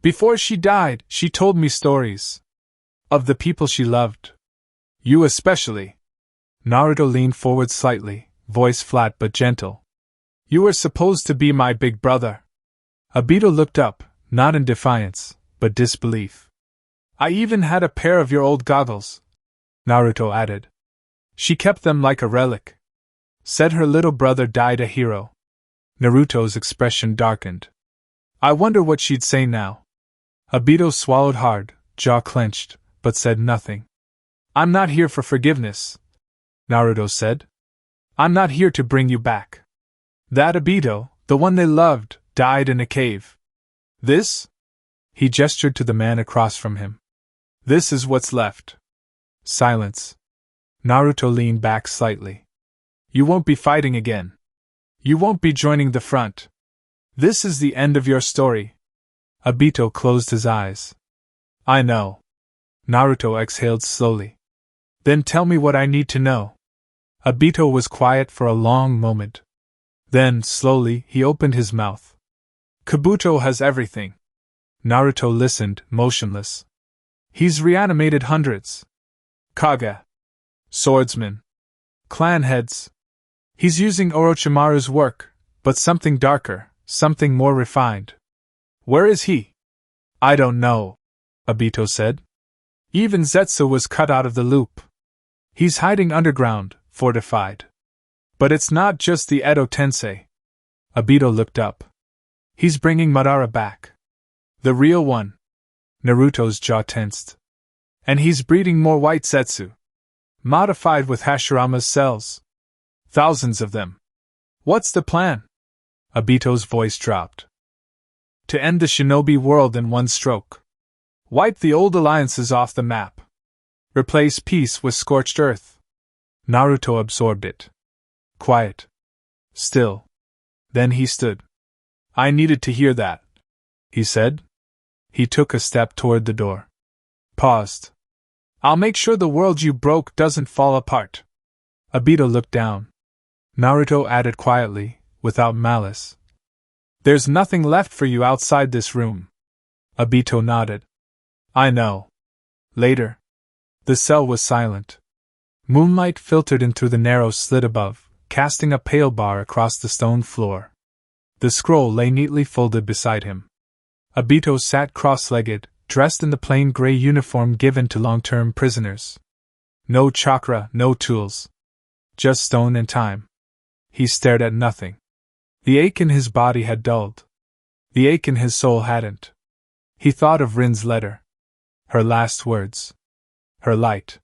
"Before she died, she told me stories. Of the people she loved. You especially." Naruto leaned forward slightly, voice flat but gentle. "You were supposed to be my big brother." Obito looked up, not in defiance, but disbelief. "I even had a pair of your old goggles." Naruto added. She kept them like a relic. Said her little brother died a hero. Naruto's expression darkened. I wonder what she'd say now. Obito swallowed hard, jaw clenched, but said nothing. I'm not here for forgiveness, Naruto said. I'm not here to bring you back. That Obito, the one they loved, died in a cave. This? He gestured to the man across from him. This is what's left. Silence. Naruto leaned back slightly. You won't be fighting again. You won't be joining the front. This is the end of your story. Obito closed his eyes. I know. Naruto exhaled slowly. Then tell me what I need to know. Obito was quiet for a long moment. Then, slowly, he opened his mouth. Kabuto has everything. Naruto listened, motionless. He's reanimated hundreds. Kage. Swordsmen. Clan heads. He's using Orochimaru's work, but something darker, something more refined. Where is he? I don't know, Obito said. Even Zetsu was cut out of the loop. He's hiding underground, fortified. But it's not just the Edo Tensei. Obito looked up. He's bringing Madara back. The real one. Naruto's jaw tensed. And he's breeding more white Zetsu. Modified with Hashirama's cells. Thousands of them. What's the plan? Obito's voice dropped. To end the shinobi world in one stroke. Wipe the old alliances off the map. Replace peace with scorched earth. Naruto absorbed it. Quiet. Still. Then he stood. I needed to hear that, he said. He took a step toward the door. Paused. I'll make sure the world you broke doesn't fall apart. Obito looked down. Naruto added quietly, without malice. There's nothing left for you outside this room. Obito nodded. I know. Later. The cell was silent. Moonlight filtered in through the narrow slit above, casting a pale bar across the stone floor. The scroll lay neatly folded beside him. Obito sat cross-legged, dressed in the plain gray uniform given to long-term prisoners. No chakra, no tools. Just stone and time. He stared at nothing. The ache in his body had dulled. The ache in his soul hadn't. He thought of Rin's letter. Her last words. Her light.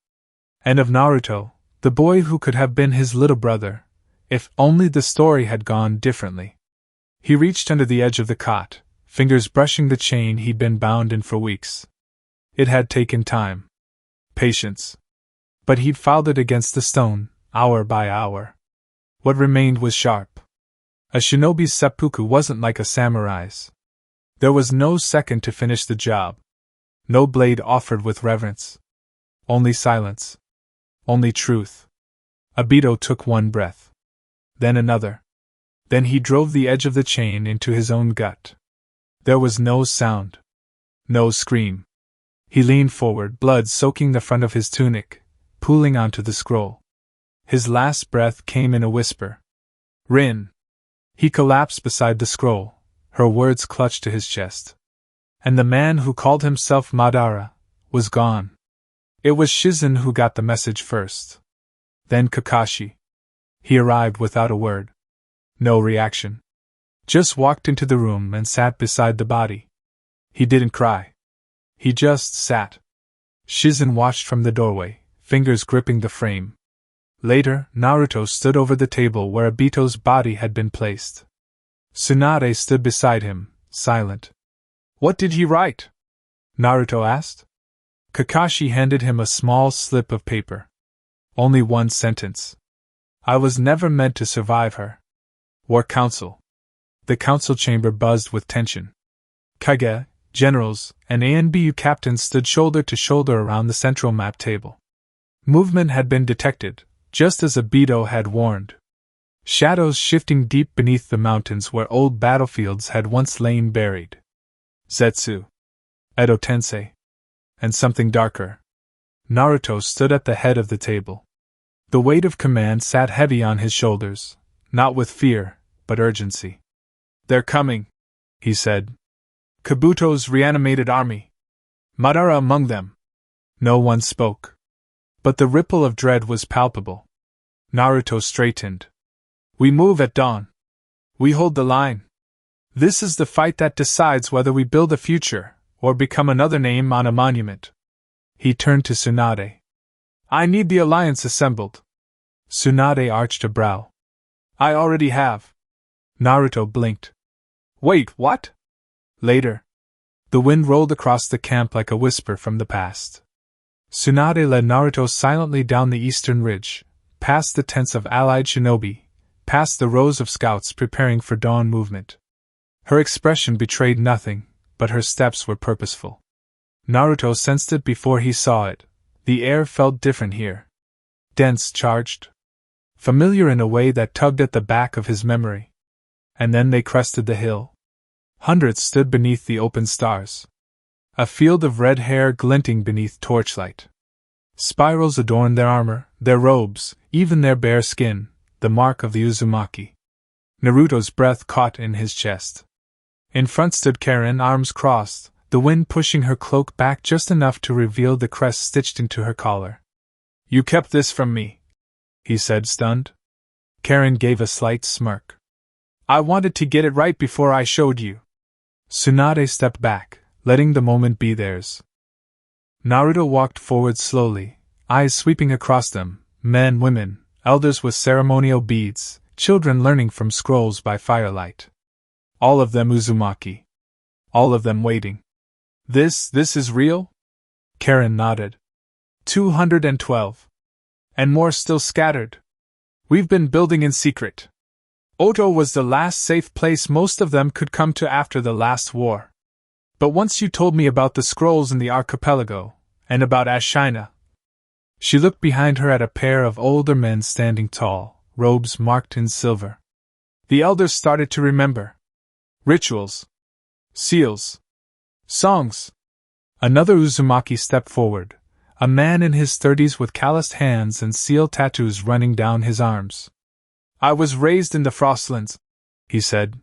And of Naruto, the boy who could have been his little brother, if only the story had gone differently. He reached under the edge of the cot, fingers brushing the chain he'd been bound in for weeks. It had taken time. Patience. But he'd filed it against the stone, hour by hour. What remained was sharp. A shinobi's seppuku wasn't like a samurai's. There was no second to finish the job. No blade offered with reverence. Only silence. Only truth. Obito took one breath. Then another. Then he drove the edge of the chain into his own gut. There was no sound. No scream. He leaned forward, blood soaking the front of his tunic, pooling onto the scroll. His last breath came in a whisper. Rin. He collapsed beside the scroll, her words clutched to his chest. And the man who called himself Madara was gone. It was Shizen who got the message first. Then Kakashi. He arrived without a word. No reaction. Just walked into the room and sat beside the body. He didn't cry. He just sat. Shizen watched from the doorway, fingers gripping the frame. Later, Naruto stood over the table where Obito's body had been placed. Tsunade stood beside him, silent. What did he write? Naruto asked. Kakashi handed him a small slip of paper. Only one sentence. I was never meant to survive her. War Council. The council chamber buzzed with tension. Kage, generals, and ANBU captains stood shoulder to shoulder around the central map table. Movement had been detected, just as Obito had warned. Shadows shifting deep beneath the mountains where old battlefields had once lain buried. Zetsu. Edo Tensei. And something darker. Naruto stood at the head of the table. The weight of command sat heavy on his shoulders, not with fear, but urgency. They're coming, he said. Kabuto's reanimated army. Madara among them. No one spoke. But the ripple of dread was palpable. Naruto straightened. We move at dawn. We hold the line. This is the fight that decides whether we build a future, or become another name on a monument. He turned to Tsunade. I need the alliance assembled. Tsunade arched a brow. I already have. Naruto blinked. Wait, what? Later. The wind rolled across the camp like a whisper from the past. Tsunade led Naruto silently down the eastern ridge, past the tents of allied shinobi, past the rows of scouts preparing for dawn movement. Her expression betrayed nothing, but her steps were purposeful. Naruto sensed it before he saw it. The air felt different here. Dense, charged. Familiar in a way that tugged at the back of his memory. And then they crested the hill. Hundreds stood beneath the open stars. A field of red hair glinting beneath torchlight. Spirals adorned their armor, their robes, even their bare skin, the mark of the Uzumaki. Naruto's breath caught in his chest. In front stood Karen, arms crossed, the wind pushing her cloak back just enough to reveal the crest stitched into her collar. You kept this from me, he said, stunned. Karen gave a slight smirk. I wanted to get it right before I showed you. Tsunade stepped back, letting the moment be theirs. Naruto walked forward slowly, eyes sweeping across them, men, women, elders with ceremonial beads, children learning from scrolls by firelight. All of them Uzumaki. All of them waiting. This is real? Karen nodded. 212. And more still scattered. We've been building in secret. Oto was the last safe place most of them could come to after the last war. But once you told me about the scrolls in the archipelago, and about Ashina. She looked behind her at a pair of older men standing tall, robes marked in silver. The elders started to remember. Rituals. Seals. Songs. Another Uzumaki stepped forward, a man in his 30s with calloused hands and seal tattoos running down his arms. I was raised in the Frostlands, he said.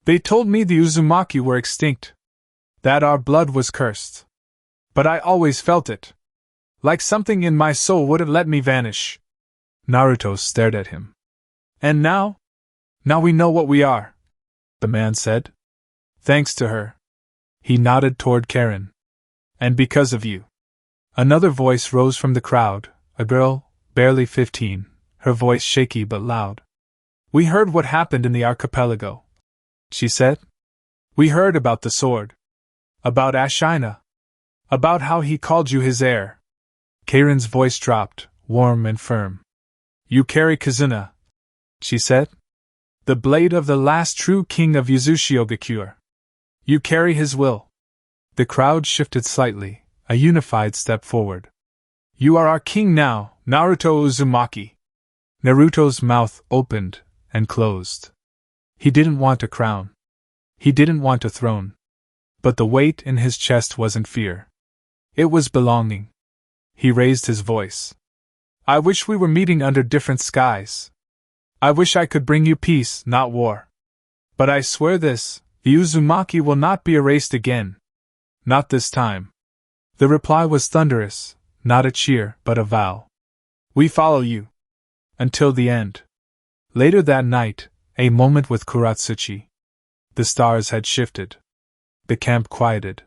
They told me the Uzumaki were extinct. That our blood was cursed. But I always felt it. Like something in my soul wouldn't let me vanish. Naruto stared at him. And now? Now we know what we are, the man said. Thanks to her. He nodded toward Karen. And because of you. Another voice rose from the crowd, a girl, barely 15, her voice shaky but loud. We heard what happened in the archipelago, she said. We heard about the sword. About Ashina. About how he called you his heir. Karen's voice dropped, warm and firm. You carry Kazuna, she said. The blade of the last true king of Uzushiogakure. You carry his will. The crowd shifted slightly, a unified step forward. You are our king now, Naruto Uzumaki. Naruto's mouth opened and closed. He didn't want a crown. He didn't want a throne. But the weight in his chest wasn't fear. It was belonging. He raised his voice. I wish we were meeting under different skies. I wish I could bring you peace, not war. But I swear this, the Uzumaki will not be erased again. Not this time. The reply was thunderous, not a cheer, but a vow. We follow you. Until the end. Later that night, a moment with Kuratsuchi. The stars had shifted. The camp quieted.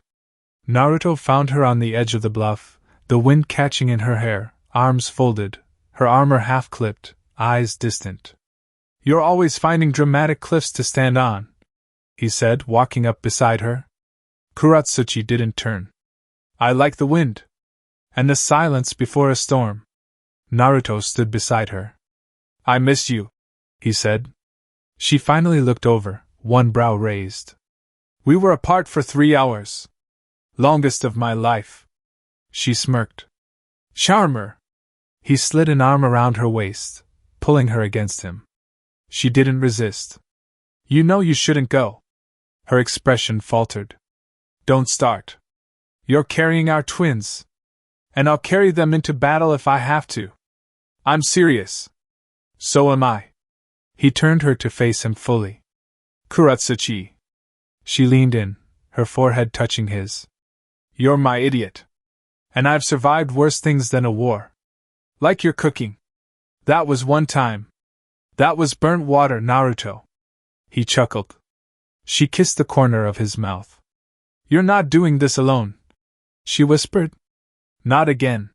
Naruto found her on the edge of the bluff, the wind catching in her hair, arms folded, her armor half-clipped, eyes distant. You're always finding dramatic cliffs to stand on, he said, walking up beside her. Kuratsuchi didn't turn. I like the wind. And the silence before a storm. Naruto stood beside her. I miss you, he said. She finally looked over, one brow raised. We were apart for 3 hours. Longest of my life. She smirked. Charmer! He slid an arm around her waist, pulling her against him. She didn't resist. You know you shouldn't go. Her expression faltered. Don't start. You're carrying our twins. And I'll carry them into battle if I have to. I'm serious. So am I. He turned her to face him fully. Kuratsuchi. She leaned in, her forehead touching his. You're my idiot. And I've survived worse things than a war. Like your cooking. That was one time. That was burnt water, Naruto. He chuckled. She kissed the corner of his mouth. You're not doing this alone, she whispered. Not again.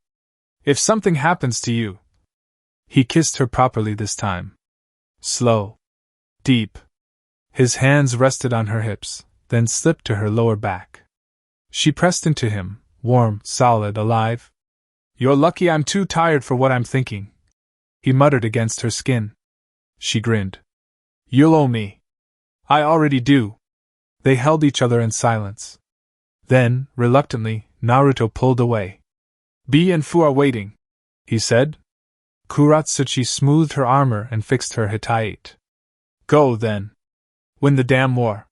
If something happens to you. He kissed her properly this time. Slow. Deep. His hands rested on her hips, then slipped to her lower back. She pressed into him, warm, solid, alive. You're lucky I'm too tired for what I'm thinking, he muttered against her skin. She grinned. You'll owe me. I already do. They held each other in silence. Then, reluctantly, Naruto pulled away. B and Fu are waiting, he said. Kuratsuchi smoothed her armor and fixed her hitate. Go, then. Win the damn war.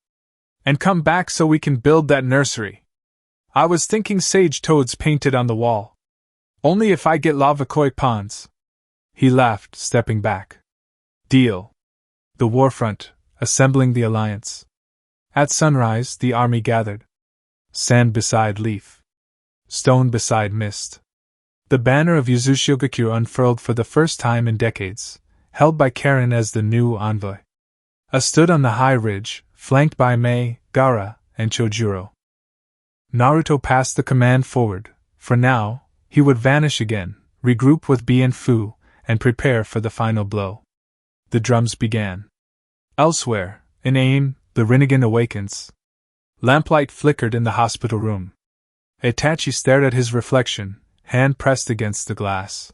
And come back so we can build that nursery. I was thinking sage toads painted on the wall. Only if I get lava koi ponds. He laughed, stepping back. Deal. The warfront, assembling the alliance. At sunrise, the army gathered. Sand beside leaf. Stone beside mist. The banner of Uzumaki unfurled for the first time in decades, held by Karen as the new envoy. Stood on the high ridge, flanked by Mei, Gaara, and Chojuro. Naruto passed the command forward. For now, he would vanish again, regroup with B and Fu, and prepare for the final blow. The drums began. Elsewhere, in AIM, the Rinnegan awakens. Lamplight flickered in the hospital room. Itachi stared at his reflection, hand pressed against the glass.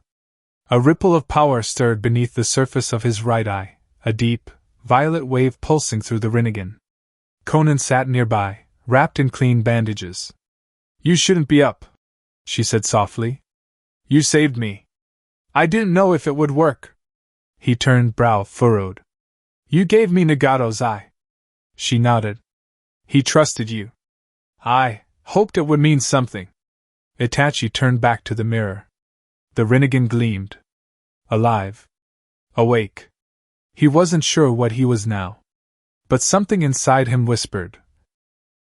A ripple of power stirred beneath the surface of his right eye, a deep, violet wave pulsing through the Rinnegan. Konan sat nearby, wrapped in clean bandages. You shouldn't be up, she said softly. You saved me. I didn't know if it would work. He turned, brow furrowed. You gave me Nagato's eye. She nodded. He trusted you. I hoped it would mean something. Itachi turned back to the mirror. The Rinnegan gleamed. Alive. Awake. He wasn't sure what he was now. But something inside him whispered.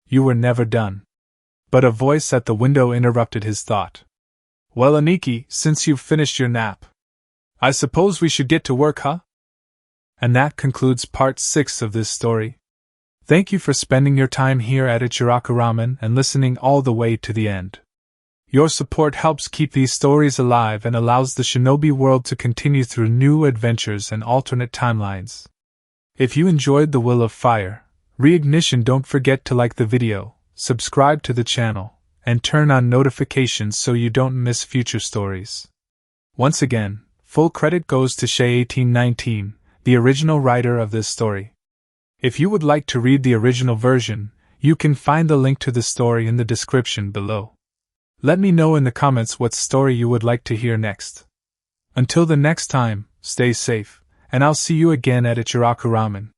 You were never done. But a voice at the window interrupted his thought. Well, Aniki, since you've finished your nap, I suppose we should get to work, huh? And that concludes part 6 of this story. Thank you for spending your time here at Ichiraku Ramen and listening all the way to the end. Your support helps keep these stories alive and allows the shinobi world to continue through new adventures and alternate timelines. If you enjoyed The Will of Fire, Reignition, don't forget to like the video, subscribe to the channel, and turn on notifications so you don't miss future stories. Once again, full credit goes to Shay1819, the original writer of this story. If you would like to read the original version, you can find the link to the story in the description below. Let me know in the comments what story you would like to hear next. Until the next time, stay safe, and I'll see you again at Ichiraku Ramen.